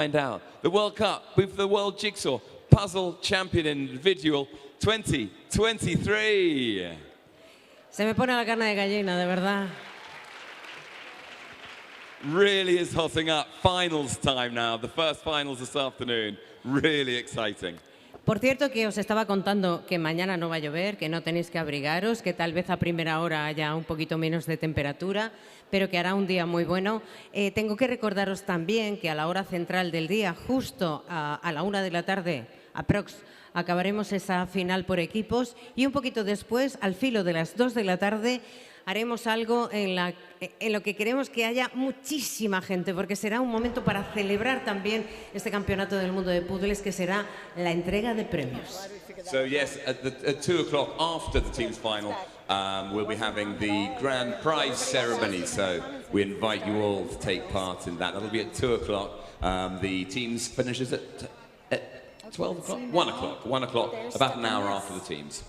Find out the World Cup with the World Jigsaw Puzzle Champion Individual 2023. Se me pone la carne de gallina, de verdad. Really is hotting up. Finals time now. The first finals this afternoon. Really exciting. Por cierto, que os estaba contando que mañana no va a llover, que no tenéis que abrigaros, que tal vez a primera hora haya un poquito menos de temperatura, pero que hará un día muy bueno. Tengo que recordaros también que a la hora central del día, justo a la 1 de la tarde, aprox, acabaremos esa final por equipos y un poquito después, al filo de las 2 de la tarde, haremos algo en lo que queremos que haya muchísima gente, porque será un momento para celebrar también este campeonato del mundo de puzzles, que será la entrega de premios. So yes, at 2 o'clock after the team's final, we'll be having the grand prize ceremony. So we invite you all to take part in that. That'll be at 2 o'clock. The teams finishes at 12 o'clock? 1 o'clock. 1 o'clock, about an hour after the teams.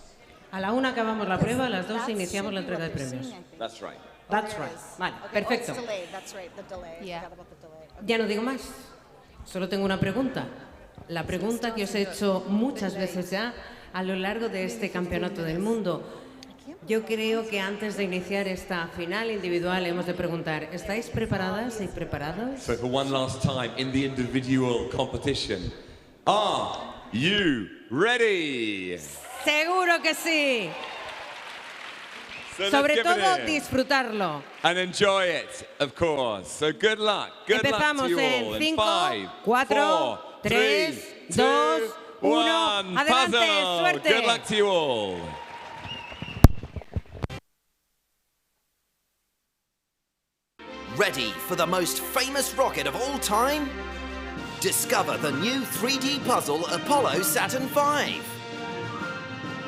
A la 1 acabamos la prueba, a las 2 iniciamos la entrega de premios. That's right. That's right. Vale, perfecto. Ya no digo más. Solo tengo una pregunta. La pregunta que os he hecho muchas veces ya a lo largo de este campeonato del mundo. Yo creo que antes de iniciar esta final individual hemos de preguntar, ¿estáis preparadas y preparados? So for one last time in the individual competition, are you ready? ¡Seguro que sí! So Sobre todo, disfrutarlo. And enjoy it, of course. So good luck. Good Empezamos luck to you en all. 5, 4, 4, 3, 2, 1. ¡Adelante! Puzzle. ¡Suerte! Good luck to you all. Ready for the most famous rocket of all time? Discover the new 3D puzzle Apollo Saturn V.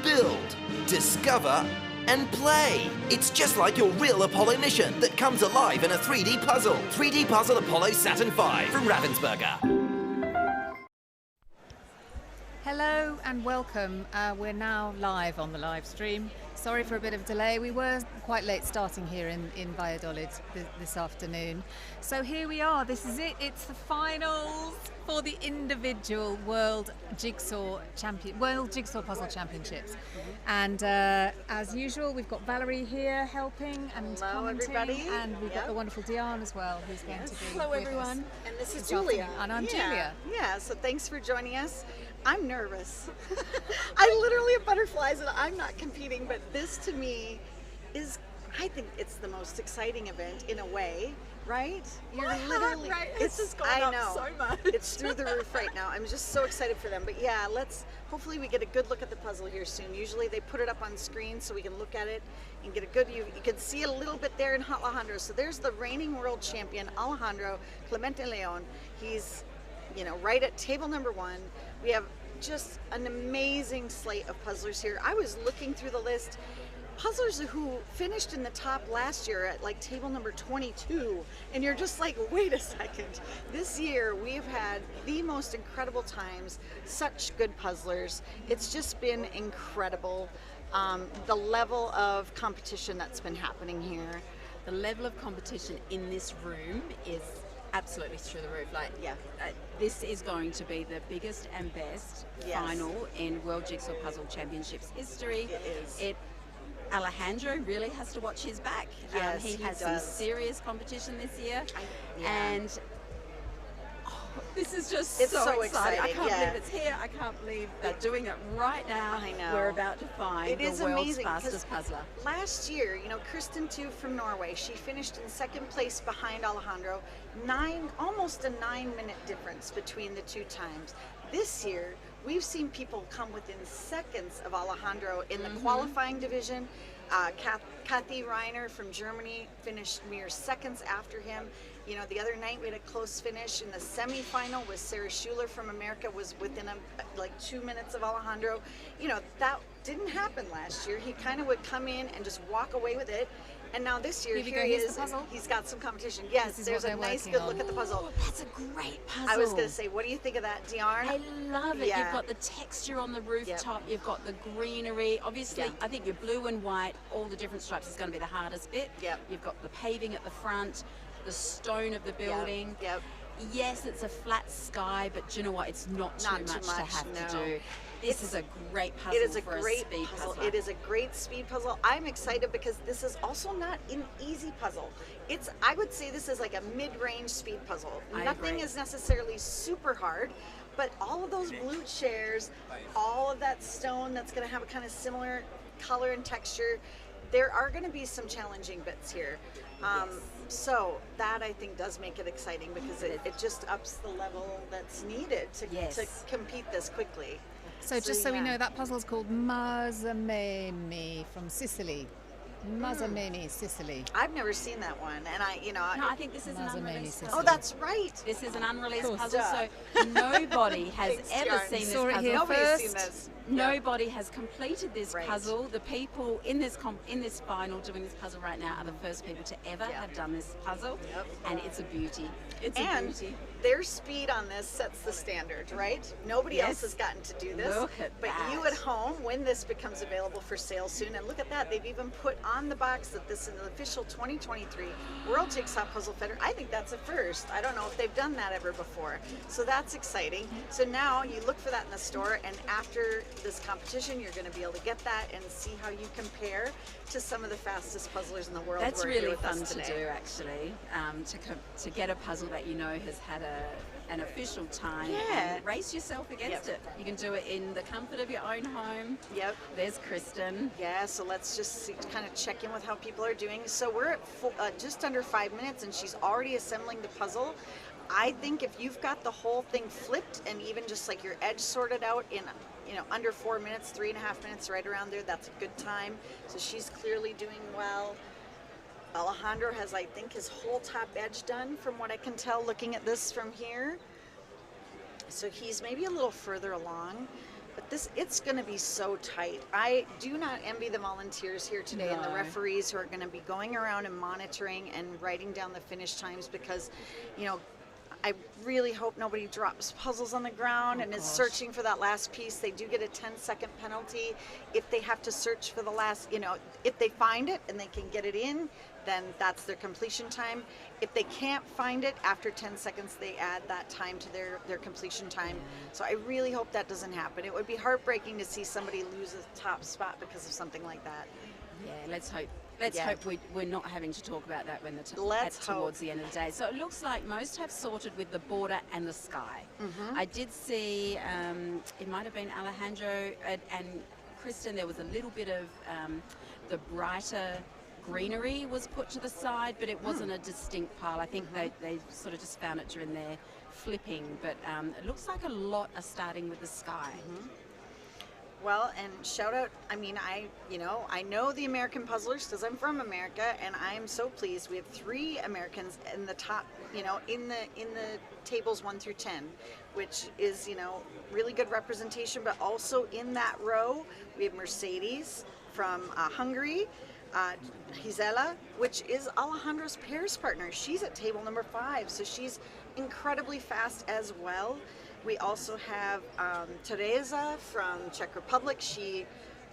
Build, discover, and play. It's just like your real Apollo mission that comes alive in a 3D puzzle. 3D Puzzle Apollo Saturn V from Ravensburger. Hello and welcome. We're now live on the live stream. Sorry for a bit of delay. We were quite late starting here in Valladolid this afternoon. So here we are. This is it. It's the finals for the individual World Jigsaw Puzzle Championships. And as usual, we've got Valerie here helping and commenting. And we've got the wonderful Diane as well, who's going to be Hello, with everyone. us. And this is Julia. And I'm Julia. Yeah, so thanks for joining us. I'm nervous. I literally have butterflies and I'm not competing, but this to me is, I think it's the most exciting event in a way, right? You're literally, right? This is going up so much. It's through the roof right now. I'm just so excited for them. But yeah, hopefully we get a good look at the puzzle here soon. Usually they put it up on screen so we can look at it and get a good, you can see a little bit there in Alejandro. So there's the reigning world champion, Alejandro Clemente Leon. He's, right at table number 1. We have just an amazing slate of puzzlers here. I was looking through the list. Puzzlers who finished in the top last year at like table number 22, and you're just like, wait a second. This year we have had the most incredible times, such good puzzlers. It's just been incredible. The level of competition that's been happening here. The level of competition in this room is absolutely through the roof. This is going to be the biggest and best final in World Jigsaw Puzzle Championships history. It is. Alejandro really has to watch his back. Yes, he has some serious competition this year, and this is just so exciting. I can't believe it's here. I can't believe they're doing it right now. I know. We're about to find the world's fastest puzzler. Last year, Kristen too from Norway, she finished in 2nd place behind Alejandro. Almost a 9-minute difference between the two times. This year, we've seen people come within seconds of Alejandro in the qualifying division. Kathy Reiner from Germany finished mere seconds after him. The other night we had a close finish in the semifinal with Sarah Schuler from America, was within like 2 minutes of Alejandro. That didn't happen last year. He kind of would come in and just walk away with it. And now this year, here he is. He's got some competition. Yes, there's a nice, good look at the puzzle. That's a great puzzle. I was going to say, what do you think of that, Diarne? I love it. You've got the texture on the rooftop. You've got the greenery. Obviously, I think your blue and white, all the different stripes is going to be the hardest bit. You've got the paving at the front, the stone of the building. yes, it's a flat sky, but do you know what? It's not too much to have to do. This is a great puzzle. It is a for great speed puzzle. puzzler. It is a great speed puzzle. I'm excited because this is also not an easy puzzle. I would say this is like a mid-range speed puzzle. Nothing agree. is necessarily super hard, but all of those blue chairs, all of that stone that's going to have a kind of similar color and texture, there are going to be some challenging bits here. So that I think does make it exciting because it just ups the level that's needed to compete this quickly. So just so we know, that puzzle is called Mazzamemi from Sicily. Mazzamemi, Sicily. I've never seen that one, and I think this is an unreleased puzzle. Oh, that's right. This is an unreleased puzzle, so nobody has ever seen this puzzle. Nobody's seen this. Nobody has completed this puzzle. The people in this final doing this puzzle right now are the first people to ever have done this puzzle, and it's a beauty. It's a beauty. Their speed on this sets the standard, right? Nobody else has gotten to do this. Look at but that. you at home, when this becomes available for sale soon, and look at that, they've even put on the box that this is an official 2023 World Jigsaw Puzzle Federation. I think that's a first. I don't know if they've done that ever before. So that's exciting. So now you look for that in the store, and after this competition, you're going to be able to get that and see how you compare to some of the fastest puzzlers in the world. That's who are here really with fun us to today. do, actually, to get a puzzle that you know has had an official time and race yourself against it. You can do it in the comfort of your own home. Yep. There's Kristen. Yeah, so let's just kind of check in with how people are doing. So we're at just under 5 minutes, and she's already assembling the puzzle. I think if you've got the whole thing flipped and even just like your edge sorted out in under 4 minutes, 3.5 minutes, right around there, that's a good time. So she's clearly doing well. Alejandro has, I think, his whole top edge done from what I can tell looking at this from here. So he's maybe a little further along, but it's going to be so tight. I do not envy the volunteers here today and the referees who are going to be going around and monitoring and writing down the finish times because, I really hope nobody drops puzzles on the ground and is searching for that last piece. They do get a 10-second penalty if they have to search for the last, if they find it and they can get it in, then that's their completion time. If they can't find it, after 10 seconds, they add that time to their completion time. So I really hope that doesn't happen. It would be heartbreaking to see somebody lose a top spot because of something like that. Yeah, let's hope. Let's hope we're not having to talk about that when towards the end of the day. So it looks like most have sorted with the border and the sky. I did see, it might have been Alejandro and Kristen, there was a little bit of the brighter greenery was put to the side, but it wasn't a distinct pile. I think they sort of just found it during their flipping, but it looks like a lot are starting with the sky. Well, and shout out, I know the American puzzlers because I'm from America, and I am so pleased. We have 3 Americans in the top, in the tables 1 through 10, which is, really good representation. But also in that row, we have Mercedes from Hungary, Gisela, which is Alejandro's pairs partner. She's at table number 5, so she's incredibly fast as well. We also have Teresa from Czech Republic. She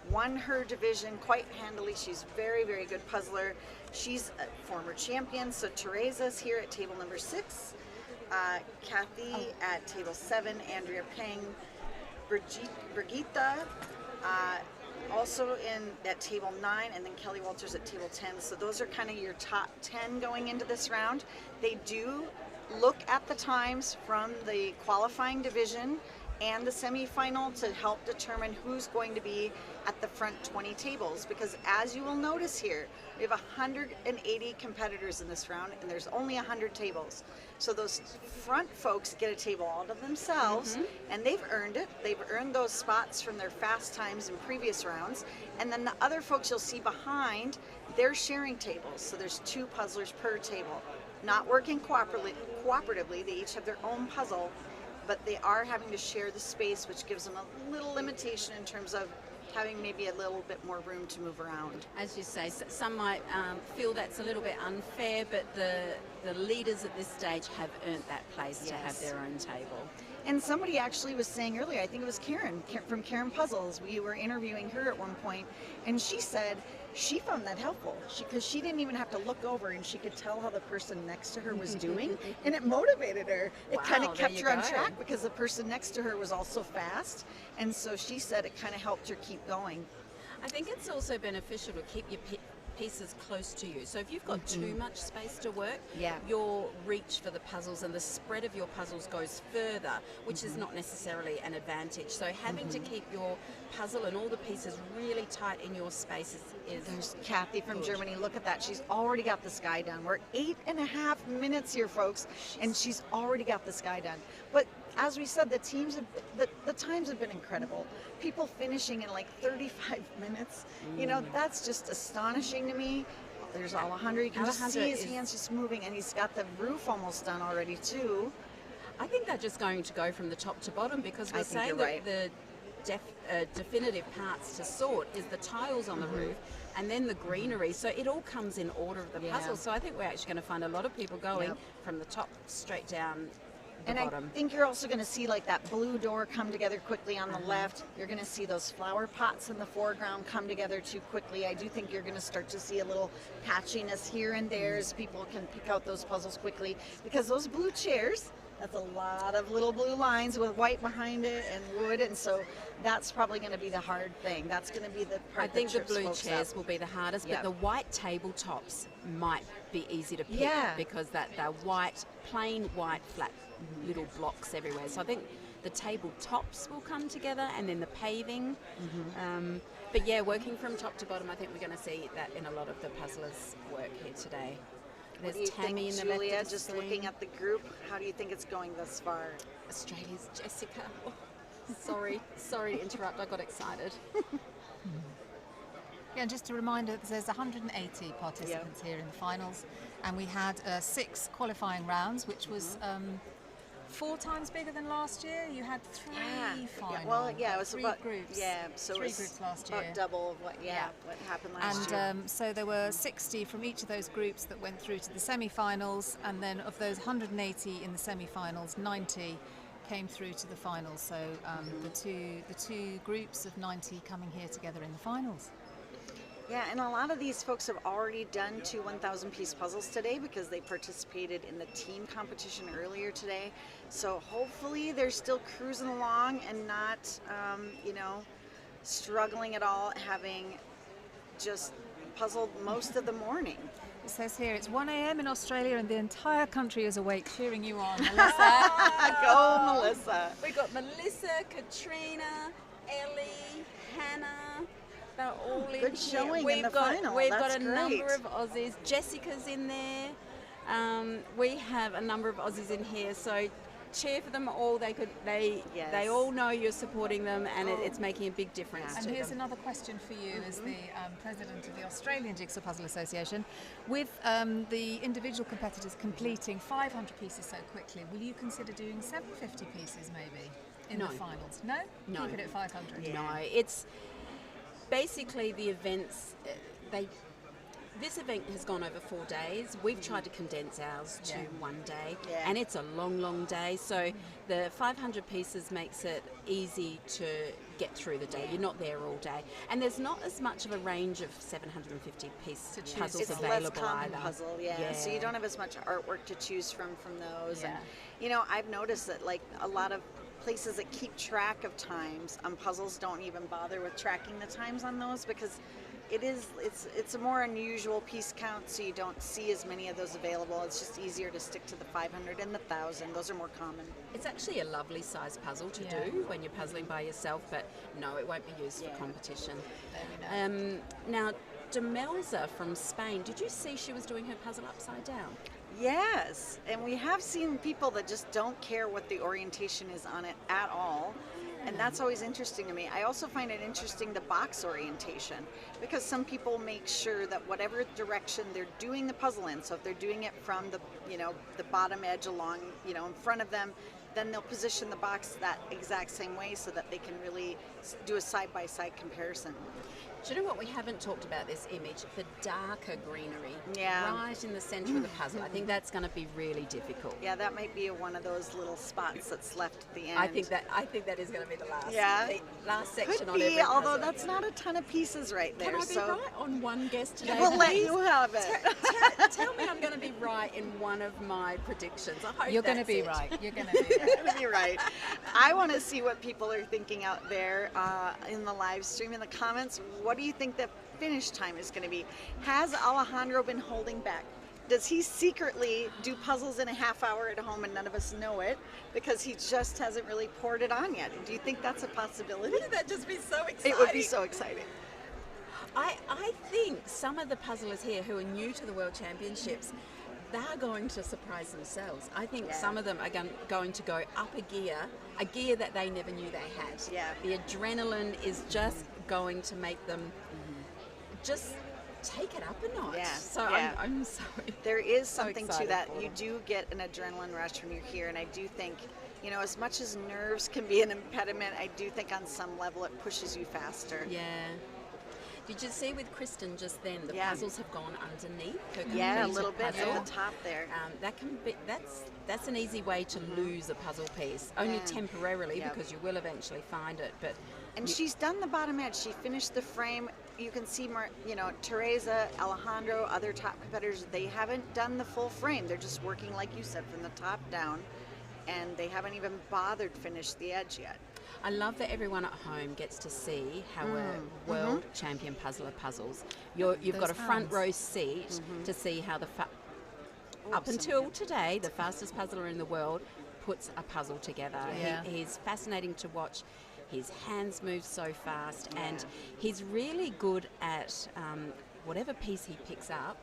won her division quite handily. She's very, very good puzzler. She's a former champion. So Teresa's here at table number 6. Kathy at table 7. Andrea Peng. Brigitte also at table 9. And then Kelly Walters at table 10. So those are kind of your top 10 going into this round. They do look at the times from the qualifying division and the semifinal to help determine who's going to be at the front 20 tables, because as you will notice here, we have 180 competitors in this round and there's only 100 tables. So those front folks get a table all to themselves, and they've earned it. They've earned those spots from their fast times in previous rounds. And then the other folks you'll see behind, they're sharing tables. So there's 2 puzzlers per table. Not working cooperatively, they each have their own puzzle, but they are having to share the space, which gives them a little limitation in terms of having maybe a little bit more room to move around. As you say, some might feel that's a little bit unfair, but the leaders at this stage have earned that place to have their own table. And somebody actually was saying earlier, I think it was Karen from Karen Puzzles, we were interviewing her at one point, and she said she found that helpful because she didn't even have to look over and she could tell how the person next to her was doing, and it motivated her. It kind of kept her on track because the person next to her was also fast, and so she said it kind of helped her keep going. I think it's also beneficial to keep your pieces close to you. So if you've got too much space to work, your reach for the puzzles and the spread of your puzzles goes further, which is not necessarily an advantage. So having to keep your puzzle and all the pieces really tight in your space is There's Kathy from Germany. Look at that. She's already got the sky done. We're 8.5 minutes here, folks, and she's already got the sky done. But as we said, the times have been incredible. People finishing in like 35 minutes. You know, that's just astonishing to me. There's Alejandro. You can just see his hands just moving, and he's got the roof almost done already too. I think they're just going to go from the top to bottom because we're saying that the definitive parts to sort is the tiles on the roof and then the greenery. So it all comes in order of the puzzle. So I think we're actually going to find a lot of people going from the top straight down the bottom. I think you're also going to see like that blue door come together quickly on the left. You're going to see those flower pots in the foreground come together too quickly. I do think you're going to start to see a little patchiness here and there as people can pick out those puzzles quickly, because those blue chairs, that's a lot of little blue lines with white behind it and wood, and so that's probably going to be the hard thing. That's going to be the part I think that the blue folks chairs up. will be the hardest, but the white tabletops might be easy to pick because they're white, plain white, flat little blocks everywhere. So I think the tabletops will come together, and then the paving. But yeah, working from top to bottom, I think we're going to see that in a lot of the puzzlers' work here today. What There's do you Tammy think, in the Julia, left of the just screen. looking at the group, how do you think it's going thus far? Australia's Jessica. Oh, sorry to interrupt. I got excited. Yeah, and just a reminder, there's 180 participants here in the finals, and we had 6 qualifying rounds, which was 4 times bigger than last year. You had 3 finals. It was 3 about groups. Yeah, so 3 it was groups last year. about double of what happened last year. And so there were 60 from each of those groups that went through to the semi-finals, and then of those 180 in the semi-finals, 90 came through to the finals. So the two groups of 90 coming here together in the finals. Yeah, and a lot of these folks have already done 2 1,000-piece puzzles today because they participated in the team competition earlier today. So hopefully they're still cruising along and not, struggling at all, having just puzzled most of the morning. It says here it's 1 a.m. in Australia and the entire country is awake cheering you on, Melissa. Go, Melissa. We've got Melissa, Katrina, Ellie, Hannah. They're all in Good showing here. in the final. We've That's got a number of Aussies. Jessica's in there. We have a number of Aussies in here. So cheer for them all. They all know you're supporting them, and it's making a big difference. And to here's them. another question for you as the president of the Australian Jigsaw Puzzle Association. With the individual competitors completing 500 pieces so quickly, will you consider doing 750 pieces maybe in the finals? No? No. Keep it at 500? No, it's basically the events. This event has gone over 4 days. We've tried to condense ours to 1 day, and it's a long, long day. So the 500 pieces makes it easy to get through the day. You're not there all day, and there's not as much of a range of 750 piece puzzles It's available less common either. puzzle, so you don't have as much artwork to choose from those. And I've noticed that like a lot of places that keep track of times on puzzles don't even bother with tracking the times on those because it's a more unusual piece count, so you don't see as many of those available. It's just easier to stick to the 500 and the 1,000. Those are more common. It's actually a lovely size puzzle to do when you're puzzling by yourself, but no, it won't be used for competition. Now, Demelza from Spain, did you see she was doing her puzzle upside down? Yes, and we have seen people that just don't care what the orientation is on it at all. And that's always interesting to me. I also find it interesting the box orientation, because some people make sure that whatever direction they're doing the puzzle in, so if they're doing it from the bottom edge along, in front of them, then they'll position the box that exact same way so that they can really do a side-by-side comparison. Do you know what, we haven't talked about this image, the darker greenery right in the centre of the puzzle. I think that's going to be really difficult. Yeah, that might be one of those little spots that's left at the end. I think that is going to be the last. The last section Could on be, every although puzzle. that's not a ton of pieces right there. Can I be right on one guess today? We'll let you have it. Tell me I'm going to be right in one of my predictions. I hope You're going to be it. right. You're going to be right. You're right. I want to see what people are thinking out there in the live stream, in the comments. What do you think the finish time is going to be? Has Alejandro been holding back? Does he secretly do puzzles in a half hour at home and none of us know it because he just hasn't really poured it on yet? Do you think that's a possibility? Wouldn't that just be so exciting? It would be so exciting. I think some of the puzzlers here who are new to the World Championships, they're going to surprise themselves. I think some of them are going to go up a gear that they never knew they had. Yeah. The adrenaline is just going to make them just take it up a notch. Yeah. So I'm sorry. There is something to excited that. for You them. do get an adrenaline rush when you're here, and I do think, you know, as much as nerves can be an impediment, I do think on some level it pushes you faster. Yeah. Did you see with Kristen just then, the puzzles have gone underneath her Yeah, a completed little bit puzzle. at the top there. That can be that's an easy way to lose a puzzle piece, only temporarily because you will eventually find it. But And she's done the bottom edge. She finished the frame. You can see more, you know, Teresa, Alejandro, other top competitors, they haven't done the full frame. They're just working, like you said, from the top down, and they haven't even bothered finish the edge yet. I love that everyone at home gets to see how a world champion puzzler puzzles. You've got a front row seat to see how up until today, the fastest puzzler in the world puts a puzzle together. Yeah. He's fascinating to watch. His hands move so fast, and he's really good at whatever piece he picks up.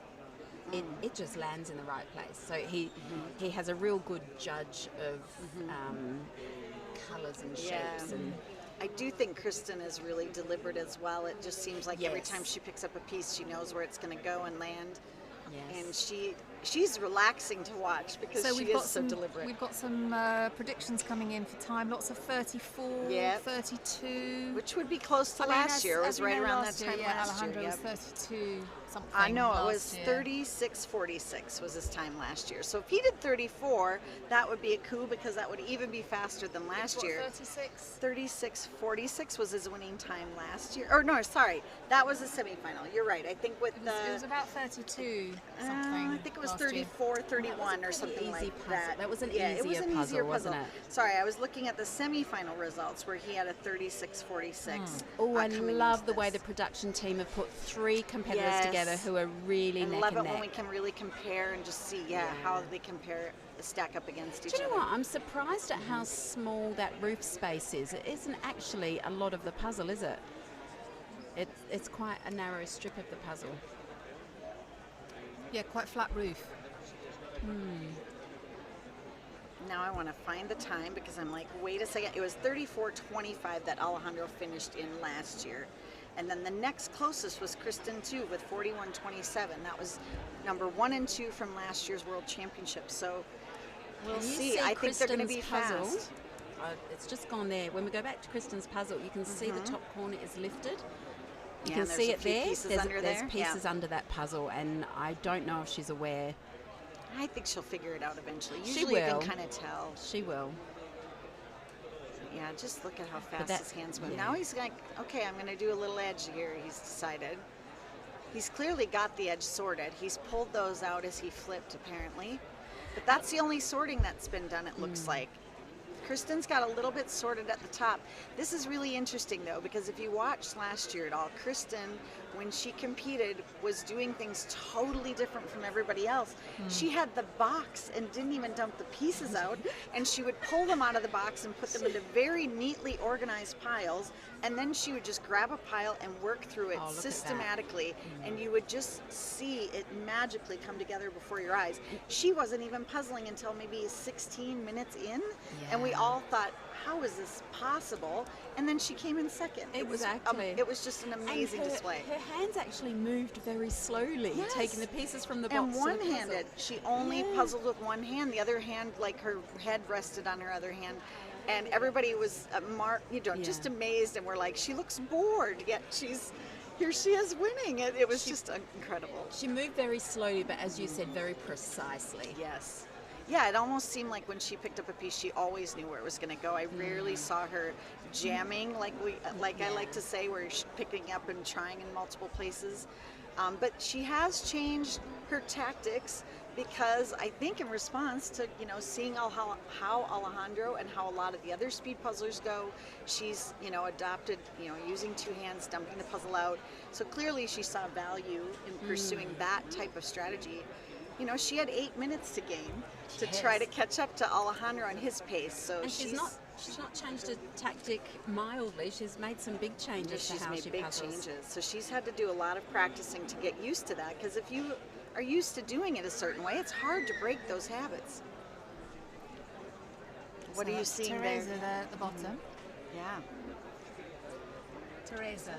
It just lands in the right place. So he has a real good judge of colours and shapes. And I do think Kristen is really deliberate as well. It just seems like every time she picks up a piece, she knows where it's going to go and land. And she's relaxing to watch because she is so deliberate. We've got some predictions coming in for time. Lots of 34, 32. Which would be close to last year. It was right around that time last year. Alejandro was 32 something. I know, it was last year. 36:46 was his time last year. So if he did 34, that would be a coup because that would even be faster than last year. 36? 36:46 was his winning time last year. Or no, sorry, that was the semifinal. You're right. I think with It was about 32 something. I think it was last year. 34, 31 or something like that. That was an it was easier an puzzle, easier puzzle. wasn't it? Sorry, I was looking at the semifinal results where he had a 36:46. Oh, I love the way the production team have put 3 competitors together who are really and neck love and it neck. when we can really compare and just see how they stack up against each Do you know other. what? I'm surprised at how small that roof space is. It isn't actually a lot of the puzzle, is it? It's quite a narrow strip of the puzzle. Yeah, quite flat roof. Now I want to find the time because I'm like, wait a second. It was 34:25 that Alejandro finished in last year. And then the next closest was Kristen too with 41:27. That was number 1 and 2 from last year's World Championship. So we'll see. I think they're going to be fast. It's just gone there. When we go back to Kristen's puzzle, you can see the top corner is lifted. You can and see there's a it few there. pieces under There's there. pieces under that puzzle, and I don't know if she's aware. I think she'll figure it out eventually. She Usually you will. can kind of tell. She will. Yeah, just look at how fast that- his hands move. yeah. Now he's like, okay, I'm going to do a little edge here, he's decided. He's clearly got the edge sorted. He's pulled those out as he flipped, apparently. But that's the only sorting that's been done, it looks like. Kristen's got a little bit sorted at the top. This is really interesting, though, because if you watched last year at all, Kristen, when she competed, was doing things totally different from everybody else. She had the box and didn't even dump the pieces out, and she would pull them out of the box and put them into very neatly organized piles, and then she would just grab a pile and work through it Oh, look at that. systematically, and you would just see it magically come together before your eyes. She wasn't even puzzling until maybe 16 minutes in, and we all thought, how is this possible? And then she came in second. Exactly. It was just an amazing And display. Her hands actually moved very slowly, Yes. taking the pieces from the box. And to the puzzle. one-handed. She only puzzled with one hand. The other hand, like her head rested on her other hand. And everybody was just amazed, and we're like, she looks bored, yet she's here she is winning. It was just incredible. She moved very slowly, but as you said, very precisely. Yes. Yeah, it almost seemed like when she picked up a piece, she always knew where it was going to go. I rarely saw her jamming, I like to say, where she's picking up and trying in multiple places. But she has changed her tactics because I think in response to seeing how Alejandro and how a lot of the other speed puzzlers go, she's adopted using two hands, dumping the puzzle out. So clearly she saw value in pursuing that type of strategy. She had 8 minutes to gain to try to catch up to Alejandro on his pace. So and she's not changed her tactic mildly. She's made some big changes to how she puzzles. Changes. So she's had to do a lot of practicing to get used to that. Because if you are used to doing it a certain way, it's hard to break those habits. What are you seeing Teresa there? there at the bottom. Yeah. Teresa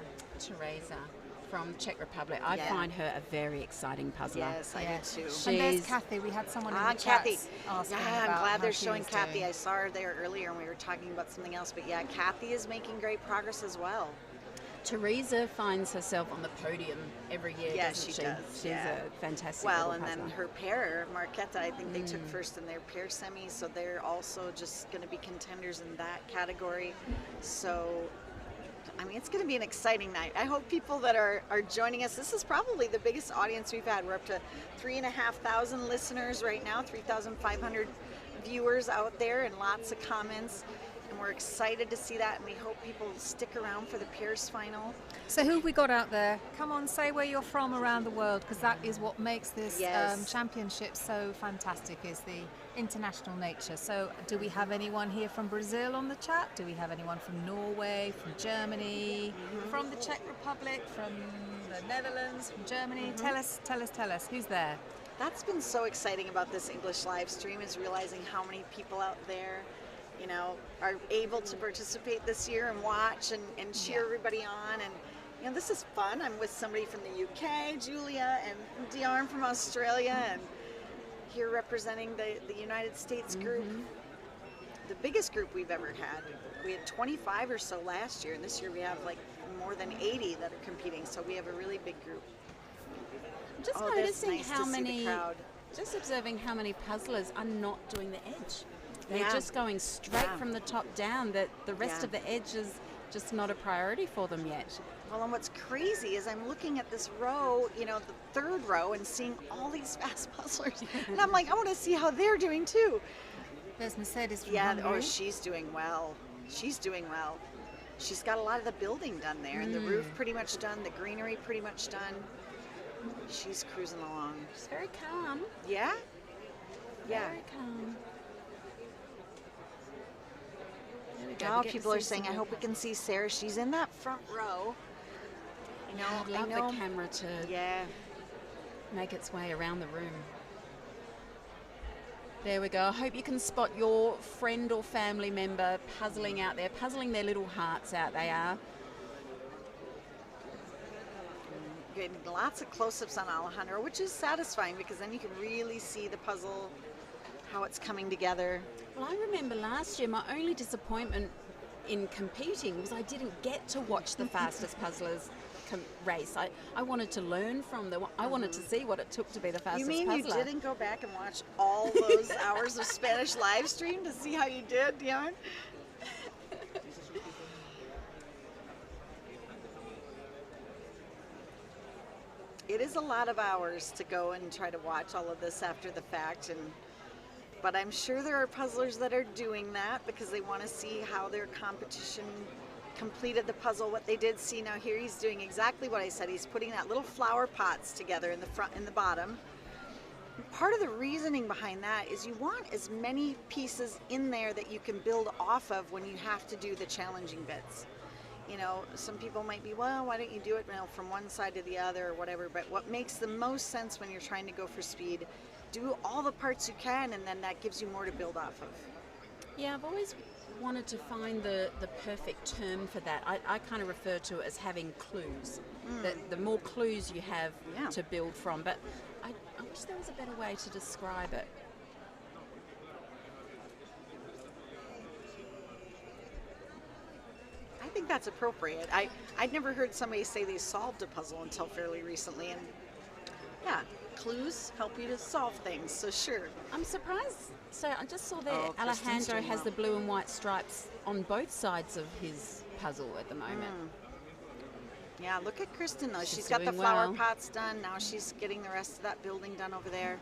from Czech Republic. I find her a very exciting puzzler. Yes, I do too. And there's Kathy. We had someone in the chat asking about I'm glad they're how showing she was Kathy. doing. I saw her there earlier and we were talking about something else. But yeah, Kathy is making great progress as well. Teresa finds herself on the podium every year, doesn't she? Does. She's a fantastic Well, little and puzzler. then her pair, Marquetta, I think they took first in their pair semi, so they're also just going to be contenders in that category. So, I mean, it's going to be an exciting night. I hope people that are joining us, this is probably the biggest audience we've had. We're up to 3,500 listeners right now, 3,500 viewers out there, and lots of comments. And we're excited to see that, and we hope people stick around for the pairs final. So who have we got out there? Come on, say where you're from around the world, because that is what makes this championship so fantastic, is the international nature. So do we have anyone here from Brazil on the chat? Do we have anyone from Norway, from Germany, from the Czech Republic, from the Netherlands, from Germany? Tell us, who's there? That's been so exciting about this English live stream, is realizing how many people out there are able to participate this year and watch and cheer everybody on. And this is fun. I'm with somebody from the UK, Julia, and Diarm from Australia, and here representing the United States group. The biggest group we've ever had. We had 25 or so last year, and this year we have like more than 80 that are competing, so we have a really big group. Just noticing how many, just observing how many puzzlers are not doing the edge. They're just going straight from the top down. That the rest of the edge is just not a priority for them yet. Well, and what's crazy is I'm looking at this row, the third row, and seeing all these fast puzzlers. And I'm like, I want to see how they're doing too. There's Mercedes from Hungary. Oh, she's doing well. She's doing well. She's got a lot of the building done there, and the roof pretty much done, the greenery pretty much done. She's cruising along. She's very calm. Yeah? Yeah. Very calm. Now people are saying, I hope we can see Sarah. She's in that front row. I'd love the camera to make its way around the room. There we go. I hope you can spot your friend or family member puzzling out there, puzzling their little hearts out. They are. Getting lots of close-ups on Alejandro, which is satisfying because then you can really see the puzzle, how it's coming together. Well, I remember last year my only disappointment in competing was I didn't get to watch the fastest puzzlers race. I wanted to learn from them. I wanted to see what it took to be the fastest puzzler. You mean you didn't go back and watch all those hours of Spanish live stream to see how you did, Dion? It is a lot of hours to go and try to watch all of this after the fact, but I'm sure there are puzzlers that are doing that because they want to see how their competition completed the puzzle, what they did see. Now here he's doing exactly what I said. He's putting that little flower pots together in the front and the bottom. Part of the reasoning behind that is you want as many pieces in there that you can build off of when you have to do the challenging bits. Some people might be, well, why don't you do it from one side to the other or whatever, but what makes the most sense when you're trying to go for speed, do all the parts you can, and then that gives you more to build off of. Yeah, I've always wanted to find the perfect term for that. I kind of refer to it as having clues. The more clues you have to build from, but I wish there was a better way to describe it. I think think that's appropriate. I'd never heard somebody say they solved a puzzle until fairly recently, and yeah, clues help you to solve things, so sure. I'm surprised. So I just saw that Oh, Kristen's Alejandro doing has well. the blue and white stripes on both sides of his puzzle at the moment. Yeah, look at Kristen though. She's She's got the doing flower well. pots done. Now she's getting the rest of that building done over there.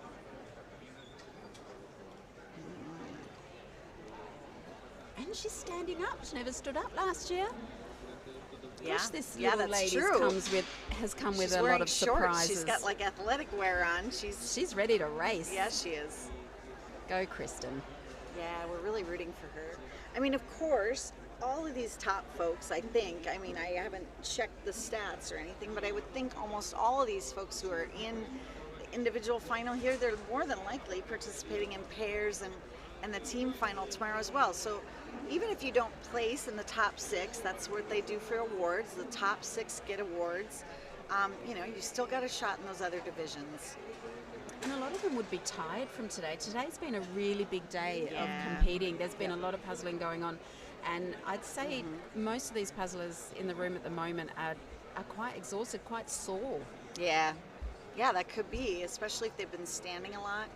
And she's standing up. She never stood up last year. Yeah, Gosh, this yeah, little that's lady true. has come with She's a wearing lot of shorts. surprises. She's got like athletic wear on. She's ready to race. Yeah, she is. Go, Kristen. Yeah, we're really rooting for her. I mean, of course, all of these top folks, I think, I mean, I haven't checked the stats or anything, but I would think almost all of these folks who are in the individual final here, they're more than likely participating in pairs and the team final tomorrow as well. So even if you don't place in the top 6, that's what they do for awards. The top 6 get awards. You know, you still got a shot in those other divisions. And a lot of them would be tired from today. Today's been a really big day Yeah. of competing. There's been a lot of puzzling going on. And I'd say most of these puzzlers in the room at the moment are quite exhausted, quite sore. Yeah, yeah, that could be, especially if they've been standing a lot.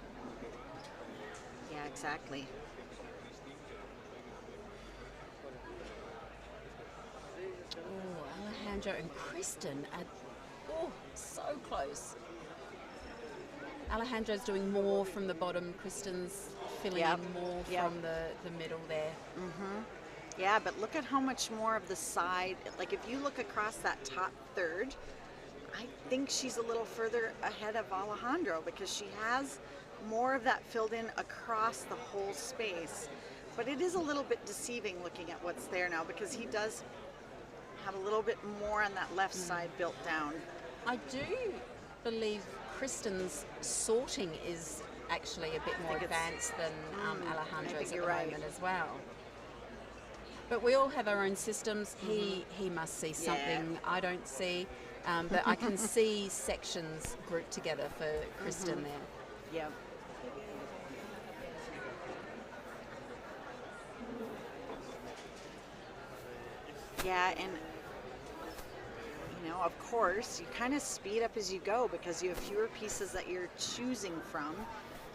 Yeah, exactly. Oh, Alejandro and Kristen are so close. Alejandro's doing more from the bottom. Kristen's filling Yep. in more Yep. from the middle there. Yeah, but look at how much more of the side, like if you look across that top third, I think she's a little further ahead of Alejandro because she has more of that filled in across the whole space. But it is a little bit deceiving looking at what's there now because he does have a little bit more on that left side built down. I do believe Kristen's sorting is actually a bit more think it's- advanced than Alejandro's think at you're the right. moment as well. But we all have our own systems. He must see something I don't see, but I can see sections grouped together for Kristen there. Yep. Yeah, and you know, of course, you kind of speed up as you go because you have fewer pieces that you're choosing from.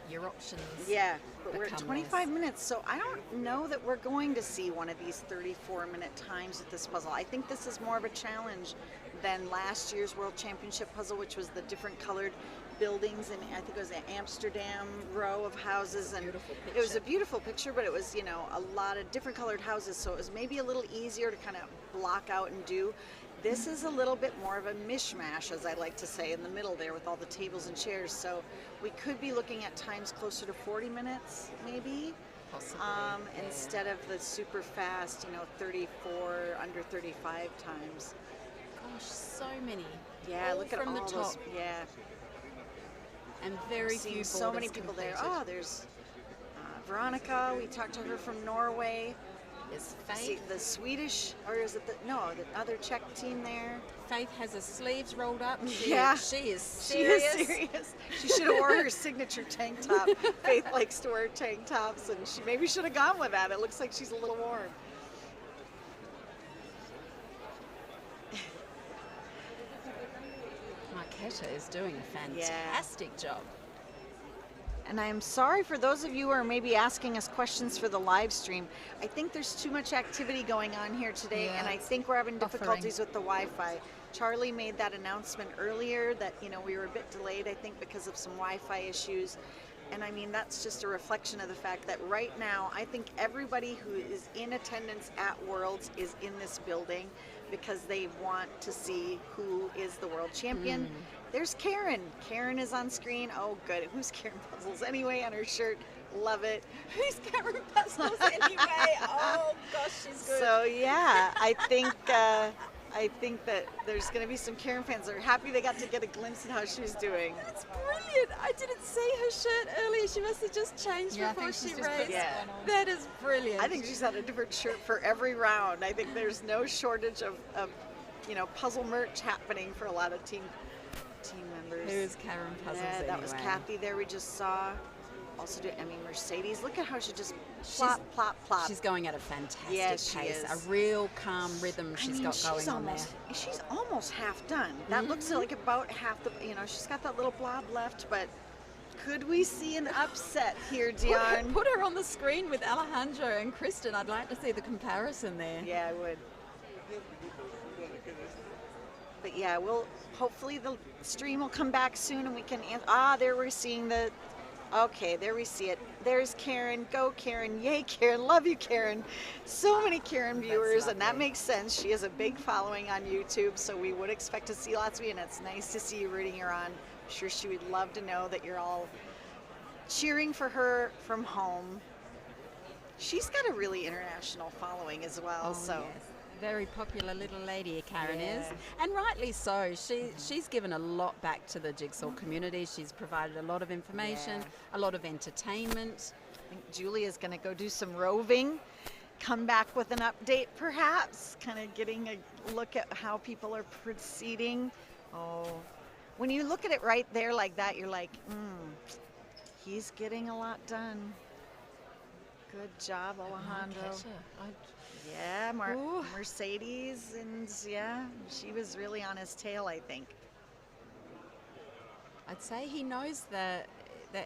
Your options. Yeah, but we're at become 25 minutes, so I don't know that we're going to see one of these 34-minute times with this puzzle. I think this is more of a challenge than last year's World Championship puzzle, which was the different colored buildings, and I think it was an Amsterdam row of houses, and it was a beautiful picture, but it was, you know, a lot of different colored houses, so it was maybe a little easier to kind of block out and do. This is a little bit more of a mishmash, as I like to say, in the middle there with all the tables and chairs. So we could be looking at times closer to 40 minutes, maybe, Possibly, instead of the super fast, you know, 34, under 35 times. Gosh, so many. Yeah, All look at from all the top. those. Yeah, And very seeing few so many borders people there. completed. Oh, there's Veronica. We talked to her from Norway. There's See Faith. the Swedish, or is it the other Czech team there? Faith has her sleeves rolled up. She is She serious. is serious. She should have wore her signature tank top. Faith likes to wear tank tops, and she maybe should have gone with that. It looks like she's a little warm. Marquetta is doing a fantastic job. And I am sorry for those of you who are maybe asking us questions for the live stream. I think there's too much activity going on here today, and I think we're having difficulties with the Wi-Fi. Charlie made that announcement earlier that, you know, we were a bit delayed, I think, because of some Wi-Fi issues. And I mean, that's just a reflection of the fact that right now, I think everybody who is in attendance at Worlds is in this building because they want to see who is the world champion. There's Karen. Karen is on screen. Oh, good. Who's Karen Puzzles anyway on her shirt? Love it. Who's Karen Puzzles anyway? Oh gosh, she's good. So yeah, I think that there's going to be some Karen fans that are happy they got to get a glimpse of how she's doing. That's brilliant. I didn't see her shirt earlier. She must have just changed Yeah, I before think she she's just put raced. Yeah. one on. That is brilliant. I think she's had a different shirt for every round. I think there's no shortage of you know, puzzle merch happening for a lot of team members. Who's Karen Puzzles Yeah, that was anyway? Kathy there we just saw. also do Emmy Mercedes. Look at how she just plop, plop, plop. She's going at a fantastic Yes, she pace. is. A real calm rhythm she's got going on there. She's almost half done. That looks like about half the, she's got that little blob left, but could we see an upset here, Dion? Put her on the screen with Alejandro and Kristen. I'd like to see the comparison there. Yeah, I would. But yeah, hopefully the stream will come back soon and we can there we're seeing okay, there we see it. There's Karen. Go Karen. Yay Karen. Love you Karen. So many Karen viewers, and that makes sense. She has a big following on YouTube, so we would expect to see lots of you, and it's nice to see you rooting her on. I'm sure she would love to know that you're all cheering for her from home. She's got a really international following as well, so. Yes. Very popular little lady, Karen is, and rightly so. She's given a lot back to the Jigsaw community. She's provided a lot of information, a lot of entertainment. I think Julia's going to go do some roving, come back with an update perhaps, kind of getting a look at how people are proceeding. Oh, when you look at it right there like that, you're like, he's getting a lot done. Good job, Alejandro. Yeah, Mercedes, and she was really on his tail, I think. I'd say he knows that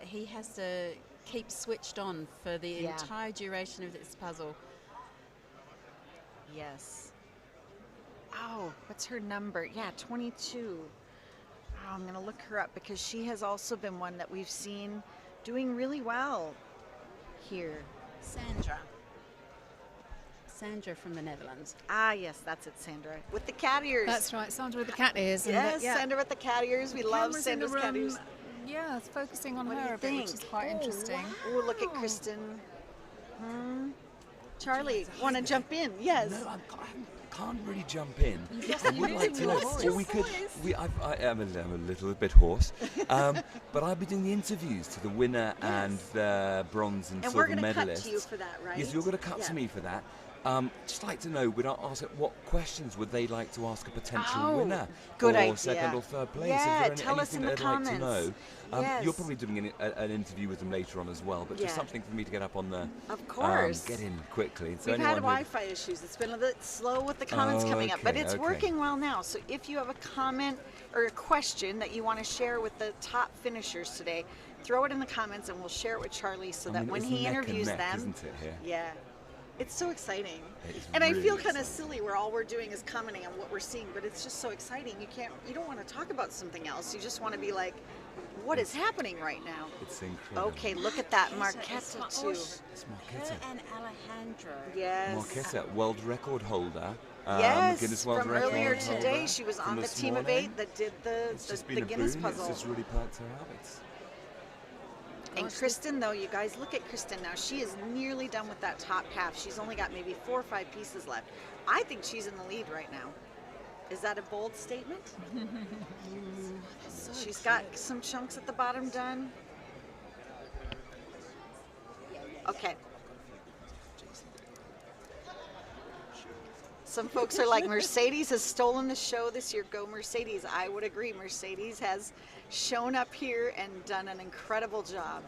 he has to keep switched on for the entire duration of this puzzle. Yes. Oh, what's her number? Yeah, 22. Oh, I'm going to look her up because she has also been one that we've seen doing really well here. Sandra from the Netherlands. Ah, yes, that's it, Sandra. With the cat ears. That's right, Sandra with the cat ears. Yes, Sandra with the cat ears. We love Sandra's cat ears. Yeah, it's focusing on What do her you a bit, which is think? quite interesting. Oh, look at Kristen. Charlie, want to jump in? Yes. No, I can't really jump in. I would like to know. Well, I am a little bit hoarse, but I'll be doing the interviews to the winner and the bronze and silver medalists. And we're going to cut to you for that, right? Yes, you're going to cut to me for that. Just like to know, what questions would they like to ask a potential winner? Good or idea. Second or third place? Yeah, Is there tell us in anything the they'd like to comments. know? Yes. You're probably doing an interview with them later on as well, but just something for me to get up on the... Of course. Get in quickly. So We've had Wi-Fi issues. It's been a bit slow with the comments coming up, but it's working well now. So if you have a comment or a question that you want to share with the top finishers today, throw it in the comments and we'll share it with Charlie so that when he interviews them... isn't it, here? Yeah. It's so exciting. And I feel kind of silly where all we're doing is commenting on what we're seeing, but it's just so exciting. You don't want to talk about something else. You just want to be like, what is happening right now? It's incredible. Okay, look at that Marquetta too. It's Marquetta. Her and Alejandro. Yes. Marquetta, world record holder. Yes, Guinness World from Record earlier holder today. She was on the this team of morning. 8 that did the been a Guinness boon. puzzle. It's just really perked her up. And Kristen, though, you guys, look at Kristen now. She is nearly done with that top half. She's only got maybe 4 or 5 pieces left. I think she's in the lead right now. Is that a bold statement? She's got some chunks at the bottom done. Okay. Some folks are like, Mercedes has stolen the show this year. Go Mercedes. I would agree. Mercedes has shown up here and done an incredible job.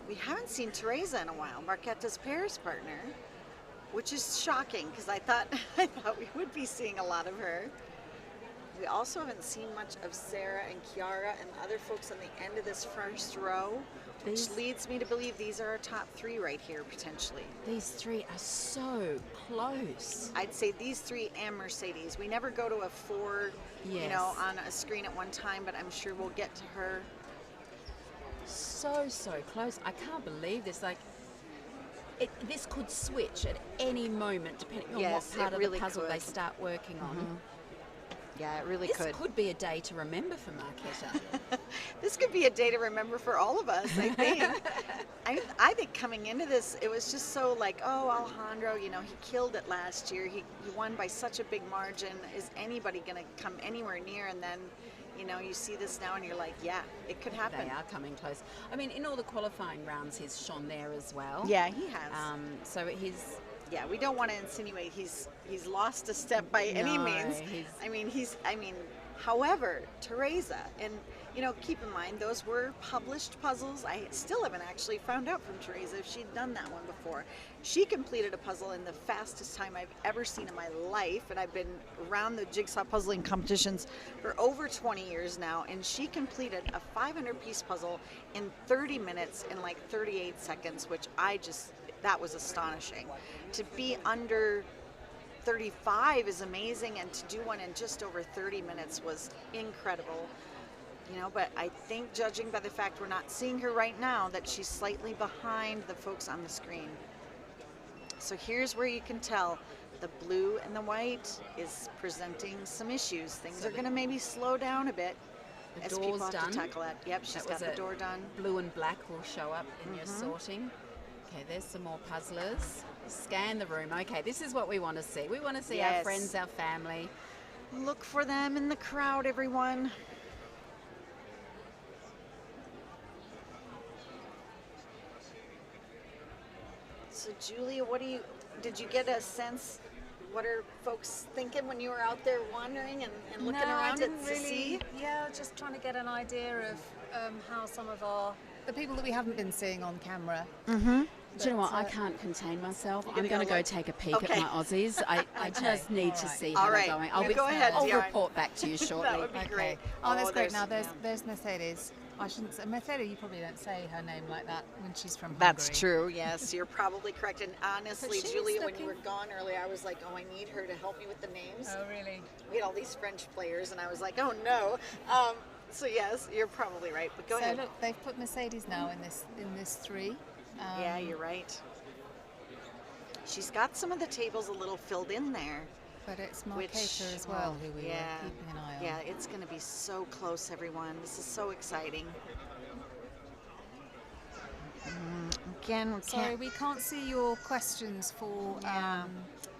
We haven't seen Teresa in a while, Marquetta's Paris partner, which is shocking because I thought we would be seeing a lot of her. We also haven't seen much of Sarah and Kiara and the other folks on the end of this first row, which leads me to believe these are our top 3 right here, potentially. These 3 are so close. I'd say these 3 and Mercedes. We never go to a 4, on a screen at one time, but I'm sure we'll get to her. So close. I can't believe this. This could switch at any moment, depending on what part of the puzzle they start working on. Yeah, it really This could. could be a day to remember for Marquetta. This could be a day to remember for all of us, I think. I think coming into this, it was just so like, oh, Alejandro, he killed it last year. He won by such a big margin. Is anybody going to come anywhere near? And then, you see this now and you're like, yeah, it could happen. They are coming close. I mean, in all the qualifying rounds, he's shone there as well. Yeah, he has. So he's yeah, we don't want to insinuate he's lost a step by any means. However, Teresa, and keep in mind those were published puzzles. I still haven't actually found out from Teresa if she'd done that one before. She completed a puzzle in the fastest time I've ever seen in my life, and I've been around the jigsaw puzzling competitions for over 20 years now, and she completed a 500-piece puzzle in 30 minutes and like 38 seconds, which that was astonishing. To be under 35 is amazing, and to do one in just over 30 minutes was incredible. But I think, judging by the fact we're not seeing her right now, that she's slightly behind the folks on the screen. So here's where you can tell the blue and the white is presenting some issues. Things are going to maybe slow down a bit as people have to tackle that. Yep, she's got the door done. Blue and black will show up in your sorting. Okay, there's some more puzzlers. Scan the room. Okay, this is what we want to see. We want to see our friends, our family. Look for them in the crowd, everyone. So Julia, did you get a sense, what are folks thinking when you were out there wandering and looking around to see? Yeah, just trying to get an idea of how some of the people that we haven't been seeing on camera. Do you know what? I can't contain myself. I'm going to go take a peek at my Aussies. I just need to see how they're going. I'll report back to you shortly. That would be great. Oh, that's great. Now there's Mercedes. I shouldn't say Mercedes. You probably don't say her name like that when she's from Hungary. That's true. Yes, you're probably correct. And honestly, Julia, when you were gone earlier, I was like, oh, I need her to help me with the names. Oh, really? We had all these French players, and I was like, oh no. So yes, you're probably right. But go ahead. So look, they've put Mercedes now in this 3. Yeah, you're right. She's got some of the tables a little filled in there. But it's Marketa as well, who we were keeping an eye on. Yeah, it's going to be so close, everyone. This is so exciting. Again, sorry, we can't see your questions for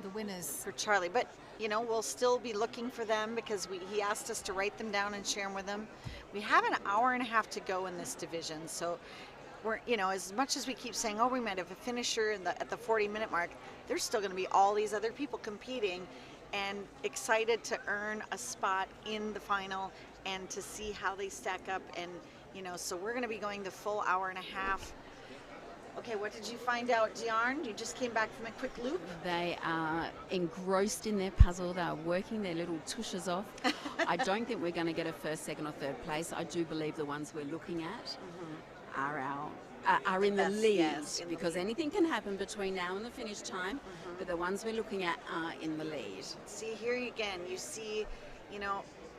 the winners. For Charlie, but we'll still be looking for them because he asked us to write them down and share them with him. We have an hour and a half to go in this division, so we're, as much as we keep saying, oh, we might have a finisher at the 40-minute mark, there's still going to be all these other people competing and excited to earn a spot in the final and to see how they stack up. And, so we're going to be going the full hour and a half. Okay, what did you find out, Diarn? You just came back from a quick loop? They are engrossed in their puzzle. They are working their little tushes off. I don't think we're going to get a first, second or third place. I do believe the ones we're looking at are in the lead, because anything can happen between now and the finish time, but the ones we're looking at are in the lead. See, here again, you see,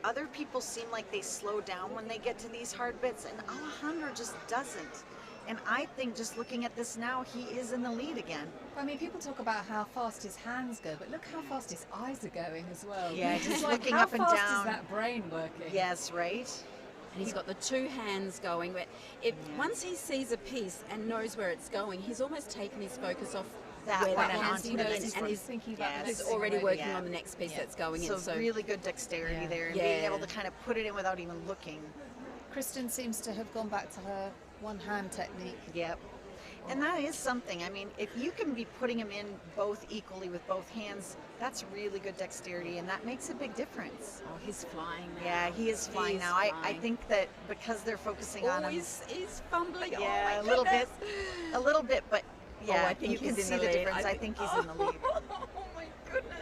other people seem like they slow down when they get to these hard bits, and Alejandro just doesn't. And I think just looking at this now, he is in the lead again. I mean, people talk about how fast his hands go, but look how fast his eyes are going as well. Yeah, just like looking up and down. How fast is that brain working? Yes, right? And he's got the 2 hands going. But once he sees a piece and knows where it's going, he's almost taken his focus off where that hands and he's thinking about he's already working on the next piece that's going in. So really good dexterity there, and being able to kind of put it in without even looking. Kristen seems to have gone back to her one-hand technique. Yep. And that is something. I mean, if you can be putting them in both equally with both hands, that's really good dexterity, and that makes a big difference. Oh, he's flying now. Yeah, he is flying now. I think that because they're focusing on him. He's fumbling. Yeah, a little bit, but yeah, I think you can see the difference. I think he's in the lead. Oh my goodness.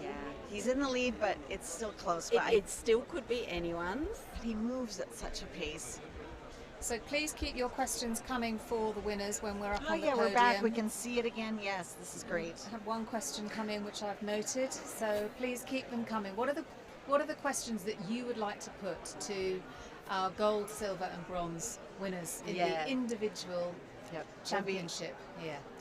Yeah, he's in the lead, but it's still close. It still could be anyone's. But he moves at such a pace. So please keep your questions coming for the winners when we're up on the podium. We're back. We can see it again. Yes, this is great. I have one question come in which I've noted, so please keep them coming. What are the questions that you would like to put to our gold, silver and bronze winners in the individual championship?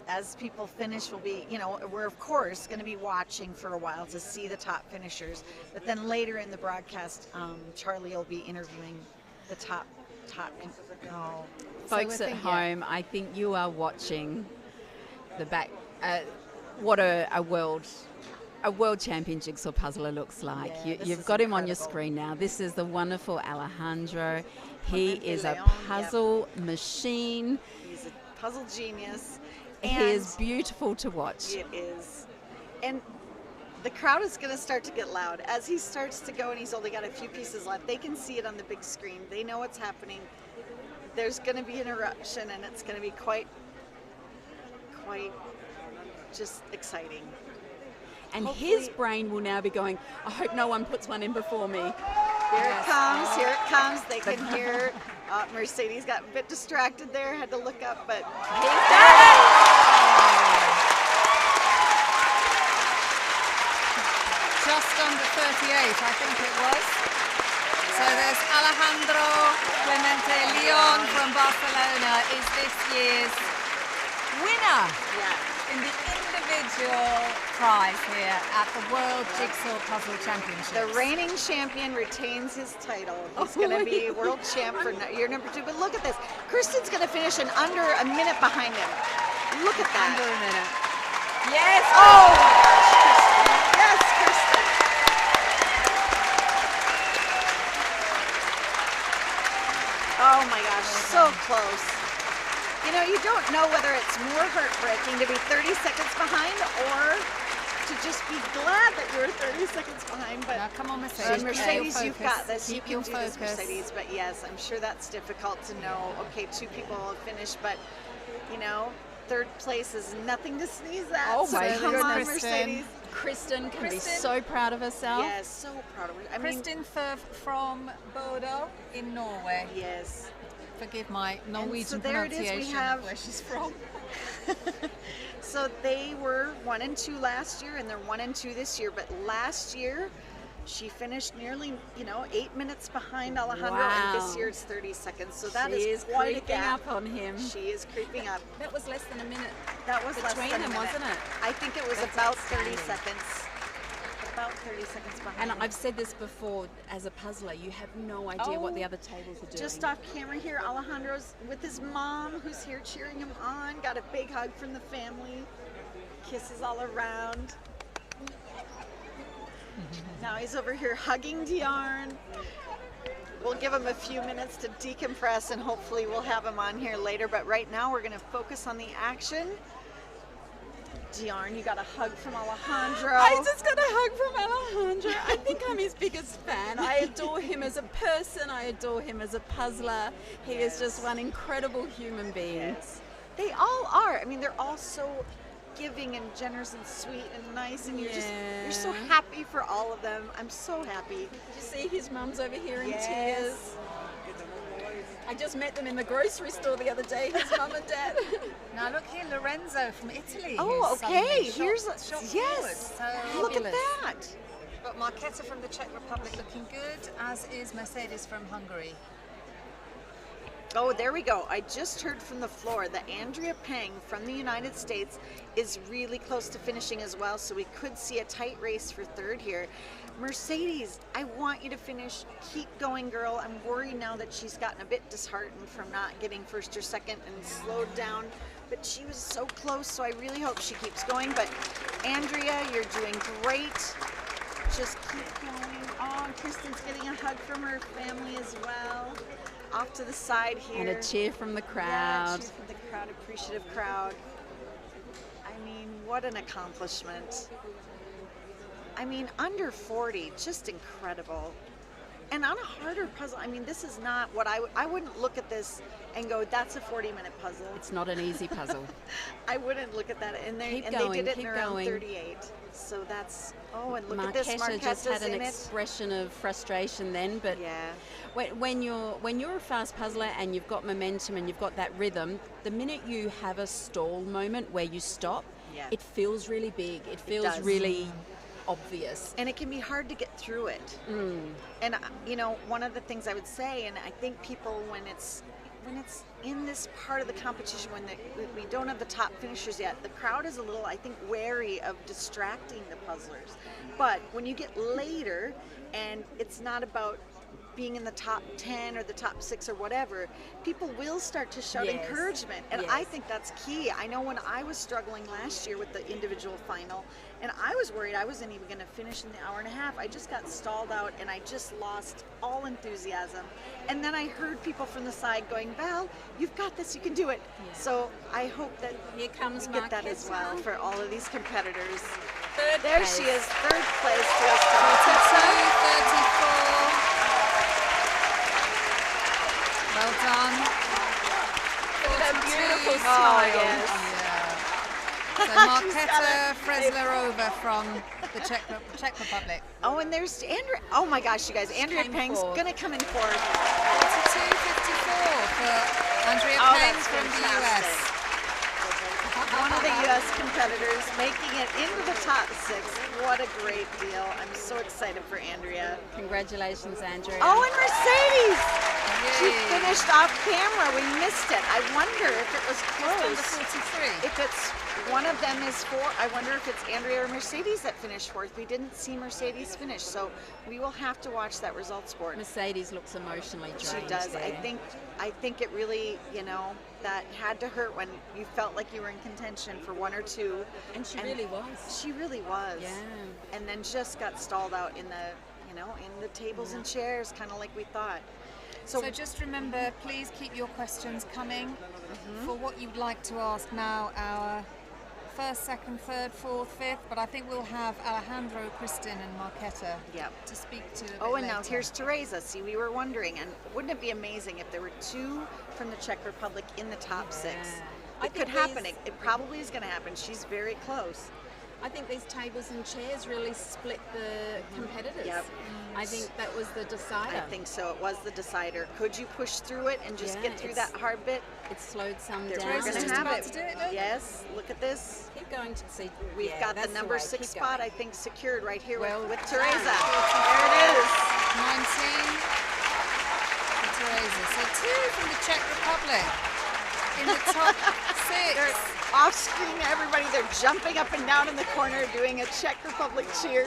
As people finish, we'll be, we're of course going to be watching for a while to see the top finishers, but then later in the broadcast, Charlie will be interviewing the top. Folks at home, I think you are watching the back. What a world champion jigsaw puzzler looks like. You've got him on your screen now. This is the wonderful Alejandro. He is a puzzle machine. He's a puzzle genius. He is beautiful to watch. It is. And the crowd is going to start to get loud. As he starts to go and he's only got a few pieces left, they can see it on the big screen. They know what's happening. There's going to be an eruption, and it's going to be quite just exciting. And Hopefully, his brain will now be going, I hope no one puts one in before me. Here it comes, here it comes. They can hear Mercedes got a bit distracted there, had to look up, but He's done it! Just under 38, I think it was. So there's Alejandro Clemente Leon from Barcelona is this year's winner in the individual prize here at the World Jigsaw Puzzle Championships. the reigning champion retains his title. He's going to be world champ for year number 2. But look at this. Kristen's going to finish in under a minute behind him. Look at that. Under a minute. Yes! Oh my gosh, Kristen. Yes, Kristen. Oh my gosh, so close. You know, you don't know whether it's more heartbreaking to be 30 seconds behind or to just be glad that you're 30 seconds behind. But Now, come on, Mercedes. Mercedes, Keep you've your got this. You Keep can your do this, focus. Mercedes. But yes, I'm sure that's difficult to know. Okay, 2 people have finished, but you know, 3rd place is nothing to sneeze at. Oh so my come on, goodness. Mercedes. Kristen can be Kristen. so proud of herself. Yes, so proud of her. I mean, Kristin Firth from Bodø in Norway. yes. Forgive my Norwegian so there it is, we pronunciation have- of where she's from. So they were 1 and 2 last year, and they're 1 and 2 this year. But last year, she finished nearly, 8 minutes behind Alejandro, and this Wow. year it's 30 seconds. So that She is is quite a creeping gap. up on him. She is creeping up. That was less than a minute. That was less Between than a them, minute. wasn't it? I think it was That's about 30 outstanding. seconds. About 30 seconds behind. And him. I've said this before, as a puzzler, you have no idea what the Oh, other tables are doing. Just off camera here, Alejandro's with his mom, who's here cheering him on. Got a big hug from the family. Kisses all around. Now he's over here hugging Diarn. We'll give him a few minutes to decompress, and hopefully we'll have him on here later. But right now we're going to focus on the action. Diarn, you got a hug from Alejandro. I just got a hug from Alejandro. I think I'm his biggest fan. I adore him as a person. I adore him as a puzzler. He is just one incredible human being. Yes. They all are. I mean, they're all so giving and generous and sweet and nice, and you're so Yeah. happy for all of them. I'm so happy. Did you see his mum's over here in Yes. tears? I just met them in the grocery store the other day, his mum and dad. Now look here, Lorenzo from Italy. Oh, who's okay. suddenly Here's shot forward. yes. So Look at fabulous. that. But Marketa from the Czech Republic looking good, as is Mercedes from Hungary. Oh, there we go. I just heard from the floor that Andrea Peng from the United States is really close to finishing as well, so we could see a tight race for 3rd here. Mercedes, I want you to finish. Keep going, girl. I'm worried now that she's gotten a bit disheartened from not getting 1st or 2nd and slowed down, but she was so close, so I really hope she keeps going. But Andrea, you're doing great. Just keep going. Oh, Kristen's getting a hug from her family as well. Off to the side here. And a cheer from the Yeah, crowd. cheer from the crowd, appreciative crowd. I mean, what an accomplishment. I mean, under 40, just incredible. And on a harder puzzle, I mean, this is not what I wouldn't look at this and go, that's a 40-minute puzzle. It's not an easy puzzle. I wouldn't look at that. And they Keep did going, it in keep around going. 38. So that's, oh, and look at this, Marketa just had Marketa's an in it. expression of frustration then, but Yeah. when you're a fast puzzler and you've got momentum and you've got that rhythm, the minute you have a stall moment where you stop, Yeah. it feels really big. It feels does. really obvious. And it can be hard to get through it. And one of the things I would say, and I think people, when it's in this part of the competition, when we don't have the top finishers yet, the crowd is a little, I think, wary of distracting the puzzlers. But when you get later, and it's not about being in the top 10 or the top 6 or whatever, people will start to shout encouragement. And I think that's key. I know when I was struggling last year with the individual final, and I was worried I wasn't even going to finish in the hour and a half. I just got stalled out and I just lost all enthusiasm. And then I heard people from the side going, Val, you've got this, you can do it. So I hope that Here comes we get that as well Marquetta. for all of these competitors. Third There place. she is, third place. 32, 34. Well done. That beautiful 42. smile. yes. So Marketa Freslerova from the Czech Republic. Oh, and there's Andrea. Oh my gosh, you guys, Andrea came Peng's fourth. gonna come in fourth. 42-54 for Andrea Oh, Peng that's from the fantastic. US. One of the U.S. competitors making it into the top 6. What a great deal. I'm so excited for Andrea. Congratulations, Andrea. Oh, and Mercedes! She Yay. finished off camera. We missed it. I wonder if it was Under close. 43. If it's one of them is I wonder if it's Andrea or Mercedes that finished fourth. We didn't see Mercedes finish, so we will have to watch that results board. Mercedes looks emotionally drained. She does. There. I think it really, that had to hurt when you felt like you were in contention for 1 or 2. And she really was. She really was. Yeah. And then just got stalled out in the, in the tables and chairs, kind of like we thought. So just remember, please keep your questions coming for what you'd like to ask now. Our first, second, third, fourth, fifth, but I think we'll have Alejandro, Kristen, and Marketa to speak to. A bit Oh, and now later. here's Teresa. See, we were wondering, and wouldn't it be amazing if there were 2 from the Czech Republic in the top 6? I It could think happen. these- It probably is going to happen. She's very close. I think these tables and chairs really split the competitors. Yep. I think that was the decider. I think so. It was the decider. Could you push through it and just Yeah, get through that it's- hard bit? It slowed some We're down. going Teresa's to just have about it. to do it, look. Yes. Look at this. Keep going to see. We've yeah, got the that's number way. 6 Keep spot, going. I think, secured right here Well with done. Teresa. There it is. 19 for Teresa. So 2 from the Czech Republic in the top 6. They're off screen, everybody. They're jumping up and down in the corner doing a Czech Republic cheer.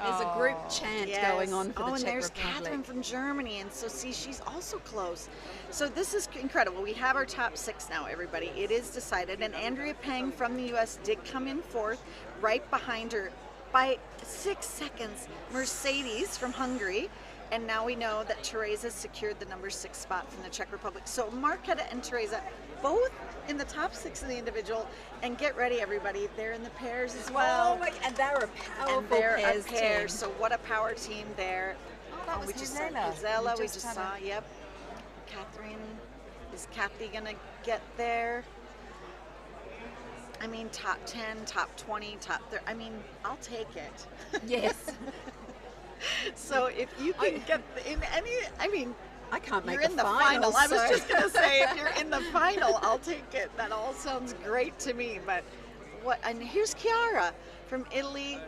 There's a group chant going on for oh, the and Czech there's Republic. Catherine from Germany, and so see, she's also close. So this is incredible. We have our top 6 now, everybody. It is decided, and Andrea Peng from the U.S. did come in fourth, right behind her by 6 seconds. Mercedes from Hungary, and now we know that Teresa secured the number 6 spot from the Czech Republic. So Marketa and Teresa both in the top 6 in the individual, and get ready, everybody. They're in the pairs as well. Oh my, and they're a powerful And they're pairs a pair, team. so what a power team there. Oh, that was we just Gisela. saw Gisela, we We just just had saw, her. yep. Catherine, is Kathy gonna get there? I mean, top 10, top 20, top 30, I mean, I'll take it. Yes. So if you can get in any, I mean, I can't make you're in the final. final. I was so- just gonna say, if you're in the final, I'll take it. That all sounds great to me, but what, and here's Chiara from Italy.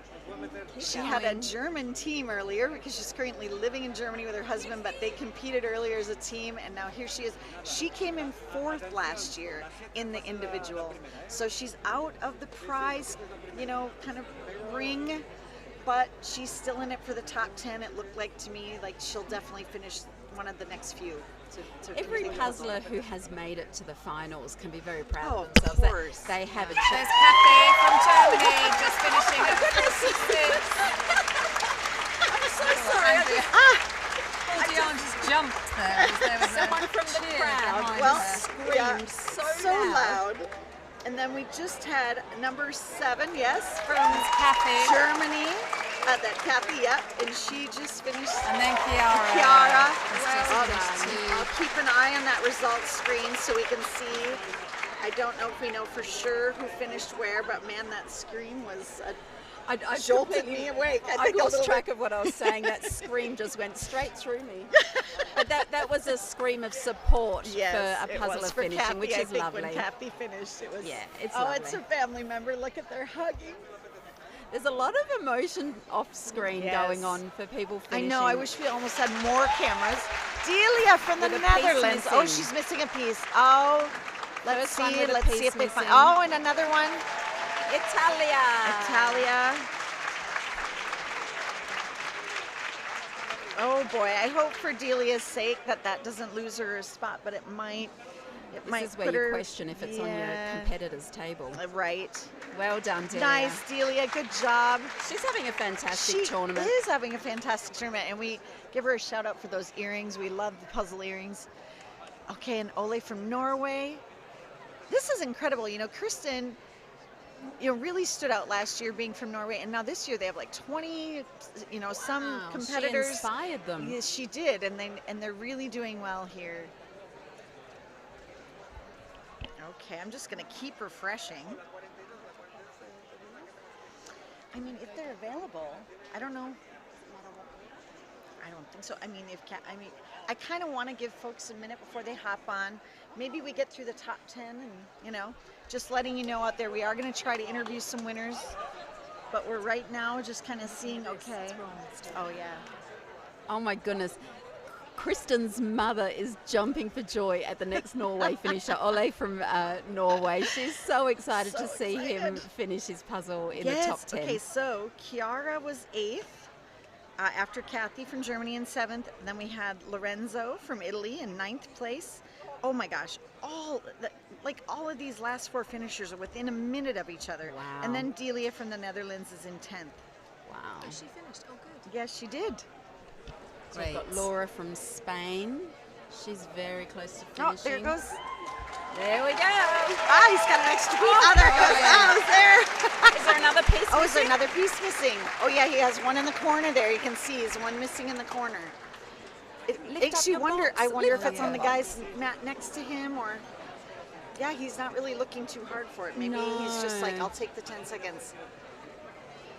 She had a German team earlier because she's currently living in Germany with her husband, but they competed earlier as a team, and now here she is. She came in fourth last year in the individual, so she's out of the prize, kind of ring, but she's still in it for the top 10. It looked like to me like she'll definitely finish one of the next few. To Every complete puzzler who has made it to the finals can be very proud Oh, of of themselves. course. They have a There's chance. Kathy from Germany just finishing at 56. I'm so sorry. Oh, Dion just jumped there. There was Someone from the cheer crowd behind Well, her. screamed so loud. And then we just had number 7, yes, from Kathy. Germany. That Kathy, yep, and she just finished. And then Chiara. Chiara. has just Well finished done. too. I'll keep an eye on that results screen so we can see. I don't know if we know for sure who finished where, but man, that screen was I jolted completely- me awake. I think a lost little track bit. of what I was saying. That scream just went straight through me. But that was a scream of support Yes, for a it puzzler was for finishing, Kathy, which I is think lovely. When Kathy finished, it was. Yeah, it's Oh, lovely. it's her family member. Look at their hugging. There's a lot of emotion off screen Yes. going on for people finishing. I know. I wish we almost had more cameras. Delia from the With a piece Netherlands. Oh, missing. she's missing a piece. Oh, let's First one see. with a Let's see piece if they find. missing. Oh, and another one. Italia. Italia. Oh boy, I hope for Delia's sake that doesn't lose her a spot, but it might. This is where you question if it's on your competitor's table. Right. Well done, Delia. Nice, Delia. Good job. She's having a fantastic tournament. She is having a fantastic tournament, and we give her a shout out for those earrings. We love the puzzle earrings. Okay, and Ole from Norway. This is incredible. You know, Kristen, really stood out last year being from Norway, and now this year they have like 20, some competitors. She inspired them. Yes, she did, and they're really doing well here. Okay, I'm just going to keep refreshing. I mean, if they're available, I don't know. I don't think so. I mean, I kind of want to give folks a minute before they hop on. Maybe we get through the top 10 and, just letting you know out there, we are going to try to interview some winners, but we're right now just kind of seeing, okay. Oh, yeah. Oh, my goodness. Kristen's mother is jumping for joy at the next Norway finisher, Ole from Norway. She's so excited to see him finish his puzzle in the top 10. Okay, so Chiara was 8th, after Kathy from Germany in 7th. Then we had Lorenzo from Italy in 9th place. Oh my gosh, all of these last 4 finishers are within a minute of each other. Wow. And then Delia from the Netherlands is in 10th. Wow. She finished. Oh, good. Yes, she did. So we've got Laura from Spain. She's very close to finishing. Oh, there it goes. There we go. Ah, he's got an extra piece. Oh, there it goes. Oh, it's there. Is there another piece missing? Oh, is there another piece missing? Oh, yeah, he has one in the corner there. You can see he's one missing in the corner. It makes you wonder. I wonder if it's on the guy's mat next to him, or yeah, he's not really looking too hard for it. Maybe he's just like, I'll take the 10 seconds.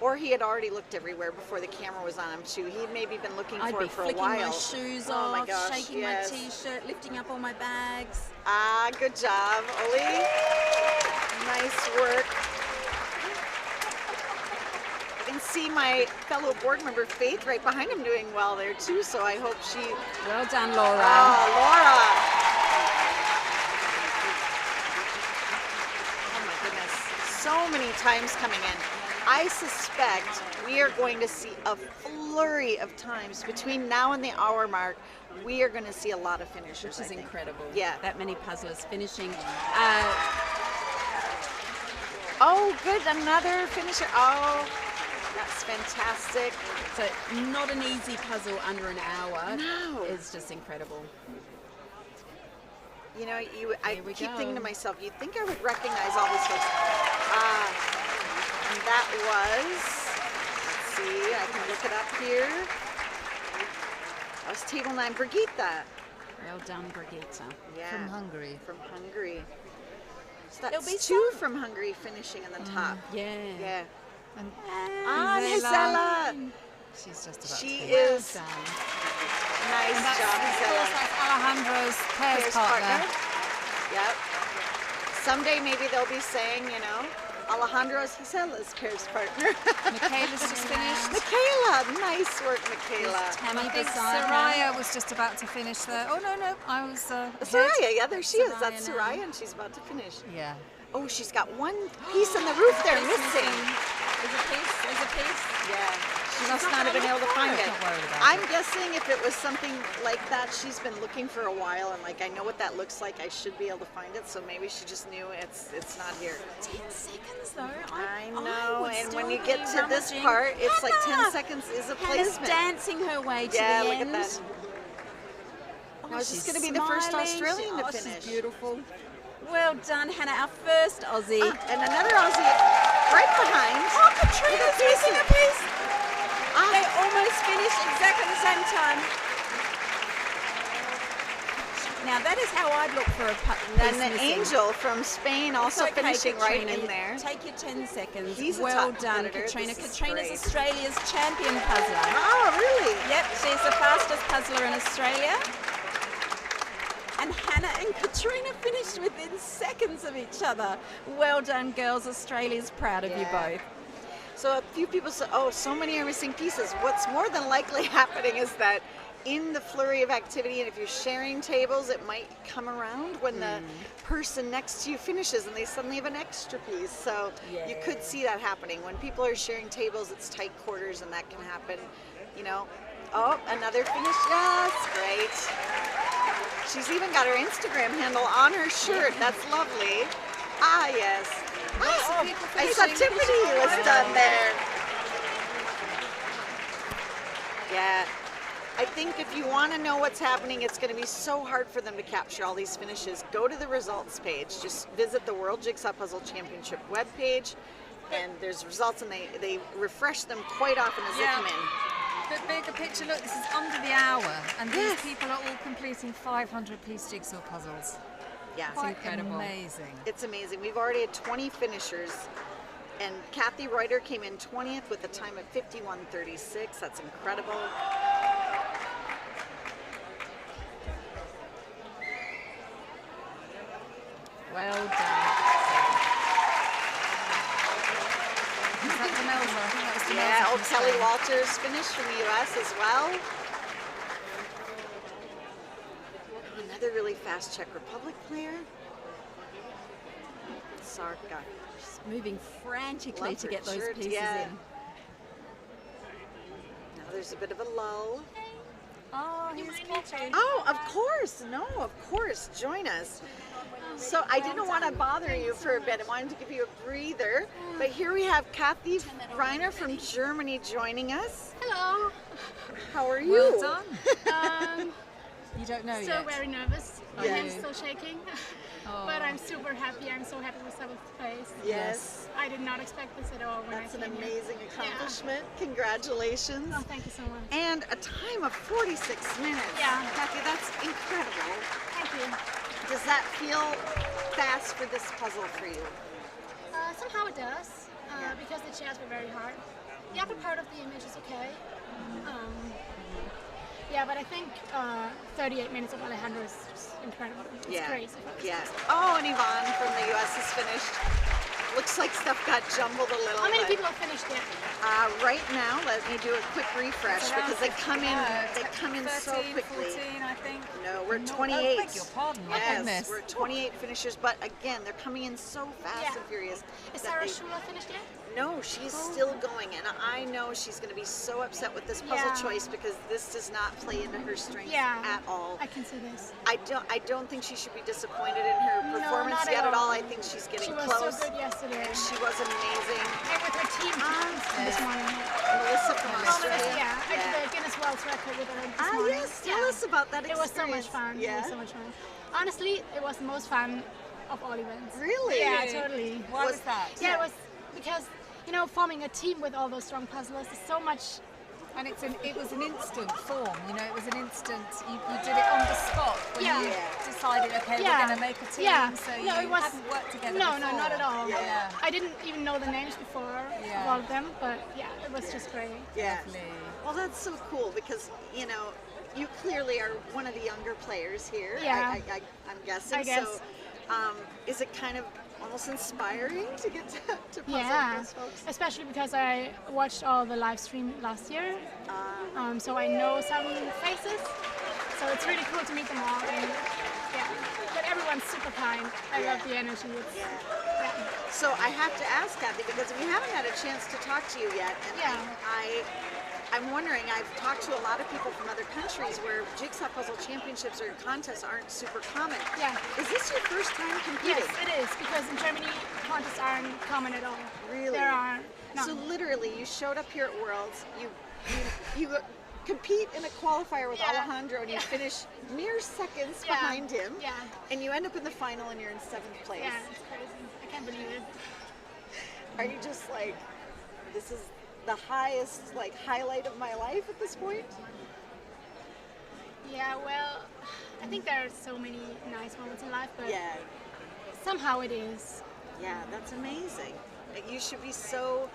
Or he had already looked everywhere before the camera was on him too. He'd maybe been looking for it for a while. I'd be flicking my shoes off, my gosh, shaking my t-shirt, lifting up all my bags. Ah, good job, Oli. Nice work. I can see my fellow board member Faith right behind him doing well there too, so I hope she... Well done, Laura. Oh, Laura. Oh my goodness. So many times coming in. I suspect we are going to see a flurry of times between now and the hour mark. We are going to see a lot of finishers. Which is incredible. Yeah. That many puzzlers finishing. Oh, good. Another finisher. Oh, that's fantastic. So not an easy puzzle under an hour. No. It's just incredible. You know, I keep thinking to myself, you'd think I would recognize all these folks. And that was, let's see, I can look it up here. That was table 9, Brigitte. Well done, Brigitte. Yeah. From Hungary. From Hungary. So There'll be that's 2 from Hungary finishing in the top. Yeah. Yeah. And Gisela. She's just about She to is. Well done. Nice job, Gisela. That's Alejandro's pairs partner. Yep. Someday maybe they'll be saying, Alejandro's Gisela's pairs partner. Michaela's just finished. Michaela, nice work, Michaela. I think Soraya was just about to finish there. Oh, no, I was Soraya, yeah, there she is. That's now. Soraya, and she's about to finish. Yeah. Oh, she's got one piece in the roof there missing. There's a piece. Yeah, she must not have been able to find it. Don't worry about I'm guessing if it was something like that, she's been looking for a while, and I know what that looks like. I should be able to find it, so maybe she just knew it's not here. 10 seconds though. I know, and when you get to this part, it's like 10 seconds is a Hannah's placement. dancing her way to the Yeah, look end. at that. Now, is this She's going to be the first smiling. Australian to She's finish? beautiful. Well done, Hannah, our first Aussie. And another Aussie right behind. Oh, Katrina's missing a piece. Ah. They almost finished exactly at the same time. Now that is how I'd look for a piece And the missing. Angel from Spain also It's okay, finishing right Katrina. in there. Take your 10 seconds. He's a well top done, competitor. Katrina. This is Katrina's great. Australia's champion puzzler. Oh, really? Yep, she's the fastest puzzler in Australia. And Hannah and Katrina finished within seconds of each other. Well done, girls. Australia's proud of you both. So a few people say, oh, so many are missing pieces. What's more than likely happening is that in the flurry of activity, and if you're sharing tables, it might come around when the person next to you finishes and they suddenly have an extra piece. So you could see that happening. When people are sharing tables, it's tight quarters and that can happen. Oh, another finish. Yes, great. She's even got her Instagram handle on her shirt. That's lovely. Ah, yes. Oh, I saw Tiffany was done there. Yeah. I think if you want to know what's happening, it's going to be so hard for them to capture all these finishes. Go to the results page. Just visit the World Jigsaw Puzzle Championship webpage, and there's results, and they refresh them quite often as they come in. But bigger picture, look, this is under the hour, and these people are all completing 500-piece jigsaw puzzles. Yeah, it's incredible. Amazing. It's amazing. We've already had 20 finishers, and Kathy Reuter came in 20th with a time of 51:36. That's incredible. Well done. Is that Demelza? I think that was Demelza. Yeah, old Kelly Walters finished from the US as well. Another really fast Czech Republic player. Sarka. She's moving frantically Love to her get those shirt, pieces yeah. in. Now there's a bit of a lull. Oh, here's Kathy. Oh, of course. No, of course. Join us. So I didn't want to bother you for a bit. I wanted to give you a breather. But here we have Kathy Reiner from Germany joining us. Hello. How are you? Well done. You don't know So yet. very nervous. My Yeah. hands still shaking. Oh. But I'm super happy. I'm so happy with 7th place. Yes. I did not expect this at all when That's I an came amazing here. accomplishment. Congratulations. Oh, thank you so much. And a time of 46 minutes. Yeah. Kathy, that's incredible. Thank you. Does that feel fast for this puzzle for you? Somehow it does, Yeah. because the chairs were very hard. The upper part of the image is okay. Yeah, but I think 38 minutes of Alejandro is just incredible. It's crazy. Yeah. Oh, and Yvonne from the US is finished. Looks like stuff got jumbled a little. How many but, people have finished yet? right now, let me do a quick refresh because they come in. They come in 13, so quickly. 14, I think. No, we're at No, 28. Oh, beg your pardon. My Yes, goodness. we're at 28 finishers, but again, they're coming in so fast Yeah. and furious. Is that Sarah they- Schuler finished yet? No, she's still going, and I know she's going to be so upset with this puzzle Yeah. choice because this does not play into her strengths Yeah. at all. I can see this. I don't think she should be disappointed in her No, performance not yet at at all. all. I think she's getting She was close. so good yesterday. And she was amazing. And with her team this morning. Melissa from Australia. Yeah, I did a Guinness World Record with her this morning. Yes, tell us about that It experience. was so much fun. Yeah. It was so much fun. Honestly, it was the most fun of all events. Really? Yeah, totally. Why was that? Yeah, it was because, forming a team with all those strong puzzlers is so much. And it was an instant form, it was an instant, you did it on the spot when Yeah. you decided, okay, Yeah. we're going to make a team, Yeah. so No, you it was- hadn't worked together No, before. no, not at all. Yeah. I didn't even know the names before of all of them, but yeah, it was just great. Yeah. Lovely. Well, that's so cool because, you clearly are one of the younger players here. Yeah. I'm guessing. I guess. So, is it kind of almost inspiring to get to puzzle Yeah, those folks? especially because I watched all the live stream last year, so I know some faces. So it's really cool to meet them all. And, yeah, but everyone's super kind. I love the energy. It's, yeah. So I have to ask Kathy because we haven't had a chance to talk to you yet, and Yeah. I'm wondering. I've talked to a lot of people from other countries where jigsaw puzzle championships or contests aren't super common. Yeah. Is this your first time competing? Yes, it is, because in Germany, contests aren't common at all. Really? There are none. So literally, you showed up here at Worlds. You compete in a qualifier with Yeah. Alejandro, and you finish mere seconds Yeah. behind him. Yeah. And you end up in the final, and you're in 7th place. Yeah, it's crazy. I can't believe it. Are you just like, this is the highest highlight of my life at this point? Yeah, well, I think there are so many nice moments in life, but Yeah. somehow it is. Yeah, that's amazing. You should be so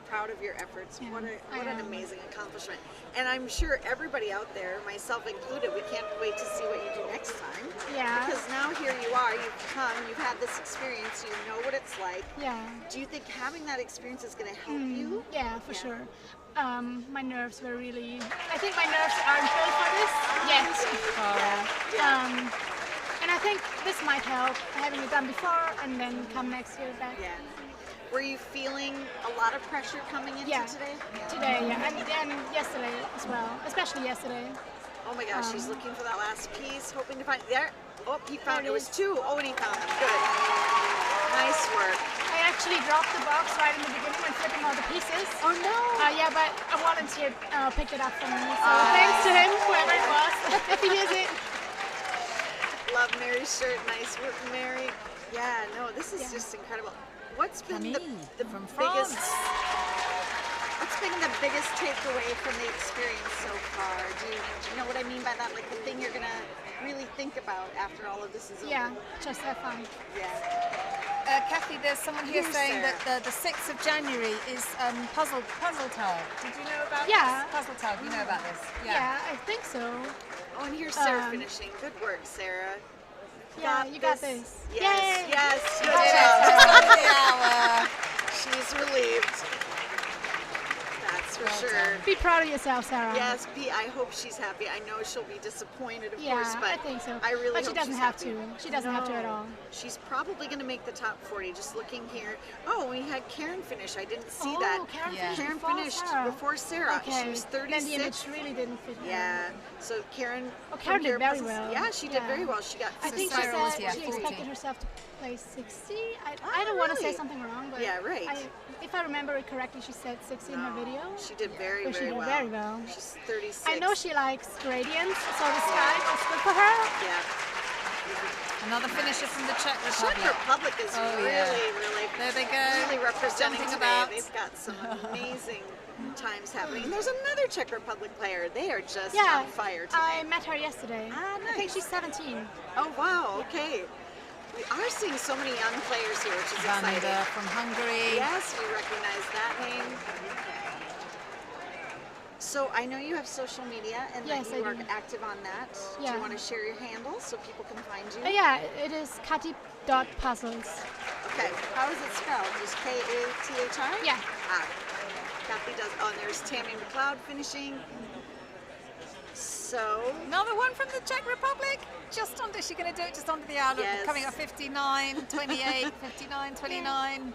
proud of your efforts. Yeah, What I an am. amazing accomplishment. And I'm sure everybody out there, myself included, we can't wait to see what you do next time. Yeah. Because now here you are, you've had this experience, you know what it's like. Yeah. Do you think having that experience is going to help you? Yeah, for sure. My nerves were really. I think my nerves aren't built for this yet. And I think this might help having it done before and then come next year back. Yeah. Were you feeling a lot of pressure coming into today? Today, yeah, and yesterday as well, especially yesterday. Oh my gosh, he's looking for that last piece, hoping to find there. Oh, he found it. It was 2. Oh, and he found them. Good. Nice work. I actually dropped the box right in the beginning when flipping all the pieces. Oh no. Yeah, but a volunteer picked it up for me. So thanks to him, whoever it was, if he hears it. Love Mary's shirt. Nice work, Mary. Yeah, no, this is just incredible. What's been the biggest? What's been the biggest takeaway from the experience so far? Do you know what I mean by that? Like the thing you're gonna really think about after all of this is over? Yeah, just have fun. Yeah. Kathy, there's someone here saying that the 6th of January is puzzle tag. Did you know about this? Puzzle tag. You know about this? Yeah, I think so. Oh, and here's Sarah finishing. Good work, Sarah. Yeah, you got this. Yes, Yay. yes. Good job. She's relieved. That's for sure. Be proud of yourself, Sarah. Yes, I hope she's happy. I know she'll be disappointed, of Yeah, course, but I think so. I really But she hope doesn't she's have happy. to. She doesn't have to at all. She's probably going to make the top 40. Just looking here. Oh, we had Karen finish. I didn't see Oh, that. Karen finished before Sarah. Okay. She was Then the 36. image really didn't fit her. Yeah. So Karen. Karen from did Here very Puzzles- well. Yeah, she did very well. She got. I think she said she expected herself to place 60. I don't want to say something wrong, but Yeah, right. If I remember it correctly, she said 60 in her video. She did very, So she very did well. very well. She's 36. I know she likes gradients, so the sky was good for her. Yeah. Another finisher from the Czech Czech Republic. Republic is Oh, really, yeah. really, There they go. really representing Jumping today. about. They've got some amazing times happening. And there's another Czech Republic player. They are just Yeah, on fire today. I met her yesterday. Ah, I think nice. she's 17. Oh, wow. Okay. We are seeing so many young players here, which is exciting. Vanda from Hungary. Yes, we recognize that name. So I know you have social media and Yes, that you I are do. active on that. Do Yeah. you want to share your handle so people can find you? Yeah, it is Kati.puzzles. Okay. How is it spelled? Just K-A-T-H-I? Yeah. Ah. Kathy does. Oh, and there's Tammy McLeod finishing. So. Another one from the Czech Republic. Just under, she's going to do it just under the hour. Yes. Coming up 59, 28, 59, 29.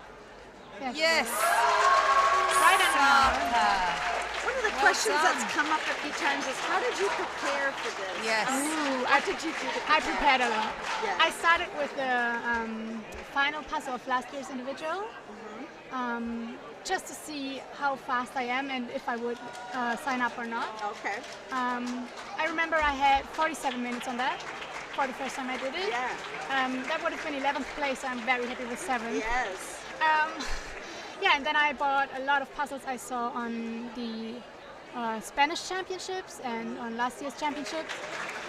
Yes. Right on Super. One of the questions that's come up a few times is how did you prepare for this? Yes. Ooh, What did you do to I prepare? prepared a lot. Yes. I started with the final puzzle of last year's individual, just to see how fast I am and if I would sign up or not. Okay. I remember I had 47 minutes on that for the first time I did it. Yeah. That would have been 11th place, so I'm very happy with 7th. Yes. Yeah, and then I bought a lot of puzzles I saw on the Spanish championships and on last year's championships.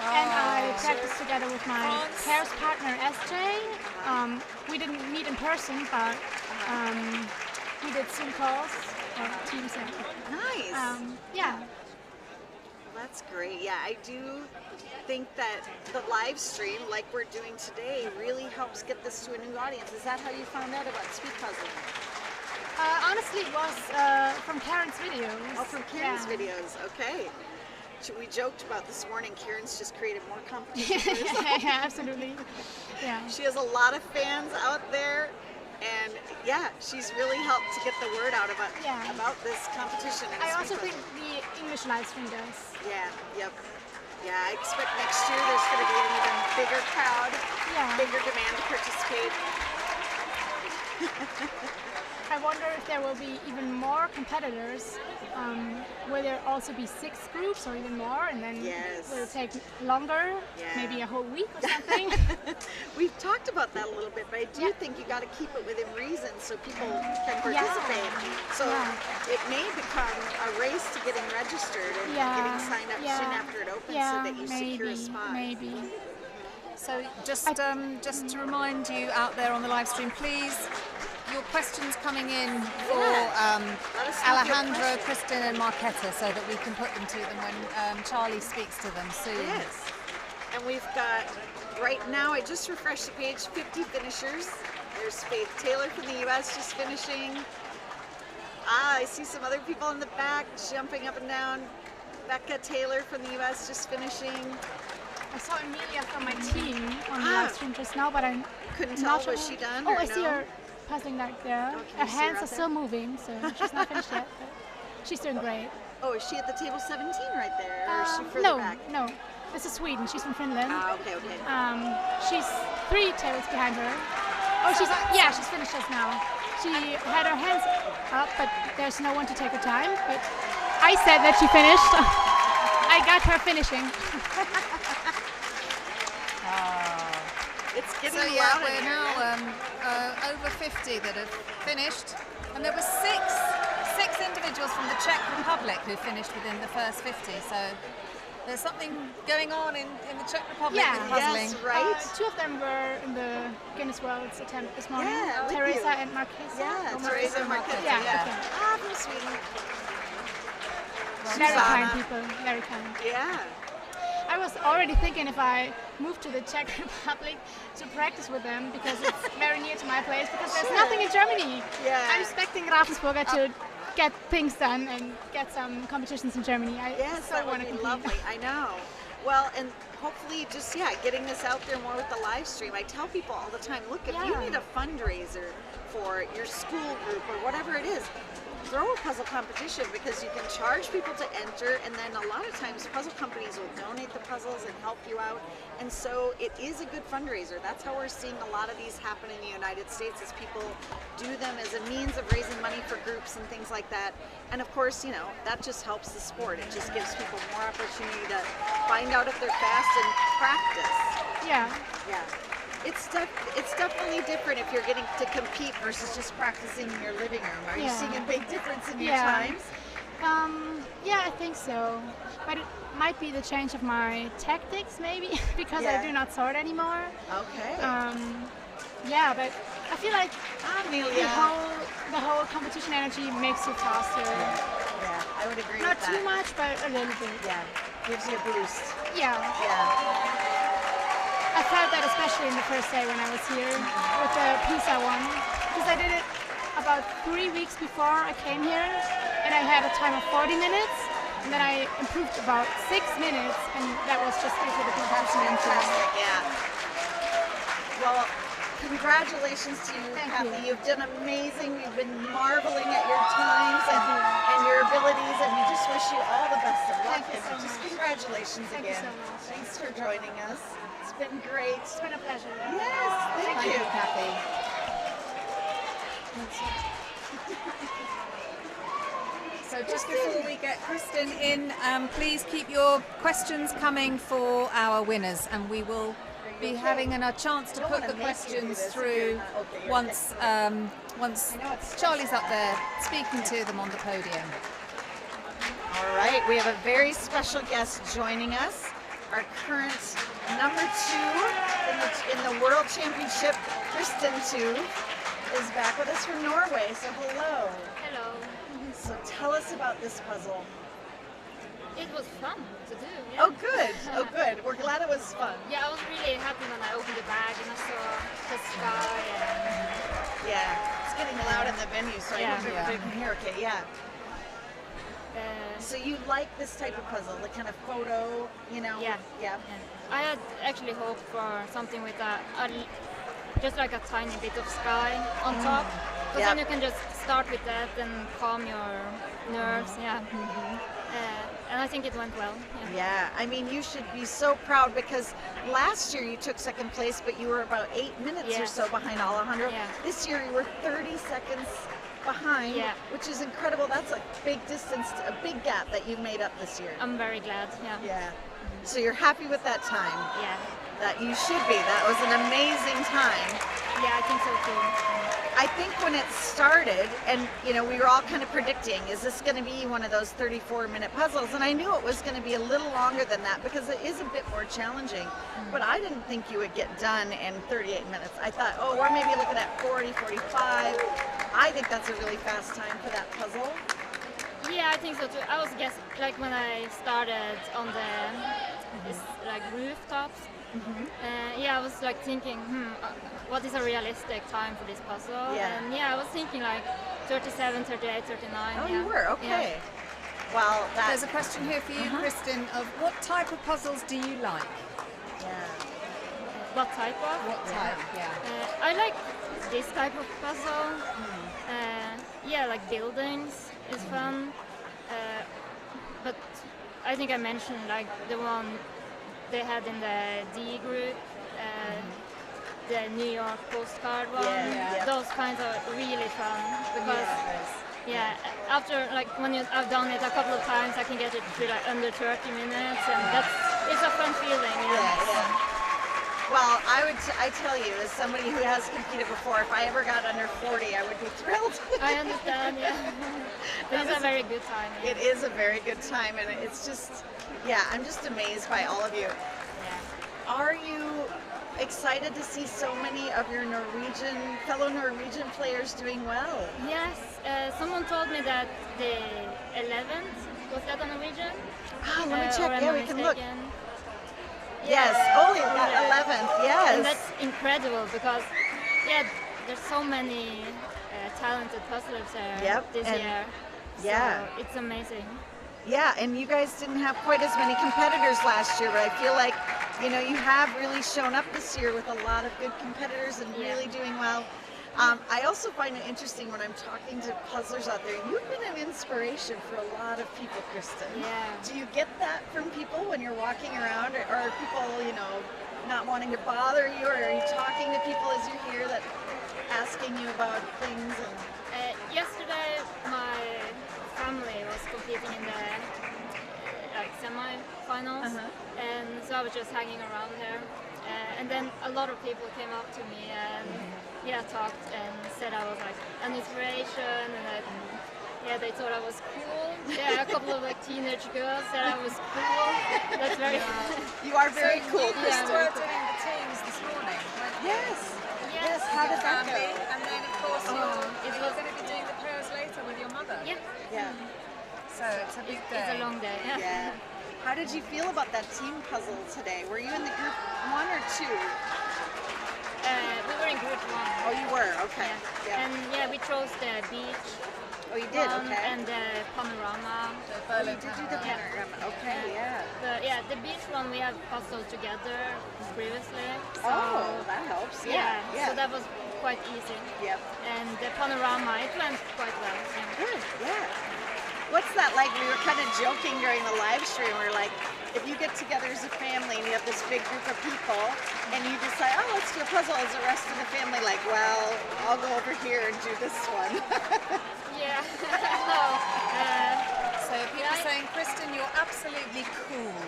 And I practiced together with my pairs partner, SJ. We didn't meet in person, but we did Zoom calls or Teams. Nice. Yeah. That's great. Yeah, I do think that the live stream, like we're doing today, really helps get this to a new audience. Is that how you found out about Speed Puzzling? Honestly, it was from Karen's videos. Oh, from Karen's Yeah. videos. Okay. We joked about this morning. Karen's just created more competition for herself. Yeah, absolutely. Yeah. She has a lot of fans out there, and yeah, she's really helped to get the word out about this competition. And I also Speed think the English live stream does. Puzzling. Yeah. Yep. Yeah, I expect next year there's going to be an even bigger crowd, bigger demand to participate. I wonder if there will be even more competitors. Will there also be 6 groups or even more? And then will it take longer? Maybe a whole week or something? We've talked about that a little bit, but I do think you got to keep it within reason so people can participate. So it may become a race to getting registered and getting signed up soon after it opens so that you secure a spot. Maybe. So just to remind you out there on the live stream, please, your questions coming in for Alejandro, Kristen and Marquetta so that we can put them to them when Charlie speaks to them soon. Yes. And we've got, right now, I just refreshed the page, 50 finishers. There's Faith Taylor from the US just finishing. I see some other people in the back jumping up and down. Becca Taylor from the US just finishing. I saw Emilia from my team on the live stream just now, but I couldn't tell. Was she done? Oh, or I see no? her puzzling back there. Oh, can Her you see her hands out are there? still moving, so she's not finished yet. But she's doing great. Oh, is she at the table 17 right there, or is she further No, back? no. This is Sweden. She's from Finland. Ah, okay, okay. She's 3 tables behind her. Oh, she's finished just now. She had her hands up, but there's no one to take her time. But I said that she finished. I got her finishing. It's getting So loud we're in here, now yeah. over 50 that have finished, and there were six individuals from the Czech Republic who finished within the first 50. So there's something going on in the Czech Republic with puzzling. Yes, right. 2 of them were in the Guinness World's attempt this morning. Yeah, with Teresa you. and Marquesa. Yeah, Or Teresa and Marquesa, yeah. okay. Ah, from Sweden. Very Susanna. kind people, very kind. Yeah. I was already thinking if I moved to the Czech Republic to practice with them because it's very near to my place because there's nothing in Germany. Yeah. I'm expecting Ravensburger to get things done and get some competitions in Germany. I Yes, so that want would to be compete. lovely. I know. Well, and hopefully just, getting this out there more with the live stream. I tell people all the time, look, if you need a fundraiser for your school group or whatever it is, throw a puzzle competition because you can charge people to enter, and then a lot of times puzzle companies will donate the puzzles and help you out. And so it is a good fundraiser. That's how we're seeing a lot of these happen in the United States, is people do them as a means of raising money for groups and things like that. And of course, that just helps the sport. It just gives people more opportunity to find out if they're fast and practice. Yeah. Yeah. It's definitely different if you're getting to compete versus just practicing in your living room. Are you seeing a big difference in your times? Yeah, I think so. But it might be the change of my tactics, maybe, because I do not sort anymore. Okay. Yeah, but I feel like Amelia. the whole competition energy makes you faster. Yeah, I would agree Not with that. too much, but a little bit. Yeah, gives you a boost. Yeah. Yeah. I felt that especially in the first day when I was here with the pizza one, because I did it about 3 weeks before I came here, and I had a time of 40 minutes, and then I improved about 6 minutes, and that was just due to the competition. Fantastic, yeah. Well, congratulations to you, Kathy. You've done amazing. We've been marveling at your times and your abilities, and we just wish you all the best of luck. Thank you so Just much. congratulations Thank you again. so much. Thanks for joining us. It's been great. It's been a pleasure. Yes, thank you, Kathy. So just before we get Kristen in, please keep your questions coming for our winners, and we will be having a chance to put the questions through once Charlie's up there speaking to them on the podium. All right, we have a very special guest joining us. Our current number 2 in the World Championship, Kristen 2, is back with us from Norway. So hello. Hello. So tell us about this puzzle. It was fun to do. Yeah. Oh, good. Oh, good. We're glad it was fun. Yeah, I was really happy when I opened the bag and I saw the sky. And, Yeah, it's getting loud in the venue, so I Yeah. hope everybody can hear okay. Yeah. uh, So you like this type of puzzle, the kind of photo, Yeah. Yeah. I had actually hoped for something with just like a tiny bit of sky on top. Because Yeah. then you can just start with that and calm your nerves. Yeah. And I think it went well. Yeah. Yeah, I mean, you should be so proud because last year you took second place, but you were about 8 minutes or Yes. so behind Alejandro. Yeah. This year you were 30 seconds behind, Yeah. which is incredible. That's a big distance, a big gap that you made up this year. I'm very glad. Yeah. Yeah. So you're happy with that time? Yeah. That you should be. That was an amazing time. Yeah, I think so too. I think when it started, and we were all kind of predicting, is this going to be one of those 34-minute puzzles? And I knew it was going to be a little longer than that because it is a bit more challenging. But I didn't think you would get done in 38 minutes. I thought, oh, we're maybe looking at 40, 45. I think that's a really fast time for that puzzle. Yeah, I think so too. I was guessing, like when I started on the rooftops. Yeah, I was like thinking, what is a realistic time for this puzzle? Yeah. And yeah, I was thinking like 37, 38, 39. Oh, yeah. you were? Okay. Yeah. Well, There's a question here for you, Kristen, of what type of puzzles do you like? Yeah. what type of. What type? Yeah. I like this type of puzzle. Yeah, like buildings is fun. But I think I mentioned like the one they had in the D group, the New York postcard one. Yeah. Those kinds are really fun because after like when I've done it a couple of times, I can get it to like under 30 minutes, and it's a fun feeling. Well, I tell you, as somebody who has competed before, if I ever got under 40, I would be thrilled. I understand, It's a very good time. Yeah. It is a very good time, and it's just, I'm just amazed by all of you. Are you excited to see so many of your fellow Norwegian players doing well? Yes, someone told me that the 11th, was that a Norwegian? Ah, let me check, we can look. Yes, only 11th, yes. And that's incredible because, there's so many talented puzzlers there this year. So it's amazing. Yeah, and you guys didn't have quite as many competitors last year, but I feel like, you have really shown up this year with a lot of good competitors and really doing well. I also find it interesting when I'm talking to puzzlers out there, you've been an inspiration for a lot of people, Kristen. Yeah. Do you get that from people when you're walking around, or are people, not wanting to bother you, or are you talking to people as you're here that asking you about things? Yesterday, my family was competing in the semi-finals, and so I was just hanging around here. And then a lot of people came up to me and talked and said I was like an inspiration, and that they thought I was cool. A couple of like teenage girls said I was cool. That's very You are very cool. You were doing the teams this morning, weren't you? Yes. How did that go? And then of course you're going to be doing the pairs later with your mother. Yeah. So it's a big day. It's a long day. Yeah. How did you feel about that team puzzle today? Were you in the group 1 or 2? We were in group 1. Oh, you were? Okay. And we chose the beach. Oh, you did? one Okay. And the panorama. Oh, you did do the panorama. Okay, The beach one we have puzzled together previously. So, that helps. So that was quite easy. Yep. And the panorama, it went quite well. Good, What's that like? We were kind of joking during the live stream. We were like, if you get together as a family and you have this big group of people and you decide, let's do a puzzle, is the rest of the family like, well, I'll go over here and do this one? So people are saying, Kristen, you're absolutely cool.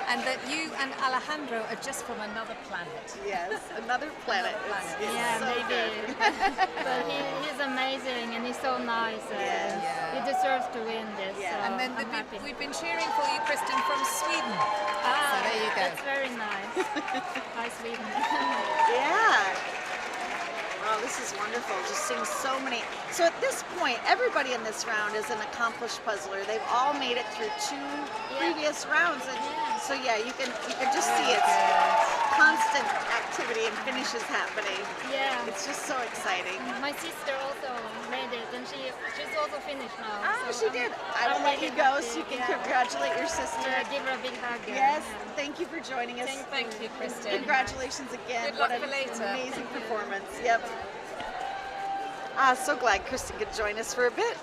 And that you and Alejandro are just from another planet. Yes, another planet. So maybe. But he's amazing and he's so nice. He deserves to win this. So And then I'm happy. we've been cheering for you, Kristen, from Sweden. So there you go. That's very nice. Hi, Sweden. Wow, this is wonderful. Just seeing so many. So at this point, everybody in this round is an accomplished puzzler. They've all made it through 2 previous rounds, and so you can just see it's constant activity and finishes happening. It's just so exciting. My sister also made it, and she's also finished now. She did. I will let you go so you can congratulate your sister. Give her a big hug. Yes, thank you for joining us. Thank you, Kristen. Congratulations again. Good luck what for later. Amazing performance. Yep. So glad Kristen could join us for a bit.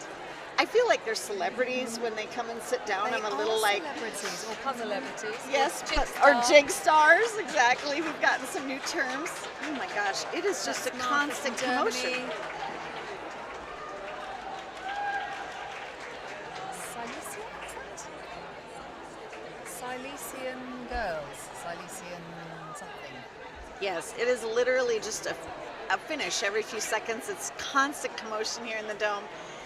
I feel like they're celebrities when they come and sit down. I'm a little like celebrities or puzzle celebrities. Yes, or jig stars. Exactly. We've gotten some new terms. Oh my gosh, it is just a constant commotion. Silesian girls, Silesian something. Yes, it is literally just a finish every few seconds. It's constant commotion here in the Dome.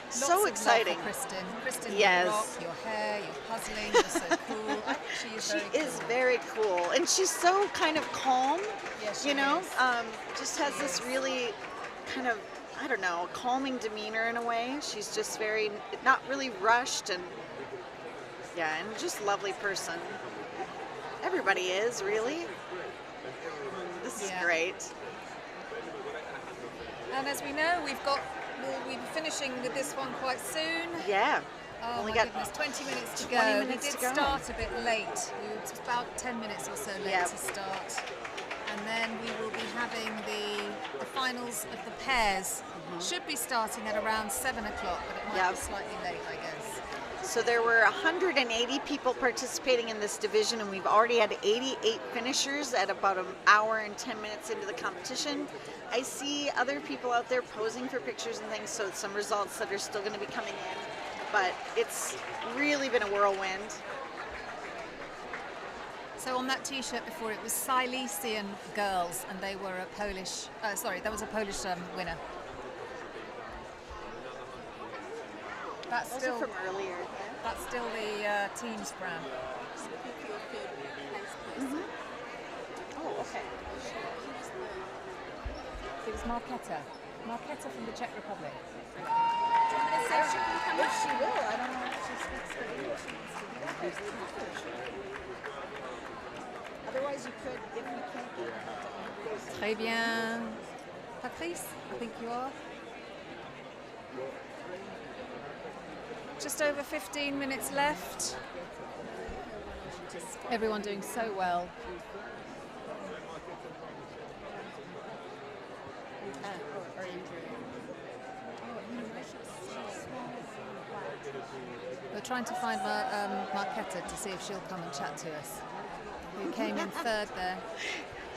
So exciting. Kristen. Kristen, yes. You rock, your hair, you're puzzling, you're so cool. I think she is very cool. And she's so kind of calm, yes, you know, just has this really kind of, I don't know, calming demeanor in a way. She's just very, not really rushed, and and just lovely person. Everybody is, really. This is great. And as we know, we'll be finishing with this one quite soon. Yeah. Oh Only my got goodness, 20 minutes to go. 20 minutes we did to go. start a bit late. We were about 10 minutes or so late Yep. to start. And then we will be having the finals of the pairs. Should be starting at around 7 o'clock, but it might Yep. be slightly late, I guess. So there were 180 people participating in this division, and we've already had 88 finishers at about an hour and 10 minutes into the competition. I see other people out there posing for pictures and things, so some results that are still going to be coming in. But it's really been a whirlwind. So on that T-shirt before, it was Silesian girls, and they were a Polish. Sorry, that was a Polish winner. That's Those still are from earlier. that's still the team's brand. Oh, okay. It was Marketa. Marketa from the Czech Republic. If she will, I don't know if she speaks the English. Otherwise, you could, if you can't get it. Très bien. Patrice, I think you are. Just over 15 minutes left. Everyone doing so well. We're trying to find Marketa to see if she'll come and chat to us. Who came in third there.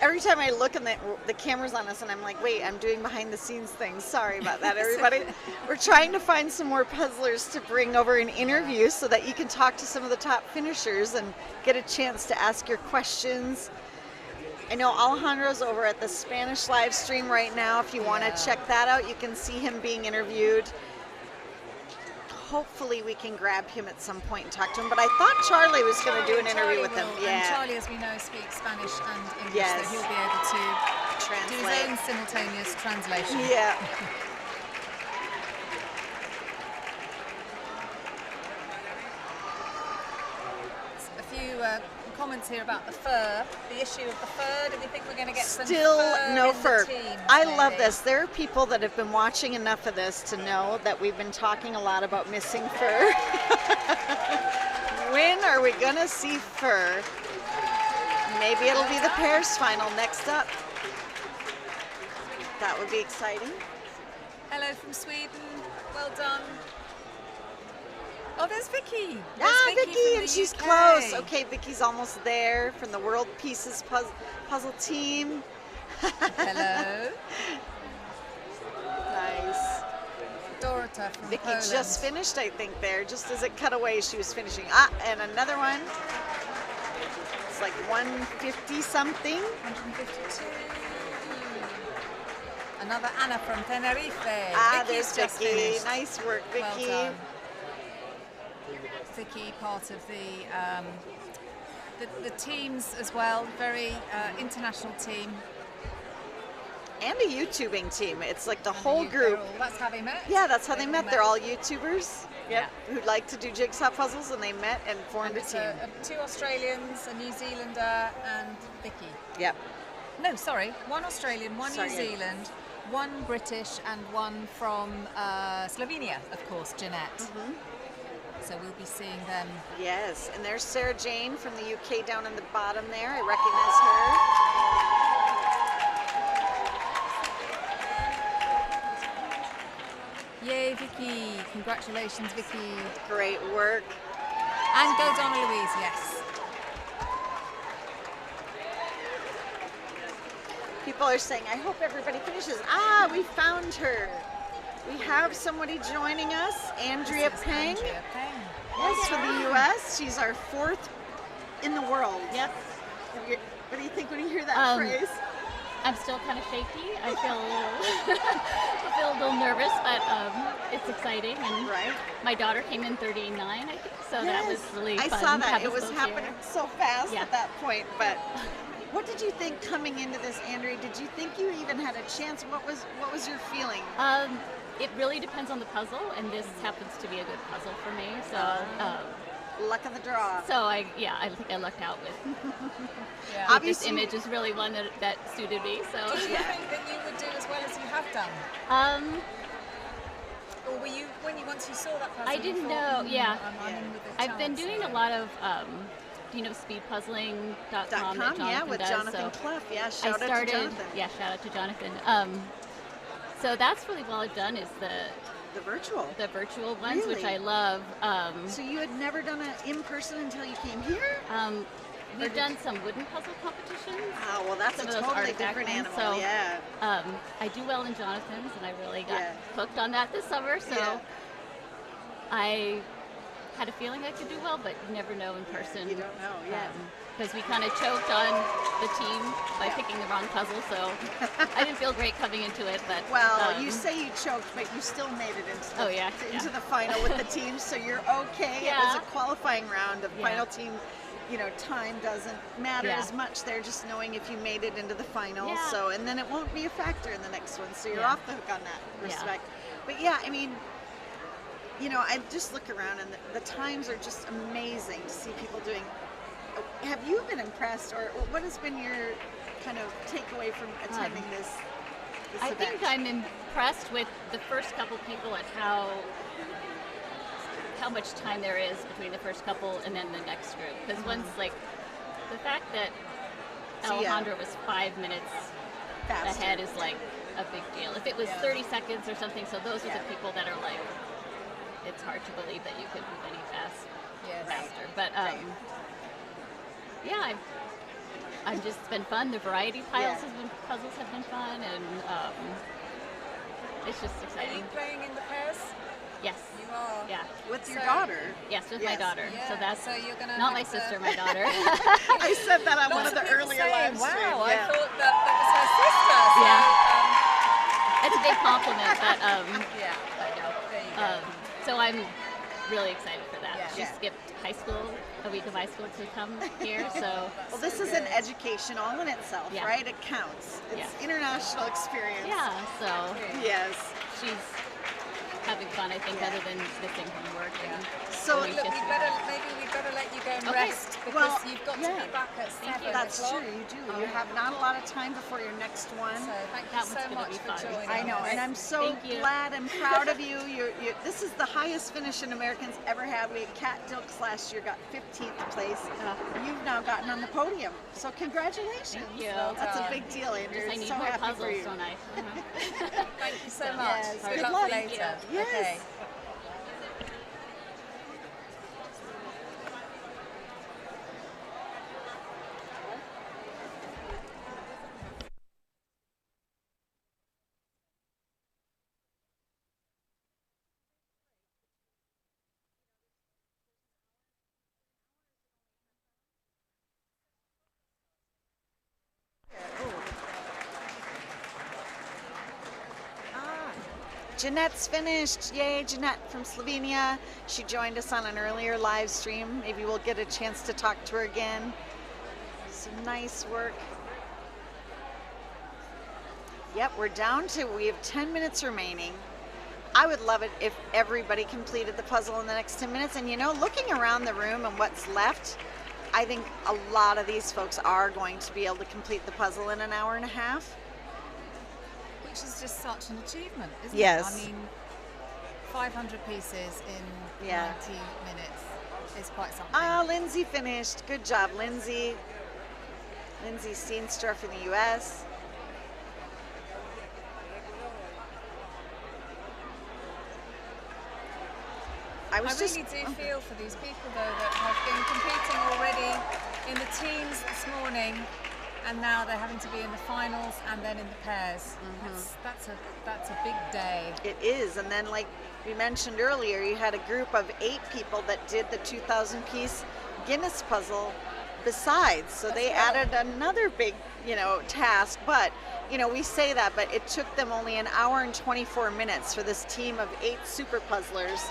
Every time I look and the camera's on us and I'm like, wait, I'm doing behind the scenes things. Sorry about that, everybody. We're trying to find some more puzzlers to bring over an interview so that you can talk to some of the top finishers and get a chance to ask your questions. I know Alejandro's over at the Spanish live stream right now. If you want to check that out, you can see him being interviewed. Hopefully we can grab him at some point and talk to him, but I thought Charlie was going to do an interview with him. And Charlie, as we know, speaks Spanish and English, Yes. so he'll be able to Translate. do his own simultaneous translation. Yeah. A few comments here about the fur, the issue of the fur. Do we think we're going to get some Still fur no in fur. the team? I love maybe? this. There are people that have been watching enough of this to know that we've been talking a lot about missing fur. When are we going to see fur? Maybe it'll be the pairs final next up. That would be exciting. Hello from Sweden. Well done. Oh, there's Vicky. Vicky, from and the she's UK. close. Okay, Vicky's almost there from the World Pieces puzzle team. Hello. Nice. Dorota from Vicky Poland. just finished, I think, there. Just as it cut away, she was finishing. And another one. It's like 150 something. 152. Another Anna from Tenerife. There's Vicky's just Vicky. finished. Nice work, Vicky. Well done. Vicky, part of the teams as well. Very international team. And a YouTubing team. It's like the whole group. That's how they met? Yeah, that's how they all met. They're all YouTubers. Yeah. Who like to do jigsaw puzzles, and they met and formed And a it's team. 2 Australians, a New Zealander, and Vicky. Yep. No, sorry, 1 Australian, 1 New Sorry. Zealand, 1 British, and 1 from Slovenia, of course, Jeanette. So we'll be seeing them. Yes, and there's Sarah Jane from the UK down in the bottom there. I recognize her. Yay, Vicky. Congratulations, Vicky. Great work. And go Donna Louise, yes. People are saying, I hope everybody finishes. We found her. We have somebody joining us, Andrea Peng. Andrea Peng. Yes, from the US. She's our 4th in the world. Yep. What do you think when you hear that phrase? I'm still kind of shaky. I feel a little nervous, but it's exciting. And Right. my daughter came in 39, I think, so that was really I fun. saw to that. have It us was both happening here. so fast Yeah. at that point. But what did you think coming into this, Andrea? Did you think you even had a chance? What was your feeling? It really depends on the puzzle, and this happens to be a good puzzle for me. So, Luck of the draw. I think I lucked out with. Yeah. This Obviously- image is really one that suited me. So, Do you think that you would do as well as you have done? or were you once you saw that puzzle? I didn't you know. thought, Yeah, I'm in with a I've been chance doing here. a lot of speedpuzzling.com that Jonathan yeah, with does, Jonathan so Clough. Yeah, I shout out to started. Jonathan. Yeah, shout out to Jonathan. So that's really well I've done is The virtual. the virtual ones, which Really? I love. So you had never done it in person until you came here? We've done some wooden puzzle competitions. Oh, well, that's some a of those totally artifact different ones, animal. so, Yeah. I do well in Jonathan's, and I really got Yeah. hooked on that this summer. So Yeah. I had a feeling I could do well, but you never know in person. You don't know, yeah. Because we kind of choked on the team by picking the wrong puzzle, so I didn't feel great coming into it. But Well, you say you choked, but you still made it into the final with the team, so you're okay. It was Yeah. a qualifying round. The Yeah. final team, time doesn't matter Yeah. as much. They're just knowing if you made it into the final. Yeah. So, and then it won't be a factor in the next one. So you're Yeah. off the hook on that Yeah. respect. But yeah, I mean, I just look around and the times are just amazing to see people doing. Have you been impressed, or what has been your kind of takeaway from attending this I event? think I'm impressed with the first couple people at how much time there is between the first couple and then the next group. Because once, like, the fact that So, yeah. Alejandro was 5 minutes Faster. ahead is like a big deal. If it was 30 seconds or something, so those are the people that are like, it's hard to believe that you could move any faster. But yeah, I've just been fun. The variety puzzles have been fun, and it's just Are exciting. you playing in the pairs? Yes. You are. Yeah. With your daughter? Yes, with my Yes. daughter. Yeah, So that's so you're gonna not my have to- sister, my daughter. I said that on one Lots of the people earlier saying, live wow, streams. I Yeah. thought that was her sister. So, Yeah. It's a big compliment, but yeah, there you go. so I'm really excited for that. Yeah. She Yeah. skipped a week of high school to come here, so Well, this is an education all in itself, Yeah. right? It counts. It's Yeah. international experience. yeah, so Yes. she's having fun, I think, other than missing from work. And So, the week Look, yesterday. maybe we better let you go and Okay. rest because Well, you've got to yeah. be back at 7 That's o'clock. true, you do. You have not a lot of time before your next one. So thank That you one's so gonna much be for fun. joining I know, us. and I'm so Thank you. glad and proud of you. This is the highest finish an American's ever had. We had Kat Dilks last year, got 15th place. You've now gotten on the podium, so congratulations. Thank you. That's a done. big deal, Andrew. I need so more happy for puzzles, you. don't I? Thank you so So, much. yes, Good good luck luck. for later. Yes. Okay. Jeanette's finished. Yay, Jeanette from Slovenia. She joined us on an earlier live stream. Maybe we'll get a chance to talk to her again. Some nice work. Yep, we have 10 minutes remaining. I would love it if everybody completed the puzzle in the next 10 minutes. And looking around the room and what's left, I think a lot of these folks are going to be able to complete the puzzle in an hour and a half. Which is just such an achievement, isn't Yes. it? I mean, 500 pieces in Yeah. 90 minutes is quite something. Ah, Lindsay finished. Good job, Lindsay. Lindsay Steenstra from the US. I I was really do feel for these people though that have been competing already in the teams this morning, and now they're having to be in the finals and then in the pairs. That's a big day. It is, and then like we mentioned earlier, you had a group of 8 people that did the 2,000-piece Guinness puzzle besides. So they added another big, task. But we say that, but it took them only an hour and 24 minutes for this team of 8 super puzzlers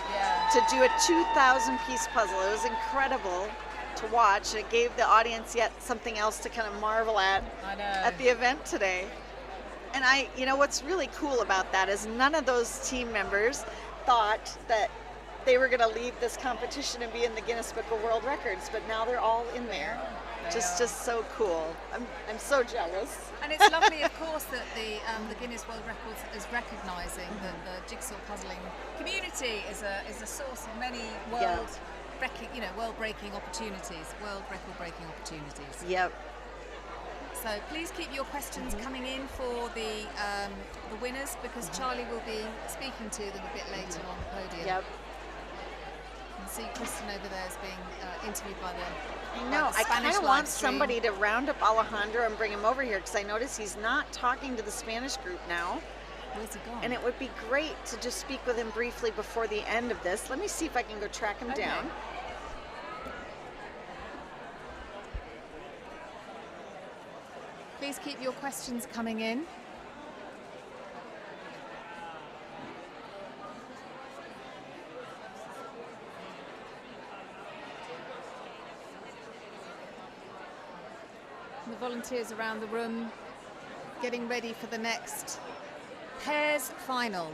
to do a 2,000-piece puzzle. It was incredible to watch. It gave the audience yet something else to kind of marvel at the event today. And what's really cool about that is none of those team members thought that they were going to leave this competition and be in the Guinness Book of World Records, but now they're all in there. Just so cool. I'm so jealous. And it's lovely, of course, that the Guinness World Records is recognising that the jigsaw puzzling community is a source of many world record-breaking opportunities. Yep. So please keep your questions coming in for the winners, because Charlie will be speaking to them a bit later on the podium. Yep. And see Kristen over there is being interviewed by the I kind Spanish of live want stream. somebody to round up Alejandro and bring him over here, because I notice he's not talking to the Spanish group now. Where's he gone? And it would be great to just speak with him briefly before the end of this. Let me see if I can go track him down. Please keep your questions coming in. The volunteers around the room getting ready for the next pairs final,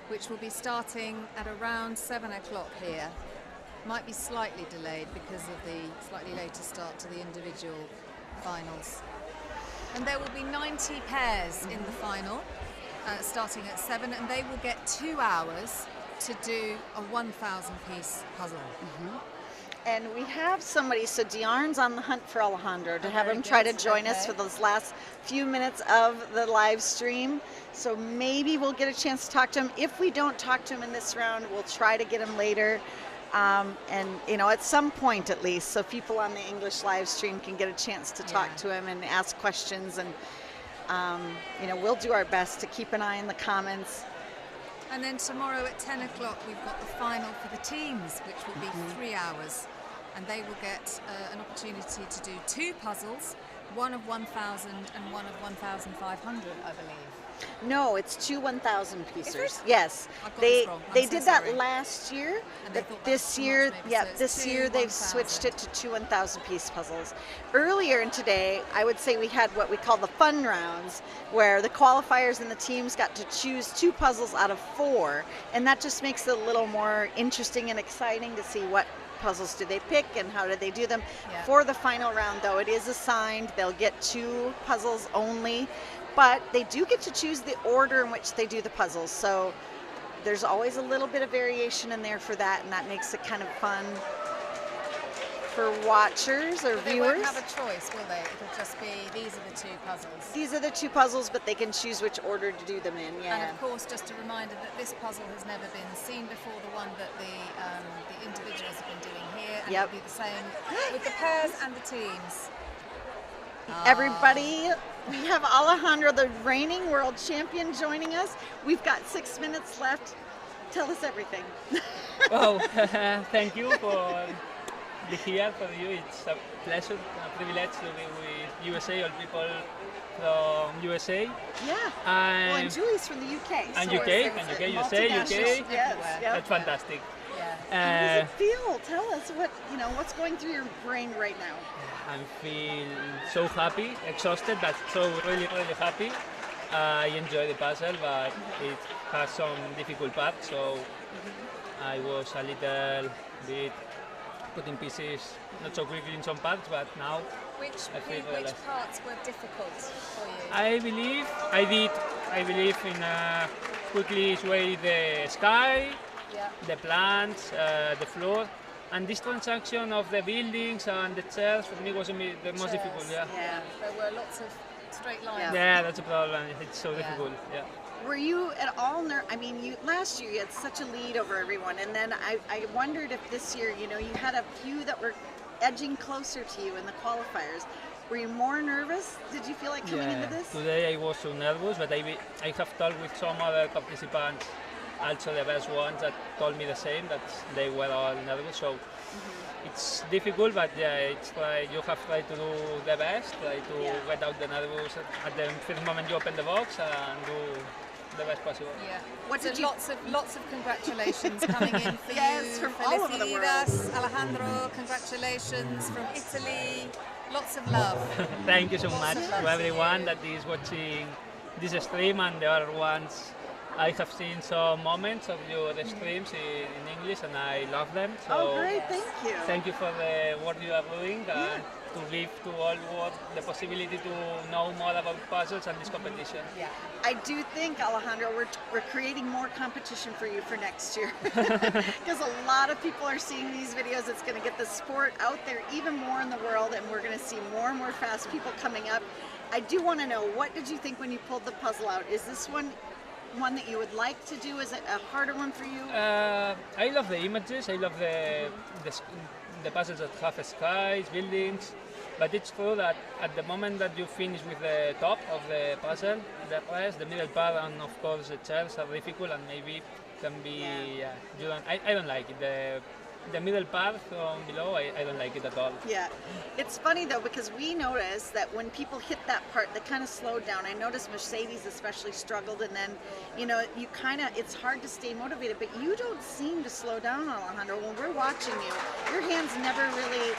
which will be starting at around 7 o'clock here. Might be slightly delayed because of the slightly later start to the individual finals. And there will be 90 pairs in the final, starting at 7, and they will get 2 hours to do a 1,000-piece puzzle. And we have somebody, so Diarne's on the hunt for Alejandro to have him try to join us for those last few minutes of the live stream. So maybe we'll get a chance to talk to him. If we don't talk to him in this round, we'll try to get him later. And at some point at least, so people on the English live stream can get a chance to talk to him and ask questions. And we'll do our best to keep an eye in the comments. And then tomorrow at 10 o'clock, we've got the final for the teams, which will be 3 hours. And they will get an opportunity to do 2 puzzles, one of 1,000 and one of 1,500, I believe. No, it's 2 1,000 piecers. Is it? Yes, I got they this wrong. I'm they so did sorry. that last year. And they But thought that this was too year, much maybe, so this it's year 2 they've 1,000. switched it to 2 1,000 piece puzzles. Earlier in today, I would say we had what we call the fun rounds, where the qualifiers and the teams got to choose 2 puzzles out of 4, and that just makes it a little more interesting and exciting to see what puzzles do they pick and how do they do them. Yeah. For the final round, though, it is assigned. They'll get 2 puzzles only, but they do get to choose the order in which they do the puzzles. So there's always a little bit of variation in there for that, and that makes it kind of fun for watchers or But they viewers. won't have a choice, will they? It'll just be, these are the 2 puzzles. These are the 2 puzzles, but they can choose which order to do them in. And Yeah. of course, just a reminder that this puzzle has never been seen before, the one that the individuals have been doing here, and it'll be the same with the pairs and the teams. Everybody, we have Alejandro, the reigning world champion, joining us. We've got 6 minutes left. Tell us everything. Well, thank you for be here for you. It's a pleasure, a privilege to be with USA, all people from USA. Yeah. Well, and Julie's from the UK. And so UK, USA, UK. Yes. That's fantastic. How does it feel? Tell us what's going through your brain right now. I feel so happy, exhausted, but so really, really happy. I enjoy the puzzle, but it has some difficult parts, so I was a little bit putting pieces not so quickly in some parts, but now Which parts were difficult for you? I believe in quickly sway the sky, the plants, the floor, and this transaction of the buildings and the chairs for me was the most difficult. Yeah, there were lots of straight lines. Yeah, that's a problem. It's so difficult. Yeah. Were you at all last year you had such a lead over everyone, and then I wondered if this year, you had a few that were edging closer to you in the qualifiers. Were you more nervous? Did you feel like coming into this? Today I was so nervous, but I have talked with some other participants, also the best ones, that told me the same, that they were all nervous. So it's difficult, but it's like you have tried to do the best, try to get out the nervous at the first moment you open the box and do the best possible. Yeah. Lots of congratulations coming in for yes, you. From all over the world. Alejandro, congratulations from Italy. Lots of love. Thank you so much to everyone that is watching this stream and the other ones. I have seen some moments of your streams in English and I love them. So great, thank you. Thank you for the work you are doing. And to give to all world the possibility to know more about puzzles and this competition. Yeah, I do think, Alejandro, we're creating more competition for you for next year because a lot of people are seeing these videos. It's going to get the sport out there even more in the world, and we're going to see more and more fast people coming up. I do want to know, what did you think when you pulled the puzzle out? Is this one that you would like to do? Is it a harder one for you? I love the images. I love the puzzles that have skies, buildings. But it's true that at the moment that you finish with the top of the puzzle, the rest, the middle part, and of course the chairs are difficult and maybe can be. You don't. I don't like it. The middle part from below, I don't like it at all. Yeah, it's funny though, because we noticed that when people hit that part, they kind of slowed down. I noticed Mercedes especially struggled, and then, you know, it's hard to stay motivated, but you don't seem to slow down, Alejandro. When we're watching you, your hands never really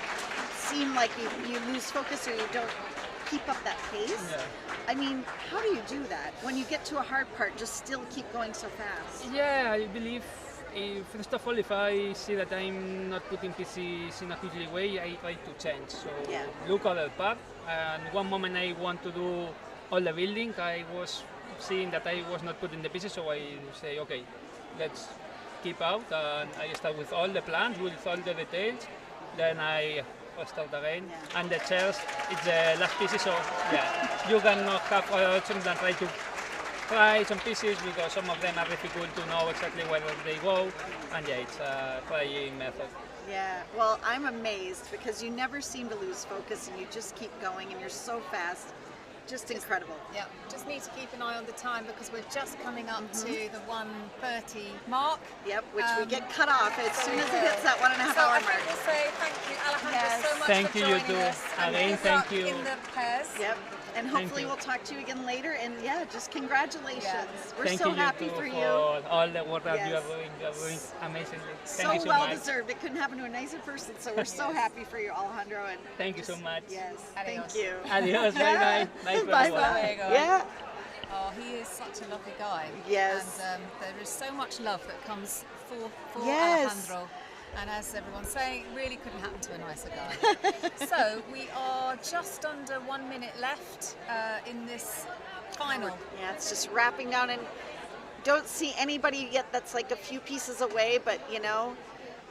seem like you lose focus or you don't keep up that pace. Yeah. I mean, how do you do that? When you get to a hard part, just still keep going so fast? Yeah, I believe. First of all, if I see that I'm not putting pieces in a quickly way, I try to change. So look at the part. And one moment I want to do all the building, I was seeing that I was not putting the pieces, so I say, okay, let's keep out. And I start with all the plans, with all the details. Then I start again. Yeah. And the chairs, it's the last pieces, so yeah, you cannot have other options than try to try some pieces because some of them are difficult to know exactly where they go, and yeah, it's a trying method. Yeah, well, I'm amazed because you never seem to lose focus and you just keep going and you're so fast. Just incredible. Yeah, just need to keep an eye on the time because we're just coming up to the 1:30 mark. Yep, which we get cut off as soon as it hits that 1.5 hour mark. So I think we'll say thank you, Alejandro, so much thank for you, joining you too. us. Again, thank you. In the pairs. Yep. And hopefully we'll talk to you again later. And yeah, just congratulations. Yeah. We're thank so you happy for you. All the work that you are doing. You are doing amazingly. Thank you so well much. deserved. It couldn't happen to a nicer person. So we're so happy for you, Alejandro. And thank you so much. Yes. Adios. Thank you. Adios. Bye bye. Bye bye. Yeah. Oh, he is such a lovely guy. Yes. And there is so much love that comes for yes. Alejandro. And as everyone's saying, it really couldn't happen to a nicer guy. So we are just under 1 minute left in this final. Yeah, it's just wrapping down, and don't see anybody yet that's like a few pieces away, but you know,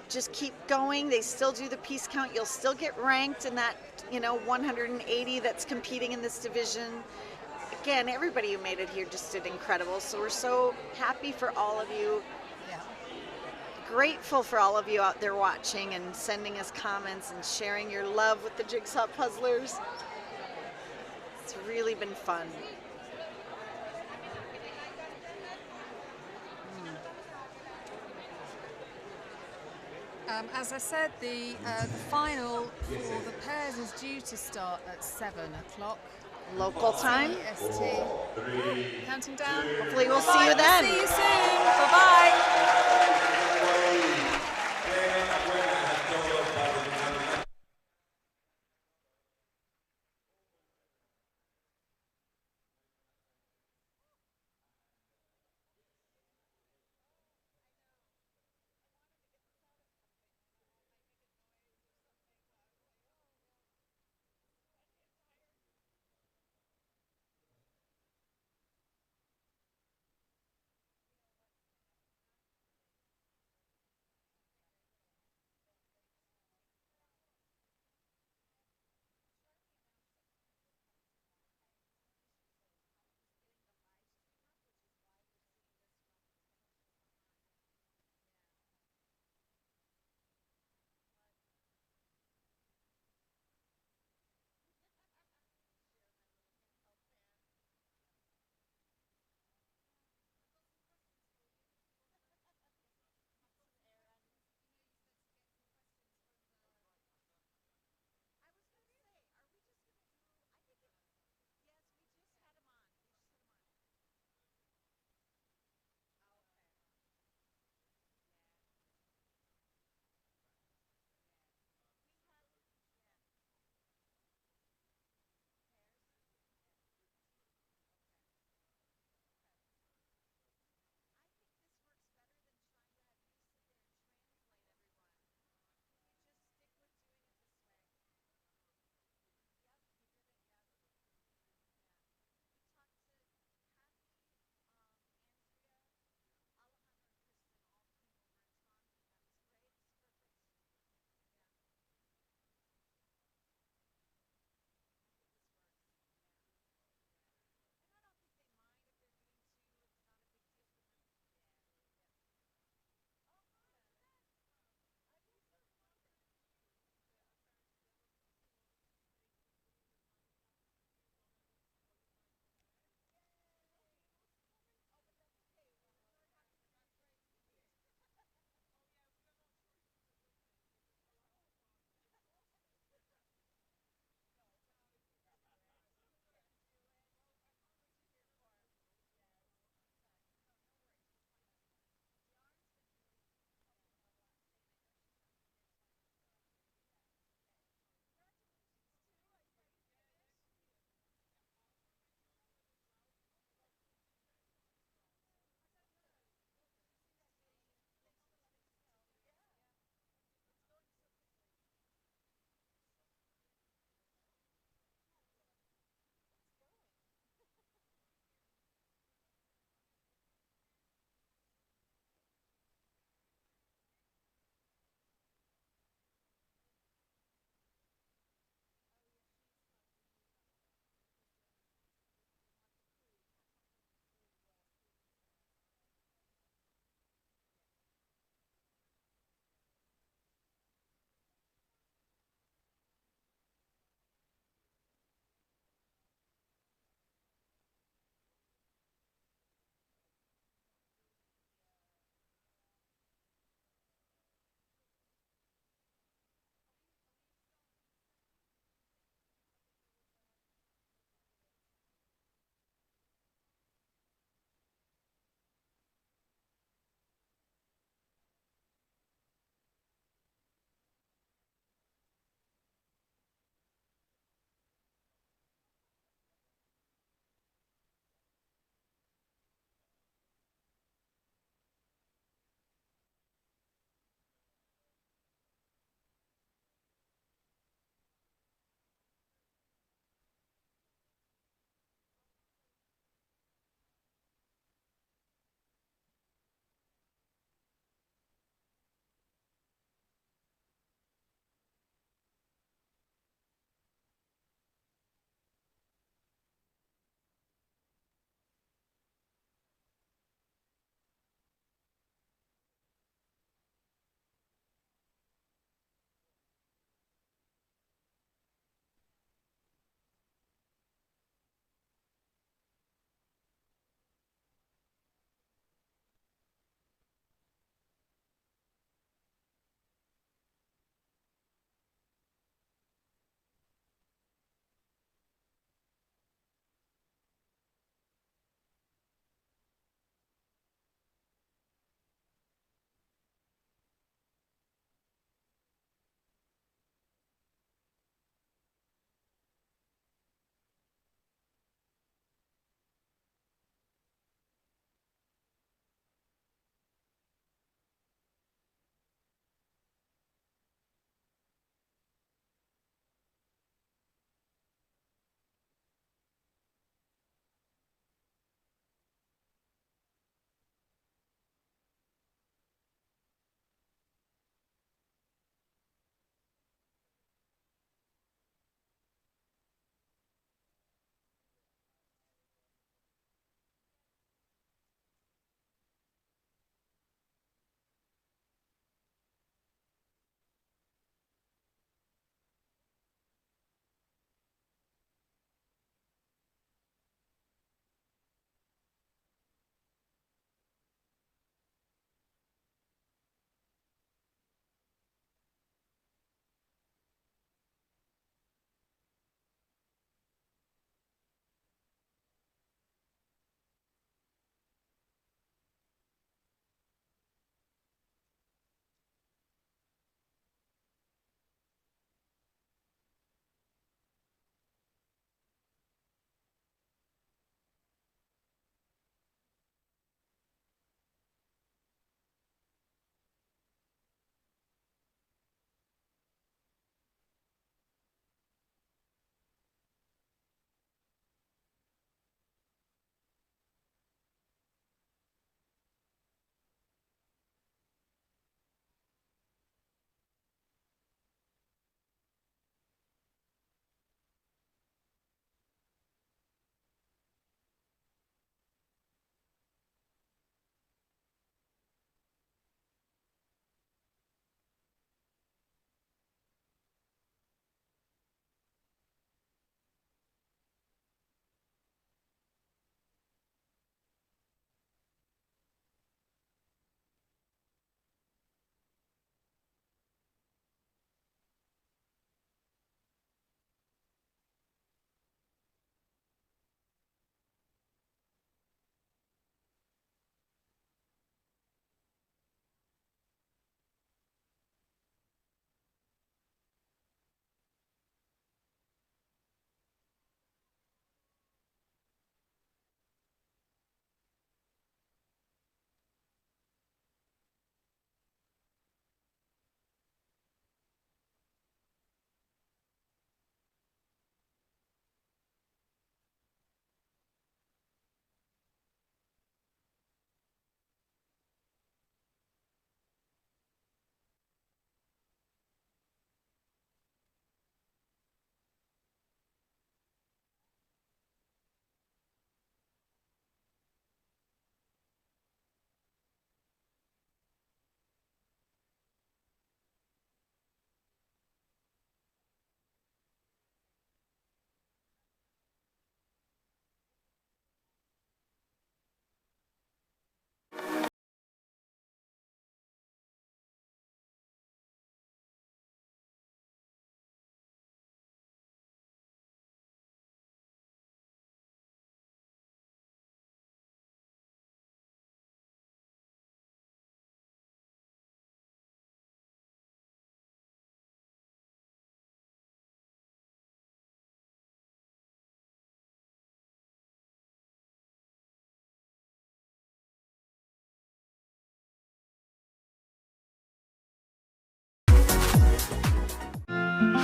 just keep going. They still do the piece count. You'll still get ranked in that, you know, 180 that's competing in this division. Again, everybody who made it here just did incredible. So we're so happy for all of you. Grateful for all of you out there watching and sending us comments and sharing your love with the Jigsaw Puzzlers. It's really been fun. As I said, the final for the pairs is due to start at 7 o'clock. Local time. EST. Counting down. Hopefully we'll see you then. See you soon. Bye-bye.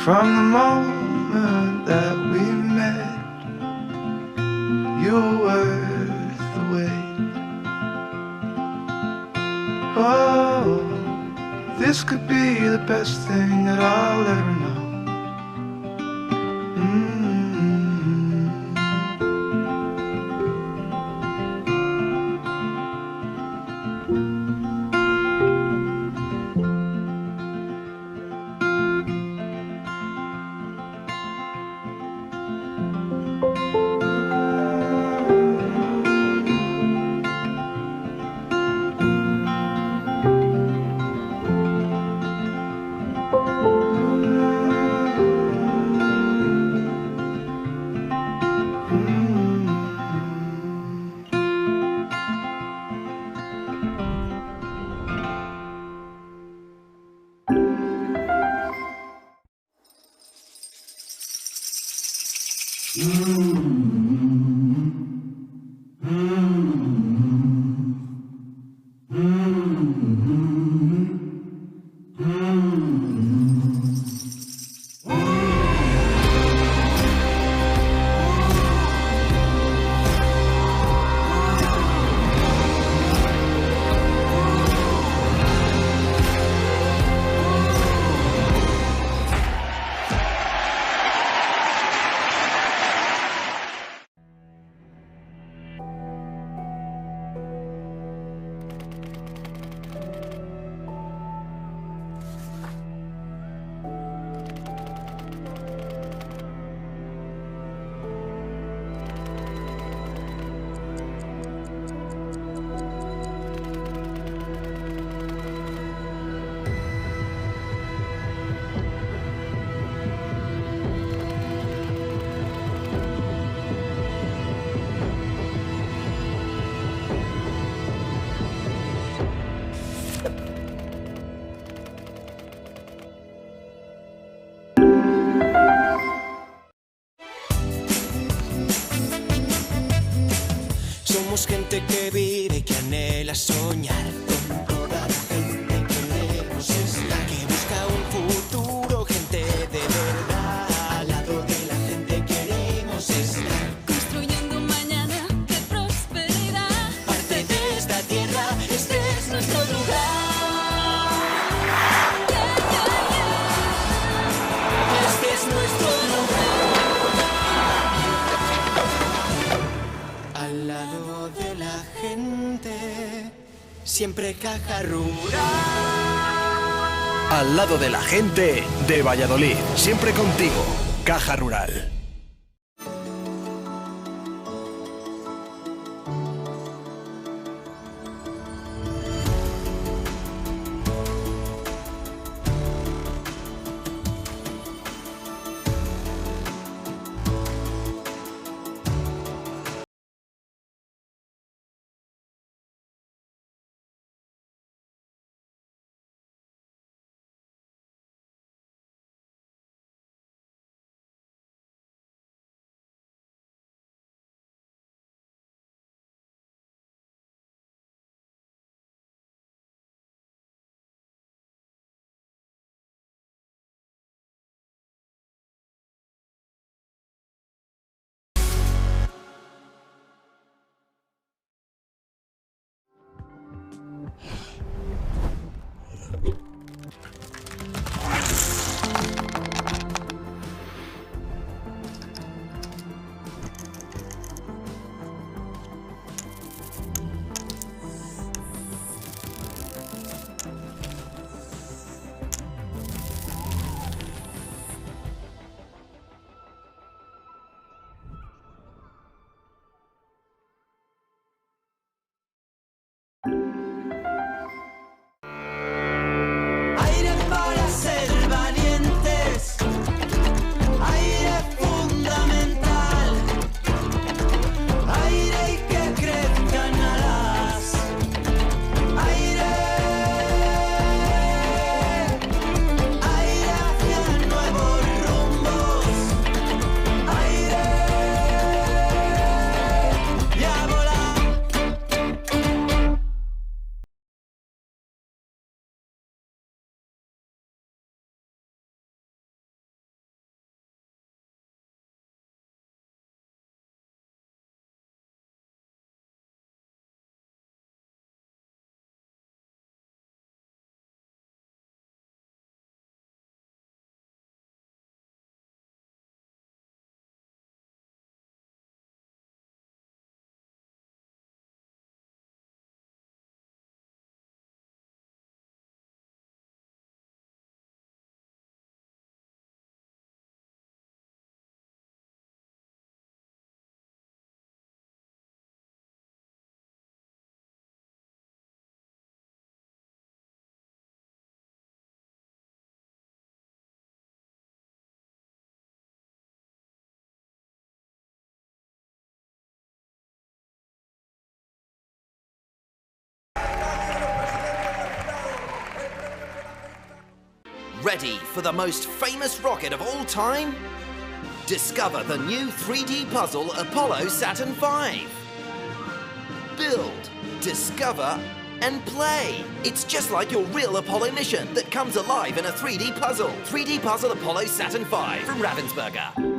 From the moment that we met, you're worth the wait. Oh, this could be the best thing that I'll ever know. Somos gente que vive y que anhela soñar con toda la gente que queremos estar, que busca un futuro, gente de verdad. Al lado de la gente queremos estar, construyendo un mañana de prosperidad. Parte de esta tierra, este es nuestro lugar. Este es nuestro lugar. Al lado de la gente, siempre Caja Rural. Al lado de la gente de Valladolid, siempre contigo, Caja Rural. ready for the most famous rocket of all time? Discover the new 3D puzzle Apollo Saturn V. Build, discover, and play. It's just like your real Apollo mission that comes alive in a 3D puzzle. 3D puzzle Apollo Saturn V from Ravensburger.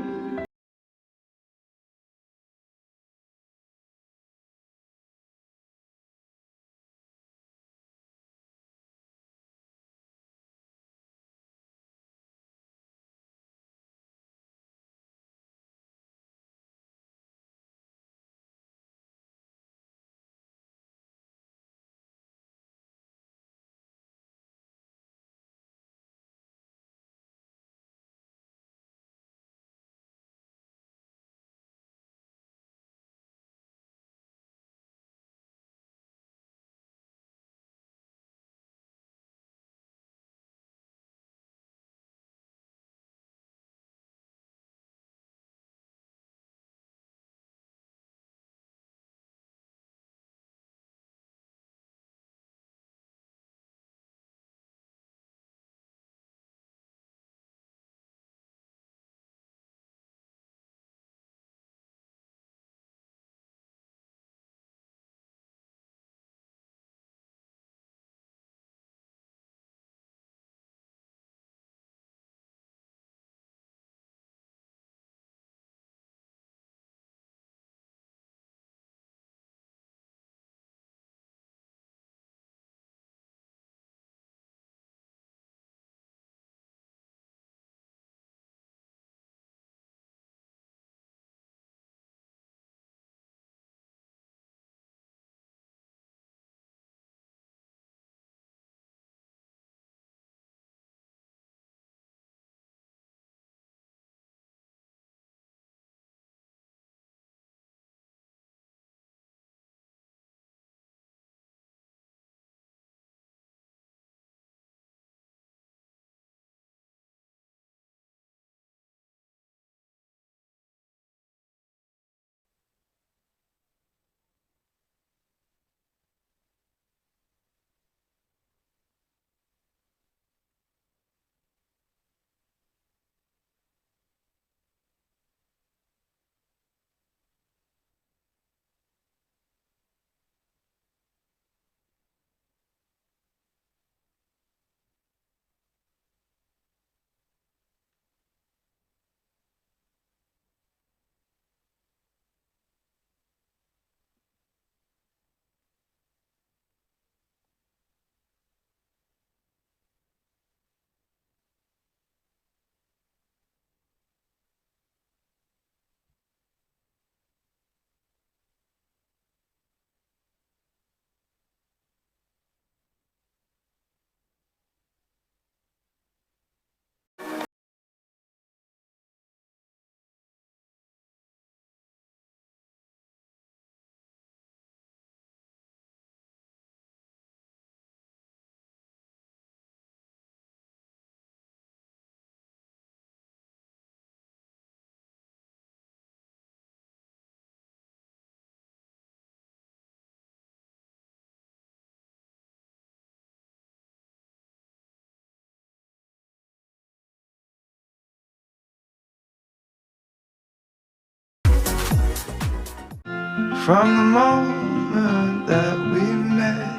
From the moment that we met,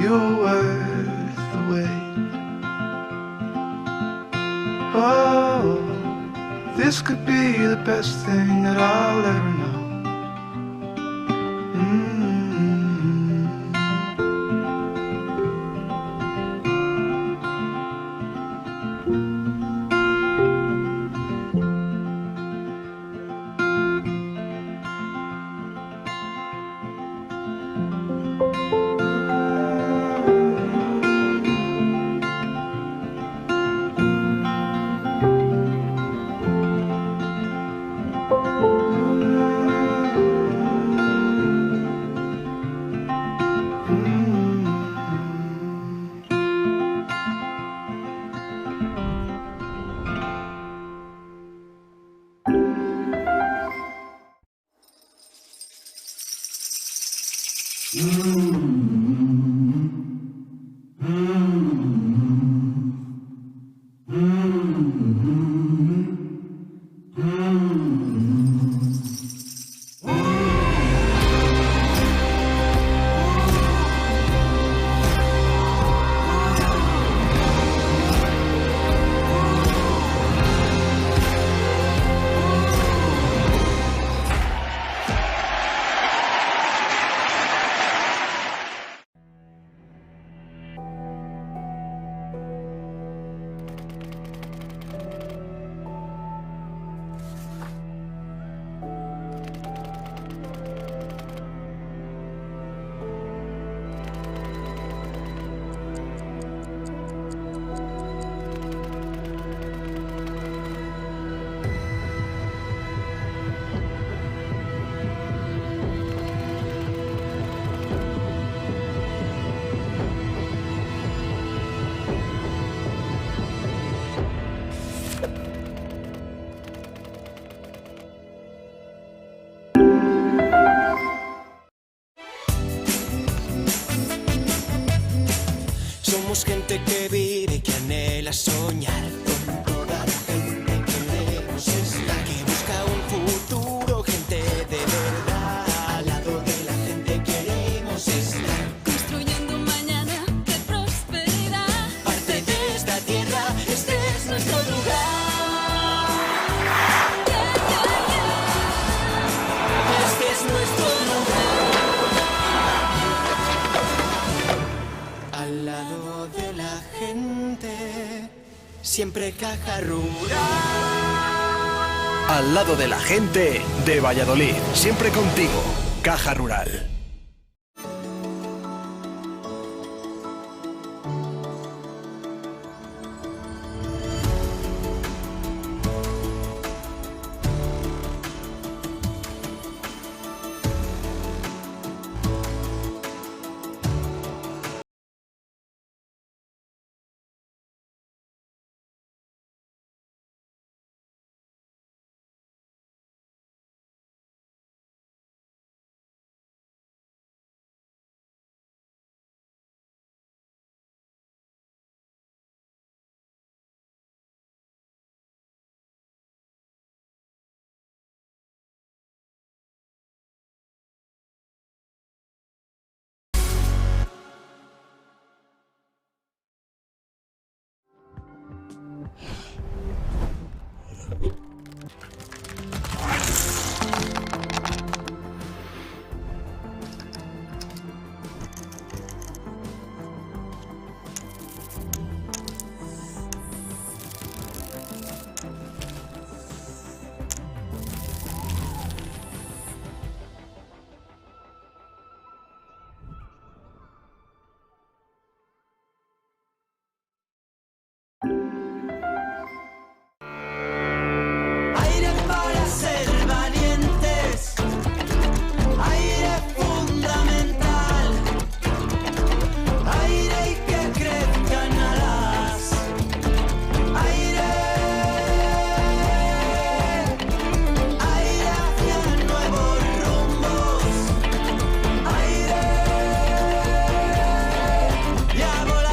you're worth the wait. Oh, this could be the best thing that I'll ever know. Somos gente que vive y que anhela soñar. Con toda la gente que queremos es la que busca un futuro, gente de verdad. Al lado de la gente queremos estar. Construyendo un mañana de prosperidad. Parte de esta tierra, este es nuestro lugar. Este es nuestro lugar. Al lado de la gente, siempre Caja Rural. Al lado de la gente de Valladolid, siempre contigo, Caja Rural. Aire para ser valientes, aire fundamental, aire y que crezcan alas, aire, aire hacia nuevos rumbos, aire y a volar.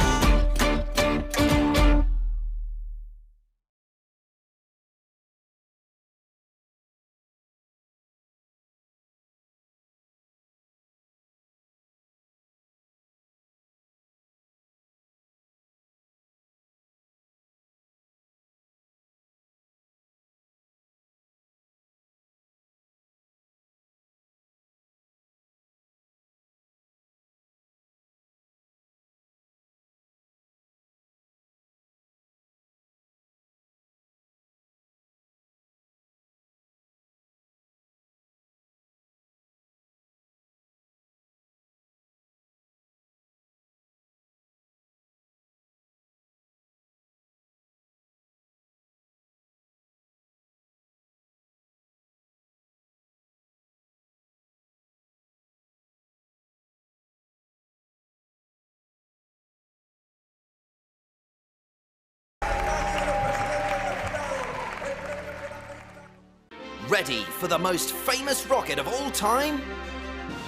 Ready for the most famous rocket of all time?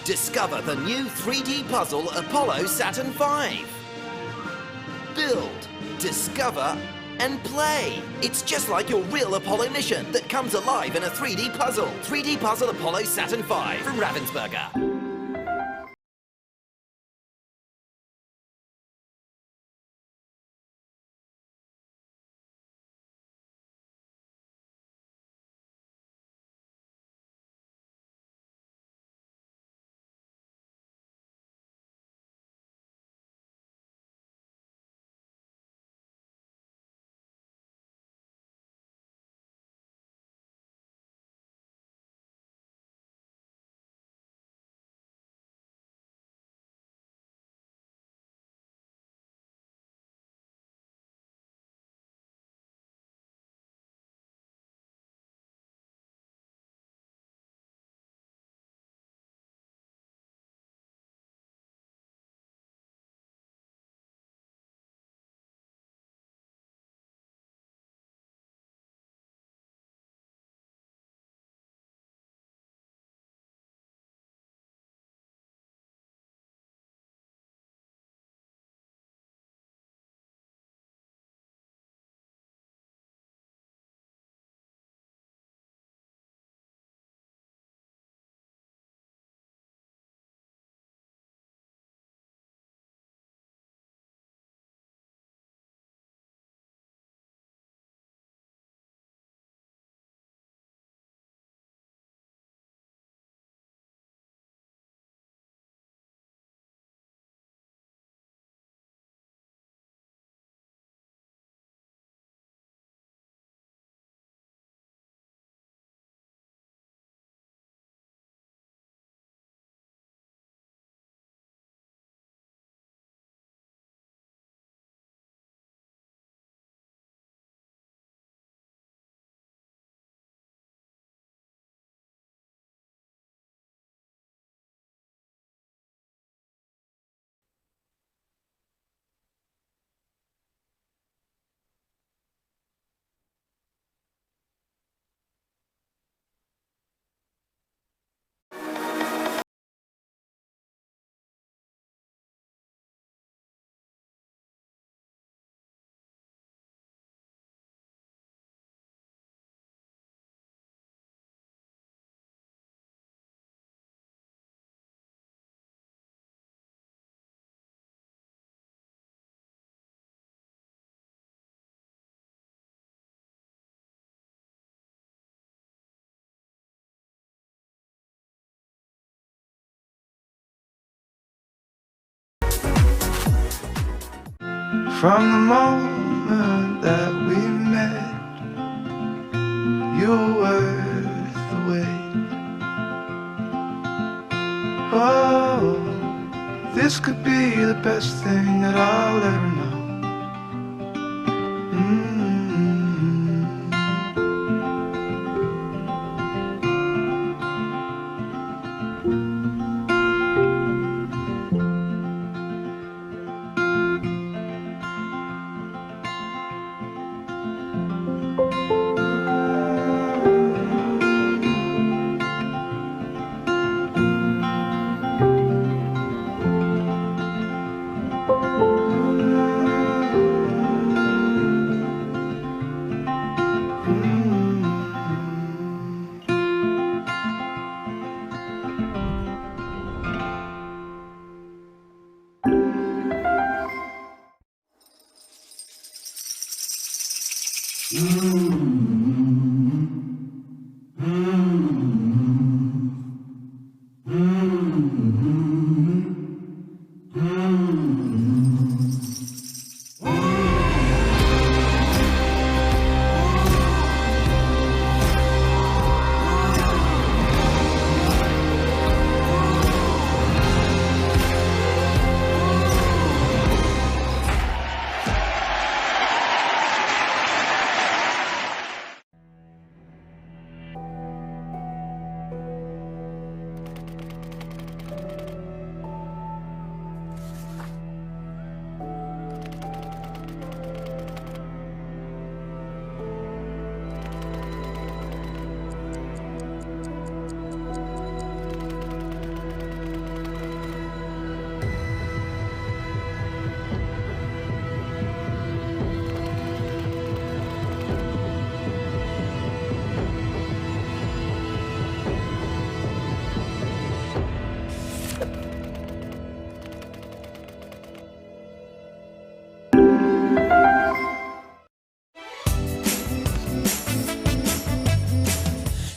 Discover the new 3D puzzle Apollo Saturn V. Build, discover, and play. It's just like your real Apollo mission that comes alive in a 3D puzzle. 3D puzzle Apollo Saturn V from Ravensburger. From the moment that we met, you're worth the wait. Oh, this could be the best thing that I'll ever know.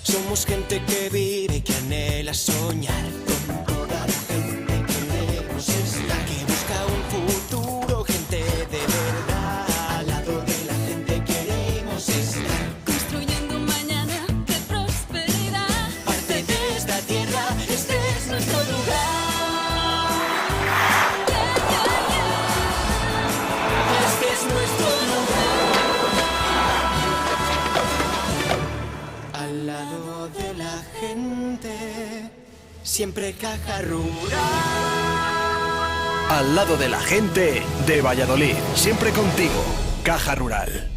Somos gente que vive y que anhela soñar con toda la gente que queremos. Es la que busca un futuro, gente de verdad. Al lado de la gente queremos estar. Construyendo un mañana de prosperidad. Parte de esta tierra, este es nuestro lugar. Este es nuestro lugar. Al lado de la gente, siempre Caja Rural. Al lado de la gente de Valladolid, siempre contigo, Caja Rural.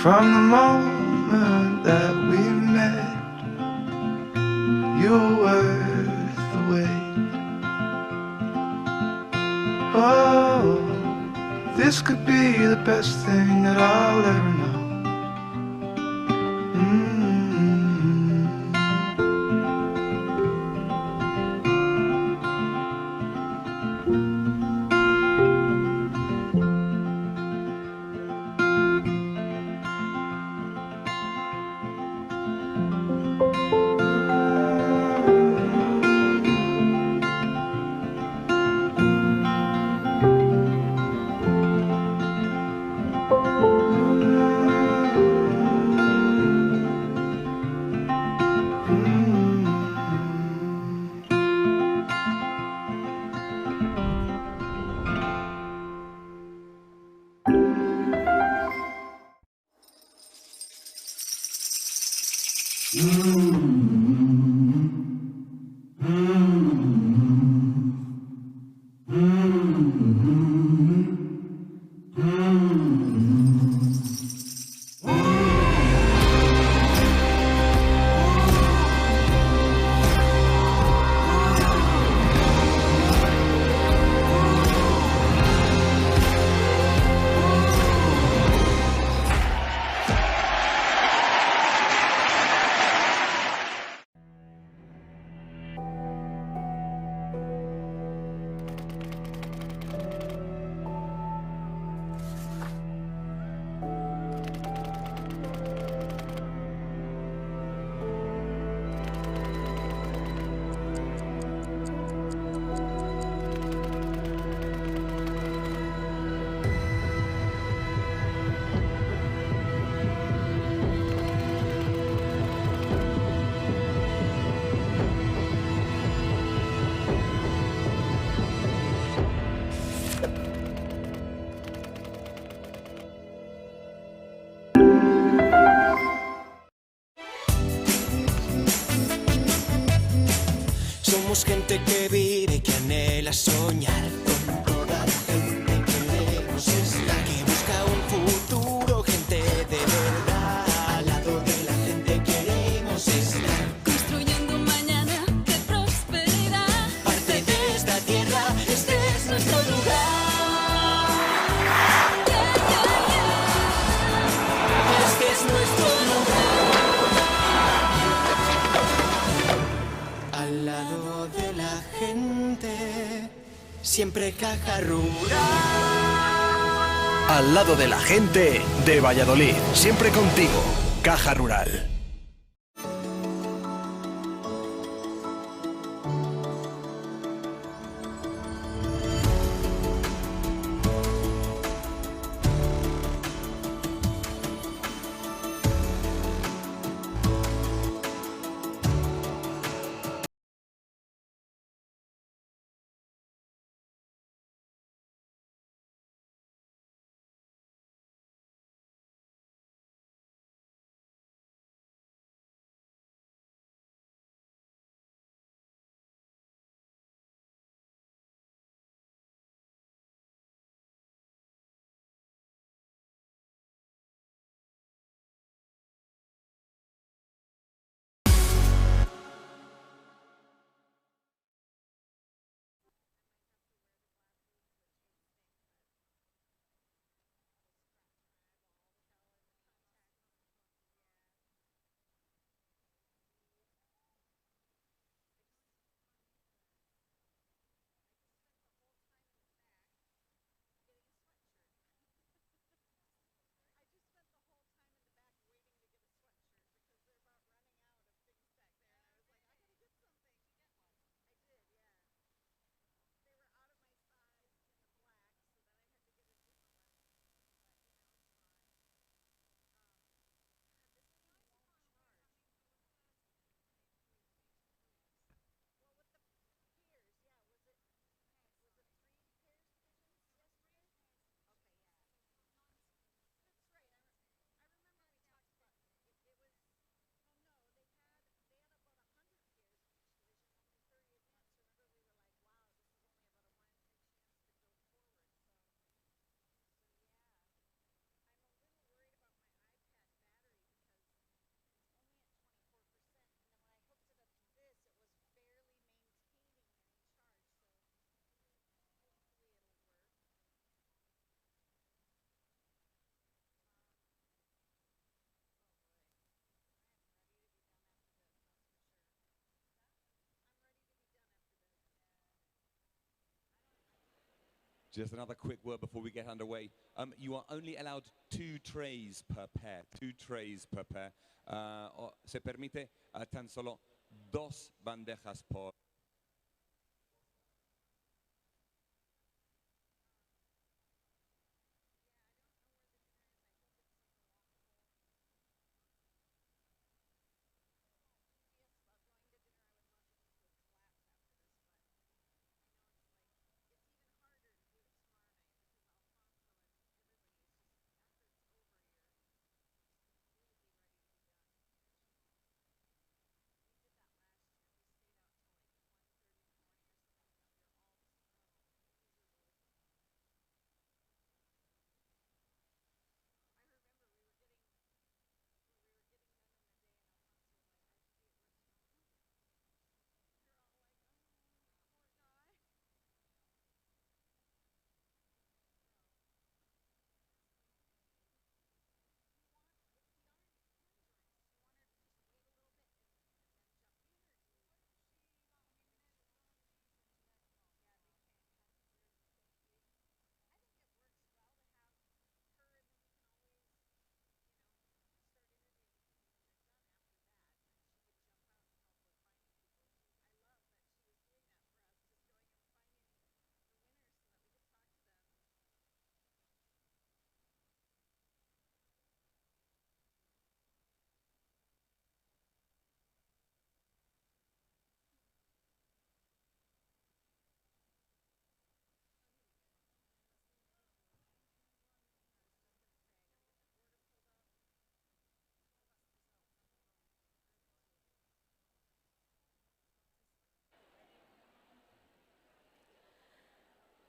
From the moment that we met, you're worth the wait. Oh, this could be the best thing that I'll ever know. Somos gente que vive y que anhela soñar con toda la gente que queremos. Es la que busca un futuro, gente de verdad. Al lado de la gente queremos estar. Construyendo un mañana que prosperará. Parte de esta tierra, este es nuestro lugar. Este es nuestro lugar. Al lado de la gente, siempre Caja Rural. Al lado de la gente de Valladolid, siempre contigo, Caja Rural. Just another quick word before we get underway. You are only allowed 2 trays per pair. 2 trays per pair. Se permite tan solo 2 bandejas por.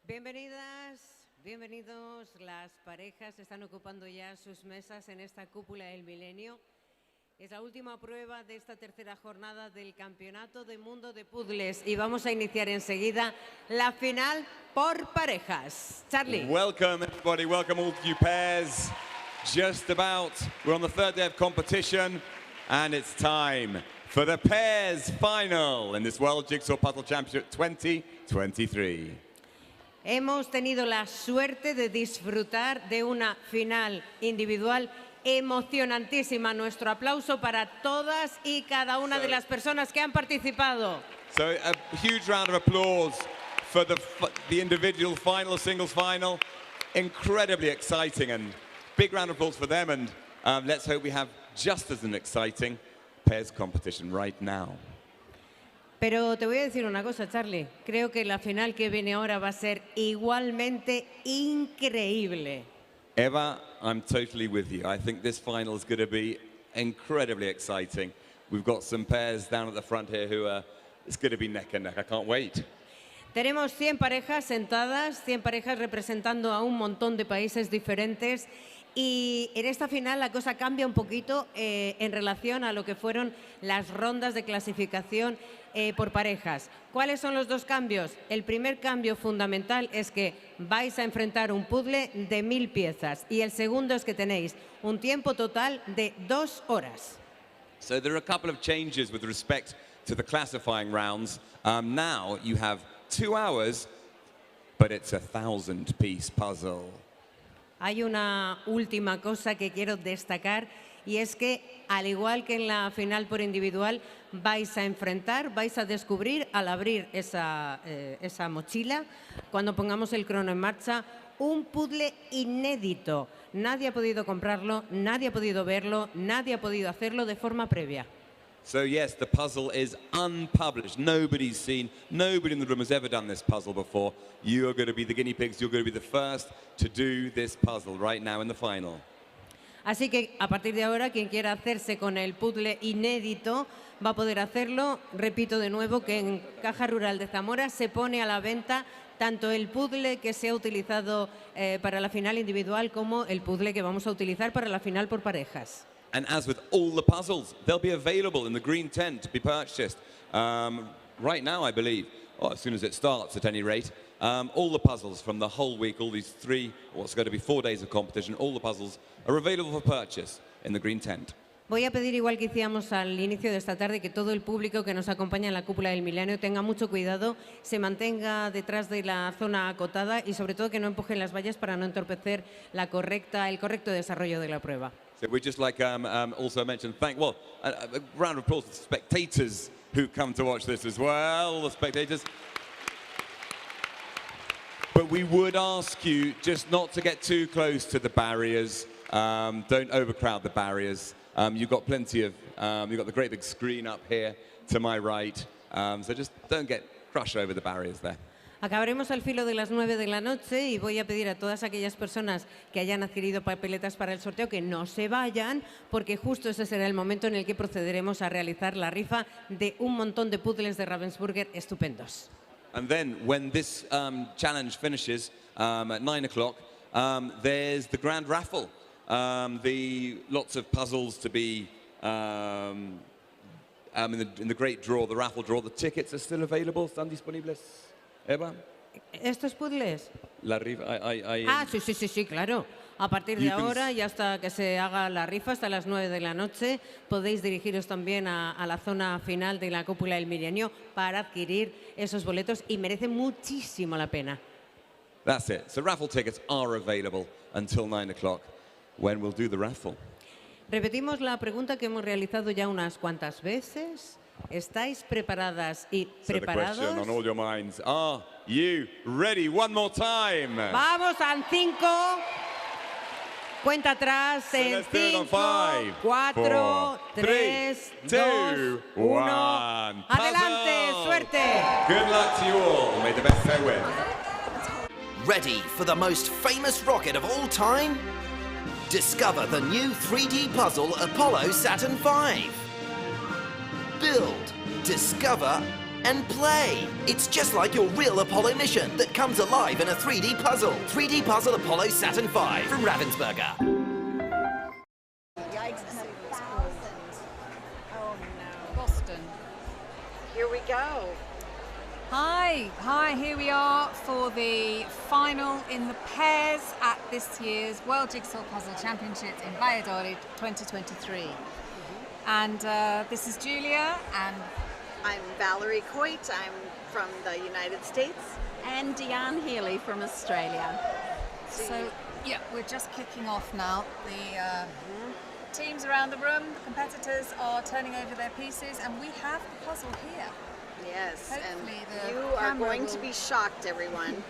Bienvenidas, bienvenidos. Las parejas están ocupando ya sus mesas en esta cúpula del milenio. Es la última prueba de esta tercera jornada del Campeonato del Mundo de Puzzles y vamos a iniciar enseguida la final por parejas. Charlie. Welcome everybody, welcome all of you pairs. Just about, we're on the 3rd day of competition and it's time for the pairs final in this World Jigsaw Puzzle Championship 2023. Hemos tenido la suerte de disfrutar de una final individual emocionantísima. Nuestro aplauso para todas y cada una de las personas que han participado. So a huge round of applause for the individual final, singles final. Incredibly exciting and big round of applause for them, and let's hope we have just as an exciting pairs competition right now. Pero te voy a decir una cosa, Charlie. Creo que la final que viene ahora va a ser igualmente increíble. Eva, I'm totally with you. I think this final is going to be incredibly exciting. We've got some pairs down at the front here who are, it's going to be neck and neck. I can't wait. Tenemos 100 parejas sentadas, 100 parejas representando a un montón de países diferentes. Y en esta final la cosa cambia un poquito en relación a lo que fueron las rondas de clasificación por parejas. ¿Cuáles son los 2 cambios? El primer cambio fundamental es que vais a enfrentar un puzzle de 1000 piezas y el segundo es que tenéis un tiempo total de 2 horas. So there are a couple of changes with respect to the classifying rounds. Now you have 2 hours, but it's a 1,000-piece puzzle. Hay una última cosa que quiero destacar y es que, al igual que en la final por individual, vais a descubrir al abrir esa mochila, cuando pongamos el crono en marcha, un puzzle inédito. Nadie ha podido comprarlo, nadie ha podido verlo, nadie ha podido hacerlo de forma previa. So yes, the puzzle is unpublished. Nobody's seen, nobody in the room has ever done this puzzle before. You are going to be the guinea pigs. You're going to be the first to do this puzzle right now in the final. Así que a partir de ahora, quien quiera hacerse con el puzzle inédito va a poder hacerlo. Repito de nuevo que en Caja Rural de Zamora se pone a la venta tanto el puzzle que se ha utilizado para la final individual como el puzzle que vamos a utilizar para la final por parejas. And as with all the puzzles, they'll be available in the green tent to be purchased right now, I believe, or as soon as it starts at any rate. All the puzzles from the whole week, all these 3, what's going to be 4 days of competition, all the puzzles are available for purchase in the green tent. Voy a pedir, igual que hacíamos al inicio de esta tarde, que todo el público que nos acompaña en la cúpula del Milenio tenga mucho cuidado, se mantenga detrás de la zona acotada y sobre todo que no empujen las vallas para no entorpecer el correcto desarrollo de la prueba. So we'd just like also mention, a round of applause to the spectators who come to watch this as well, the spectators. But we would ask you just not to get too close to the barriers. Don't overcrowd the barriers. You've got plenty of, you've got the great big screen up here to my right. So just don't get crushed over the barriers there. Acabaremos al filo de las 9 de la noche y voy a pedir a todas aquellas personas que hayan adquirido papeletas para el sorteo que no se vayan, porque justo ese será el momento en el que procederemos a realizar la rifa de un montón de puzzles de Ravensburger estupendos. And then when this challenge finishes at 9 o'clock, there's the grand raffle. Lots of puzzles to be in the great draw, the raffle draw. The tickets are still available. ¿Están disponibles, Eva? ¿Estos puzzles? La rifa, Sí, claro. A partir de ahora y hasta que se haga la rifa, hasta las 9 de la noche, podéis dirigiros también a la zona final de la cúpula del Milenio para adquirir esos boletos y merece muchísimo la pena. That's it. So raffle tickets are available until 9 o'clock when we'll do the raffle. Repetimos la pregunta que hemos realizado ya unas cuantas veces. ¿Estáis preparadas y preparados? So the question on all your minds, are you ready? One more time. Vamos al 5. Cuenta atrás en 5, 4, 3, 2, 1. Adelante, suerte. Good luck to you all. May the best there win. Ready for the most famous rocket of all time? Discover the new 3D puzzle Apollo Saturn V. Build, discover, and play. It's just like your real Apollo mission that comes alive in a 3D puzzle. 3D puzzle Apollo Saturn V from Ravensburger. Yikes, and 1,000. Oh no. Boston. Here we go. Hi, here we are for the final in the pairs at this year's World Jigsaw Puzzle Championships in Valladolid 2023. And this is Julia, and I'm Valerie Coit. I'm from the United States. And Diane Healy from Australia. So, yeah, we're just kicking off now. The teams around the room, the competitors are turning over their pieces, and we have the puzzle here. Yes, Hopefully and you are going to be shocked, everyone.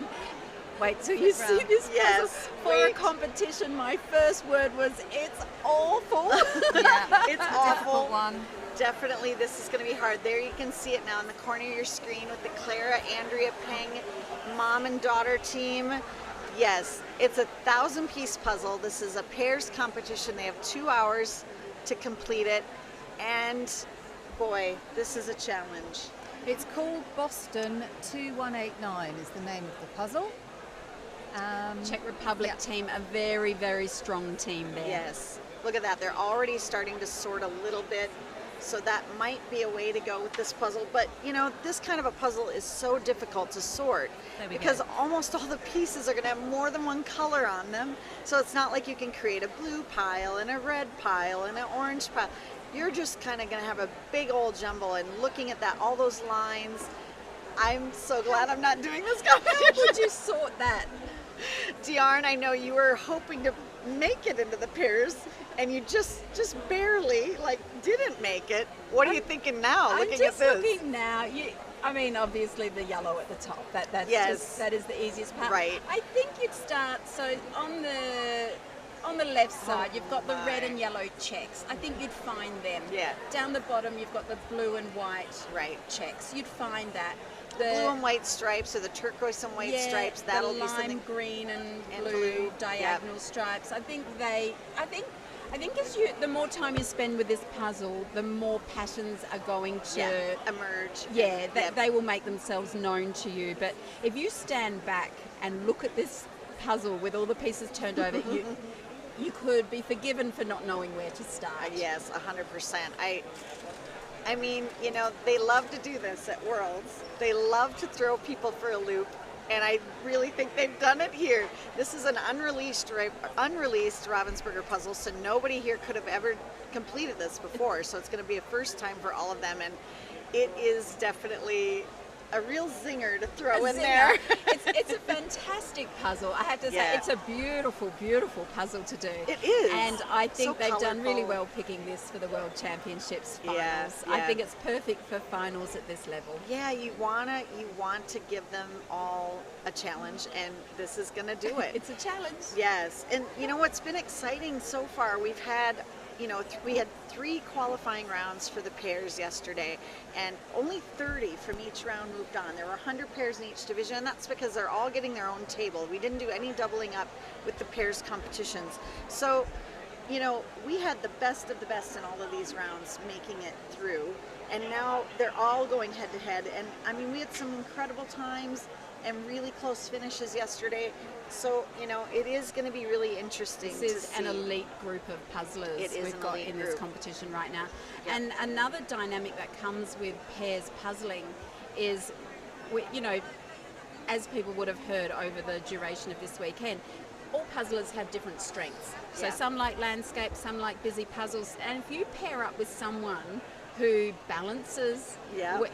Wait till you see this puzzle. Yes, For a competition, my first word was, it's awful. Yeah, it's awful. One. Definitely, this is going to be hard. There you can see it now in the corner of your screen with the Clara, Andrea Peng mom and daughter team. Yes, it's a 1,000-piece puzzle. This is a pairs competition. They have 2 hours to complete it. And boy, this is a challenge. It's called Boston 2189 is the name of the puzzle. Czech Republic team, a very, very strong team there. Yes, look at that. They're already starting to sort a little bit. So that might be a way to go with this puzzle. But, you know, this kind of a puzzle is so difficult to sort because almost all the pieces are going to have more than one color on them. So it's not like you can create a blue pile and a red pile and an orange pile. You're just kind of going to have a big old jumble, and looking at that, all those lines, I'm so glad I'm not doing this competition. How would you sort that? Diarn, I know you were hoping to make it into the pairs, and you just barely didn't make it. What are you thinking now? Looking at this, looking now. I mean, obviously the yellow at the top. That is the easiest part. Right. I think you'd start on the left side. You've got the red and yellow checks. I think you'd find them. Yeah. Down the bottom, you've got the blue and white checks. You'd find that. The blue and white stripes, or the turquoise and white stripes. That'll be something. Lime green and blue diagonal stripes. I think as the more time you spend with this puzzle, the more passions are going to emerge. Yeah, they will make themselves known to you. But if you stand back and look at this puzzle with all the pieces turned over, you could be forgiven for not knowing where to start. Yes, 100%. I mean, you know, they love to do this at Worlds. They love to throw people for a loop. and I really think they've done it here. This is an unreleased Ravensburger puzzle, so nobody here could have ever completed this before. So it's going to be a first time for all of them, and it is definitely a real zinger to throw in there. It's a fantastic puzzle. I have to say, it's a beautiful, beautiful puzzle to do. It is. And I think So they've done really colourful. well picking this for the World Championships finals. Yeah, I yeah. think it's perfect for finals at this level. Yeah, you want to give them all a challenge, and this is going to do it. It's a challenge. Yes, and you know what's been exciting so far? We've had, we had 3 qualifying rounds for the pairs yesterday, and only 30 from each round moved on. There were 100 pairs in each division, and that's because they're all getting their own table. We didn't do any doubling up with the pairs competitions. So, we had the best of the best in all of these rounds making it through, and now they're all going head to head. And I mean, we had some incredible times and really close finishes yesterday. So, it is going to be really interesting This to is see. an elite group of puzzlers It is we've an got elite in this group. competition right now. And another dynamic that comes with pairs puzzling is, as people would have heard over the duration of this weekend, all puzzlers have different strengths. So Yeah. some like landscape, some like busy puzzles. And if you pair up with someone who balances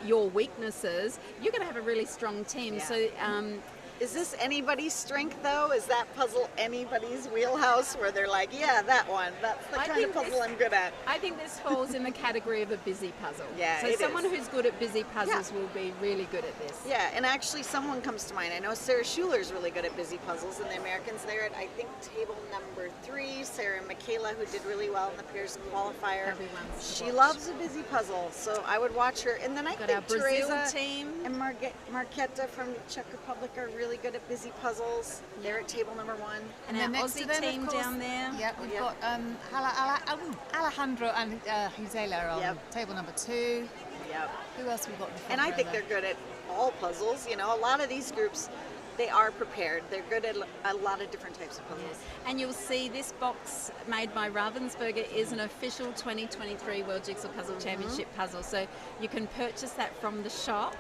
your weaknesses, you're going to have a really strong team. Yeah. So is this anybody's strength, though? Is that puzzle anybody's wheelhouse where they're like, yeah, that one, that's the kind of puzzle I'm good at? I think this falls in the category of a busy puzzle. Yeah, so it someone is. who's good at busy puzzles will be really good at this. Yeah, and actually someone comes to mind. I know Sarah Schuler's really good at busy puzzles, and the Americans there at, I think, table number 3, Sarah and Michaela, who did really well in the Pairs qualifier. She loves a busy puzzle, so I would watch her. And then I Got think our Brazil Teresa team. and Marquetta from the Czech Republic are really good at busy puzzles. They're at table number 1. And then our next to Aussie them, of team course, down there. Yeah, we've got Alejandro and Gisela on table number 2. Yep. Who else we got in the front And I row think there? they're good at all puzzles. A lot of these groups, they are prepared. They're good at a lot of different types of puzzles. And you'll see this box made by Ravensburger is an official 2023 World Jigsaw Puzzle Championship puzzle. So you can purchase that from the shop,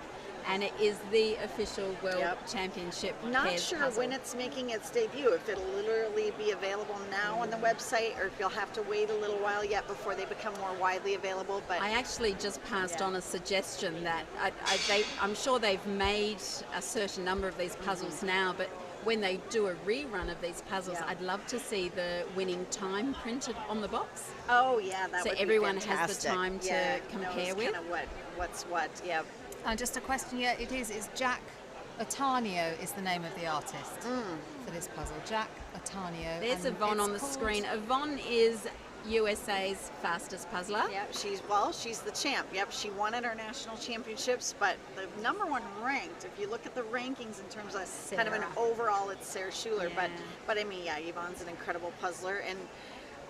and it is the official World Championship Not pairs sure puzzle. when it's making its debut, if it'll literally be available now on the website, or if you'll have to wait a little while yet before they become more widely available. But I actually just passed on a suggestion that I'm sure they've made a certain number of these puzzles now, but when they do a rerun of these puzzles, I'd love to see the winning time printed on the box. Oh yeah, that so would everyone be has the fantastic. time to Yeah, compare knows with. kind of what's what. Yeah. And just a question, it is Jack Otanio is the name of the artist for this puzzle. Jack Otanio. There's and Yvonne it's on the called- screen. Yvonne is USA's fastest puzzler. Yep, she's the champ. Yep, she won at our national championships, but the number 1 ranked, if you look at the rankings in terms of kind of an Sarah. overall, it's Sarah Schuler. But I mean, Yvonne's an incredible puzzler. And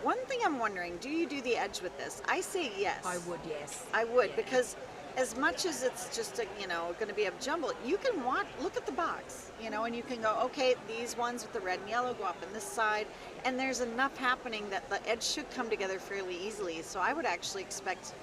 one thing I'm wondering, do you do the edge with this? I say yes. I would, yes. I would, because as much as it's just going to be a jumble, you can look at the box, and you can go, okay, these ones with the red and yellow go up on this side, and there's enough happening that the edge should come together fairly easily. So I would actually expect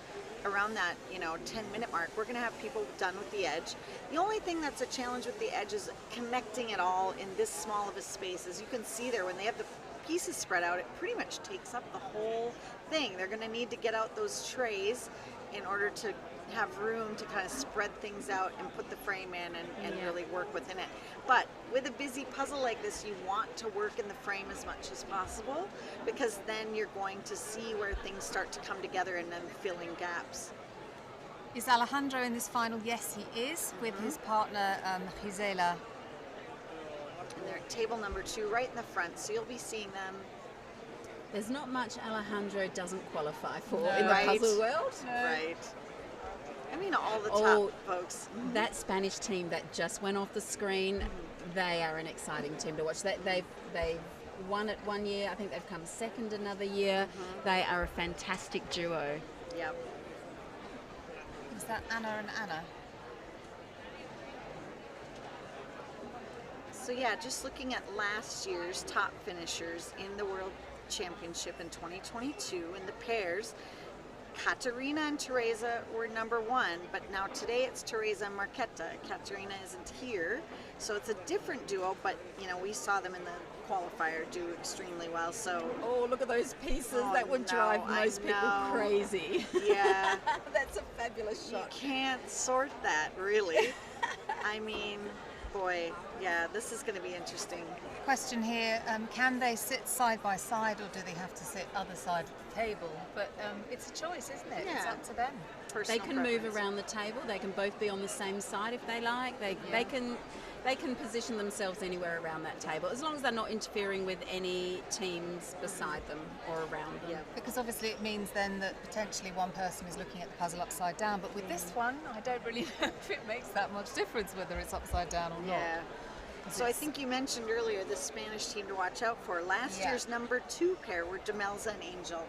around that 10-minute mark, we're going to have people done with the edge. The only thing that's a challenge with the edge is connecting it all in this small of a space. As you can see there, when they have the pieces spread out, it pretty much takes up the whole thing. They're going to need to get out those trays in order to have room to kind of spread things out and put the frame in and really work within it. But with a busy puzzle like this, you want to work in the frame as much as possible, because then you're going to see where things start to come together and then fill in gaps. Is Alejandro in this final? Yes, he is, with his partner Gisela. And they're at table number 2 right in the front, so you'll be seeing them. There's not much Alejandro doesn't qualify for No. in the Right. puzzle world. Right. I mean, all the top folks. That Spanish team that just went off the screen, they are an exciting team to watch. They've won it one year. I think they've come second another year. They are a fantastic duo. Yep. Is that Anna and Anna? So yeah, just looking at last year's top finishers in the World Championship in 2022 in the pairs, Katerina and Teresa were number 1, but now today it's Teresa and Marquetta. Katerina isn't here, so it's a different duo, but you know, we saw them in the qualifier do extremely well, so... Oh, look at those pieces. That would drive most people crazy. Yeah. That's a fabulous shot. You can't sort that, really. I mean, boy, yeah, this is going to be interesting. Question here, can they sit side by side or do they have to sit other side of the table? But it's a choice, isn't it? Yeah. It's up to them. They can move around the table. They can both be on the same side if they like. They can position themselves anywhere around that table, as long as they're not interfering with any teams beside them or around them. Yeah. Because obviously it means then that potentially one person is looking at the puzzle upside down, but with this one, I don't really know if it makes that much difference whether it's upside down or not. Yeah. So I think you mentioned earlier the Spanish team to watch out for. Last year's number 2 pair were Demelza and Angel.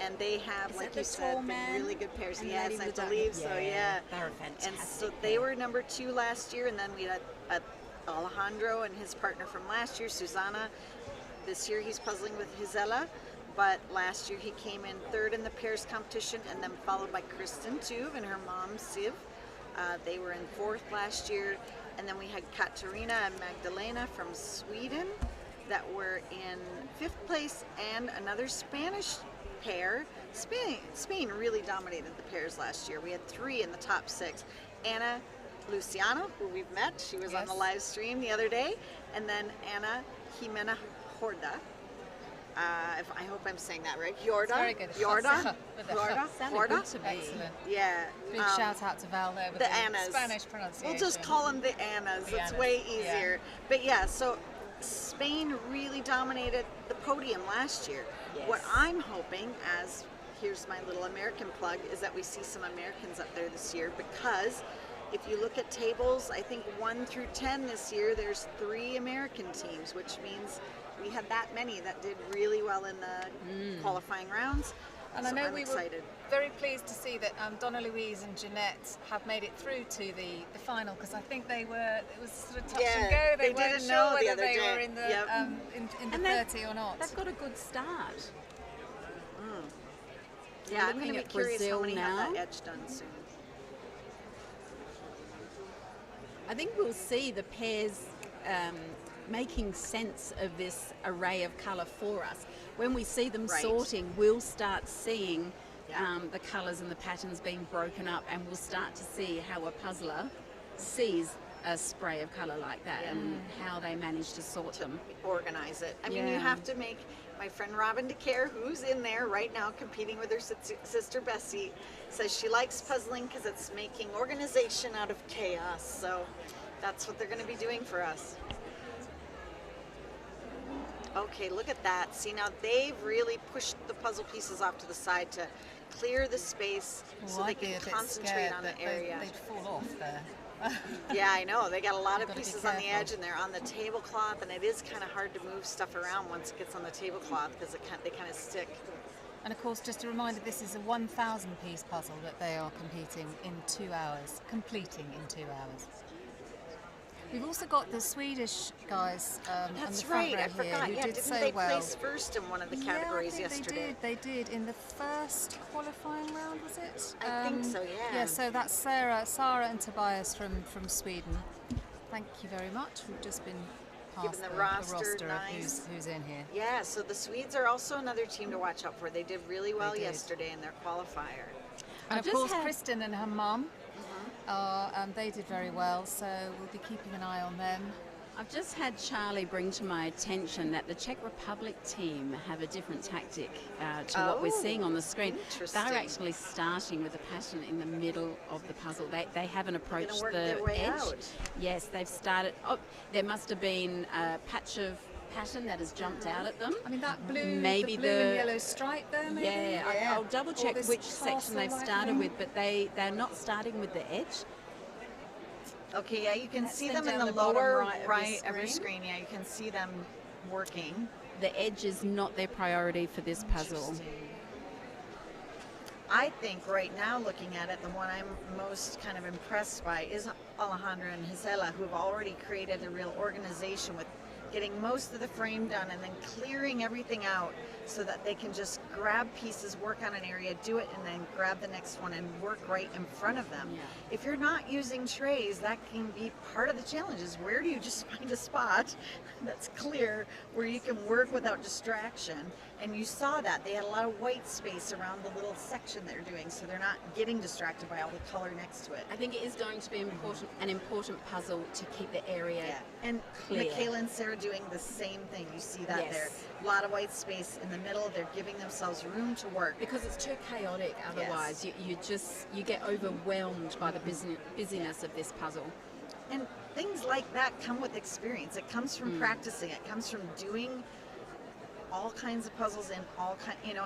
And they have, like you said, been really good pairs. Yes, I believe so, yeah. They're fantastic. And so they were number 2 last year, and then we had Alejandro and his partner from last year, Susana. This year he's puzzling with Gisela, but last year he came in 3rd in the pairs competition, and then followed by Kristen Tuve and her mom, Siv. They were in 4th last year, and then we had Katarina and Magdalena from Sweden that were in 5th place, and another Spanish pair. Spain really dominated the pairs last year. We had 3 in the top 6. Ana Luciano, who we've met, she was on the live stream the other day, and then Ana Jimena Horda. I hope I'm saying that right. Horda. Very good. Horda. Sounded good to me. Excellent. Yeah. Big shout out to Val there with the Annas. Spanish pronunciation. We'll just call them the Annas. It's way easier. Yeah. But yeah, so Spain really dominated the podium last year. Yes. What I'm hoping, here's my little American plug, is that we see some Americans up there this year, because if you look at tables, I think 1 through 10 this year, there's 3 American teams, which means we had that many that did really well in the qualifying rounds. And so I know I'm excited. Were very pleased to see that Donna Louise and Jeanette have made it through to the final, because I think it was sort of touch and go. They weren't sure whether they were in the in the 30 or not. They've got a good start. Yeah, I'm going to be curious how many have that edge done soon. I think we'll see the pairs making sense of this array of colour for us. When we see them sorting, we'll start seeing the colours and the patterns being broken up, and we'll start to see how a puzzler sees a spray of colour like that and how they manage to sort them. Organize it. I mean, you have to make... My friend Robin DeCare, who's in there right now competing with her sister Bessie, says she likes puzzling because it's making organization out of chaos. So that's what they're going to be doing for us. Okay, look at that. See, now they've really pushed the puzzle pieces off to the side to clear the space so they can concentrate on the area. They'd fall off there. Yeah, I know. They got a lot of pieces on the edge, and they're on the tablecloth, and it is kind of hard to move stuff around once it gets on the tablecloth because they kind of stick. And of course, just a reminder, this is a 1,000-piece puzzle that they are completing in 2 hours. We've also got the Swedish guys on the front row I forgot. who did didn't so they well. place first in one of the categories yesterday? They did in the first qualifying round, was it? I think so, yeah. Yeah, so that's Sarah and Tobias from Sweden. Thank you very much. We've just been past the roster of who's in here. Yeah, so the Swedes are also another team to watch out for. They did really well yesterday in their qualifier. And of course, Kristen and her mum. They did very well, so we'll be keeping an eye on them. I've just had Charlie bring to my attention that the Czech Republic team have a different tactic to what we're seeing on the screen. They're actually starting with a pattern in the middle of the puzzle. They haven't approached the edge. Yes, they've started. Oh, there must have been a patch of pattern that has jumped out at them. I mean, that blue, maybe the blue and yellow stripe there, maybe? Yeah, I'll double check which section they've started with, but they're not starting with the edge. Okay, yeah, you can see them in the lower right of your screen. Yeah, you can see them working. The edge is not their priority for this puzzle. I think right now, looking at it, the one I'm most kind of impressed by is Alejandra and Gisela, who have already created a real organization with getting most of the frame done, and then clearing everything out so that they can just grab pieces, work on an area, do it, and then grab the next one and work right in front of them. If you're not using trays, that can be part of the challenge, is where do you just find a spot that's clear where you can work without distraction. And you saw that they had a lot of white space around the little section they're doing, so they're not getting distracted by all the color next to it. I think it is going to be an important puzzle to keep the area and clear. Michaela and Sarah doing the same thing. You see that there. A lot of white space in the middle. They're giving themselves room to work. Because it's too chaotic otherwise. You get overwhelmed by the busyness of this puzzle. And things like that come with experience. It comes from practicing. It comes from doing all kinds of puzzles and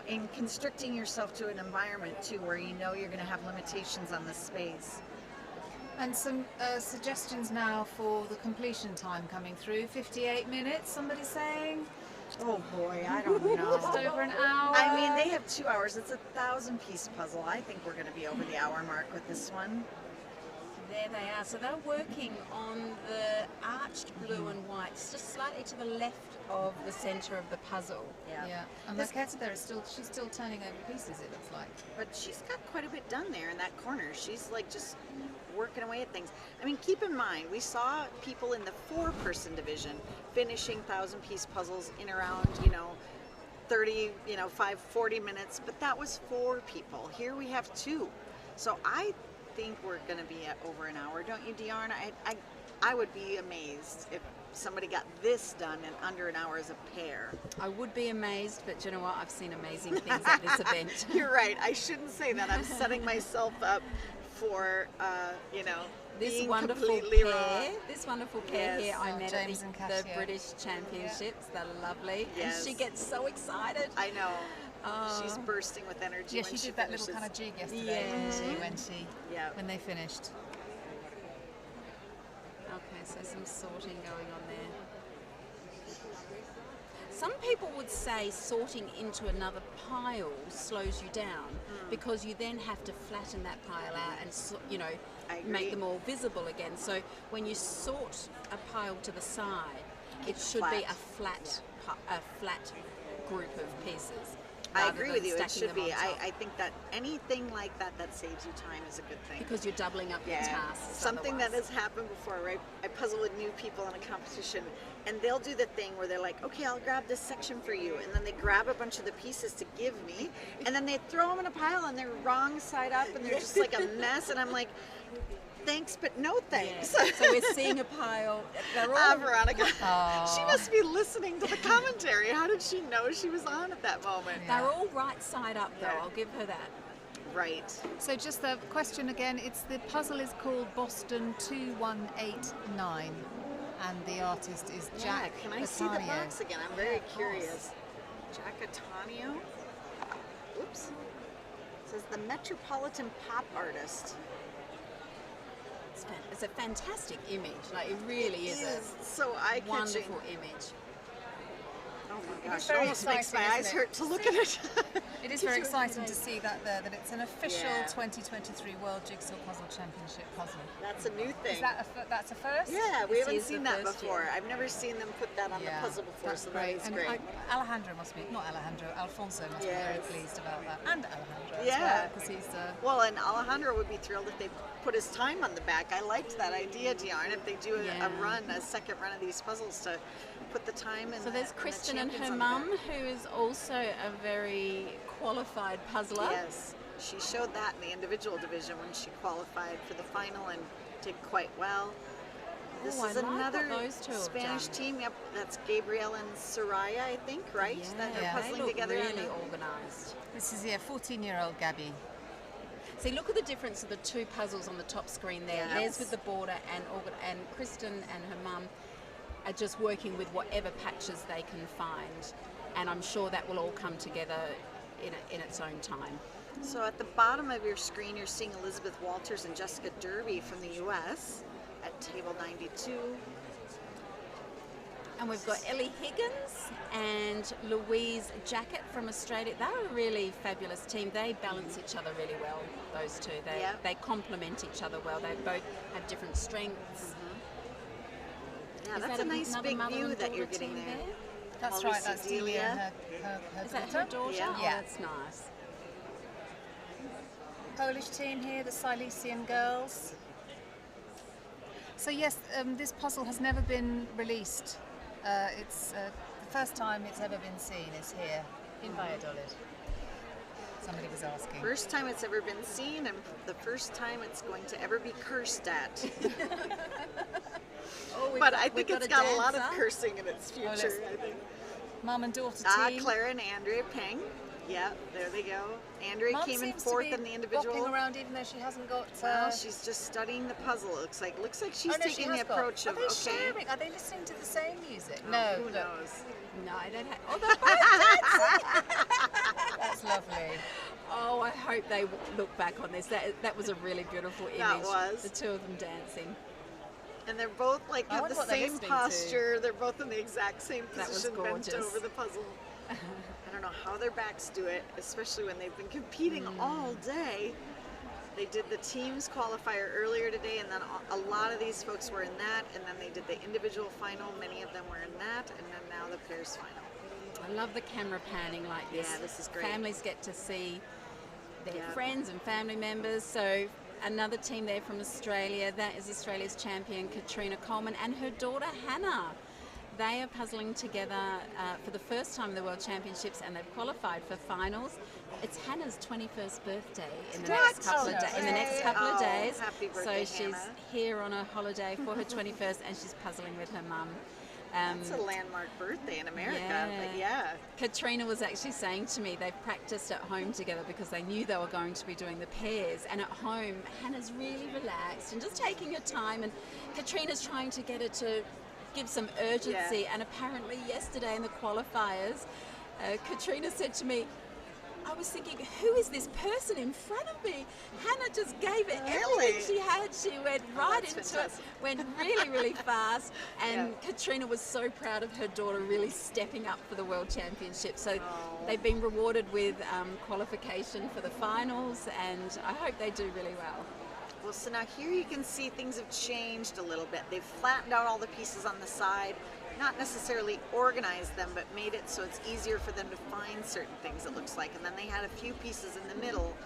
and constricting yourself to an environment too, where you know you're going to have limitations on the space. And some suggestions now for the completion time coming through. 58 minutes, somebody saying? Oh boy, I don't know. Just over an hour? I mean, they have 2 hours. It's a 1,000-piece puzzle. I think we're going to be over the hour mark with this one. There they are. So they're working on the arched blue and white, just slightly to the left of the centre of the puzzle. Yeah. And Michaela there she's still turning over pieces, it looks like. But she's got quite a bit done there in that corner. She's like just working away at things. I mean, keep in mind, we saw people in the 4-person division finishing 1,000-piece puzzles in around, 30, 40 minutes, but that was 4 people. Here we have 2. So I think we're going to be at over an hour, don't you, Diarna? I would be amazed if somebody got this done in under an hour as a pair. I would be amazed, but you know what? I've seen amazing things at this event. You're right. I shouldn't say that. I'm setting myself up for, this being wonderful completely pair. wrong. This wonderful pair here I met at James the and Kasia. British Championships. They're lovely. Yes. And she gets so excited. I know. She's bursting with energy. Yeah, when she did that little finishes. kind of jig yesterday, didn't she, Yeah. when they finished. Okay, so some sorting going on there. Some people would say sorting into another pile slows you down because you then have to flatten that pile out and make them all visible again. So when you sort a pile to the side, it should be a flat group of pieces. I agree with you. It should be. I think that anything like that saves you time is a good thing. Because you're doubling up your tasks. Something that has happened before, right? I puzzle with new people in a competition, and they'll do the thing where they're like, okay, I'll grab this section for you. And then they grab a bunch of the pieces to give me, and then they throw them in a pile, and they're wrong side up, and they're just like a mess. And I'm like, thanks, but no thanks. Yeah. So we're seeing a pile. They're all Veronica. She must be listening to the commentary. How did she know she was on at that moment? They're all right side up, though. I'll give her that. Right. So just the question again. The puzzle is called Boston 2189, and the artist is Jack. Can I see the box again? I'm very curious. Jack Catania. Oops. It says the Metropolitan Pop Artist. It's a fantastic image. Like it really is so eye-catching. Wonderful image. Oh my gosh, it almost makes my eyes hurt to look at it. It is very exciting to see that there, that it's an official 2023 World Jigsaw Puzzle Championship puzzle. That's a new thing. Is that that's a first? Yeah, we haven't seen that before. I've never seen them put that on the puzzle before, so that is great. Alfonso must be very pleased about that. And Alejandro yeah. as well, because he's well, and Alejandro would be thrilled if they put his time on the back. I liked that idea, Diarna, if they do a second run of these puzzles to put the time in. So there's Kristen and her mum, who is also a very qualified puzzler. Yes, she showed that in the individual division when she qualified for the final and did quite well. This is another Spanish team. Yep, that's Gabriel and Soraya, I think, right? Yeah, that they're puzzling together. Really organised. This is 14-year-old Gabby. See, look at the difference of the two puzzles on the top screen there. Yes. There's with the border, and Kristen and her mum are just working with whatever patches they can find, and I'm sure that will all come together in its own time. So at the bottom of your screen, you're seeing Elizabeth Walters and Jessica Derby from the U.S. at table 92. And we've got Ellie Higgins and Louise Jacket from Australia. They're a really fabulous team. They balance each other really well, those two. They complement each other well. They both have different strengths. Yeah, Yeah, Is that's that a nice another big mother view and that you're daughter getting team there. That's While we right, see that's Delia, her Is that her daughter? Yeah. Oh, that's nice. Polish team here, the Silesian girls. So yes, this puzzle has never been released. It's the first time it's ever been seen is here in Valladolid. Somebody was asking. First time it's ever been seen, and the first time it's going to ever be cursed at. But I think it's got a lot of cursing in its future. I think. Mum and daughter team. Clara and Andrea Peng. Yeah, there they go. Andrea Mum came in seems to fourth be in the individual. bopping around even though she hasn't got. Well, she's just studying the puzzle. It looks like she's Oh, no, she taking has the got. approach of Are they sharing? Are they listening to the same music? Oh, No. who look. knows? No, I don't have. Oh, they're both dancing. That's lovely. Oh, I hope they look back on this. That was a really beautiful image. That was. The two of them dancing. And they're both like I have wonder the what they're same listening to. posture. They're both in the exact same That was position, bent gorgeous. over the puzzle. I don't know how their backs do it, especially when they've been competing all day. They did the teams qualifier earlier today, and then a lot of these folks were in that, and then they did the individual final. Many of them were in that, and then now the pairs final. I love the camera panning like this. Yeah, this is great. Families get to see their friends and family members. So another team there from Australia, that is Australia's champion Katrina Coleman and her daughter Hannah. They are puzzling together for the first time in the World Championships, and they've qualified for finals. It's Hannah's 21st birthday in the next couple of days. In the next couple of days, happy birthday, so she's Hannah. here on a holiday for her 21st, and she's puzzling with her mum. It's a landmark birthday in America, but yeah. Katrina was actually saying to me they've practiced at home together because they knew they were going to be doing the pairs, and at home Hannah's really relaxed and just taking her time, and Katrina's trying to get her to give some urgency, and apparently yesterday in the qualifiers Katrina said to me, I was thinking, who is this person in front of me? Hannah just gave it everything she had. She went right into it, went really, really fast. And Katrina was so proud of her daughter really stepping up for the World Championship. So they've been rewarded with qualification for the finals, and I hope they do really well. Well, so now here you can see things have changed a little bit. They've flattened out all the pieces on the side, not necessarily organized them, but made it so it's easier for them to find certain things, it looks like. And then they had a few pieces in the middle,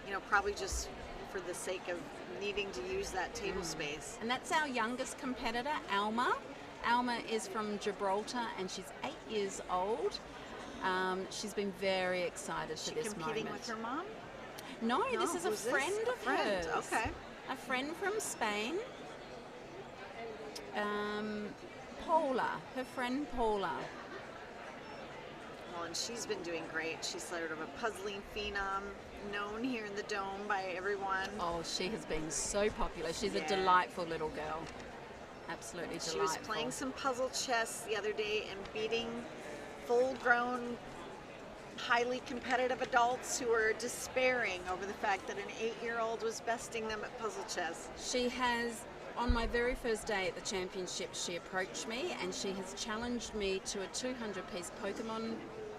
you know, probably just for the sake of needing to use that table space. And that's our youngest competitor, Alma. Alma is from Gibraltar, and she's 8 years old. She's been very excited for this moment. Competing with her mom? No, this is a friend of hers. Okay. A friend from Spain. Paula, her friend Paula. Well, and she's been doing great. She's sort of a puzzling phenom, known here in the Dome by everyone. Oh, she has been so popular. She's a delightful little girl. Absolutely delightful. She was playing some puzzle chess the other day and beating full-grown, highly competitive adults who were despairing over the fact that an 8-year-old was besting them at puzzle chess. She has, on my very first day at the championship, she approached me and she has challenged me to a 200-piece Pokemon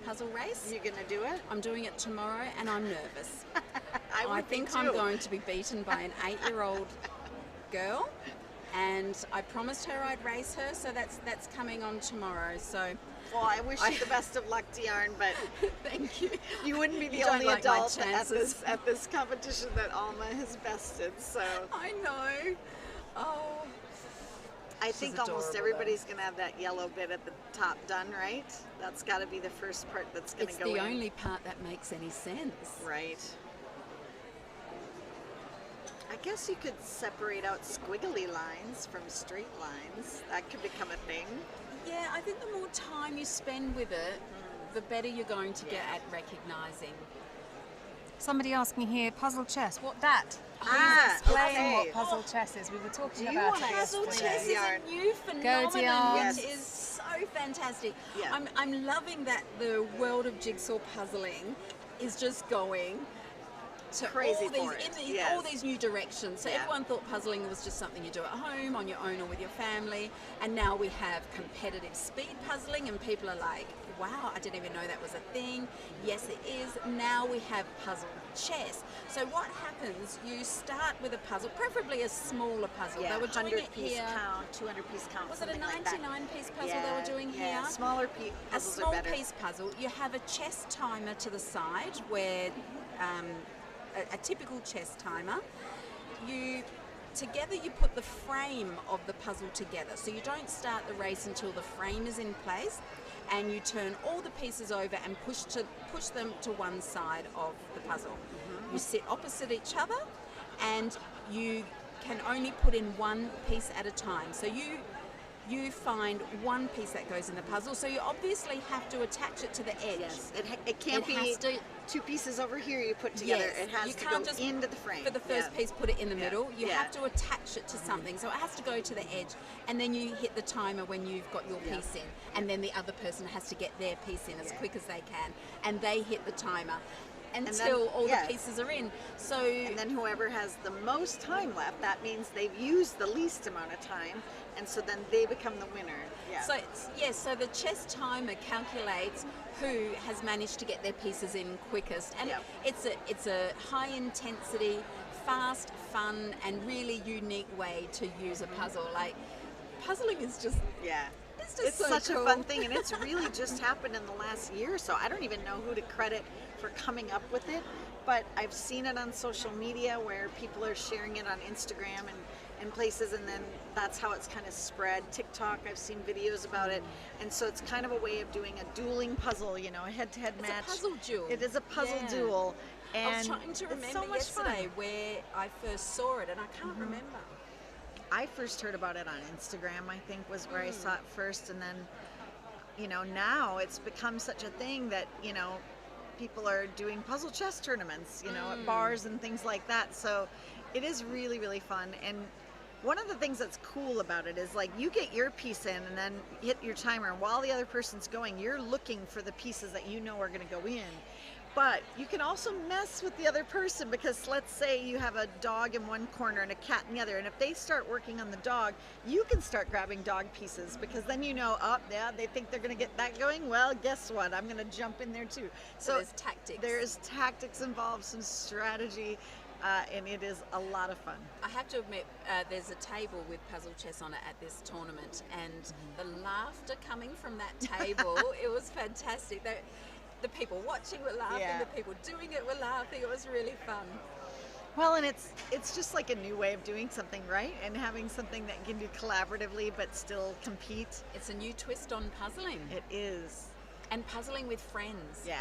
puzzle race. You're going to do it? I'm doing it tomorrow, and I'm nervous. I think I'm going to be beaten by an 8-year-old girl, and I promised her I'd race her, so that's coming on tomorrow. So. Well, I wish you the best of luck, Diarn, but thank you. You wouldn't be the only adult at this competition that Alma has bested. So I know. Oh, I think almost everybody's going to have that yellow bit at the top done, right? That's got to be the first part that's going to go in. It's the only part that makes any sense. Right. I guess you could separate out squiggly lines from straight lines. That could become a thing. Yeah, I think the more time you spend with it, the better you're going to get at recognising. Somebody asking here, puzzle chess, what that? Explain what puzzle chess is. We were talking about it Puzzle chess is a new phenomenon, which is so fantastic. Yeah. I'm loving that the world of jigsaw puzzling is just going to crazy all these, for it. all these new directions. So Yeah. everyone thought puzzling was just something you do at home, on your own or with your family. And now we have competitive speed puzzling, and people are like, wow, I didn't even know that was a thing. Yes, it is. Now we have puzzle chess. So what happens, you start with a puzzle, preferably a smaller puzzle. Yeah, They were doing it 100-piece here. count, 200-piece count, Was it a something like that. 99-piece puzzle Yeah, they were doing yeah, here? smaller A puzzles small are better. piece puzzle. You have a chess timer to the side, where a typical chess timer. Together you put the frame of the puzzle together. So you don't start the race until the frame is in place, and you turn all the pieces over and push them to one side of the puzzle. Mm-hmm. You sit opposite each other, and you can only put in one piece at a time. So you find one piece that goes in the puzzle, so you obviously have to attach it to the edge. Yes, it can't be two pieces over here you put together. Yes, It has you to can't go just into the frame. For the first piece, put it in the middle. You Yeah. have to attach it to something, so it has to go to the edge, and then you hit the timer when you've got your piece in, and then the other person has to get their piece in as quick as they can, and they hit the timer until all the pieces are in. So and then whoever has the most time left, that means they've used the least amount of time, and so then they become the winner. Yeah. So the chess timer calculates who has managed to get their pieces in quickest, and it's a high intensity, fast, fun, and really unique way to use a puzzle. Like, puzzling is just It's so such cool. a fun thing, and it's really just happened in the last year or so. I don't even know who to credit for coming up with it, but I've seen it on social media where people are sharing it on Instagram and places, and then that's how it's kind of spread. TikTok, I've seen videos about it, and so it's kind of a way of doing a dueling puzzle, a head-to-head match. It's a puzzle duel. It is a puzzle duel, and I was trying to remember it's so much yesterday fun. where I first saw it, and I can't remember. I first heard about it on Instagram, I think, was where I saw it first, and then, now it's become such a thing that, people are doing puzzle chess tournaments, at bars and things like that. So it is really, really fun. And one of the things that's cool about it is, like, you get your piece in and then hit your timer, and while the other person's going, you're looking for the pieces that you know are going to go in. But you can also mess with the other person, because let's say you have a dog in one corner and a cat in the other, and if they start working on the dog, you can start grabbing dog pieces, because then they think they're going to get that going. Well, guess what? I'm going to jump in there too. So there's tactics. There's tactics involved, some strategy, and it is a lot of fun. I have to admit, there's a table with puzzle chess on it at this tournament, and the laughter coming from that table, it was fantastic. The people watching were laughing, the people doing it were laughing. It was really fun. Well, and it's just like a new way of doing something, right? And having something that you can do collaboratively but still compete. It's a new twist on puzzling. It is. And puzzling with friends. Yeah.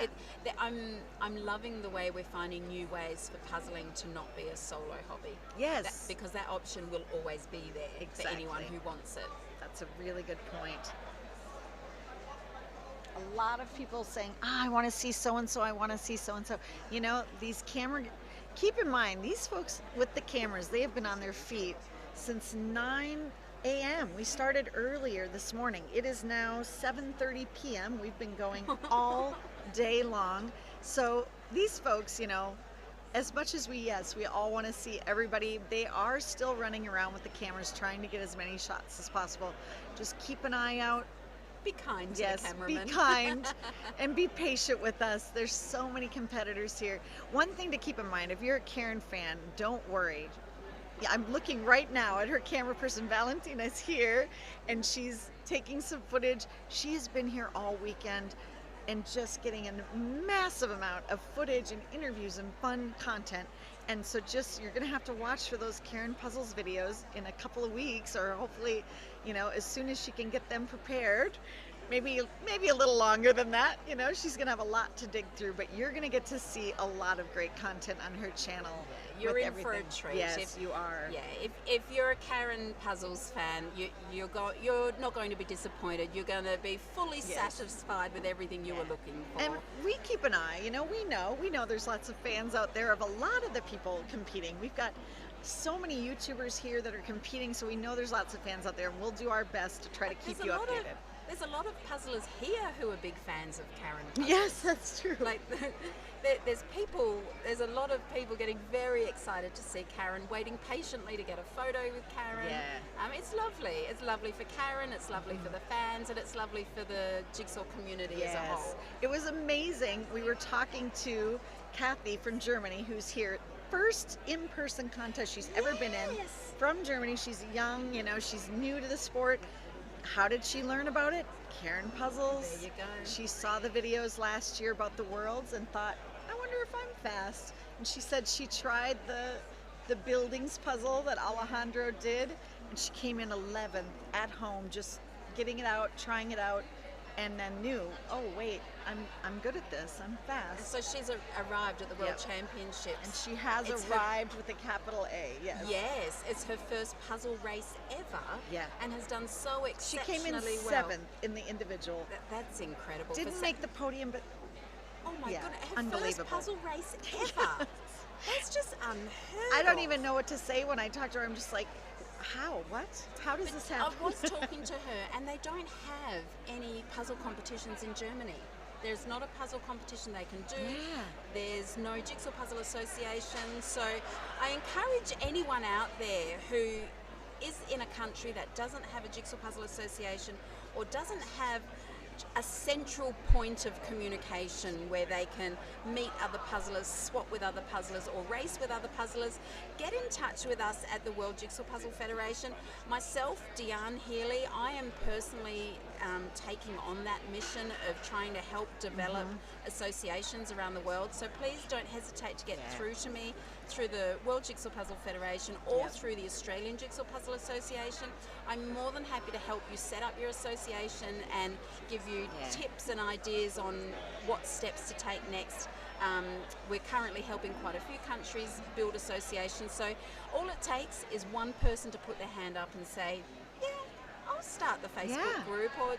I'm loving the way we're finding new ways for puzzling to not be a solo hobby. Yes. Because that option will always be there for anyone who wants it. That's a really good point. A lot of people saying, I want to see so-and-so, I want to see so-and-so. These keep in mind, these folks with the cameras, they have been on their feet since 9 a.m. We started earlier this morning. It is now 7:30 p.m. We've been going all day long. So these folks, as much as we all want to see everybody, they are still running around with the cameras trying to get as many shots as possible. Just keep an eye out. Be kind to the cameraman. Be kind and be patient with us. There's so many competitors here. One thing to keep in mind, if you're a Karen fan, don't worry. Yeah, I'm looking right now at her camera person. Valentina's here, and she's taking some footage. She has been here all weekend and just getting a massive amount of footage and interviews and fun content. And so you're going to have to watch for those Karen Puzzles videos in a couple of weeks, or hopefully, as soon as she can get them prepared. Maybe a little longer than that. She's going to have a lot to dig through, but you're going to get to see a lot of great content on her channel. You're with in everything. for a treat. Yes, you are. Yeah, if you're a Karen Puzzles fan, you're not going to be disappointed. You're going to be fully satisfied with everything you were looking for. And we keep an eye. We know there's lots of fans out there of a lot of the people competing. We've got so many YouTubers here that are competing, so we know there's lots of fans out there, and we'll do our best to try to keep you updated. there's a lot of puzzlers here who are big fans of Karen puzzles. Yes, that's true. Like there's a lot of people getting very excited to see Karen, waiting patiently to get a photo with Karen. Yeah. It's lovely. It's lovely for Karen, it's lovely for the fans, and it's lovely for the Jigsaw community as a whole. It was amazing. We were talking to Kathy from Germany, who's here. First in-person contest she's ever been in. From Germany. She's young, you know, she's new to the sport. How did she learn about it? Karen Puzzles. There you go. She saw the videos last year about the worlds and thought, I wonder if I'm fast. And she said she tried the buildings puzzle that Alejandro did, and she came in 11th at home, just getting it out, trying it out, and then knew, oh wait, I'm good at this, I'm fast. So she's arrived at the World Championships. And she has arrived with a capital A, yes. Yes, it's her first puzzle race ever. Yeah. And has done so She exceptionally came in well. 7th in the individual. That's incredible. Didn't make the podium, but oh my yeah, goodness, her unbelievable. first puzzle race ever. That's just unheard I don't of. even know what to say when I talk to her. I'm just like, how? What? How does this happen? I was talking to her, and they don't have any puzzle competitions in Germany. There's not a puzzle competition they can do. Yeah. There's no Jigsaw Puzzle Association. So I encourage anyone out there who is in a country that doesn't have a Jigsaw Puzzle Association or doesn't have a central point of communication where they can meet other puzzlers, swap with other puzzlers, or race with other puzzlers, get in touch with us at the World Jigsaw Puzzle Federation. Myself, Diane Healy, I am personally taking on that mission of trying to help develop associations around the world. So please don't hesitate to get through to me through the World Jigsaw Puzzle Federation or through the Australian Jigsaw Puzzle Association. I'm more than happy to help you set up your association and give you tips and ideas on what steps to take next. We're currently helping quite a few countries build associations, so all it takes is one person to put their hand up and say, yeah, I'll start the Facebook group, or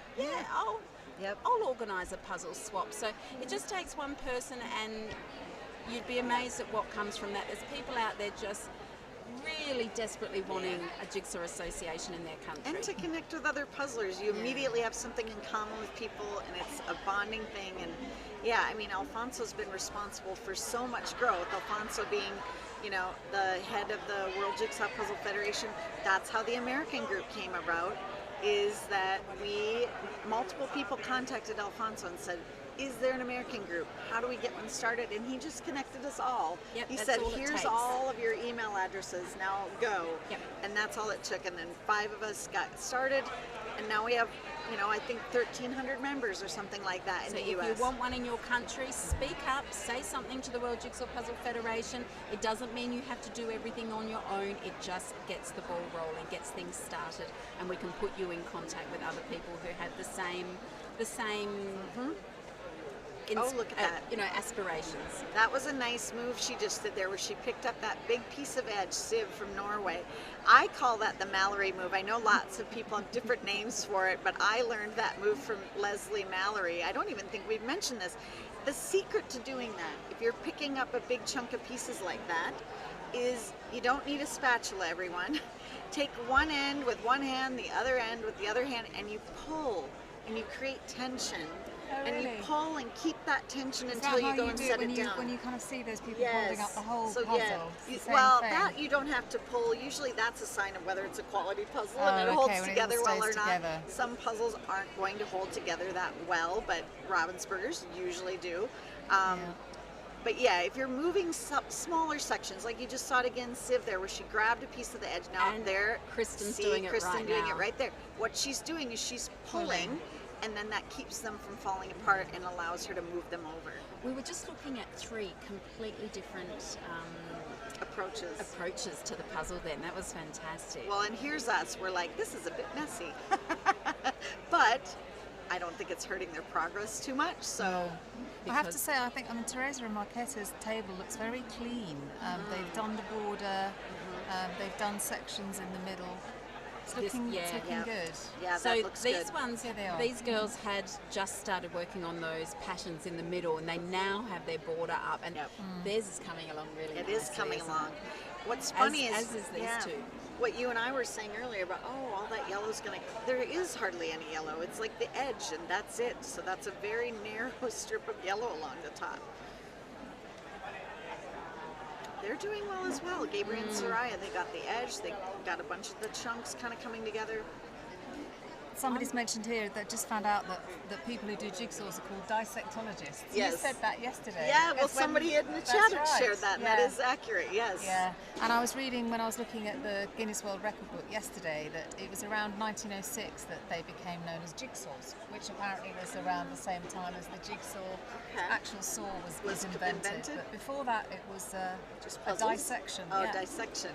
I'll organise a puzzle swap. So it just takes one person, and you'd be amazed at what comes from that. There's people out there just really desperately wanting a Jigsaw association in their country. And to connect with other puzzlers. You immediately have something in common with people, and it's a bonding thing. And yeah, I mean, Alfonso's been responsible for so much growth. Alfonso being, you know, the head of the World Jigsaw Puzzle Federation. That's how the American group came about, is that multiple people contacted Alfonso and said, is there an American group? How do we get one started? And he just connected us all. Yep, he that's said, all it here's takes. all of your email addresses, now go. Yep. And that's all it took. And then 5 of us got started, and now we have, you know, I think 1,300 members or something like that in the US. If you want one in your country, speak up, say something to the World Jigsaw Puzzle Federation. It doesn't mean you have to do everything on your own. It just gets the ball rolling, gets things started, and we can put you in contact with other people who have the same look at that. You know, aspirations. That was a nice move she just did there, where she picked up that big piece of edge, sieve from Norway. I call that the Mallory move. I know lots of people have different names for it, but I learned that move from Leslie Mallory. I don't even think we've mentioned this. The secret to doing that, if you're picking up a big chunk of pieces like that, is you don't need a spatula, everyone. Take one end with one hand, the other end with the other hand, and you pull, and you create tension. Oh, and you really? pull and keep that tension Is until that you how go you and do set when it you, down. when you kind of see those people holding up the whole so puzzle? yeah, It's the well, same that thing. you don't have to pull. Usually that's a sign of whether it's a quality puzzle Oh, and it okay, holds when it all together well or stays together. not. Some puzzles aren't going to hold together that well, but Ravensburgers usually do. But yeah, if you're moving smaller sections, like you just saw it again, Siv there, where she grabbed a piece of the edge. Now And there, Kristen's see doing it Kristen right doing now. it right there. What she's doing is she's pulling, and then that keeps them from falling apart and allows her to move them over. We were just looking at 3 completely different approaches to the puzzle then. That was fantastic. Well, and here's us. We're like, this is a bit messy. But I don't think it's hurting their progress too much. So I have to say, I think Teresa and Marqueta's table looks very clean. They've done the border, they've done sections in the middle. It's looking, good. Yeah, so that looks these good. ones, Here they are. these girls had just started working on those patterns in the middle, and they now have their border up, and theirs is coming along really It nicely. is coming isn't along. it? What's funny as is these two. what you and I were saying earlier about, oh, all that yellow's gonna, there is hardly any yellow. It's like the edge and that's it. So that's a very narrow strip of yellow along the top. They're doing well as well. Gabriel and Soraya, they got the edge. They got a bunch of the chunks kind of coming together. Somebody's mentioned here that just found out that people who do jigsaws are called dissectologists. Yes. You said that yesterday. Yeah, well, somebody in the chat had shared that, and that Yeah. is accurate, yes. Yeah, and I was reading when I was looking at the Guinness World Record book yesterday that it was around 1906 that they became known as jigsaws, which apparently was around the same time as the jigsaw actual saw was invented. But before that, it was just a dissection. Oh, yeah. dissection.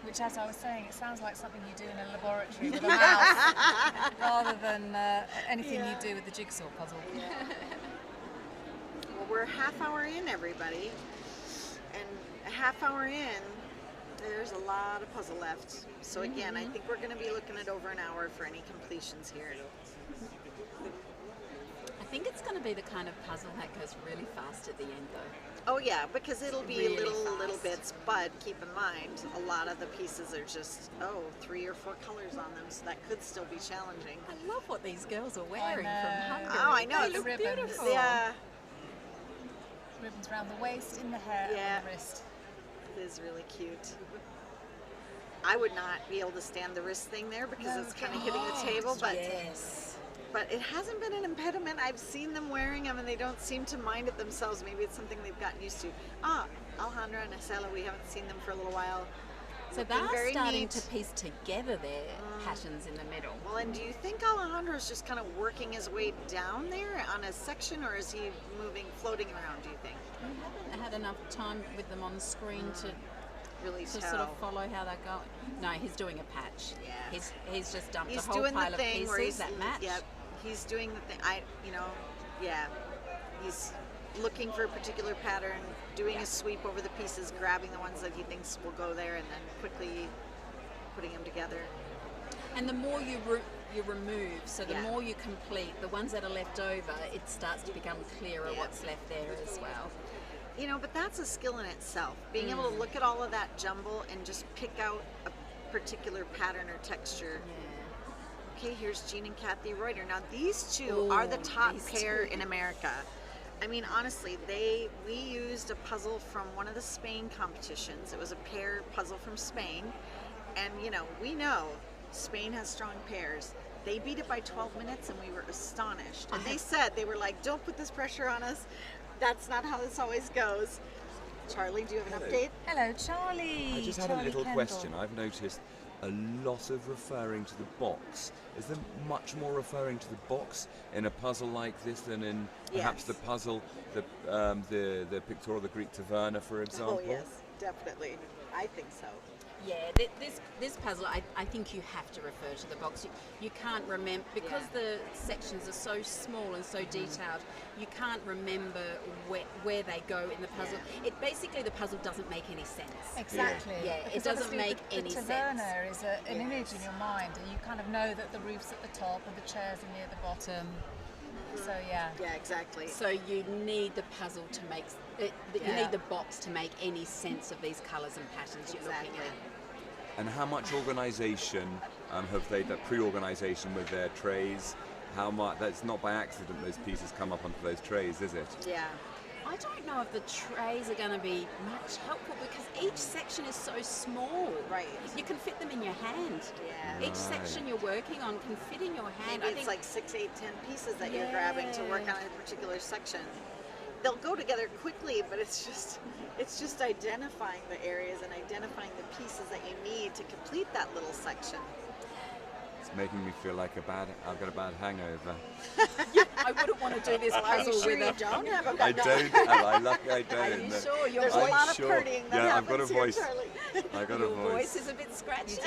Which, as I was saying, it sounds like something you do in a laboratory with a mouse, rather than anything you do with the jigsaw puzzle. Well, we're a half hour in, everybody. And a half hour in, there's a lot of puzzle left. So again, I think we're going to be looking at over an hour for any completions here. I think it's going to be the kind of puzzle that goes really fast at the end, though. Oh yeah, because it'll be Really little fast. bits, but keep in mind, a lot of the pieces are just, 3 or 4 colors on them, so that could still be challenging. I love what these girls are wearing from Hungary. Oh, I know. They It's look ribbons. beautiful. Yeah, Ribbons around the waist, in the hair, Yeah. and the wrist. it is really cute. I would not be able to stand the wrist thing there because it's kind of hitting the table, but but it hasn't been an impediment. I've seen them wearing them and they don't seem to mind it themselves. Maybe it's something they've gotten used to. Alejandra and Estela, we haven't seen them for a little while. So Looking they're very starting neat. to piece together their patterns in the middle. Well, and do you think Alejandro's just kind of working his way down there on a section, or is he floating around, do you think? We haven't had enough time with them on the screen to really sort tell. of follow how they're going. No, he's doing a patch. Yeah. He's just dumped He's a whole doing pile the of thing where pieces he's that match. Yep, he's doing the thing. He's looking for a particular pattern, doing a sweep over the pieces, grabbing the ones that he thinks will go there, and then quickly putting them together. And the more you remove, so the Yeah. more you complete, the ones that are left over, it starts to become clearer what's left there as well. You know, but that's a skill in itself. Being able to look at all of that jumble and just pick out a particular pattern or texture. Okay, here's Jean and Kathy Reuter. Now these two are the top these pair two. in America. I mean, honestly, we used a puzzle from one of the Spain competitions. It was a pair puzzle from Spain. And, we know Spain has strong pairs. They beat it by 12 minutes and we were astonished. And they said, they were like, don't put this pressure on us. That's not how this always goes. Charlie, do you have an update? Hello, Charlie. I just had a little question. I've noticed a lot of referring to the box. Is there much more referring to the box in a puzzle like this than in perhaps the puzzle, the pictorial, the Greek taverna, for example? Oh, yes, definitely. I think so. Yeah, this puzzle, I think you have to refer to the box. You can't remember, because the sections are so small and so detailed, you can't remember where they go in the puzzle. It basically, the puzzle doesn't make any sense. Exactly. Yeah, it Because doesn't obviously make any the sense. taverna is an image in your mind, and you kind of know that the roof's at the top and the chairs are near the bottom. So yeah. Yeah, exactly. So you need the puzzle to make, you need the box to make any sense of these colours and patterns you're looking at. And how much organisation have they, that pre-organisation with their trays? How much, that's not by accident those pieces come up onto those trays, is it? Yeah. I don't know if the trays are going to be much helpful because each section is so small. Right. You can fit them in your hand. Yeah. Each section you're working on can fit in your hand. Maybe it's like 6, 8, 10 pieces that you're grabbing to work on a particular section. They'll go together quickly, but it's just identifying the areas and identifying the pieces that you need to complete that little section. It's making me feel like I've got a bad hangover. I wouldn't want to do this puzzle Are you sure with you a... don't have a I bad don't. I'm lucky I don't. Are you sure? There's a lot of partying that Yeah, I've got a happens here, voice. Charlie. I got Your a voice. voice is a bit scratchy. It's,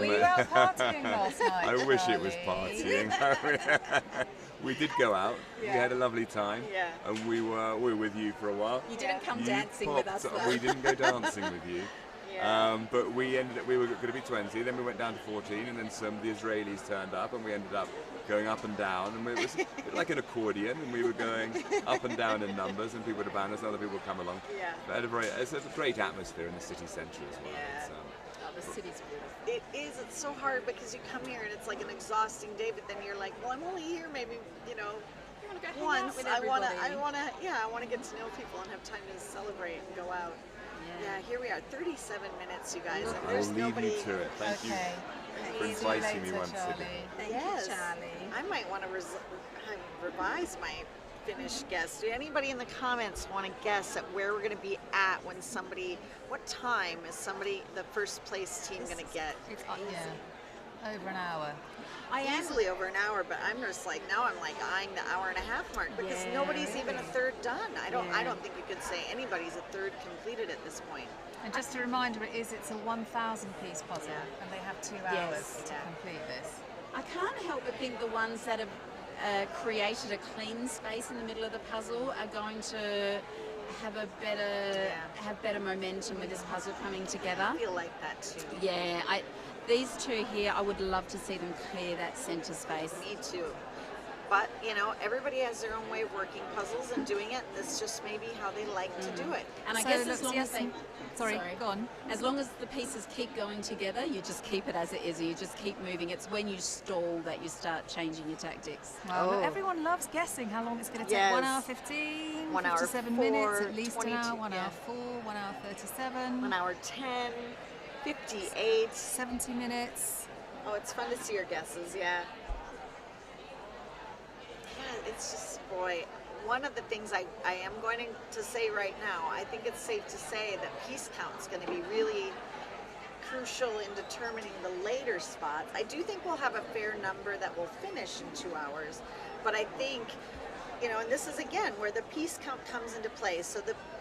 We were out partying last night, I wish it was Charlie. partying. We did go out. We Yeah. had a lovely time. Yeah. And we were with you for a while. You didn't come You dancing with us, popped- though. We didn't go dancing with you. Yeah. But we were going to be 20, then we went down to 14, and then some of the Israelis turned up, and we ended up going up and down, and it was a bit like an accordion, and we were going up and down in numbers, and people would abandon us, and other people would come along. Yeah. But it's a great atmosphere in the city centre as well. Yeah. It's, the city's beautiful. It is. It's so hard because you come here and it's like an exhausting day, but then you're like, well, I'm only here maybe, you know, once. I want to get to know people and have time to celebrate and go out. Yeah, here we are, 37 minutes, you guys. And there's I'll leave nobody. you to it. Thank you for inviting me once again. Yes, I might want to revise my Finnish guess. Do anybody in the comments want to guess at where we're going to be at when what time is the first place team going to get? It's over an hour. Easily over an hour, but I'm just like, now I'm like eyeing the hour and a half mark because nobody's even a third done. I don't think you could say anybody's a third completed at this point. And just a reminder, it's a 1,000 piece puzzle, and they have 2 hours to complete this. I can't help but think the ones that have created a clean space in the middle of the puzzle are going to have better momentum with this puzzle coming together. I feel like that too. Yeah, these two here, I would love to see them clear that center space. Me too. But, you know, everybody has their own way of working puzzles and doing it. This just may be how they like to do it. And I guess as long as Sorry, go on. As long as the pieces keep going together, you just keep it as it is, or you just keep moving. It's when you stall that you start changing your tactics. Well, everyone loves guessing how long it's going to take. 1 hour 15, 1 hour 57 4, minutes, at least 22, an hour, 1 hour 4, 1 hour 37. 1 hour 10, 58. 70 minutes. Oh, it's fun to see your guesses, yeah. Yeah, it's just, boy, one of the things I am going to say right now, I think it's safe to say that piece count's going to be really crucial in determining the later spots. I do think we'll have a fair number that will finish in 2 hours, but I think, you know, and this is again where the piece count comes into play. So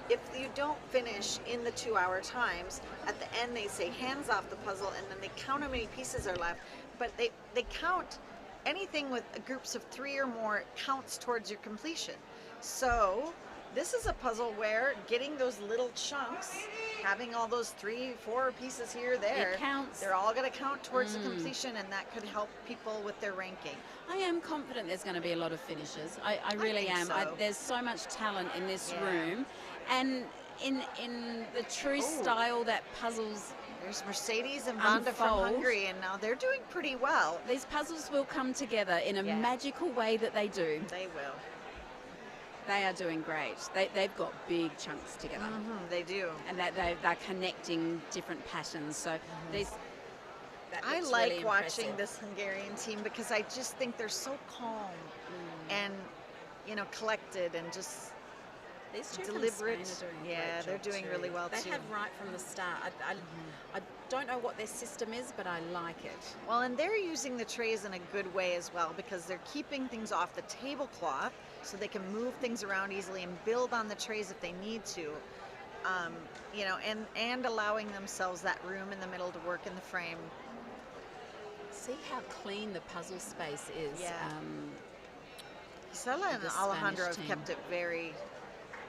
if you don't finish in the 2 hour times, at the end they say hands off the puzzle, and then they count how many pieces are left, but they count anything with groups of 3 or more counts towards your completion. So this is a puzzle where getting those little chunks, having all those 3, 4 pieces here, there, it counts. They're all going to count towards the completion, and that could help people with their ranking. I am confident there's going to be a lot of finishes. I really am. So. There's so much talent in this room, and in the true style that puzzles. There's Mercedes and Wanda from Hungary, and now they're doing pretty well. These puzzles will come together in a magical way that they do. They will. They are doing great. They've got big chunks together. They do. And they're connecting different patterns. So I like watching this Hungarian team because I just think they're so calm and, you know, collected and just These two deliberate. From Spain are doing Yeah, they're doing really well too. They have right from the start. I don't know what their system is, but I like it. Well, and they're using the trays in a good way as well because they're keeping things off the tablecloth so they can move things around easily and build on the trays if they need to. You know, and allowing themselves that room in the middle to work in the frame. See how clean the puzzle space is. Yeah. Isela and the Alejandro Spanish have team. kept it very,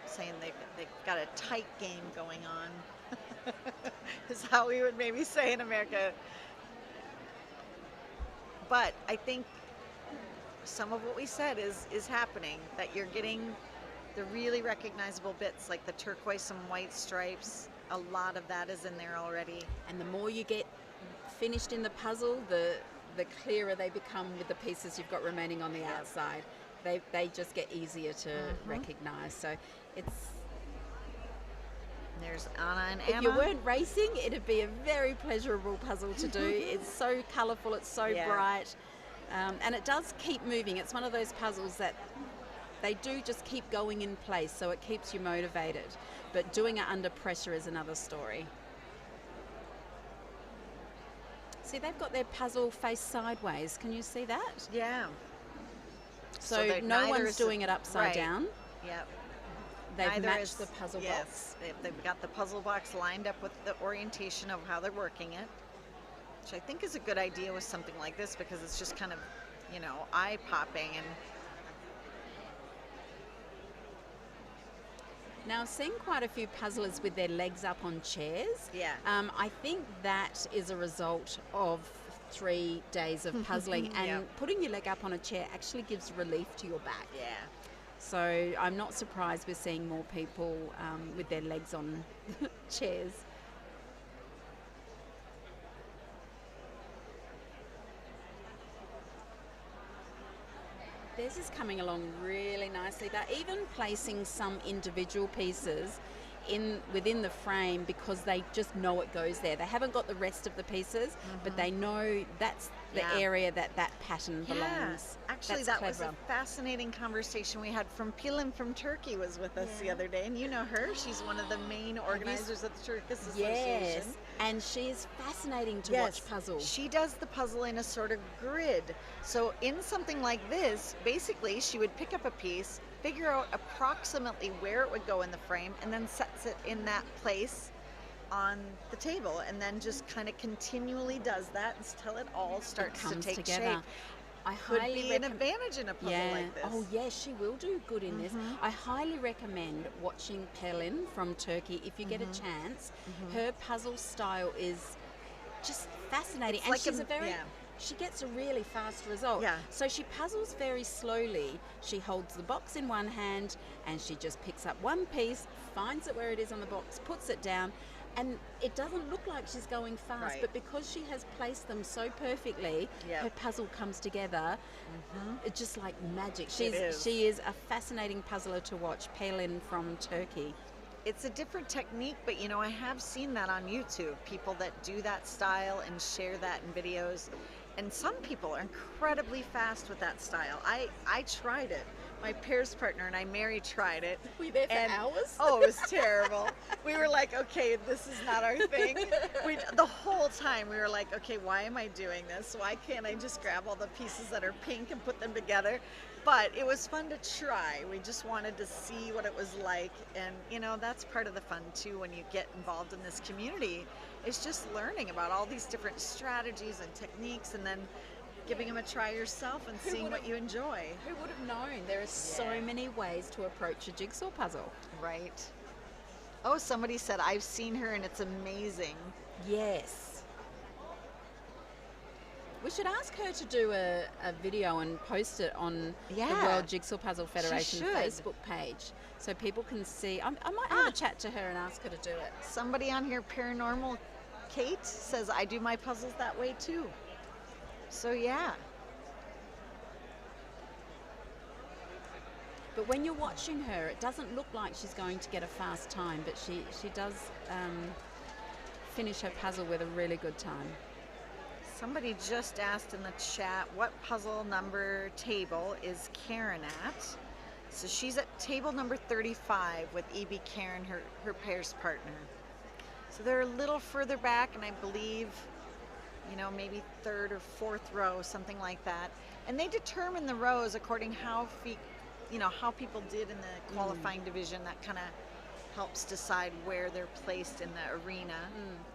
saying they've got a tight game going on. Is how we would maybe say in America. But I think some of what we said is happening, that you're getting the really recognizable bits like the turquoise and white stripes. A lot of that is in there already. And the more you get finished in the puzzle, the clearer they become with the pieces you've got remaining on the outside. They just get easier to recognize. So there's Anna and Anna. If you weren't racing, it'd be a very pleasurable puzzle to do. It's so colourful, it's so bright, and it does keep moving. It's one of those puzzles that they do just keep going in place, so it keeps you motivated. But doing it under pressure is another story. See, they've got their puzzle faced sideways. Can you see that? Yeah. So no one's doing it upside down. Yep. They've matched the puzzle box. Yes, they've got the puzzle box lined up with the orientation of how they're working it, which I think is a good idea with something like this because it's just kind of, you know, eye-popping. And now, I've seen quite a few puzzlers with their legs up on chairs. Yeah. I think that is a result of 3 days of puzzling, and putting your leg up on a chair actually gives relief to your back. Yeah. So I'm not surprised we're seeing more people with their legs on chairs. theirs is coming along really nicely. They're even placing some individual pieces within the frame because they just know it goes there. They haven't got the rest of the pieces, but they know that's the area that pattern belongs. Actually, that was a fascinating conversation we had. Pelin from Turkey was with us the other day, and you know her. She's one of the main organizers of the Turkish Association. Yes, and she is fascinating to watch puzzle. She does the puzzle in a sort of grid. So in something like this, basically, she would pick up a piece, figure out approximately where it would go in the frame, and then sets it in that place on the table, and then just kind of continually does that until it all starts to take shape. I Could highly be an advantage in a puzzle like this. Oh yes, she will do good in this. I highly recommend watching Pelin from Turkey if you get a chance. Her puzzle style is just fascinating, It's and like she's a- a very yeah. she gets a really fast result. Yeah. So she puzzles very slowly. She holds the box in one hand and she just picks up one piece, finds it where it is on the box, puts it down, and it doesn't look like she's going fast, but because she has placed them so perfectly, her puzzle comes together. It's just like magic. She is a fascinating puzzler to watch, Pelin from Turkey. It's a different technique, but you know, I have seen that on YouTube, people that do that style and share that in videos. And some people are incredibly fast with that style. I tried it. My pairs partner and I, Mary, tried it. Were you there for hours? Oh, it was terrible. We were like, okay, this is not our thing. The whole time we were like, okay, why am I doing this? Why can't I just grab all the pieces that are pink and put them together? But it was fun to try. We just wanted to see what it was like. And, you know, that's part of the fun, too, when you get involved in this community. It's just learning about all these different strategies and techniques, and then giving them a try yourself and seeing what you enjoy. Who would have known? There are so many ways to approach a jigsaw puzzle. Right. Oh, somebody said, I've seen her and it's amazing. Yes. We should ask her to do a video and post it on the World Jigsaw Puzzle Federation Facebook page so people can see. I might have a chat to her and ask her to do it. Somebody on here, Paranormal Kate, says, I do my puzzles that way too. So yeah. But when you're watching her, it doesn't look like she's going to get a fast time, but she does finish her puzzle with a really good time. Somebody just asked in the chat, what puzzle number table is Karen at? So she's at table number 35 with E.B. Karen, her pairs partner. So they're a little further back, and I believe, you know, maybe third or fourth row, something like that. And they determine the rows according how people did in the qualifying division. That kind of helps decide where they're placed in the arena.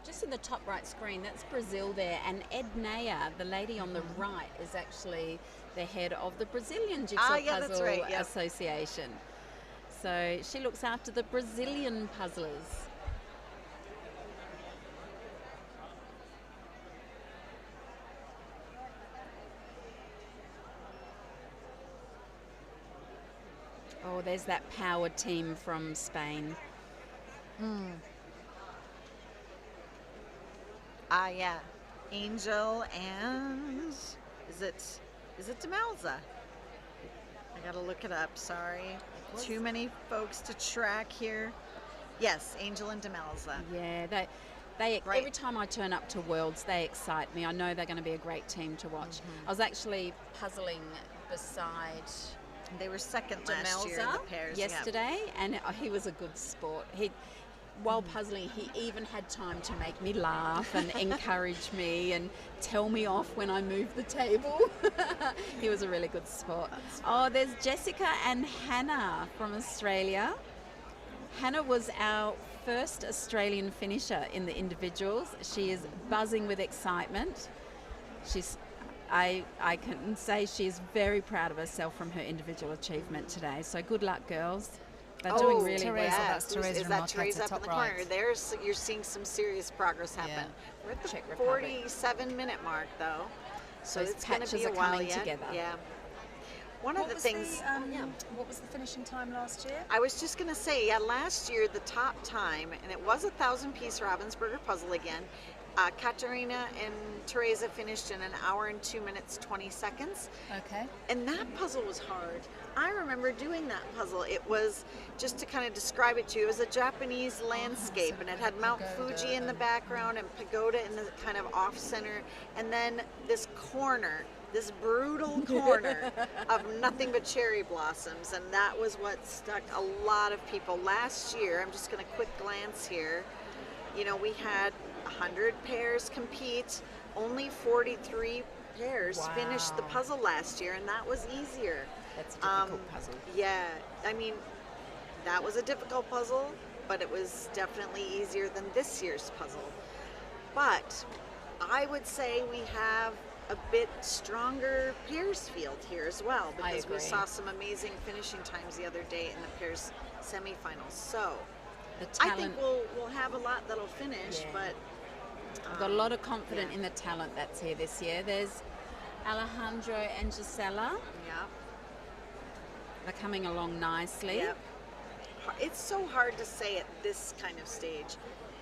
Just in the top right screen, that's Brazil there, and Ednea, the lady on the right, is actually the head of the Brazilian Jigsaw Puzzle Association. So she looks after the Brazilian puzzlers. Oh, there's that power team from Spain. Yeah. Angel and is it Demelza? I gotta look it up, sorry. Too many folks to track here. Yes, Angel and Demelza. Yeah, they every time I turn up to Worlds, they excite me. I know they're going to be a great team to watch. I was actually puzzling beside They were second last year in the pairs yesterday, and he was a good sport. While puzzling, he even had time to make me laugh and encourage me and tell me off when I moved the table. He was a really good sport. Oh, there's Jessica and Hannah from Australia. Hannah was our first Australian finisher in the individuals. She is buzzing with excitement. I can say she's very proud of herself from her individual achievement today. So good luck, girls. They're doing really Teresa, well. that's Teresa. Is that Teresa up in the corner? You're seeing some serious progress happen. We're at the Czech Republic. 47-minute mark, though. So Those it's going to be a patches are while coming yet. together. Yeah. One of the things. What was the finishing time last year? I was just going to say, last year the top time, and it was a 1,000-piece Ravensburger puzzle again, Katarina and Teresa finished in 1 hour and 2 minutes 20 seconds. Okay. And that puzzle was hard. I remember doing that puzzle. It was, just to kind of describe it to you, it was a Japanese landscape, and it had Mount Fuji in the background and pagoda in the kind of off center, and then this corner, this brutal corner of nothing but cherry blossoms, and that was what stuck a lot of people. Last year, I'm just going to quick glance here, you know, we had 100 pairs compete, only 43 pairs finished the puzzle last year, and that was easier. That's a difficult puzzle. Yeah, I mean, that was a difficult puzzle, but it was definitely easier than this year's puzzle. But I would say we have a bit stronger pairs field here as well, because we saw some amazing finishing times the other day in the pairs semifinals. So I think we'll have a lot that'll finish, but I've got a lot of confidence in the talent that's here this year. There's Alejandro and Gisela. Yeah. They're coming along nicely. Yep. It's so hard to say at this kind of stage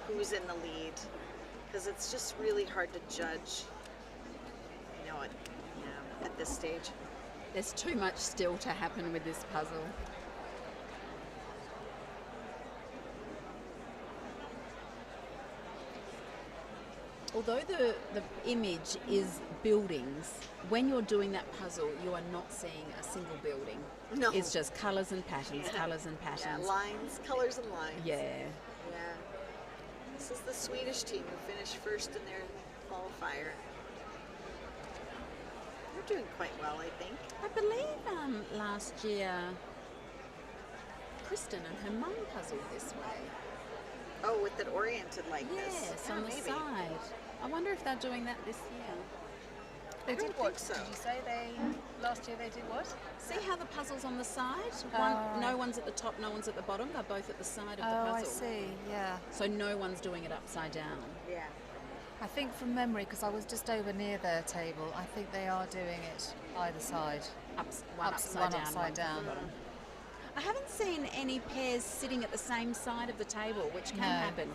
who's in the lead, because it's just really hard to judge, you know, at this stage. There's too much still to happen with this puzzle. Although the image is buildings, when you're doing that puzzle, you are not seeing a single building. No. It's just colours and patterns, colours and patterns. Yeah, lines, colors and lines. Yeah. Yeah. This is the Swedish team who finished first in their qualifier. They're doing quite well, I think. I believe last year, Kristen and her mum puzzled this way. Oh, with it oriented like this? Yes, on the side. I wonder if they're doing that this year. They did what? So. Did you say last year they did what? See how the puzzle's on the side? No one's at the top, no one's at the bottom. They're both at the side of the puzzle. Oh, I see. Yeah. So no one's doing it upside down. Yeah. I think from memory, because I was just over near their table, I think they are doing it either side. One upside down. Mm. I haven't seen any pairs sitting at the same side of the table, which can happen.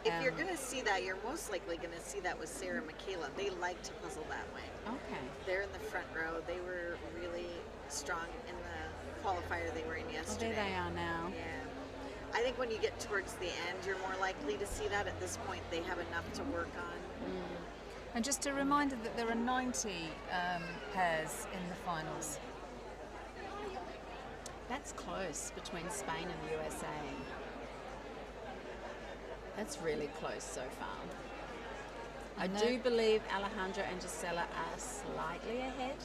If you're going to see that, you're most likely going to see that with Sarah and Michaela. They like to puzzle that way. Okay. They're in the front row. They were really strong in the qualifier they were in yesterday. Oh, there they are now. Yeah. I think when you get towards the end, you're more likely to see that. At this point, they have enough to work on. Mm. And just a reminder that there are 90 pairs in the finals. That's close between Spain and the USA. That's really close so far. I do believe Alejandro and Gisela are slightly ahead.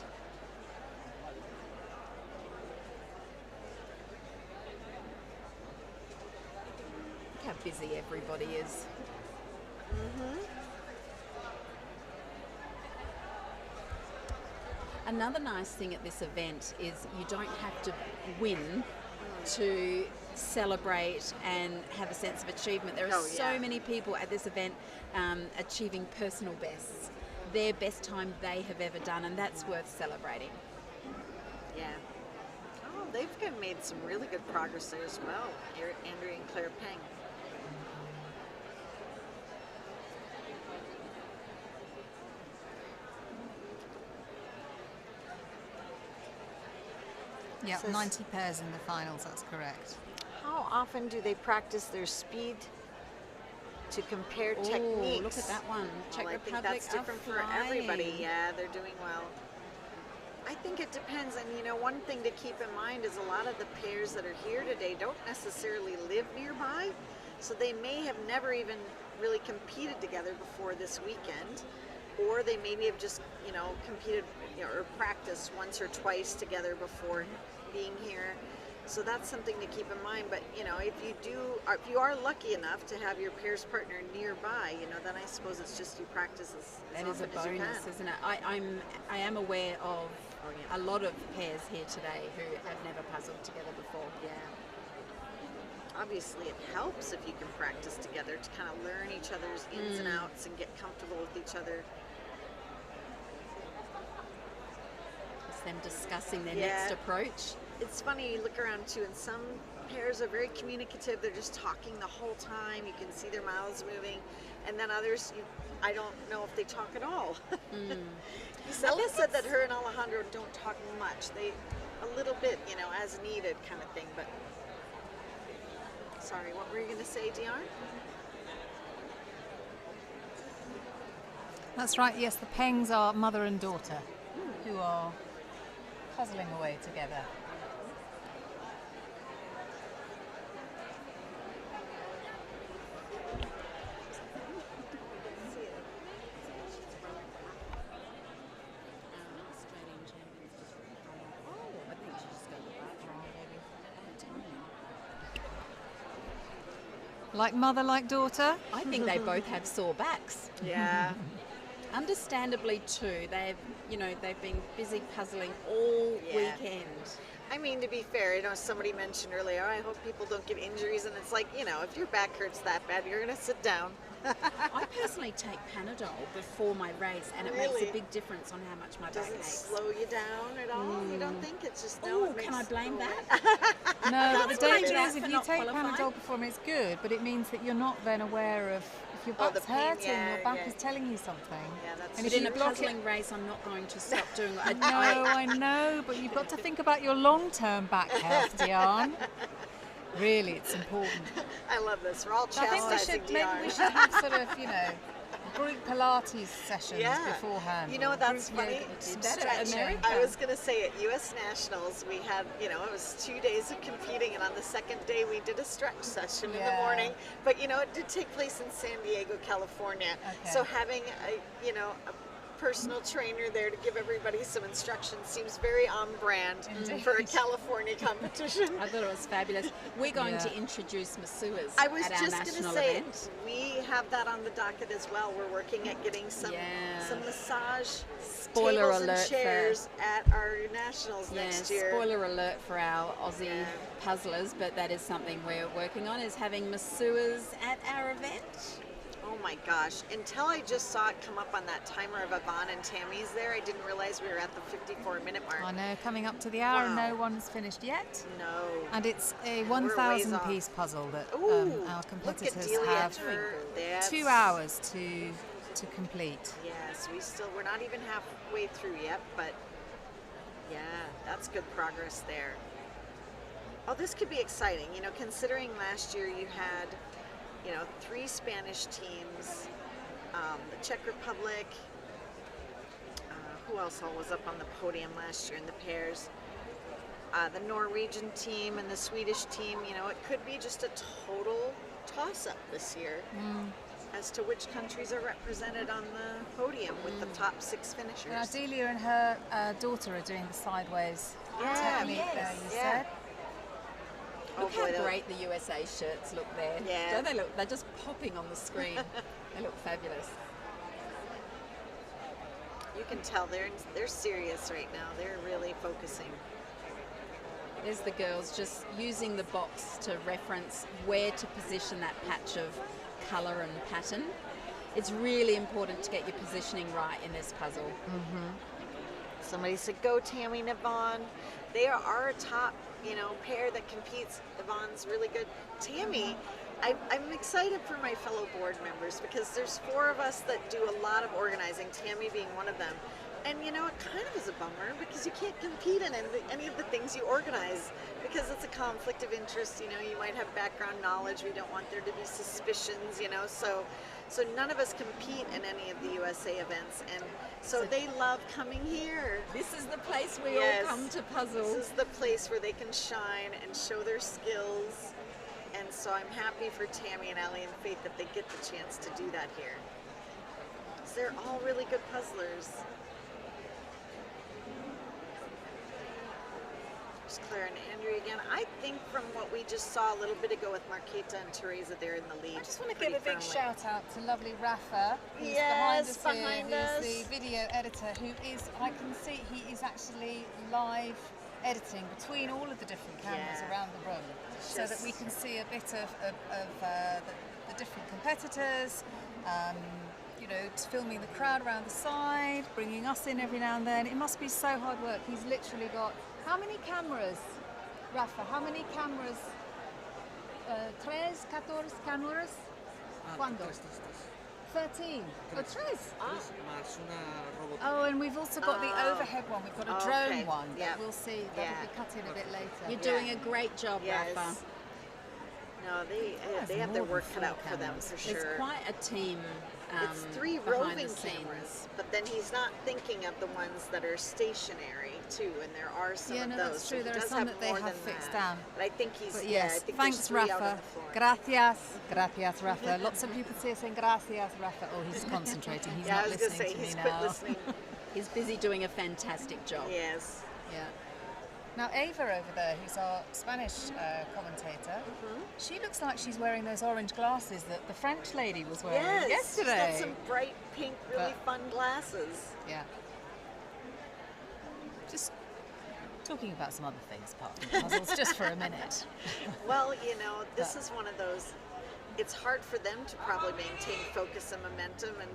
Look how busy everybody is. Another nice thing at this event is you don't have to win to celebrate and have a sense of achievement. There are so many people at this event achieving personal bests, their best time they have ever done, and that's worth celebrating. Yeah. Oh, they've made some really good progress there as well, Andrea and Claire Peng. Yeah, 90 pairs in the finals, that's correct. How often do they practice their speed to compare techniques? Oh, look at that one. Czech I think Republic that's different for everybody. Yeah, they're doing well. I think it depends, and you know, one thing to keep in mind is a lot of the pairs that are here today don't necessarily live nearby, so they may have never even really competed together before this weekend, or they maybe have just, you know, competed, you know, or practiced once or twice together before being here. So that's something to keep in mind. But you know, if you are lucky enough to have your pairs partner nearby, you know, then I suppose it's just you practice as That is a often bonus, as you can. isn't it? I am aware of a lot of pairs here today who have never puzzled together before. Yeah. Obviously, it helps if you can practice together to kind of learn each other's ins and outs and get comfortable with each other. It's them discussing their next approach. It's funny, you look around too, and some pairs are very communicative. They're just talking the whole time. You can see their mouths moving. and then others, I don't know if they talk at all. Isela said that her and Alejandro don't talk much. They, a little bit, you know, as needed kind of thing, but sorry, what were you going to say, Dion? That's right, yes, the Pengs are mother and daughter who are puzzling away together. Like mother, like daughter? I think they both have sore backs. Yeah. Understandably too. They've been busy puzzling all weekend. I mean, to be fair, you know, somebody mentioned earlier, I hope people don't get injuries, and it's like, you know, if your back hurts that bad, you're going to sit down. I personally take Panadol before my race, and it makes a big difference on how much my back aches. Does it slow you down at all? You don't think it's just Can I blame that? No, the danger is if you take Panadol before it's good, but it means that you're not then aware of if your back's hurting, your back is telling you something. Yeah, that's and if in a puzzling race, I'm not going to stop doing it. I know, but you've got to think about your long-term back health, Dion. Really, it's important. I love this. We're all chastising maybe we should have sort of, you know, group Pilates sessions beforehand. You know, that's funny. Stretching. I was going to say at U.S. Nationals, we had, you know, it was 2 days of competing, and on the second day we did a stretch session in the morning. But, you know, it did take place in San Diego, California. Okay. So having, a personal trainer there to give everybody some instructions seems very on brand for a California competition. I thought it was fabulous. We're going to introduce masseurs I was at our just going to national say, event. we have that on the docket as well. We're working at getting some massage Spoiler tables alert and chairs at our nationals next year. Spoiler alert for our Aussie puzzlers, but that is something we're working on, is having masseurs at our event. Oh my gosh, until I just saw it come up on that timer of Yvonne and Tammy's there, I didn't realize we were at the 54-minute mark. I know, coming up to the hour and no one's finished yet. No. And it's a 1,000-piece puzzle that our competitors have 2 hours to complete. Yes, we're not even halfway through yet, but yeah, that's good progress there. Oh, this could be exciting, you know, considering last year you had 3 Spanish teams, the Czech Republic, who else all was up on the podium last year in the pairs? The Norwegian team and the Swedish team, you know, it could be just a total toss-up this year as to which countries are represented on the podium with the top 6 finishers. Now, Delia and her daughter are doing the sideways technique there, you said. Look how great the USA shirts look there. Yeah. Don't they look? They're just popping on the screen. They look fabulous. You can tell they're serious right now. They're really focusing. There's the girls just using the box to reference where to position that patch of colour and pattern. It's really important to get your positioning right in this puzzle. Somebody said, go Tammy and Yvonne. They are our top, pair that competes. Yvonne's really good. Tammy, I'm excited for my fellow board members because there's 4 of us that do a lot of organizing, Tammy being one of them. And it kind of is a bummer because you can't compete in any of the things you organize because it's a conflict of interest. You might have background knowledge. We don't want there to be suspicions, so none of us compete in any of the USA events, and so they love coming here. This is the place we all come to puzzle. This is the place where they can shine and show their skills, and so I'm happy for Tammy and Allie and Faith that they get the chance to do that here. So they're all really good puzzlers. There's Claire and Andrea again. I think from what we just saw a little bit ago with Marquita and Teresa, they're in the lead. I just want to give a big shout out to lovely Rafa, who's behind us, who's the video editor, who is, I can see, he is actually live editing between all of the different cameras around the room, so that we can see a bit of the different competitors, filming the crowd around the side, bringing us in every now and then. It must be so hard work. He's literally got, how many cameras, Rafa? How many cameras? 3, 14 cameras? ¿Cuándo? 13. Oh, 3. Oh, and we've also got the overhead one. We've got a drone one. Yeah. We'll see. That'll be cut in a bit later. You're doing a great job, Rafa. No, they have their work cut out for them, for sure. It's quite a team. It's 3 roving cameras, but then he's not thinking of the ones that are stationary too, and there are some of those. That's true. So there are some that they have fixed down. But I think he's. But yes, I think thanks, there's 3 out on Rafa. the floor. Gracias, Rafa. Lots of people saying gracias, Rafa. Oh, he's concentrating. He's not listening to me now. Quit listening. He's busy doing a fantastic job. Yes. Yeah. Now Ava over there, who's our Spanish commentator, she looks like she's wearing those orange glasses that the French lady was wearing yesterday. She's got some bright pink, really fun glasses. Yeah. Just talking about some other things apart from puzzles, just for a minute. Well, this is one of those, it's hard for them to probably maintain focus and momentum, and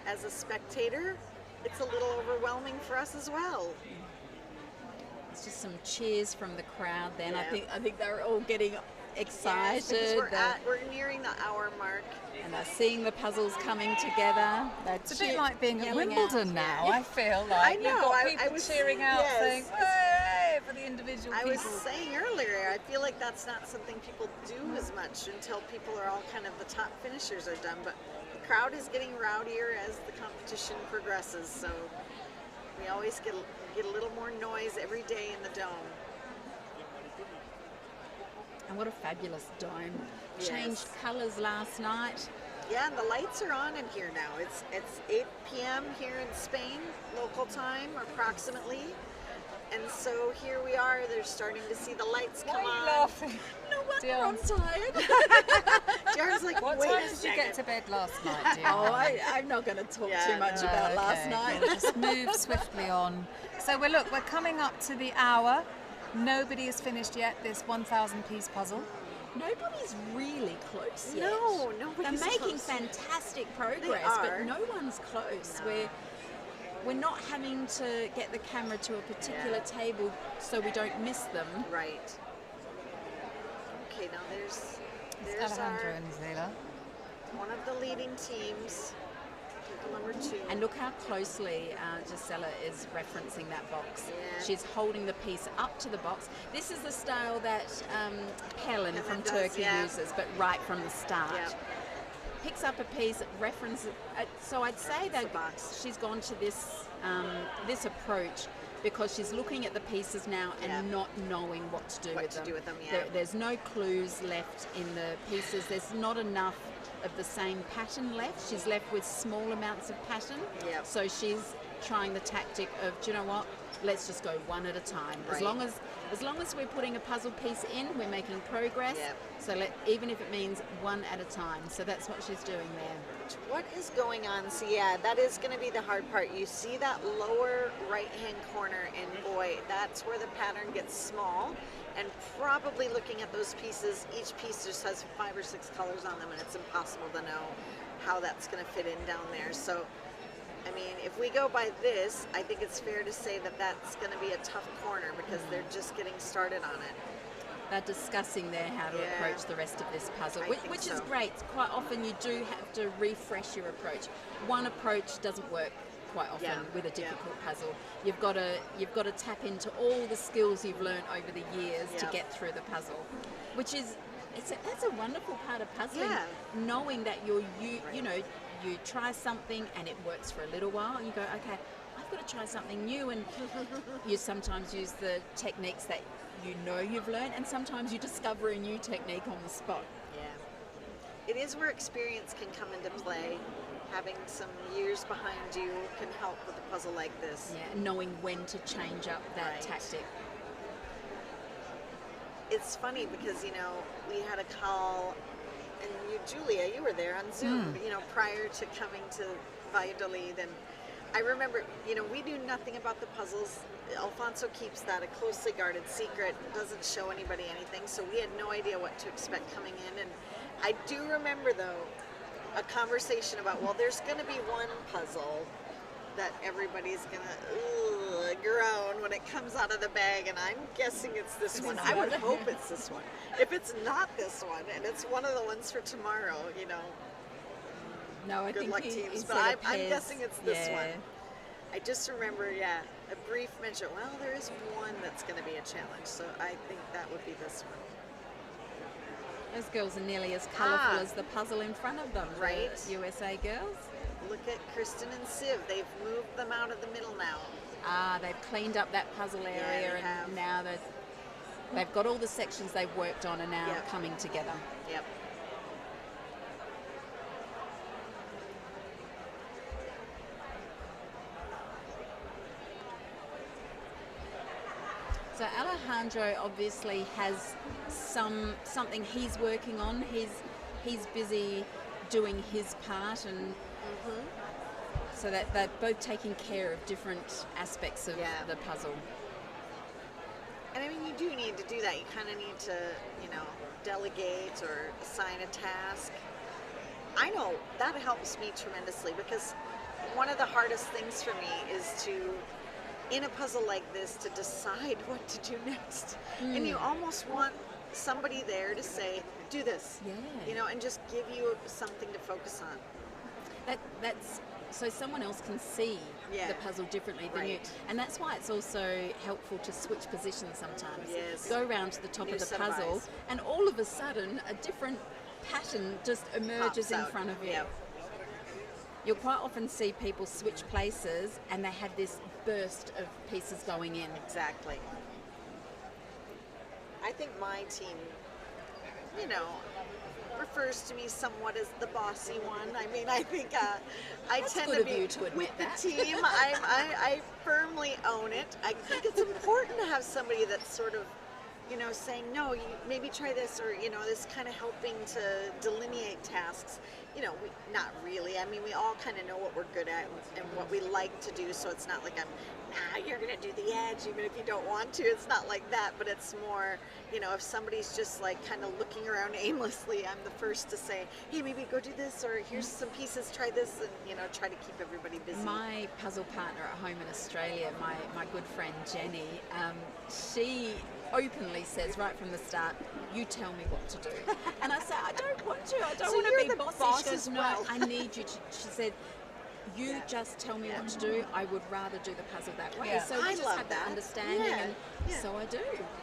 as a spectator, it's a little overwhelming for us as well. It's just some cheers from the crowd then. I think they're all getting excited. Yes, we're nearing the hour mark. And they're seeing the puzzles coming together. It's a bit like being at Wimbledon now, I feel like. I know. You've got people cheering out, saying, "Hey!" for the individual people. I was saying earlier, I feel like that's not something people do as much until people are all kind of the top finishers are done. But the crowd is getting rowdier as the competition progresses, so we always get a little more noise every day in the dome. And what a fabulous dome. Yes. Changed colours last night. Yeah, and the lights are on in here now. It's 8 p.m. here in Spain, local time, approximately. And so here we are, they're starting to see the lights come on. Why are you laughing? No wonder I'm tired. Darren's like, what wait time a did you second. get to bed last night, dear? Oh, I'm not going to talk too much about last night. We'll just move swiftly on. So we're coming up to the hour. Nobody has finished yet this 1,000-piece puzzle. Nobody's really close yet. No, nobody's They're making close. fantastic progress, but no one's close. No. We're not having to get the camera to a particular table so we don't miss them. Right. Okay, now there's Alejandro and Zela. One of the leading teams, number 2. And look how closely Gisela is referencing that box. Yeah. She's holding the piece up to the box. This is the style that Helen from does, Turkey uses, but right from the start. Yeah. Picks up a piece, references. So I'd say that she's gone to this this approach because she's looking at the pieces now and not knowing what to do with them. There's no clues left in the pieces. There's not enough of the same pattern left. She's left with small amounts of pattern. Yep. So she's trying the tactic of, do you know what? Let's just go one at a time. Right. As long as we're putting a puzzle piece in, we're making progress. Yep. So even if it means one at a time. So that's what she's doing there. What is going on? So yeah, that is going to be the hard part. You see that lower right-hand corner, and boy, that's where the pattern gets small. And probably looking at those pieces, each piece just has 5 or 6 colors on them, and it's impossible to know how that's going to fit in down there. So, I mean, if we go by this, I think it's fair to say that that's going to be a tough corner because they're just getting started on it. They're discussing there how to approach the rest of this puzzle, which is great. Quite often you do have to refresh your approach. One approach doesn't work quite often with a difficult puzzle. You've got to tap into all the skills you've learned over the years to get through the puzzle, which is that's a wonderful part of puzzling. Knowing that you try something and it works for a little while, and you go, okay, I've got to try something new, and you sometimes use the techniques that you've learned, and sometimes you discover a new technique on the spot. It is where experience can come into play. Having some years behind you can help with a puzzle like this. Yeah, knowing when to change up that tactic. It's funny because, we had a call, and Julia, you were there on Zoom, prior to coming to Valladolid, and I remember, we knew nothing about the puzzles. Alfonso keeps that a closely guarded secret, doesn't show anybody anything, so we had no idea what to expect coming in. And I do remember, though, a conversation about, well, there's going to be one puzzle that everybody's going to groan when it comes out of the bag, and I'm guessing it's this one. I would hope it's this one. If it's not this one, and it's one of the ones for tomorrow, No, I good think luck he teams, said but a I'm pairs. guessing it's this Yeah. one. I just remember, a brief mention. Well, there is one that's going to be a challenge, so I think that would be this one. Those girls are nearly as colourful as the puzzle in front of them, Right. the USA girls. Look at Kristen and Siv. They've moved them out of the middle now. They've cleaned up that puzzle area, they have. and now they've got all the sections they've worked on and now Yep. coming together. Yep. So Alejandro obviously has something he's working on. He's busy doing his part, and so that they're both taking care of different aspects of the puzzle. And I mean, you do need to do that. You kind of need to, delegate or assign a task. I know that helps me tremendously, because one of the hardest things for me is to, in a puzzle like this, to decide what to do next. And you almost want somebody there to say, do this, and just give you something to focus on. That's so someone else can see the puzzle differently than you, and that's why it's also helpful to switch positions sometimes. Yes. Go around to the top New of the set of puzzle, eyes. and all of a sudden a different pattern just emerges Pops in out. front of you. Yep. You'll quite often see people switch places and they have this burst of pieces going in. Exactly. I think my team, refers to me somewhat as the bossy one. I mean, I think I That's tend good to of be you to admit with that. the team. I firmly own it. I think it's important to have somebody that's sort of, saying, no, you maybe try this, or, this kind of helping to delineate tasks. Not really. I mean, we all kind of know what we're good at and what we like to do, so it's not like you're going to do the edge, even if you don't want to. It's not like that, but it's more, if somebody's just like kind of looking around aimlessly, I'm the first to say, hey, maybe go do this, or here's some pieces, try this, and, try to keep everybody busy. My puzzle partner at home in Australia, my good friend Jenny, she openly says right from the start, you tell me what to do. And I say, I don't want to. I don't So want to you're be the bossy. boss She goes, as no, well. I need you to. She said, you just tell me what to do. I would rather do the puzzle that way. So we I just love have that that. understanding, and so I do.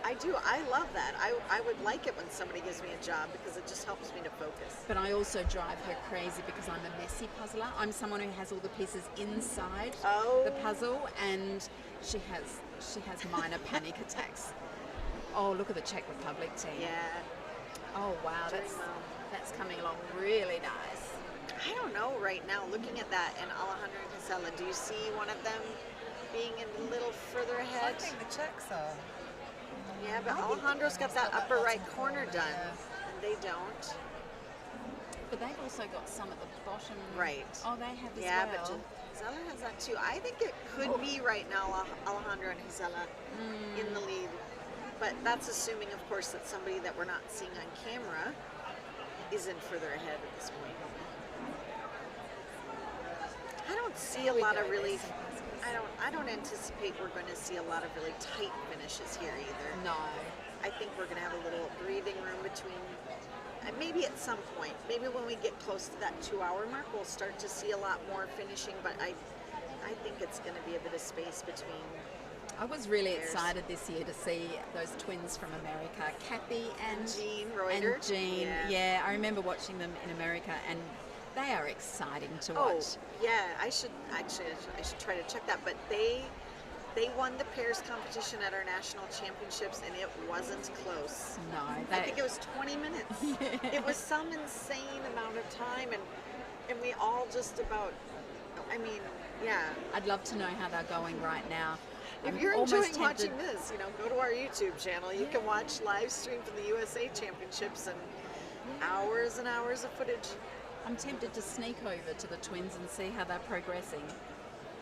I do. I love that. I would like it when somebody gives me a job, because it just helps me to focus. But I also drive her crazy because I'm a messy puzzler. I'm someone who has all the pieces inside the puzzle, and she has minor panic attacks. Oh, look at the Czech Republic team. Yeah. Oh wow, that's coming along really nice. I don't know right now, looking at that, and Alejandro and Gisela, do you see one of them being a little further ahead? I think the Czechs are. Yeah, but Alejandro's got that upper right corner done, and they don't. But they've also got some at the bottom. Right. Oh, they have as Yeah, well. but Gisela has that too. I think it could be right now Alejandro and Gisela in the lead. But that's assuming, of course, that somebody that we're not seeing on camera isn't further ahead at this point. I don't see a lot of really. I don't anticipate we're going to see a lot of really tight finishes here either. No. I think we're going to have a little breathing room between. Maybe at some point, maybe when we get close to that 2-hour mark, we'll start to see a lot more finishing. But I think it's going to be a bit of space between. I was really excited this year to see those twins from America, Kathy and Jean Reuter. And Jean, yeah, I remember watching them in America, and they are exciting to watch. Oh, yeah, I should try to check that. But they won the pairs competition at our national championships, and it wasn't close. No, I think it was 20 minutes. It was some insane amount of time, and we all just about. I mean, yeah. I'd love to know how they're going right now. If I'm you're almost enjoying tempted- watching this, go to our YouTube channel. You can watch live stream from the USA Championships and hours and hours of footage. I'm tempted to sneak over to the twins and see how they're progressing.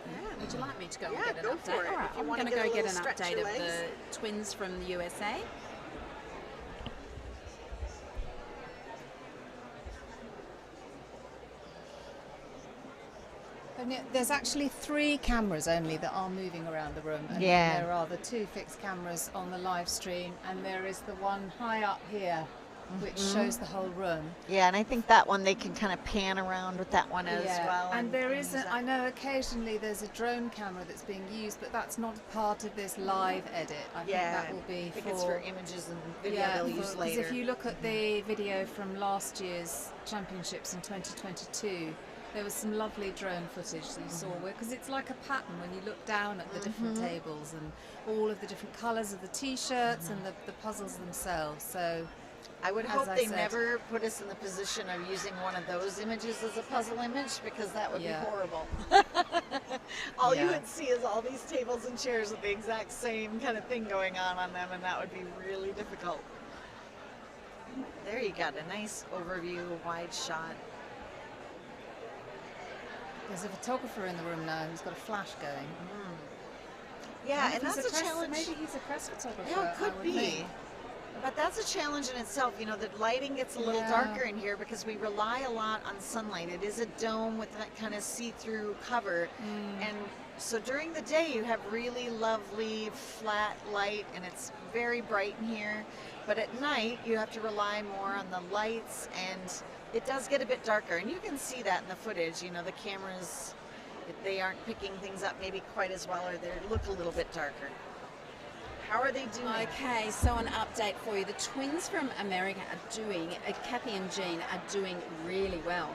Yeah. Would you like me to go and Yeah, get an go update? for it. All right, If you I'm wanna going to get a go get an little stretch update your of the legs. twins from the USA. And there's actually 3 cameras only that are moving around the room. And Yeah. there are the 2 fixed cameras on the live stream, and there is the one high up here which shows the whole room. Yeah, and I think that one they can kind of pan around with that one as well. And there is, I know occasionally there's a drone camera that's being used, but that's not part of this live edit. I think that will be it's for images and video they'll use later. Because if you look at the video from last year's championships in 2022, there was some lovely drone footage that you saw, because it's like a pattern when you look down at the different tables and all of the different colours of the T-shirts and the puzzles themselves. So I would hope they never put us in the position of using one of those images as a puzzle image, because that would be horrible. All you would see is all these tables and chairs with the exact same kind of thing going on them, and that would be really difficult. There you got a nice overview, wide shot. There's a photographer in the room now who's got a flash going. Yeah, and that's a challenge. Maybe he's a press photographer. Yeah, it could be. But that's a challenge in itself. You know, the lighting gets a little darker in here because we rely a lot on sunlight. It is a dome with that kind of see-through cover. And so during the day you have really lovely flat light and it's very bright in here. But at night you have to rely more on the lights, and it does get a bit darker. And you can see that in the footage. You know, the cameras, they aren't picking things up maybe quite as well, or they look a little bit darker. How are they doing? Okay, so an update for you. The twins from America are doing, Cappy and Jean are doing really well.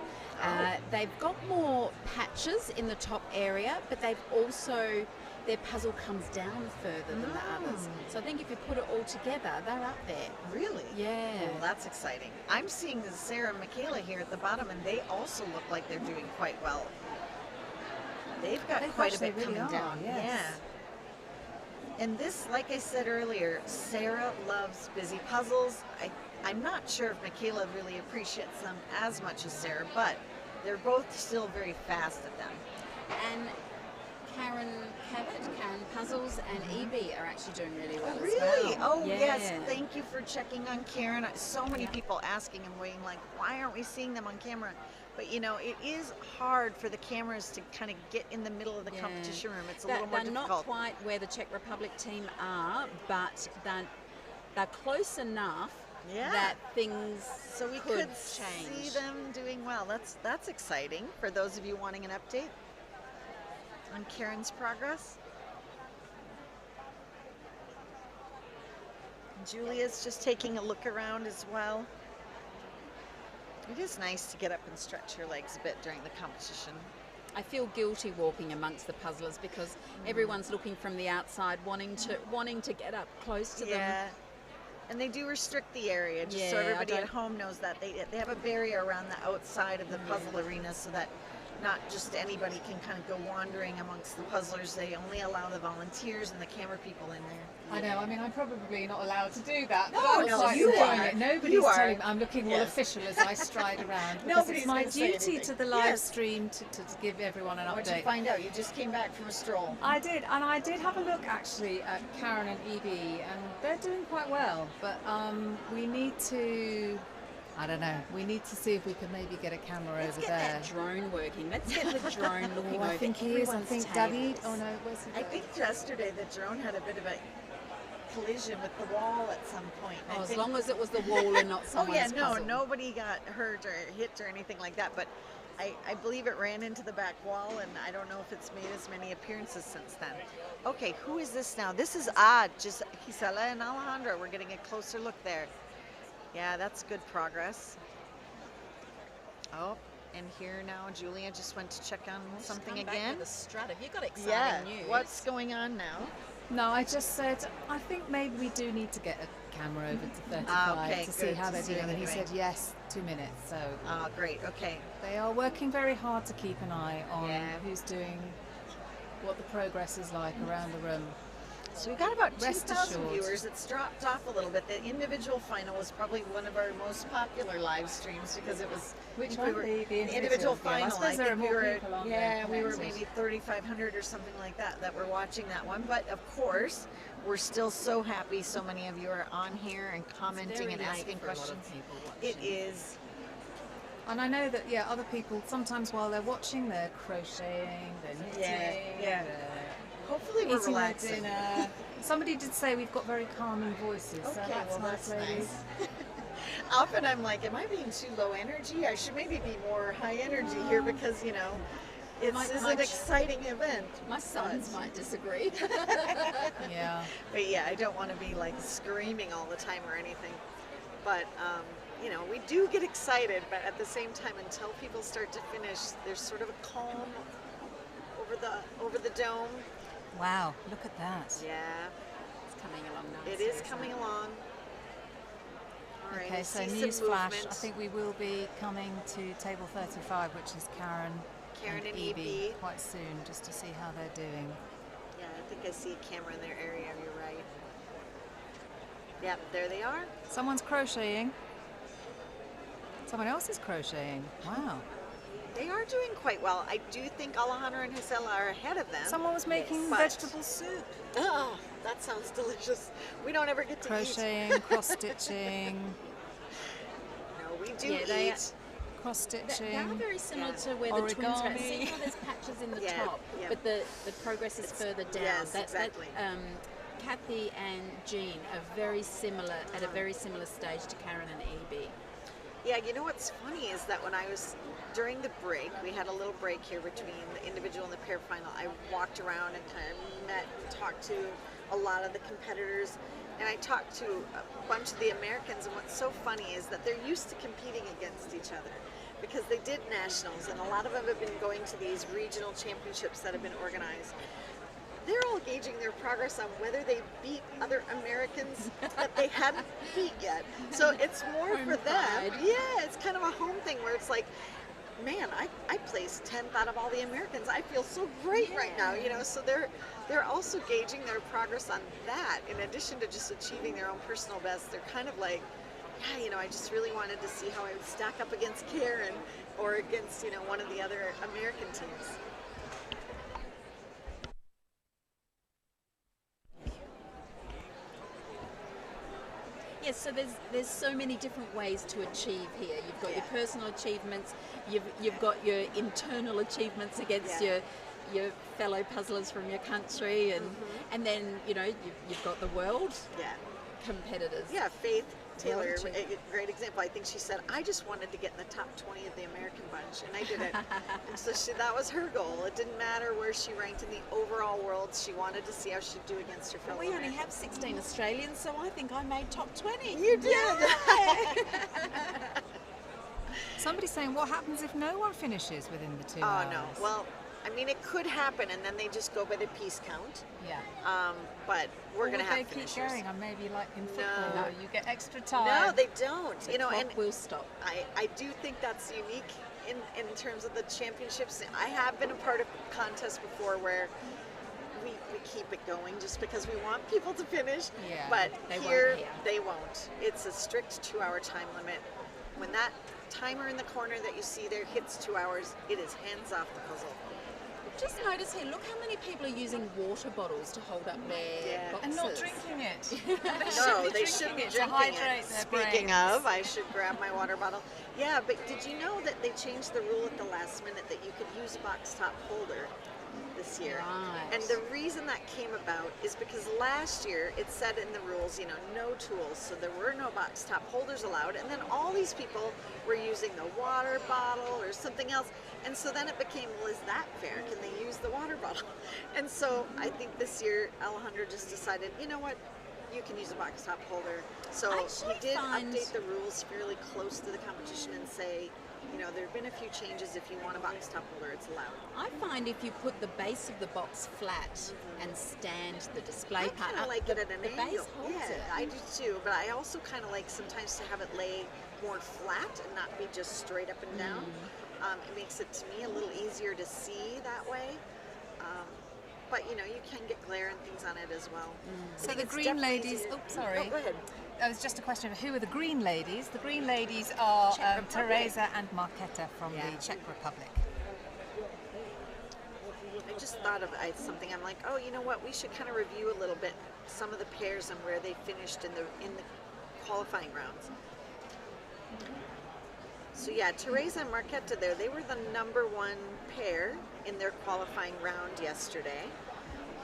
They've got more patches in the top area, but they've also, their puzzle comes down further than the others. So I think if you put it all together, they're up there. Really? Yeah. Well, that's exciting. I'm seeing Sarah and Michaela here at the bottom, and they also look like they're doing quite well. They've got quite a bit coming down. Yeah. And this, like I said earlier, Sarah loves busy puzzles. I'm not sure if Michaela really appreciates them as much as Sarah, but they're both still very fast at them. And Karen Puzzles and EB are actually doing really well Really? as well. Oh, yes. Thank you for checking on Karen. So many people asking and waiting, like, why aren't we seeing them on camera? But, you know, it is hard for the cameras to kind of get in the middle of the competition room. It's a little more difficult. They're not quite where the Czech Republic team are, but they're close enough that things so we could see them doing well. That's exciting for those of you wanting an update on Karen's progress. Julia's just taking a look around as well. It is nice to get up and stretch your legs a bit during the competition. I feel guilty walking amongst the puzzlers because everyone's looking from the outside, wanting to get up close to them. And they do restrict the area, just so everybody at home knows that. They have a barrier around the outside of the puzzle arena so that not just anybody can kind of go wandering amongst the puzzlers. They only allow the volunteers and the camera people in there. I know, I mean, I'm probably not allowed to do that. No, you are. Nobody's telling me. I'm looking all official as I stride around. Because it's my duty to the live stream to give everyone an update. What did you find out? You just came back from a stroll. I did, and I did have a look actually at Karen and Evie, and they're doing quite well. But we need to, I don't know, we need to see if we can maybe get a camera over there. Let's get that drone working. Let's get the drone looking over. I think he is. I think David. Oh no, where's he? I think yesterday the drone had a bit of a collision with the wall at some point. Oh, as long as it was the wall and not someone's puzzle. Nobody got hurt or hit or anything like that, but I believe it ran into the back wall, and I don't know if it's made as many appearances since then. Okay, who is this now? This is just Gisela and Alejandro. We're getting a closer look there. Yeah, that's good progress. Oh, and here now Julia just went to check on something again. With a strut. Have you got exciting news? What's going on now? No, I just said, I think maybe we do need to get a camera over to 35 to see how they're doing. And he said, yes, 2 minutes. So, great, okay. They are working very hard to keep an eye on who's doing, what the progress is like around the room. So we've got about 2,000 viewers. It's dropped off a little bit. The individual final was probably one of our most popular live streams because it was the individual final. I think we were, we were maybe 3,500 or something like that were watching that one. But of course, we're still so happy so many of you are on here and commenting and asking questions. It is. And I know that, other people, sometimes while they're watching, they're crocheting, they're knitting, hopefully we're relaxing. Somebody did say we've got very calming voices, so that's nice, ladies. Often I'm like, am I being too low energy? I should maybe be more high energy here because, you know, it's an exciting event. My sons might disagree. Yeah. But yeah, I don't want to be like screaming all the time or anything. But, you know, we do get excited, but at the same time, until people start to finish, there's sort of a calm over the dome. Wow, look at that. Yeah. It's coming along nicely. It is coming along. All right, Okay, so news flash. I think we will be coming to table 35, which is Karen and Evie quite soon, just to see how they're doing. Yeah, I think I see a camera in their area, you're right. Yep, there they are. Someone's crocheting. Someone else is crocheting. Wow. They are doing quite well. I do think Alejandra and Gisela are ahead of them. Someone was making vegetable soup. Oh, that sounds delicious. We don't ever get to crocheting, eat. cross-stitching. No, we do eat. Cross-stitching. They are very similar to where the twins are. See how there's patches in the top, but the progress is further down. Yes, exactly. Kathy and Jean are very similar, at a very similar stage to Karen and Evie. Yeah, you know what's funny is that when I was, during the break, we had a little break here between the individual and the pair final, I walked around and kind of met and talked to a lot of the competitors, and I talked to a bunch of the Americans, and what's so funny is that they're used to competing against each other because they did nationals, and a lot of them have been going to these regional championships that have been organized. They're all gauging their progress on whether they beat other Americans that they hadn't beat yet. So it's more for them. Yeah, it's kind of a home thing where it's like, man, I placed 10th out of all the Americans. I feel so great right now, you know. So they're also gauging their progress on that in addition to just achieving their own personal best. They're kind of like, yeah, you know, I just really wanted to see how I would stack up against Karen or against, you know, one of the other American teams. Yes, so there's so many different ways to achieve here. You've got your personal achievements, you've got your internal achievements against your fellow puzzlers from your country, and then you know you've got the world competitors. Yeah, Faith Taylor, a great example. I think she said, I just wanted to get in the top 20 of the American bunch, and I did it. And so that was her goal. It didn't matter where she ranked in the overall world. She wanted to see how she'd do against her fellow We only Americans. have 16 Australians, so I think I made top 20. You did! Yeah. Somebody's saying, what happens if no one finishes within the 2 Oh, hours? no. Well, I mean, it could happen, and then they just go by the piece count. Yeah. But we're going to have keep finishers. going, and maybe like in football, you get extra time. No, they don't. The you know, clock and will stop. I do think that's unique in terms of the championships. I have been a part of contests before where we keep it going just because we want people to finish. Yeah, but they here, won't. they won't. It's a strict 2-hour time limit. When that timer in the corner that you see there hits 2 hours, it is hands off the puzzle. Just notice here, look how many people are using water bottles to hold up their boxes. And not drinking it. No, they shouldn't be it to drinking hydrate it. their Speaking brains. of, I should grab my water bottle. Yeah, but did you know that they changed the rule at the last minute that you could use a box top holder this year? Right. And the reason that came about is because last year it said in the rules, you know, no tools, so there were no box top holders allowed, and then all these people were using the water bottle or something else, and so then it became, well, is that fair? Can they use the water bottle? And so I think this year Alejandra just decided, you know what, you can use a box top holder. So he did update the rules fairly close to the competition and say, you know, there have been a few changes. If you want a box top holder, it's allowed. I find if you put the base of the box flat and stand the display part I kind up, of like it at an the angle. base holds Yeah, it. I do too. But I also kind of like sometimes to have it lay more flat and not be just straight up and down. It makes it, to me, a little easier to see that way. But, you know, you can get glare and things on it as well. So the green ladies, sorry. No, go ahead. That was just a question of who are the green ladies? The green ladies are Teresa and Marketa from the Czech Republic. I just thought of something. I'm like, oh, you know what? We should kind of review a little bit some of the pairs and where they finished in the qualifying rounds. So yeah, Teresa and Marketa there, they were the #1 pair in their qualifying round yesterday,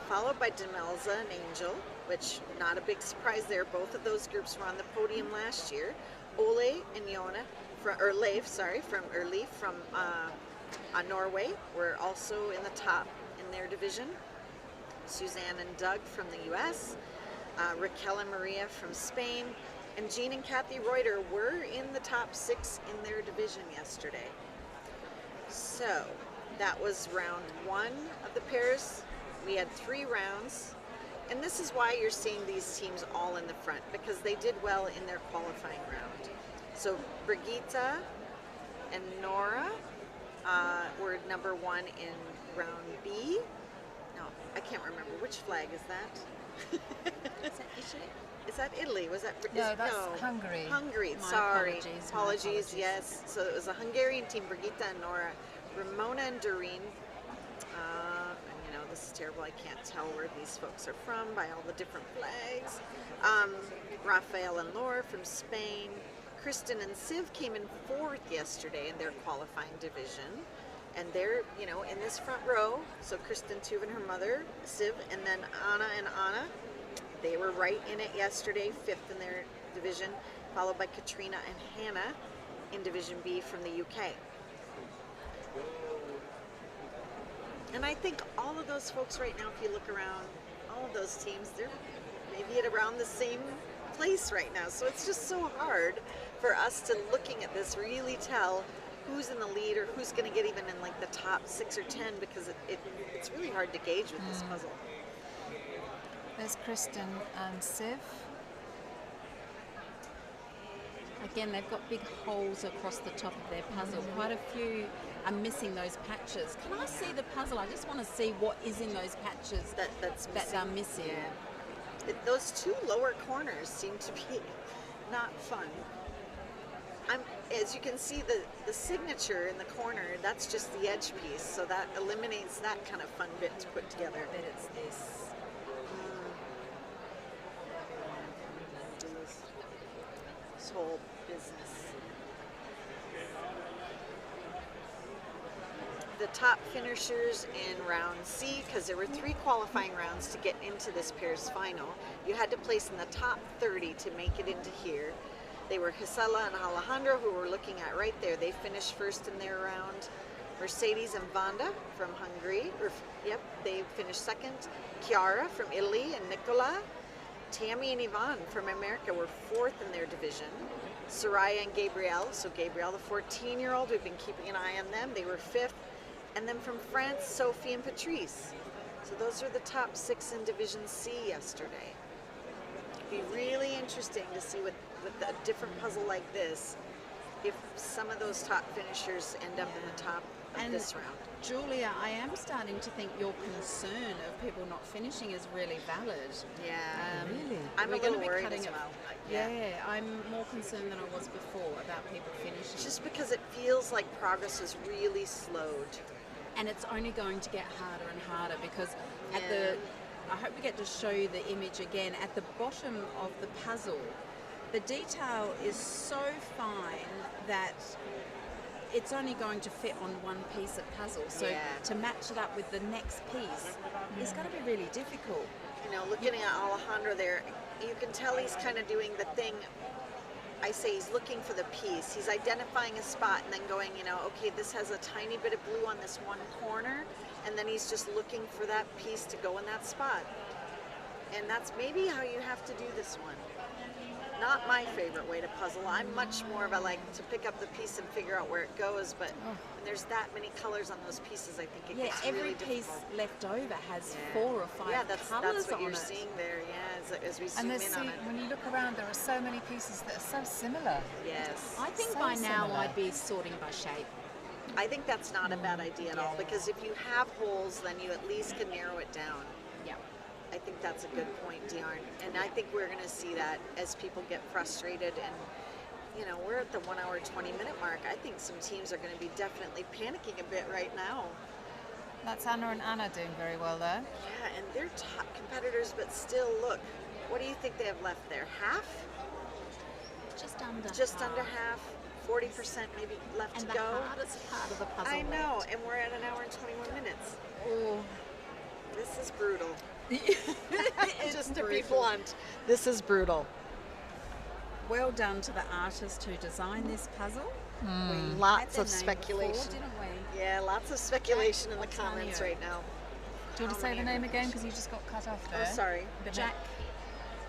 followed by Demelza and Angel, which not a big surprise there. Both of those groups were on the podium last year. Ole and Jona, Leif from Norway were also in the top in their division. Suzanne and Doug from the US, Raquel and Maria from Spain, and Jean and Kathy Reuter were in the top 6 in their division yesterday. So that was round 1 of the pairs. We had 3 rounds, and this is why you're seeing these teams all in the front, because they did well in their qualifying round. So Brigitta and Nora were number 1 in round B. No, I can't remember. Which flag is that? Is that Italy? Is that Italy? Was that? No, that's Hungary. Hungary. My Sorry. apologies. Yes. So it was a Hungarian team. Brigitta and Nora, Ramona and Doreen. And, this is terrible. I can't tell where these folks are from by all the different flags. Rafael and Laura from Spain. Kristen and Siv came in 4th yesterday in their qualifying division. And they're, in this front row. So Kristen Tuve and her mother, Siv, and then Anna and Anna. They were right in it yesterday, 5th in their division, followed by Katrina and Hannah in Division B from the UK. And I think all of those folks right now, if you look around, all of those teams, they're maybe at around the same place right now. So it's just so hard for us to, looking at this, really tell who's in the lead or who's going to get even in like the top 6 or 10, because it's really hard to gauge with this puzzle. There's Kristen and Siv. Again, they've got big holes across the top of their puzzle. Quite a few are missing those patches. Can I see the puzzle? I just want to see what is in those patches that are missing. Yeah. Those 2 lower corners seem to be not fun. As you can see, the signature in the corner, that's just the edge piece, so that eliminates that kind of fun bit to put together. I bet it's this. This whole business. The top finishers in round C, because there were 3 qualifying rounds to get into this pair's final, you had to place in the top 30 to make it into here. They were Gisela and Alejandro, who we're looking at right there. They finished 1st in their round. Mercedes and Vanda from Hungary, they finished 2nd. Chiara from Italy and Nicola. Tammy and Yvonne from America were 4th in their division. Soraya and Gabrielle, so Gabrielle, the 14-year-old, we've been keeping an eye on them. They were 5th. And then from France, Sophie and Patrice. So those are the top 6 in Division C yesterday. It'd be really interesting to see with a different puzzle like this, if some of those top finishers end up in the top of this round. Julia, I am starting to think your concern of people not finishing is really valid. Yeah. Really? I'm a little worried as well. Yeah, I'm more concerned than I was before about people finishing. Just because it feels like progress is really slowed. And it's only going to get harder and harder, because I hope we get to show you the image again. At the bottom of the puzzle, the detail is so fine that it's only going to fit on one piece of puzzle. So to match it up with the next piece is going to be really difficult. Looking at Alejandro there, you can tell he's kind of doing the thing. I say he's looking for the piece. He's identifying a spot and then going, okay, this has a tiny bit of blue on this one corner, and then he's just looking for that piece to go in that spot. And that's maybe how you have to do this one. Not my favorite way to puzzle. I'm much more of a to pick up the piece and figure out where it goes, but when there's that many colors on those pieces, I think it gets really difficult. Every piece left over has 4 or 5 that's colors what on you're it. seeing there, as we zoom in on it. When you look around, there are so many pieces that are so similar. Yes. I think by now I'd be sorting by shape. I think that's not a bad idea at all, because if you have holes, then you at least can narrow it down. Yeah. I think that's a good point, Diarn. And I think we're going to see that as people get frustrated, and we're at the 1 hour 20-minute mark. I think some teams are going to be definitely panicking a bit right now. That's Anna and Anna doing very well there. Yeah, and they're top competitors, but still, look, what do you think they have left there? Half? Just under under half. 40% maybe left to go. And the hardest part of the puzzle. I know, and we're at 1 hour and 21 minutes. Oh. This is brutal. Just to be blunt, this is brutal. Well done to the artist who designed this puzzle. Lots had of their name speculation. before, didn't we? Yeah, lots of speculation in the comments right now. Do you want to say the name again because you just got cut off there? Oh, sorry. Jack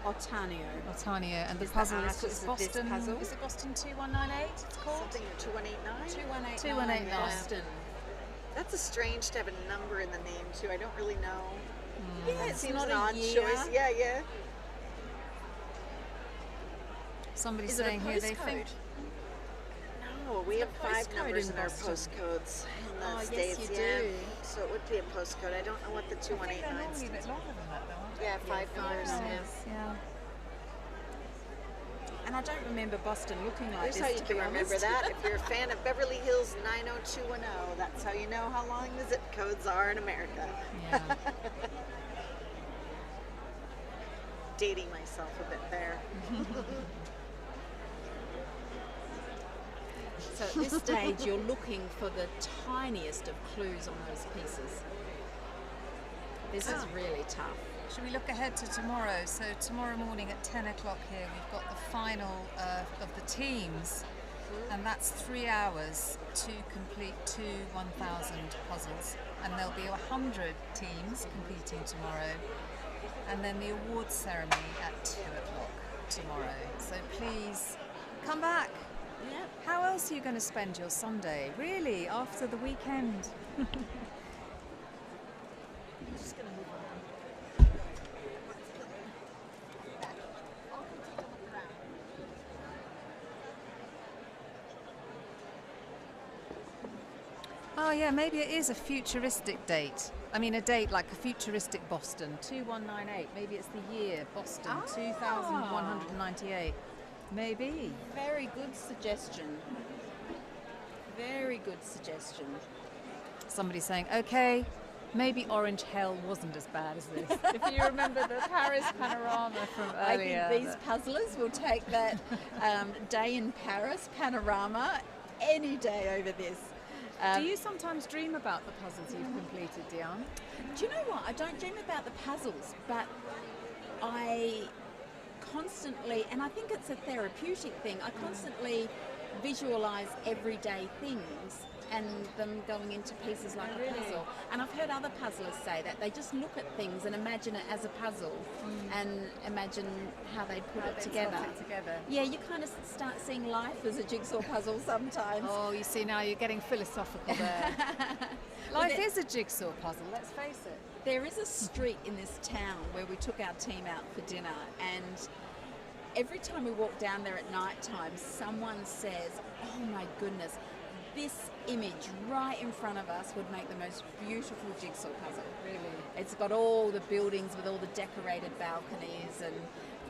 Otanio. Otanio, and the Is the puzzle is artist of this Boston. puzzle. Is it Boston 2198? It's called Something 2189. 2189 Boston. That's a strange to have a number in the name too. I don't really know. Yeah, It it's seems not an a odd year. choice. Yeah. Somebody's Is it a saying here they think. No, we Is it have a 5 postcode numbers in in our Boston? postcodes in the Oh, yes, States. you yeah. do. So it would be a postcode. I don't know what the I think they're 2189 normally a stands bit longer than that, though, aren't they? Yeah, 5 numbers. Yeah. And I don't remember Boston looking like Here's this. how you to can be remember honest. that. If you're a fan of Beverly Hills 90210, that's how you know how long the zip codes are in America. Yeah. Dating myself a bit there. So at this stage, you're looking for the tiniest of clues on those pieces. This is really tough. Should we look ahead to tomorrow? So tomorrow morning at 10 o'clock here, we've got the final of the teams, and that's 3 hours to complete 2 1,000 puzzles. And there'll be 100 teams competing tomorrow, and then the awards ceremony at 2 o'clock tomorrow. So please come back. Yeah. How else are you going to spend your Sunday? Really, after the weekend? Just gonna move on. Oh yeah, maybe it is a futuristic date. I mean, a date like a futuristic Boston, 2198. Maybe it's the year Boston, 2198. Maybe. Very good suggestion. Very good suggestion. Somebody's saying, okay, maybe Orange Hell wasn't as bad as this. If you remember the Paris panorama from earlier. I think these puzzlers will take that day in Paris panorama any day over this. Do you sometimes dream about the puzzles you've completed, Dion? Do you know what? I don't dream about the puzzles, but I constantly, and I think it's a therapeutic thing, I constantly visualise everyday things and them going into pieces like a puzzle. And I've heard other puzzlers say that they just look at things and imagine it as a puzzle and imagine how they put it together. Yeah, you kind of start seeing life as a jigsaw puzzle sometimes. Oh, you see, now you're getting philosophical there. Life is a jigsaw puzzle, let's face it. There is a street in this town where we took our team out for dinner, and every time we walk down there at night time, someone says, oh my goodness, this image right in front of us would make the most beautiful jigsaw puzzle. Really? It's got all the buildings with all the decorated balconies and,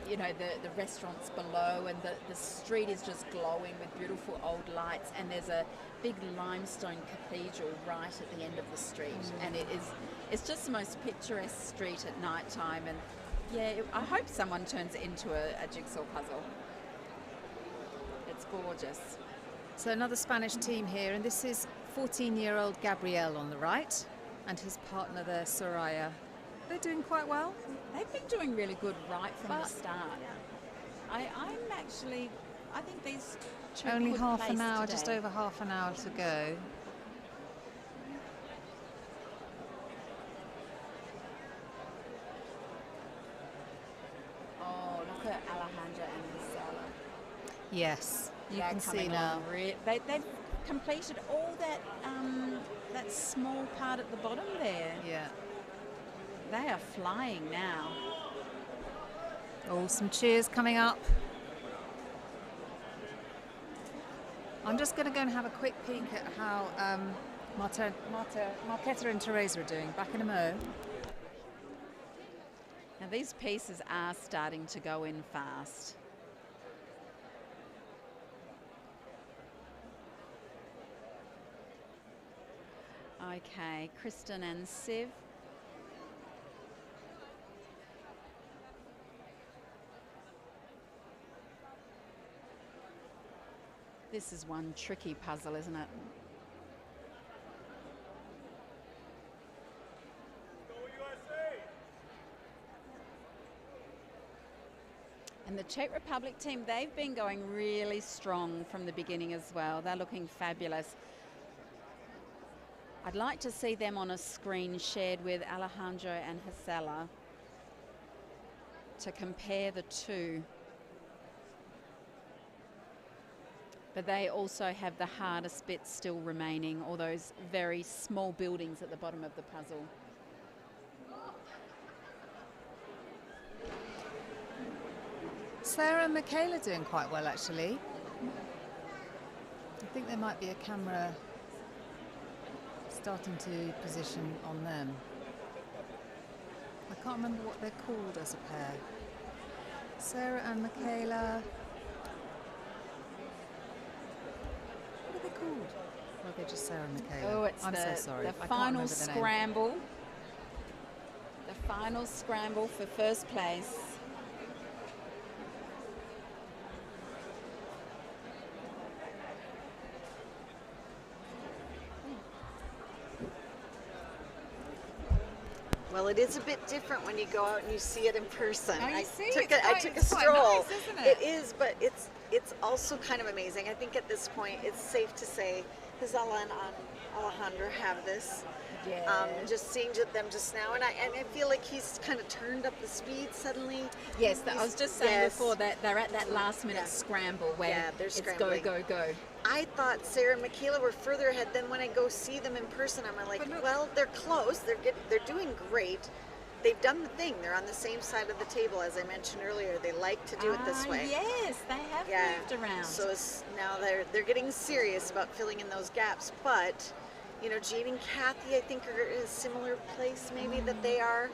you know, the restaurants below, and the street is just glowing with beautiful old lights, and there's a big limestone cathedral right at the end of the street, and it's just the most picturesque street at night time. And yeah, I hope someone turns it into a jigsaw puzzle. It's gorgeous. So another Spanish team here, and this is 14-year-old Gabriel on the right, and his partner there, Soraya. They're doing quite well. They've been doing really good right from the start. I think these two Only could half place an hour, today. just over half an hour to go. Oh, look at Alejandra and Marcela. Yes, you They're can see coming now. on they've completed all that that small part at the bottom there. Yeah. They are flying now. Oh, some cheers coming up. I'm just going to go and have a quick peek at how Marquetta and Teresa are doing. Back in a mo. Now these pieces are starting to go in fast. Okay, Kristen and Siv. This is one tricky puzzle, isn't it? the Czech Republic team, they've been going really strong from the beginning as well. They're looking fabulous. I'd like to see them on a screen shared with Alejandro and Gisela to compare the two. But they also have the hardest bits still remaining, all those very small buildings at the bottom of the puzzle. Sarah and Michaela doing quite well, actually. I think there might be a camera starting to position on them. I can't remember what they're called as a pair. Sarah and Michaela. What are they called? Well, they're just Sarah and Michaela. Oh, it's I'm so sorry. the final scramble. The final scramble for first place. Well, it is a bit different when you go out and you see it in person. Oh, you I see? took a It's quite stroll. nice, isn't it? It is, but it's also kind of amazing. I think at this point it's safe to say Gisela and Alejandro have this. Yeah. Just seeing them just now, and I feel like he's kind of turned up the speed suddenly. Yes, I was just saying before that they're at that last minute scramble where they're it's scrambling. go, go, go. I thought Sarah and Michaela were further ahead. Then when I go see them in person, I'm like, well, they're close. They're doing great. They've done the thing. They're on the same side of the table, as I mentioned earlier. They like to do it this way. Yes, they have moved around. So now they're getting serious about filling in those gaps. But you know, Jade and Kathy, I think, are in a similar place maybe that they are.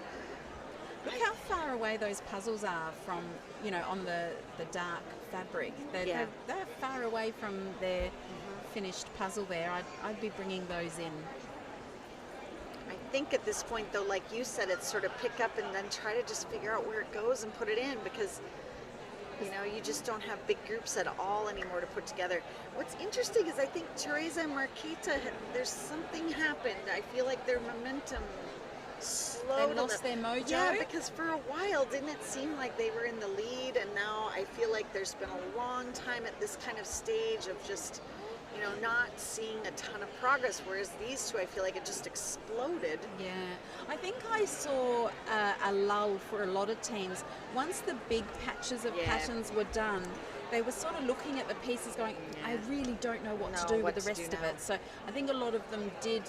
Look how far away those puzzles are from, you know, on the dark fabric. They're far away from their finished puzzle there. I'd be bringing those in. I think at this point, though, like you said, it's sort of pick up and then try to just figure out where it goes and put it in, because you know, you just don't have big groups at all anymore to put together. What's interesting is I think Teresa and Marquita, there's something happened. I feel like their momentum slowed. They lost their mojo? Yeah, because for a while, didn't it seem like they were in the lead, and now I feel like there's been a long time at this kind of stage of just, you know, not seeing a ton of progress, whereas these two, I feel like it just exploded. Yeah, I think I saw a lull for a lot of teams. Once the big patches of patterns were done, they were sort of looking at the pieces going, I really don't know what to do with the rest of it. So I think a lot of them did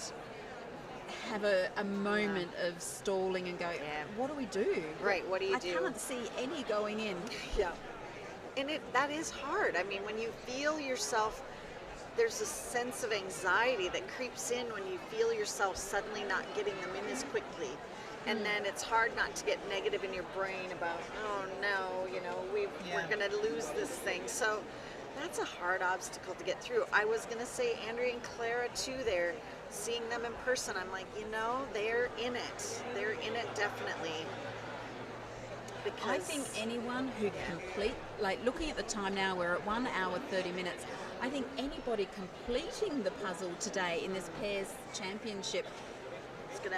have a moment of stalling and going, what do we do? Right, what do you do? I can't see any going in. Yeah, and that is hard. I mean, when you feel yourself, there's a sense of anxiety that creeps in when you feel yourself suddenly not getting them in as quickly. And then it's hard not to get negative in your brain about, oh no, you know, we're going to lose this thing. So that's a hard obstacle to get through. I was going to say Andrea and Clara too there, seeing them in person, I'm like, you know, they're in it. They're in it definitely. Because I think anyone who complete, like looking at the time now, we're at 1 hour 30 minutes. I think anybody completing the puzzle today in this pairs championship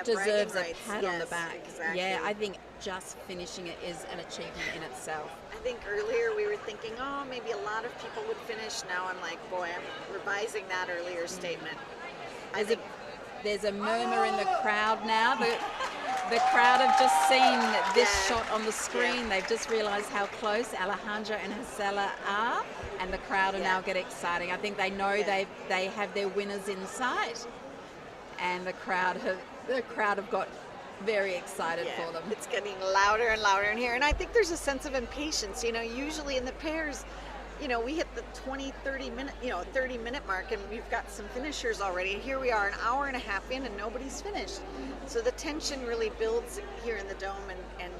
deserves a pat on the back. Exactly. Yeah, I think just finishing it is an achievement in itself. I think earlier we were thinking, oh, maybe a lot of people would finish. Now I'm like, boy, I'm revising that earlier statement. There's a murmur in the crowd now. The crowd have just seen this shot on the screen. They've just realized how close Alejandro and Gisela are, and the crowd are now getting excited. I think they know they have their winners in sight, and the crowd have got very excited for them. It's getting louder and louder in here, and I think there's a sense of impatience. You know, usually in the pairs, you know, we hit the 30 minute mark, and we've got some finishers already. And here we are, an hour and a half in, and nobody's finished. So the tension really builds here in the Dome, and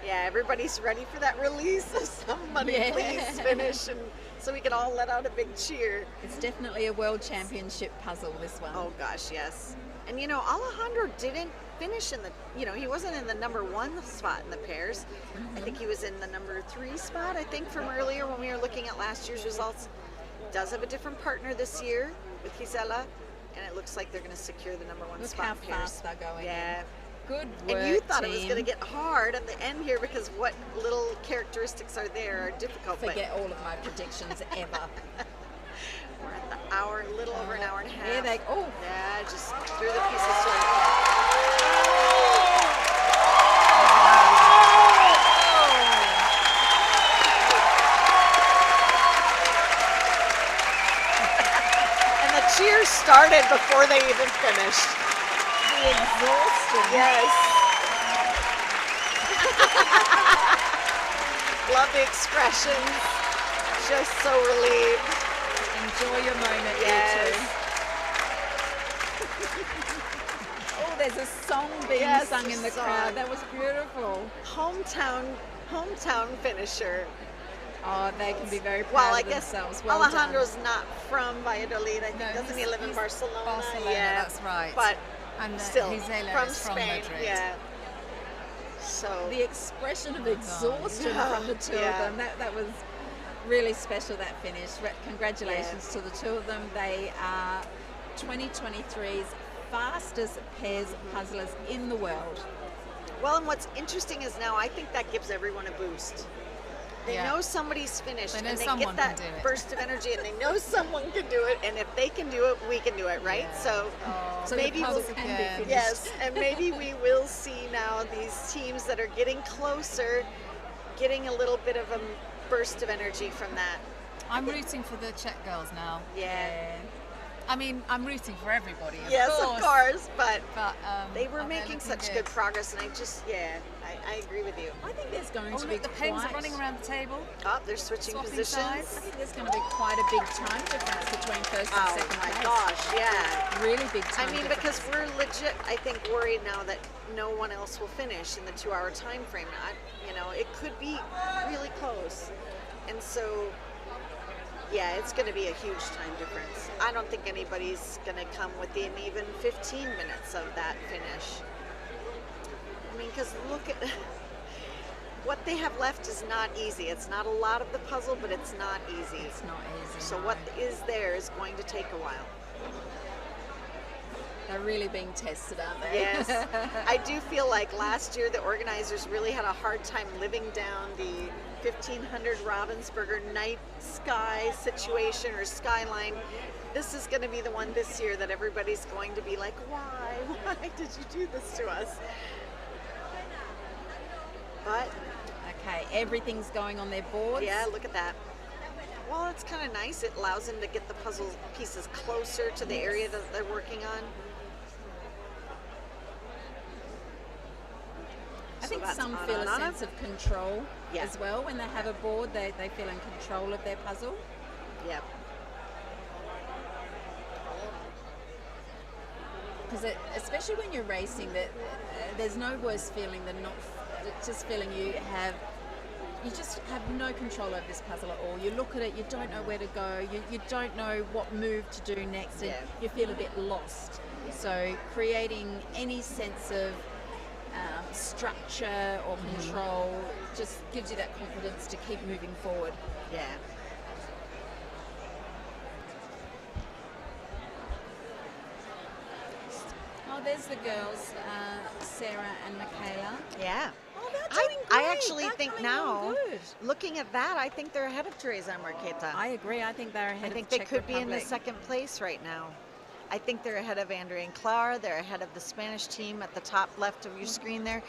yeah, everybody's ready for that release of somebody. Please finish, and so we can all let out a big cheer. It's definitely a world championship puzzle, this one. Oh gosh, yes. And you know, Alejandro didn't finish in the, you know, he wasn't in the #1 spot in the pairs. I think he was in the #3 spot, I think, from earlier when we were looking at last year's results. Does have a different partner this year with Gisela, and it looks like they're going to secure the #1 spot in pairs. Look how fast they're going. Yeah, Good work, And you thought it was team. going to get hard at the end here because what little characteristics are there are difficult. Forget all of my predictions ever. We're at the hour, a little over an hour and a half. Here they go. Yeah, just threw the pieces to it. And the cheers started before they even finished. The exhaustion. Yes. Love the expressions. Just so relieved. Enjoy your moment, Yes. you two. Oh, there's a song being sung in the crowd. That was beautiful. Hometown finisher. Oh, they can be very proud Well, I of guess themselves. Well Alejandro's not from Valladolid. I think No, doesn't he live in he's Barcelona? Barcelona, Yeah, that's right. But And still, Gisela from is from Spain. Madrid. Yeah. So the expression of exhaustion from the two of them, that was really special, that finish. Congratulations to the two of them. They are 2023's fastest pairs puzzlers in the world. Well, and what's interesting is now I think that gives everyone a boost. They know somebody's finished, They know and they someone get that can do it. burst of energy, and they know someone can do it. And if they can do it, we can do it, right? So, So maybe the we'll puzzle can be finished. yes, and maybe we will see now these teams that are getting closer, getting a little bit of a burst of energy from that. I'm rooting for the Czech girls now. Yeah. I mean, I'm rooting for everybody. Yes, of course, but they were they're making looking such good. good progress, and I agree with you. I think there's going to Oh, be look, the pens are quite- running around the table. Oh, they're switching Swapping positions. sides. I think there's going to be quite a big time difference between first and Oh second my place. gosh, yeah. Really big time I mean, difference. because we're legit, I think, worried now that no one else will finish in the 2-hour time frame. It could be really close. And so, yeah, it's going to be a huge time difference. I don't think anybody's going to come within even 15 minutes of that finish. I mean, because look at what they have left is not easy. It's not a lot of the puzzle, but it's not easy. It's not easy. So no. what is there is going to take a while. They're really being tested, aren't they? Yes. I do feel like last year the organizers really had a hard time living down the 1500 Ravensburger night sky situation or skyline. This is going to be the one this year that everybody's going to be like, why? Why did you do this to us? But Okay, everything's going on their boards. yeah, look at that. Well, it's kind of nice. It allows them to get the puzzle pieces closer to the area that they're working on. I think that's some on, feel on, a on. sense of control Yeah. as well. When they have a board, they feel in control of their puzzle. Yep. Because especially when you're racing, there's no worse feeling than not just feeling you just have no control over this puzzle at all. You look at it, you don't know where to go, you don't know what move to do next, and you feel a bit lost. So creating any sense of structure or control just gives you that confidence to keep moving forward. Yeah. Oh, there's the girls, Sarah and Michaela. Yeah. Oh, they're I doing great. actually They're think coming along now, good. looking at that, I think they're ahead of Teresa and Marqueta. I agree. I think they're ahead I of think the they Czech could be in the Republic. second place right now. I think they're ahead of Andrea and Clara. They're ahead of the Spanish team at the top left of your screen there.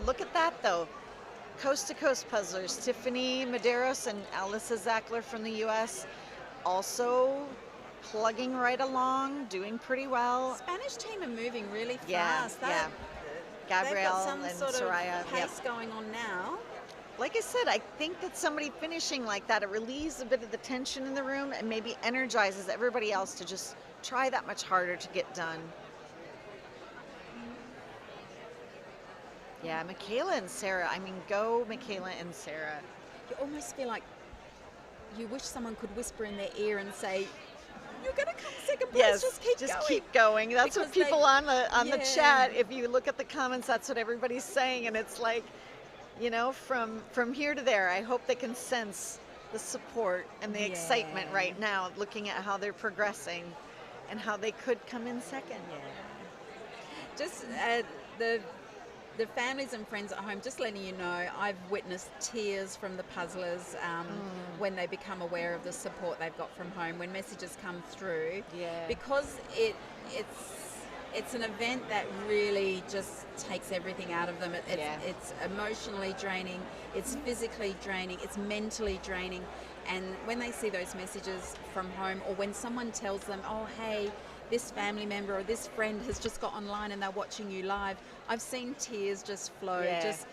Look at that, though. Coast to coast puzzlers, Tiffany Medeiros and Alyssa Zackler from the U.S. also plugging right along, doing pretty well. Spanish team are moving really Yeah, fast. yeah. They've Gabrielle got some and sort Soraya. of pace going on now. Like I said, I think that somebody finishing like that, it relieves a bit of the tension in the room and maybe energizes everybody else to just try that much harder to get done. Yeah, Michaela and Sarah. I mean, go Michaela and Sarah. You almost feel like you wish someone could whisper in their ear and say, "You're going to come second place. Yes, just keep just going." keep going. That's Because what people on the Yeah. chat. If you look at the comments, that's what everybody's saying, and it's like, you know, from here to there. I hope they can sense the support and the excitement Yeah. right now, looking at how they're progressing and how they could come in second. Just the the families and friends at home, just letting you know, I've witnessed tears from the puzzlers when they become aware of the support they've got from home, when messages come through. Yeah. Because it's an event that really just takes everything out of them. It's emotionally draining, it's physically draining, it's mentally draining. And when they see those messages from home, or when someone tells them, oh, hey, this family member or this friend has just got online and they're watching you live, I've seen tears just flow. Yeah. Just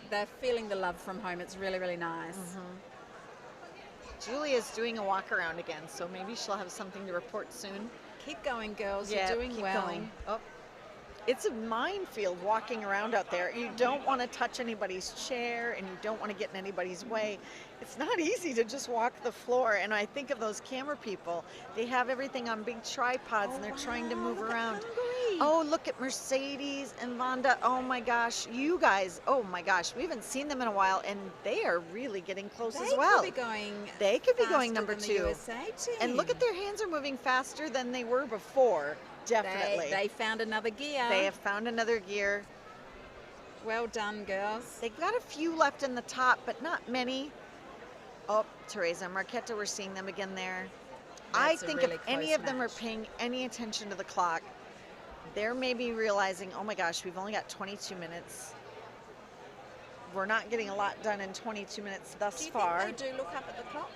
they're feeling the love from home. It's really, really nice. Julia's doing a walk around again, so maybe she'll have something to report soon. Keep going, girls. Yeah, You're doing keep well. going. Oh. It's a minefield walking around out there. You don't want to touch anybody's chair, and you don't want to get in anybody's way. It's not easy to just walk the floor. And I think of those camera people. They have everything on big tripods, and they're trying to move around. Oh, look at Mercedes and Vonda. Oh my gosh, you guys. Oh my gosh, we haven't seen them in a while, and they are really getting close as well. They could be going number faster than 2. the USA team. And look at their hands are moving faster than they were before. Definitely. They found another gear. They have found another gear. Well done, girls. They've got a few left in the top, but not many. Oh, Teresa, Marquetta, we're seeing them again there. I think if any of them are paying any attention to the clock, they're maybe realizing, oh my gosh, we've only got 22 minutes. We're not getting a lot done in 22 minutes thus far. Do you think they do look up at the clock?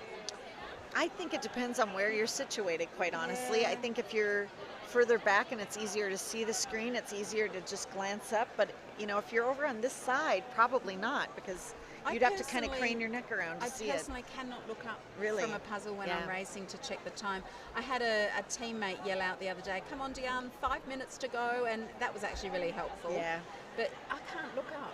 I think it depends on where you're situated, quite honestly. I think if you're further back and it's easier to see the screen, it's easier to just glance up. But, you know, if you're over on this side, probably not, because you'd have to kind of crane your neck around to see it. I personally cannot look up Really? from a puzzle when I'm racing to check the time. I had a teammate yell out the other day, come on, Diane, 5 minutes to go, and that was actually really helpful. Yeah. But I can't look up.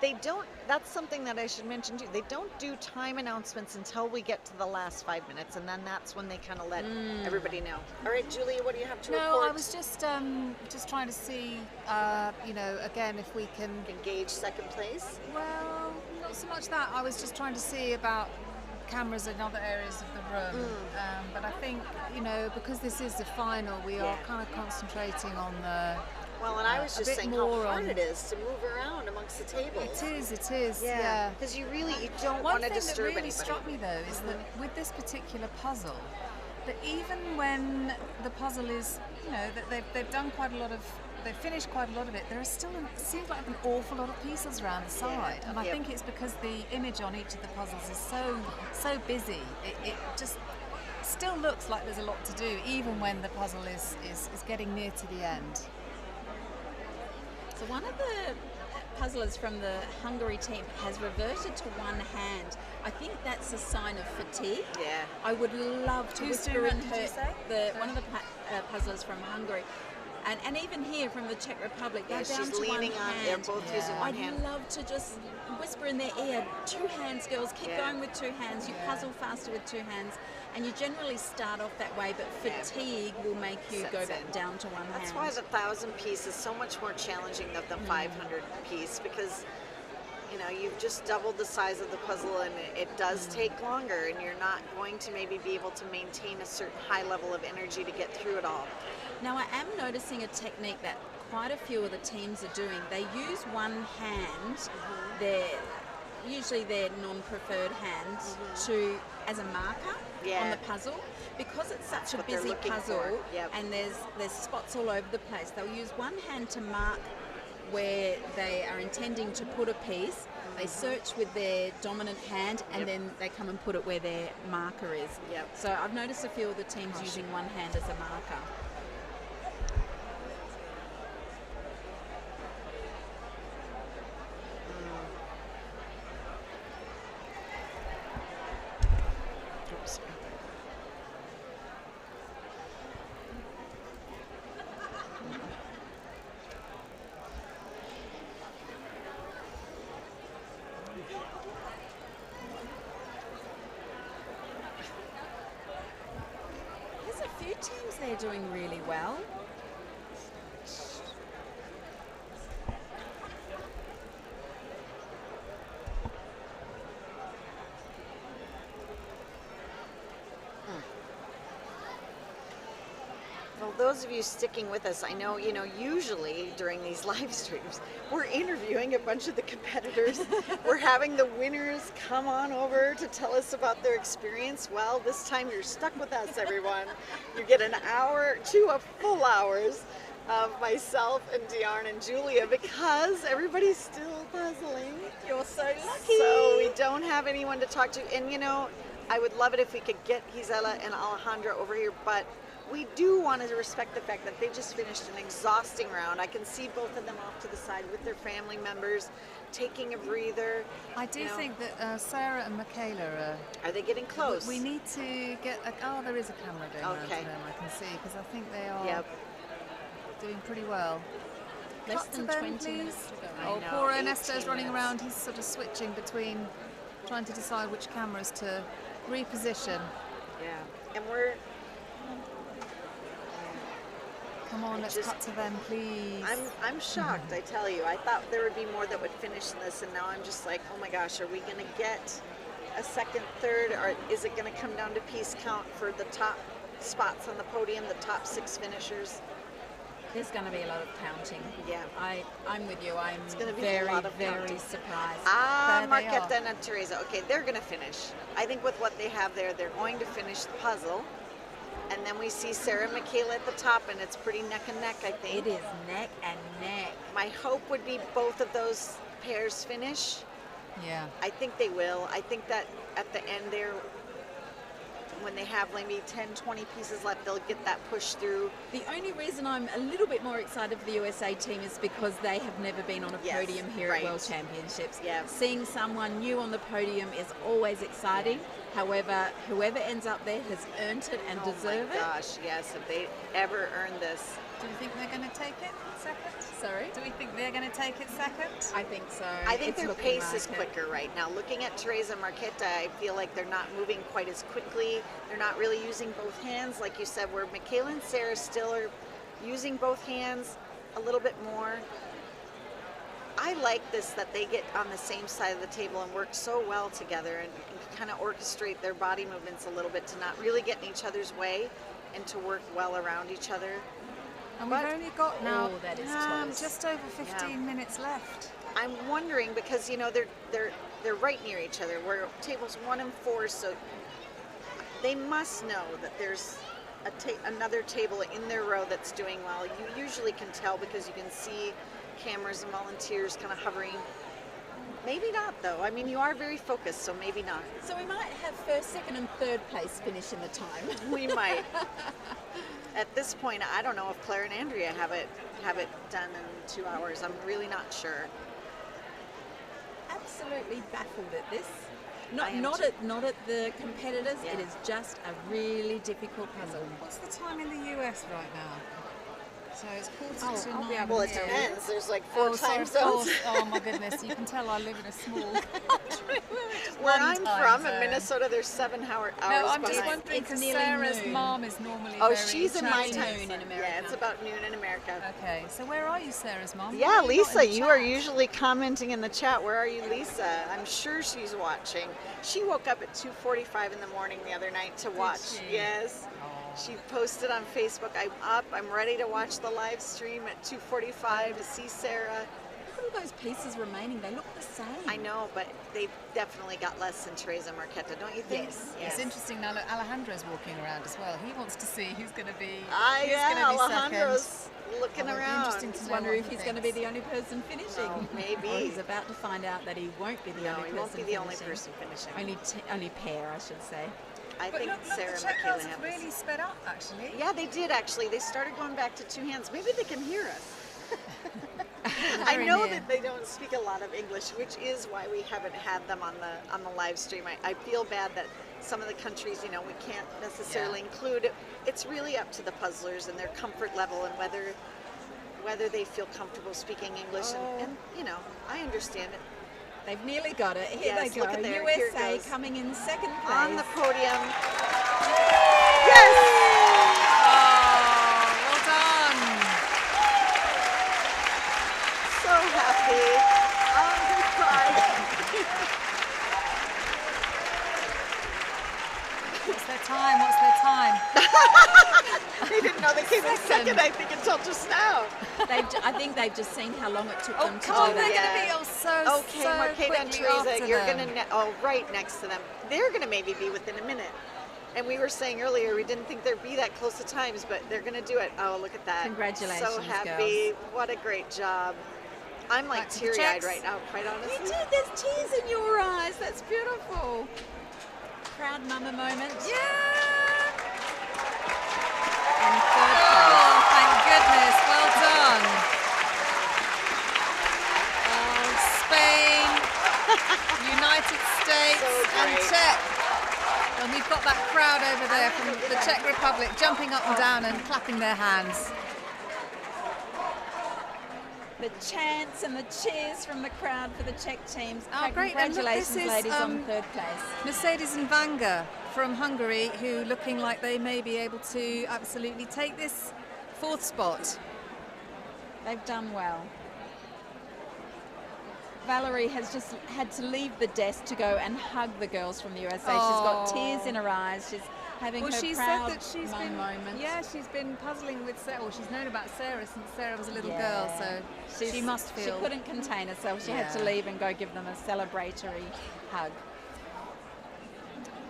They don't, that's something that I should mention too. They don't do time announcements until we get to the last 5 minutes, and then that's when they kind of let everybody know. All right, Julia, what do you have to report? No, I was just trying to see, you know, again, if we can engage second place. Well, not so much that. I was just trying to see about cameras in other areas of the room. But I think, you know, because this is the final, we are kind of concentrating on the. Well, and I was just saying how hard it is to move around amongst the tables. It is, yeah. Because you don't want to disturb anybody. One thing that really anybody. struck me, though, is that with this particular puzzle, that even when the puzzle is, you know, that they've done quite a lot of, they've finished quite a lot of it, there is still, it seems like an awful lot of pieces around the side. And I think it's because the image on each of the puzzles is so busy. It just still looks like there's a lot to do, even when the puzzle is getting near to the end. So one of the puzzlers from the Hungary team has reverted to one hand. I think that's a sign of fatigue. Yeah. I would love to Who's whisper doing in that, did you say? one of the puzzlers from Hungary. And even here from the Czech Republic, they're down she's to leaning one on. hand. They're both using one hand. I'd love to just whisper in their ear, 2 hands, girls, keep going with 2 hands. You puzzle faster with 2 hands. And you generally start off that way, but fatigue will make you go back down to one hand. That's why the 1,000 piece is so much more challenging than the 500 piece, because you know you've just doubled the size of the puzzle, and it does take longer, and you're not going to maybe be able to maintain a certain high level of energy to get through it all. Now I am noticing a technique that quite a few of the teams are doing. They use one hand, usually their non-preferred hand, as a marker on the puzzle. Because it's such a busy puzzle and there's spots all over the place, they'll use one hand to mark where they are intending to put a piece. They search with their dominant hand, and then they come and put it where their marker is. So I've noticed a few of the teams using one hand as a marker. Teams they're doing really well. Well, those of you sticking with us, I know, usually during these live streams, we're interviewing a bunch of the competitors. We're having the winners come on over to tell us about their experience. Well, this time you're stuck with us, everyone. You get an hour, 2 full hours of myself and Diarne and Julia because everybody's still puzzling. You're so lucky. So we don't have anyone to talk to. And I would love it if we could get Gisela and Alejandra over here, but we do want to respect the fact that they just finished an exhausting round. I can see both of them off to the side with their family members, taking a breather. I do think that Sarah and Michaela are they getting close? We need to get. There is a camera going around to them. I can see because I think they are doing pretty well. Less Cut than to them, 20 minutes to go. Oh, poor Ernesto's running around. He's sort of switching between trying to decide which cameras to reposition. Yeah, and we're. Come on, let's cut to them, please. I'm shocked, I tell you. I thought there would be more that would finish in this, and now I'm just like, oh my gosh, are we going to get a second, third, or is it going to come down to piece count for the top spots on the podium, the top 6 finishers? There's going to be a lot of counting. Yeah. I'm with you. I'm very, very surprised. Marquetta and Teresa. Okay, they're going to finish. I think with what they have there, they're going to finish the puzzle. And then we see Sarah and Michaela at the top, and it's pretty neck and neck, I think. It is neck and neck. My hope would be both of those pairs finish. Yeah. I think they will. I think that at the end there, when they have maybe 10, 20 pieces left, they'll get that push through. The only reason I'm a little bit more excited for the USA team is because they have never been on a podium here at World Championships. Yeah. Seeing someone new on the podium is always exciting. However, whoever ends up there has earned it and deserved it. Oh my gosh, yes, if they ever earned this. Do you think they're going to take it second? Sorry? Do we think they're going to take it second? I think so. I think their pace is quicker right now. Looking at Teresa and Marquetta, I feel like they're not moving quite as quickly. They're not really using both hands, like you said, where Michaela and Sarah still are using both hands a little bit more. I like this, that they get on the same side of the table and work so well together and kind of orchestrate their body movements a little bit to not really get in each other's way and to work well around each other. And we've only got now that is close. just over 15 minutes left. I'm wondering because they're right near each other. We're tables 1 and 4, so they must know that there's another table in their row that's doing well. You usually can tell because you can see cameras and volunteers kind of hovering. Maybe not, though. I mean, you are very focused, so maybe not. So we might have first, second, and third place finish in the time. We might. At this point, I don't know if Claire and Andrea have it done in 2 hours. I'm really not sure. Absolutely baffled at this. Not at the competitors. Yeah. It is just a really difficult puzzle. What's the time in the US right now? So it's quarter to 9. Well, it depends. There's like 4 time zones. Oh my goodness, you can tell I live in a small country. Where I'm from in Minnesota, there's 7 hours behind. No, I'm just wondering because Sarah's mom is normally she's in my time noon in America. Yeah, it's about noon in America. Okay, so where are you, Sarah's mom? Yeah, Lisa, you are usually commenting in the chat. Where are you, Lisa? I'm sure she's watching. She woke up at 2:45 in the morning the other night to watch. Yes. She posted on Facebook, I'm up, I'm ready to watch the live stream at 2:45 to see Sarah. Look at all those pieces remaining, they look the same. I know, but they've definitely got less than Teresa Marquetta, don't you think? Yes. It's interesting now, look, Alejandro's walking around as well. He wants to see who's going to be Alejandro's looking around. Interesting to wonder if he's going to be the only person finishing. Oh, maybe. Or he's about to find out that he won't be the only person finishing. No, he won't be the only person finishing. Only pair, I should say. I think Sarah and Michaela have really sped up, actually. Yeah, they did, actually. They started going back to 2 hands. Maybe they can hear us. I know that they don't speak a lot of English, which is why we haven't had them on the live stream. I feel bad that some of the countries, we can't necessarily include. It's really up to the puzzlers and their comfort level and whether they feel comfortable speaking English. And I understand it. They've nearly got it. Here yes, they go. Look at there. USA coming in second place. On the podium. Yes! Well done. So happy. Oh, good cry. What's their time? What's their time? They didn't know they came in second, I think, until just now. I think they've just seen how long it took them to do they're that. going to be so Okay, so Marqueta and quickly Teresa, after you're them. going to, right next to them. They're going to maybe be within a minute. And we were saying earlier, we didn't think there'd be that close to times, but they're going to do it. Oh, look at that. Congratulations, So happy. girls. What a great job. I'm like Back to the teary-eyed checks. right now, quite honestly. You did. There's tears in your eyes. That's beautiful. Proud mama moment. Yeah! And third place. Oh, thank goodness. Well done. Spain, United States, and great. Czech. And we've got that crowd over there from the Czech Republic jumping up and down and clapping their hands. The chants and the cheers from the crowd for the Czech teams. Oh, great. And look, Congratulations, this is, ladies, on third place. Mercedes and Vanga from Hungary, who looking like they may be able to absolutely take this fourth spot. They've done well. Valerie has just had to leave the desk to go and hug the girls from the USA. She's got tears in her eyes. She's having her she proud said that she's been moment. Yeah, she's been puzzling with Sarah. Well, she's known about Sarah since Sarah was a little girl, so she must feel. She couldn't contain herself. She had to leave and go give them a celebratory hug.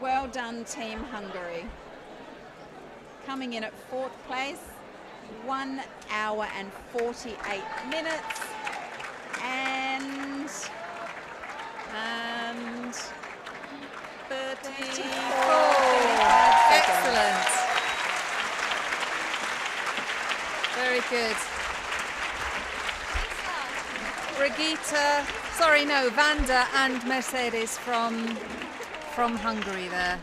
Well done, Team Hungary. Coming in at fourth place, 1 hour and 48 minutes. And 34. 35 seconds. Excellent. Very good. Vanda and Mercedes from Hungary there.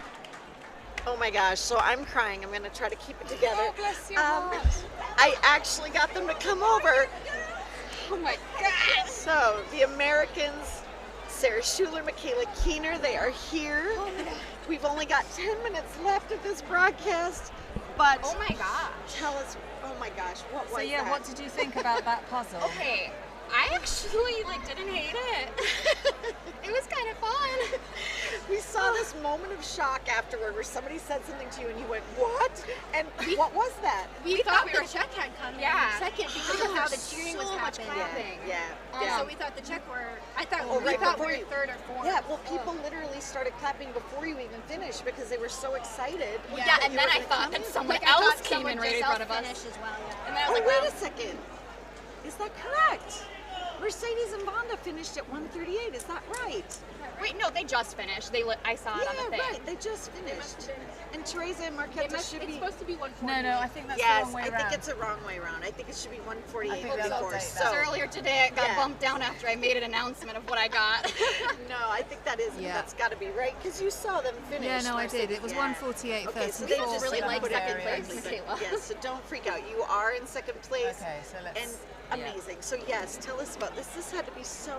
Oh my gosh, so I'm crying. I'm going to try to keep it together. Oh, bless your heart. I actually got them to come over. Oh my God. So the Americans, Sarah Schuler, Michaela Keener, they are here. Oh my God. We've only got 10 minutes left of this broadcast, but Oh my gosh. tell us, oh my gosh, what was So yeah, that? what did you think about that puzzle? Okay, I actually didn't hate it. It was kind of fun. We saw this moment of shock afterward where somebody said something to you and you went, what? And what was that? We thought the Czech had come in second because of how the There's cheering so was much happening. clapping. So we thought the Czech were, we right thought before we were you- third or fourth. Yeah, well, people literally started clapping before you even finished because they were so excited. Yeah, that and you then were I gonna thought come that in. someone else came in right in front of us. As well, And then I was like, wait well, a second. Is that correct? Mercedes and Vanda finished at 1:38. Is that right? Wait, no, they just finished. I saw it on the thing. Yeah, right. They just finished. And Teresa and Marqueta should be. It's supposed to be 140. No, I think that's Yes, the wrong way I around. think it's a wrong way around. I think it should be 148 I think they'll before. update So Because earlier today it got Yeah. bumped down after I made an announcement of what I got. no, I think that's got to be right because you saw them finish. Yeah, no, I did. Mercedes. It was Yeah. 148, Okay, so 34. they just really like put it second in place, place. Michaela. Yes, so don't freak out. You are in second place. Okay, so let's. And amazing. So yes, tell us about this. This had to be so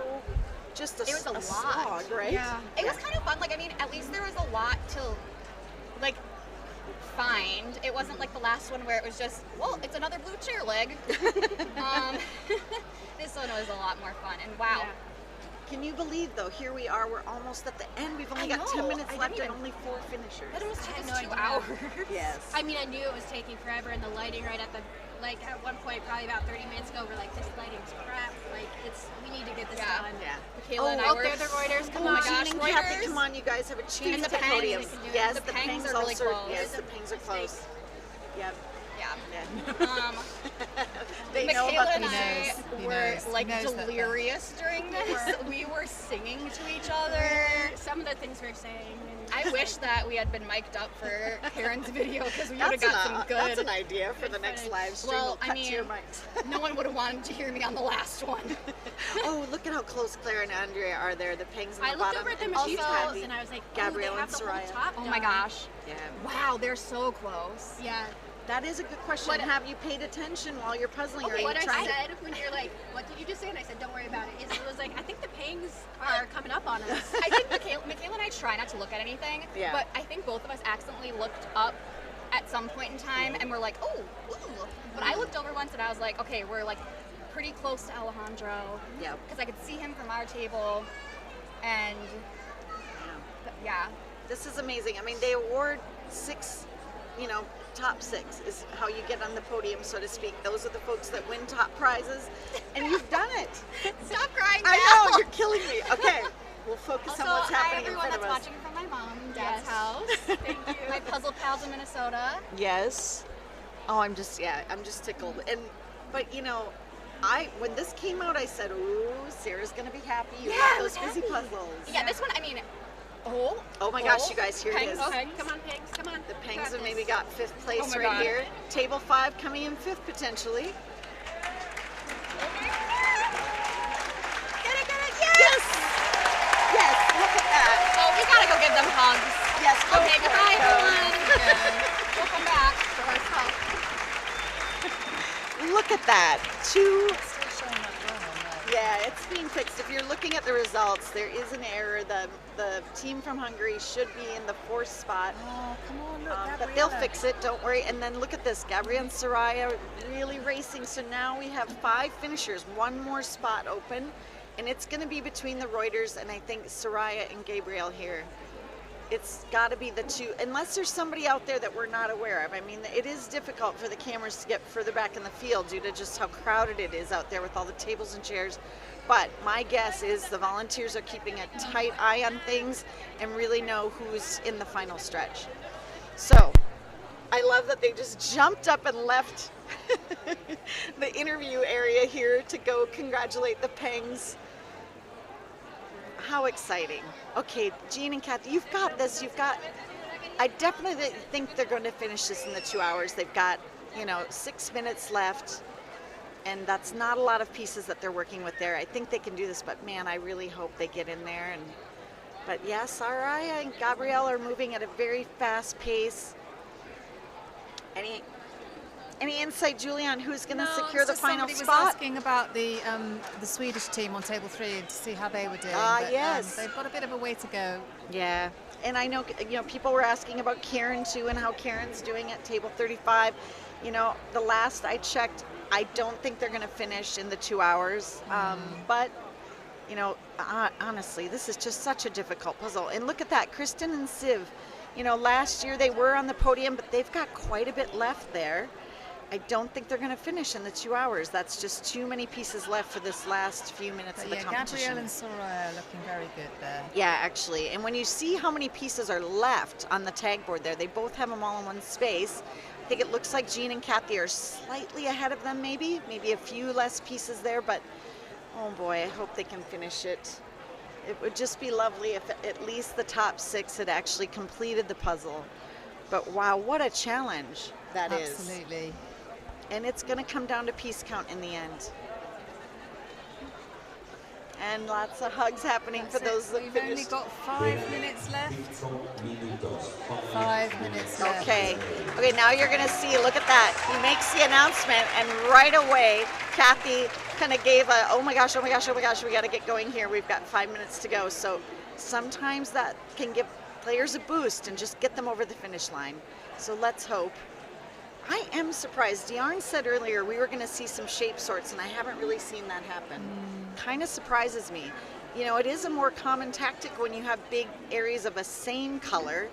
just It was a lot. slog, right? Yeah. It was kind of fun. At least there was a lot to, find. It wasn't like the last one where it was just, well, it's another blue chair leg. This one was a lot more fun. And wow. Yeah. Can you believe, though, here we are, we're almost at the end. We've only I got know. 10 minutes I left didn't and only 4 finishers. That almost took I us had no 2 idea. hours. Yes. I mean, I knew it was taking forever, and the lighting right at at one point, probably about 30 minutes ago, we're like, this lighting's crap. We need to get this done. Yeah. Michaela and I were. They're the Reuters. Come Oh on. my gosh, Jean and Kathy, Reuters. come on, you guys have a chance And the at pangs. podium. They can do it. Yes, The pangs are also, really close. Yes, the pangs are close. Yep. Yeah. They Michaela know about and the I He were knows. He knows that delirious during this. We were singing to each other. Some of the things we're saying. I wish that we had been mic'd up for Karen's video because we would have That's got some good. That's an idea for the next live stream. Well, We'll cut to your I mean, mics. no one would have wanted to hear me on the last one. Oh, look at how close Claire and Andrea are there. The pangs in the I bottom. looked over at the and machine also tops and I was like, Gabrielle they have and the whole Soraya. top Oh done. my gosh. Yeah. Wow, they're so close. Yeah. That is a good question. What- Have you paid attention while you're puzzling? or are Okay, you what I trying said when you're like, what did you just say? And I said, don't worry about it. It was like, I think the pangs are coming up on us. I think Michaela and I try not to look at anything, Yeah. but I think both of us accidentally looked up at some point in time and we're like, oh, ooh. But I looked over once and I was like, okay, we're pretty close to Alejandro. Yep. Because I could see him from our table and yeah. This is amazing. I mean, they award 6, top 6 is how you get on the podium, so to speak. Those are the folks that win top prizes, and you've done it. Stop crying now. I know, you're killing me. Okay, we'll focus Also, on what's happening in everyone front of that's us. watching from my mom and dad's house. Thank you. My puzzle pals in Minnesota. Yes. Oh, I'm just tickled. But when this came out, I said, "Ooh, Sarah's gonna be happy. You got those fizzy puzzles." Yeah, this one, I mean, Oh my gosh, you guys, here it is. Pengs. Come on, Pengs, come on. The Pengs have maybe got 5th place Oh my right God. here. Table 5 coming in 5th potentially. Get it, yes! Yes, look at that. Oh, we gotta go give them hugs. Yes, go okay, for goodbye, it, go. everyone. We'll come back for ourselves. Look at that. 2. Yeah, it's being fixed. If you're looking at the results, there is an error. The team from Hungary should be in the 4th spot. Oh, come on, look, but they'll fix it, don't worry. And then look at this, Gabrielle and Soraya really racing. So now we have 5 finishers, 1 more spot open. And it's going to be between the Reuters and I think Soraya and Gabrielle here. It's got to be the 2, unless there's somebody out there that we're not aware of. I mean, it is difficult for the cameras to get further back in the field due to just how crowded it is out there with all the tables and chairs. But my guess is the volunteers are keeping a tight eye on things and really know who's in the final stretch. So I love that they just jumped up and left the interview area here to go congratulate the Pengs. How exciting. Okay, Jean and Kathy, you've got this. I definitely think they're going to finish this in the 2 hours. They've got, 6 minutes left, and that's not a lot of pieces that they're working with there. I think they can do this, but man, I really hope they get in there. But yeah, Soraya and Gabrielle are moving at a very fast pace. Any insight, Julie, on who's going to secure the final spot? Somebody was asking about the Swedish team on table 3 to see how they were doing. Yes. They've got a bit of a way to go. Yeah, and I know, people were asking about Karen too and how Karen's doing at table 35. The last I checked, I don't think they're going to finish in the 2 hours. But, honestly, this is just such a difficult puzzle. And look at that, Kristen and Siv. Last year they were on the podium, but they've got quite a bit left there. I don't think they're going to finish in the 2 hours. That's just too many pieces left for this last few minutes of the competition. Gabrielle and Soraya are looking very good there. Yeah, actually. And when you see how many pieces are left on the tag board there, they both have them all in one space. I think it looks like Jean and Kathy are slightly ahead of them, maybe a few less pieces there, but oh boy, I hope they can finish it. It would just be lovely if at least the top 6 had actually completed the puzzle. But wow, what a challenge that is. Absolutely. And it's going to come down to piece count in the end. And lots of hugs happening for those that We've finished. only got 5 minutes left. 5 minutes left. Okay, now you're going to see, look at that. He makes the announcement, and right away, Kathy kind of gave a, oh my gosh, we got to get going here. We've got 5 minutes to go. So sometimes that can give players a boost and just get them over the finish line. So let's hope. I am surprised. Dion said earlier we were going to see some shape sorts, and I haven't really seen that happen. Kind of surprises me. It is a more common tactic when you have big areas of a same color,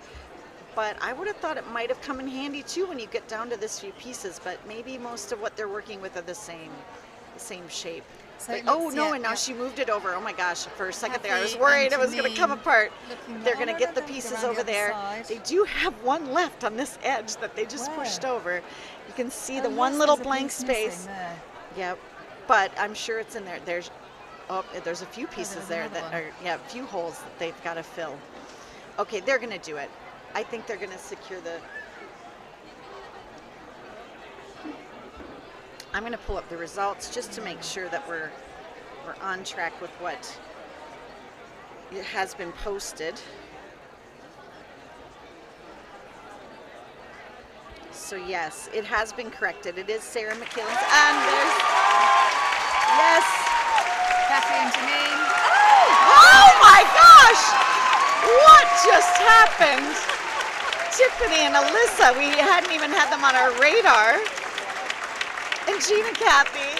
but I would have thought it might have come in handy too when you get down to this few pieces, but maybe most of what they're working with are the same shape. So But, oh no, and now she moved it over. Oh my gosh, for a second there I was Kathy worried it and was going to come Janine apart. looking They're like- going to get the pieces over there. They do have one left on this edge that they just pushed over. You can see the one little blank space. Yep, but I'm sure it's in there. There's a few pieces there that are, a few holes that they've got to fill. Okay, they're going to do it. I think they're going to secure the... I'm going to pull up the results just to make sure that we're on track with what has been posted. So yes, it has been corrected. It is Sarah McKillen's, and there's, yes, Kathy and Janine. Oh my gosh! What just happened? Tiffany and Alyssa, we hadn't even had them on our radar. And Jean and Kathy.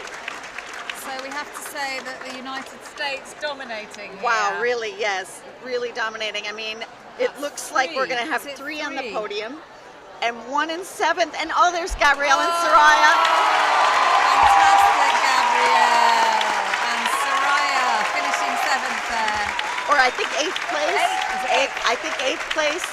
So we have to say that the United States dominating. Wow, here. really, yes, really dominating. I mean, It looks like we're going to have Is it three on the three? podium and one in seventh. And oh, there's Gabrielle and Soraya. Fantastic, Gabrielle. And Soraya finishing seventh there. Or I think eighth place. I think eighth place.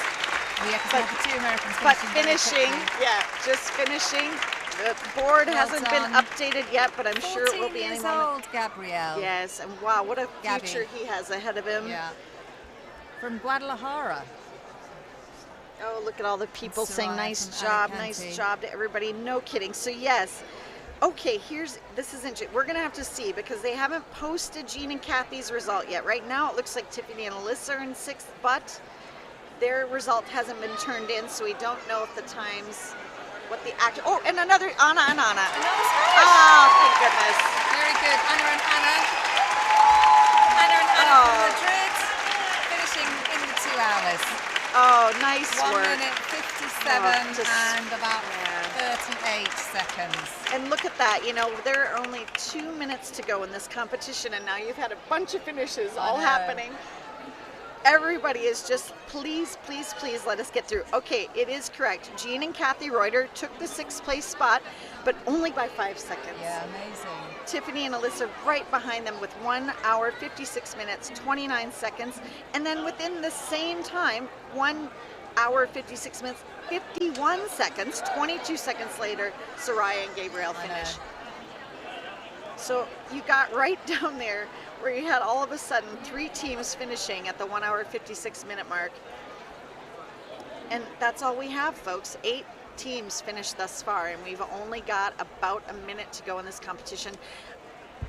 Yeah, because the two Americans But finishing very finishing, quickly. yeah, just finishing. The board Well hasn't been done. updated yet, but I'm sure it will 14 be any years moment. old, Gabrielle. Yes, and wow, what a Gabby. future he has ahead of him. Yeah. From Guadalajara. Oh, look at all the people saying Soraya nice from job, Alicante. nice job to everybody. No kidding. So yes, okay, this is interesting. We're gonna have to see because they haven't posted Jean and Kathy's result yet. Right now it looks like Tiffany and Alyssa are in sixth, but their result hasn't been turned in, so we don't know if the times, what the actual, oh, and another, Anna and Anna. Oh, thank goodness. Very good. Anna and Anna. Anna and Anna from Madrid, finishing in the 2 hours. Oh, nice 1 work. minute 57 Oh, just- and about 38 seconds. And look at that, you know, there are only 2 minutes to go in this competition, and now you've had a bunch of finishes all know. happening. Everybody is just, please, please, please let us get through. Okay, it is correct. Jean and Kathy Reuter took the 6th place spot, but only by 5 seconds. Yeah, amazing. Tiffany and Alyssa right behind them with 1 hour, 56 minutes, 29 seconds. And then within the same time, 1 hour, 56 minutes, 51 seconds, 22 seconds later, Soraya and Gabrielle finish. So you got right down there where you had all of a sudden 3 teams finishing at the 1 hour, 56 minute mark. And that's all we have, folks. 8 teams finished thus far, and we've only got about a minute to go in this competition.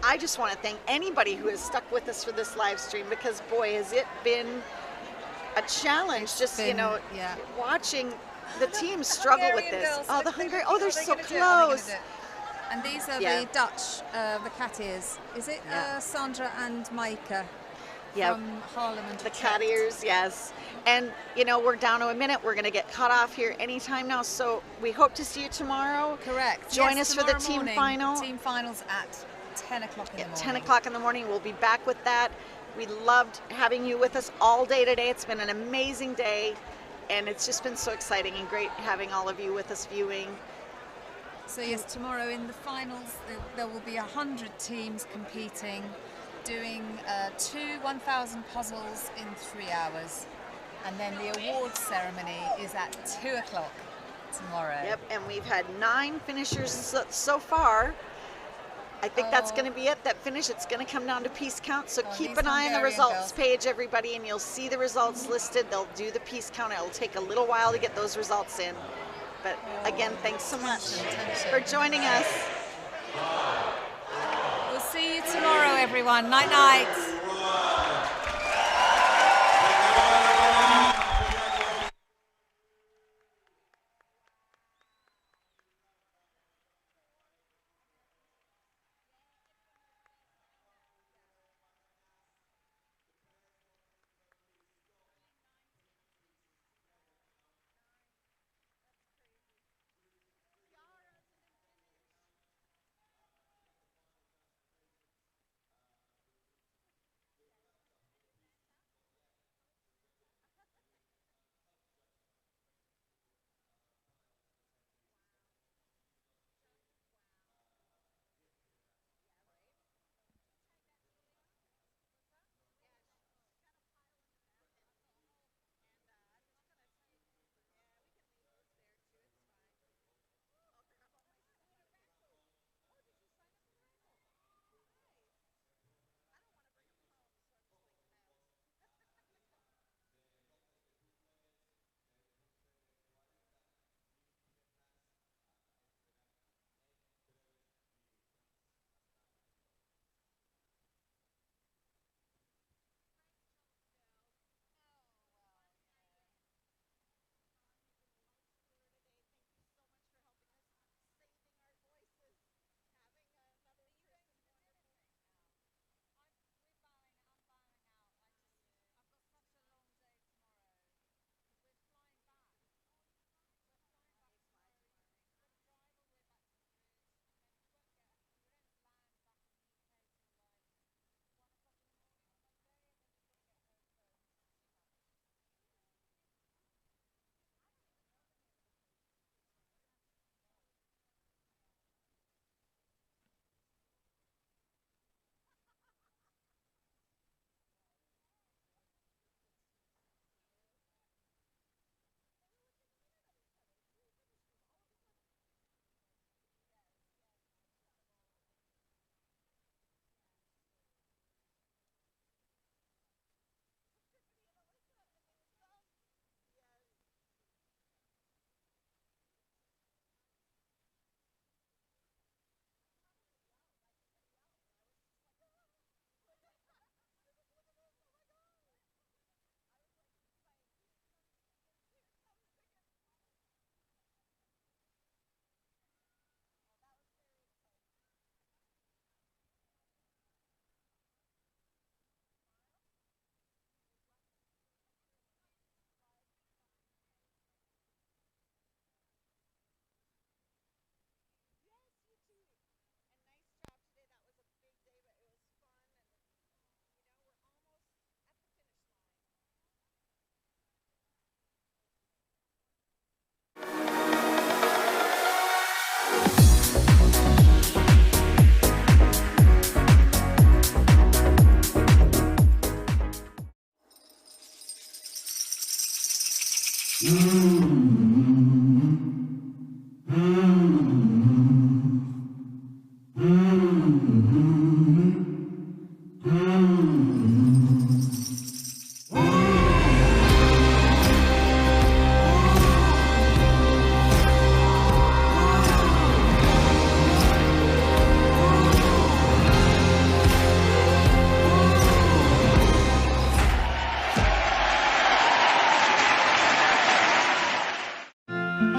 I just want to thank anybody who has stuck with us for this live stream, because boy, has it been a challenge, you know, watching the teams struggle with Hungarian this. girls, Oh, the look, Hungary, look, oh, look, they're are they so gonna do it? Are they gonna close. do it? And these are Yeah. the Dutch, the Cattiers. Is it Sandra and Maika from Harlem and the Cattiers, yes. And you know, we're down to a minute. We're going to get cut off here anytime now. So we hope to see you tomorrow. Correct. Join Yes, us for the tomorrow team morning. final. Team finals at 10 o'clock in the morning. 10 o'clock in the morning. We'll be back with that. We loved having you with us all day today. It's been an amazing day, and it's just been so exciting and great having all of you with us viewing. So yes, tomorrow in the finals there will be 100 teams competing, doing 2 1,000 puzzles in 3 hours, and then the awards ceremony is at 2 o'clock tomorrow. Yep, and we've had 9 finishers so far. I think that's going to be it. That finish, it's going to come down to piece count. So keep these an eye on the Hungarian results girls. page, everybody, and you'll see the results listed. They'll do the piece count. It'll take a little while to get those results in. But again, thanks so much for joining us. We'll see you tomorrow, everyone. Night night.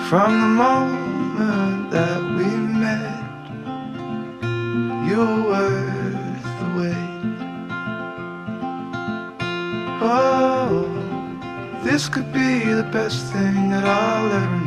From the moment that we met, you're worth the wait. Oh, this could be the best thing that I'll ever know.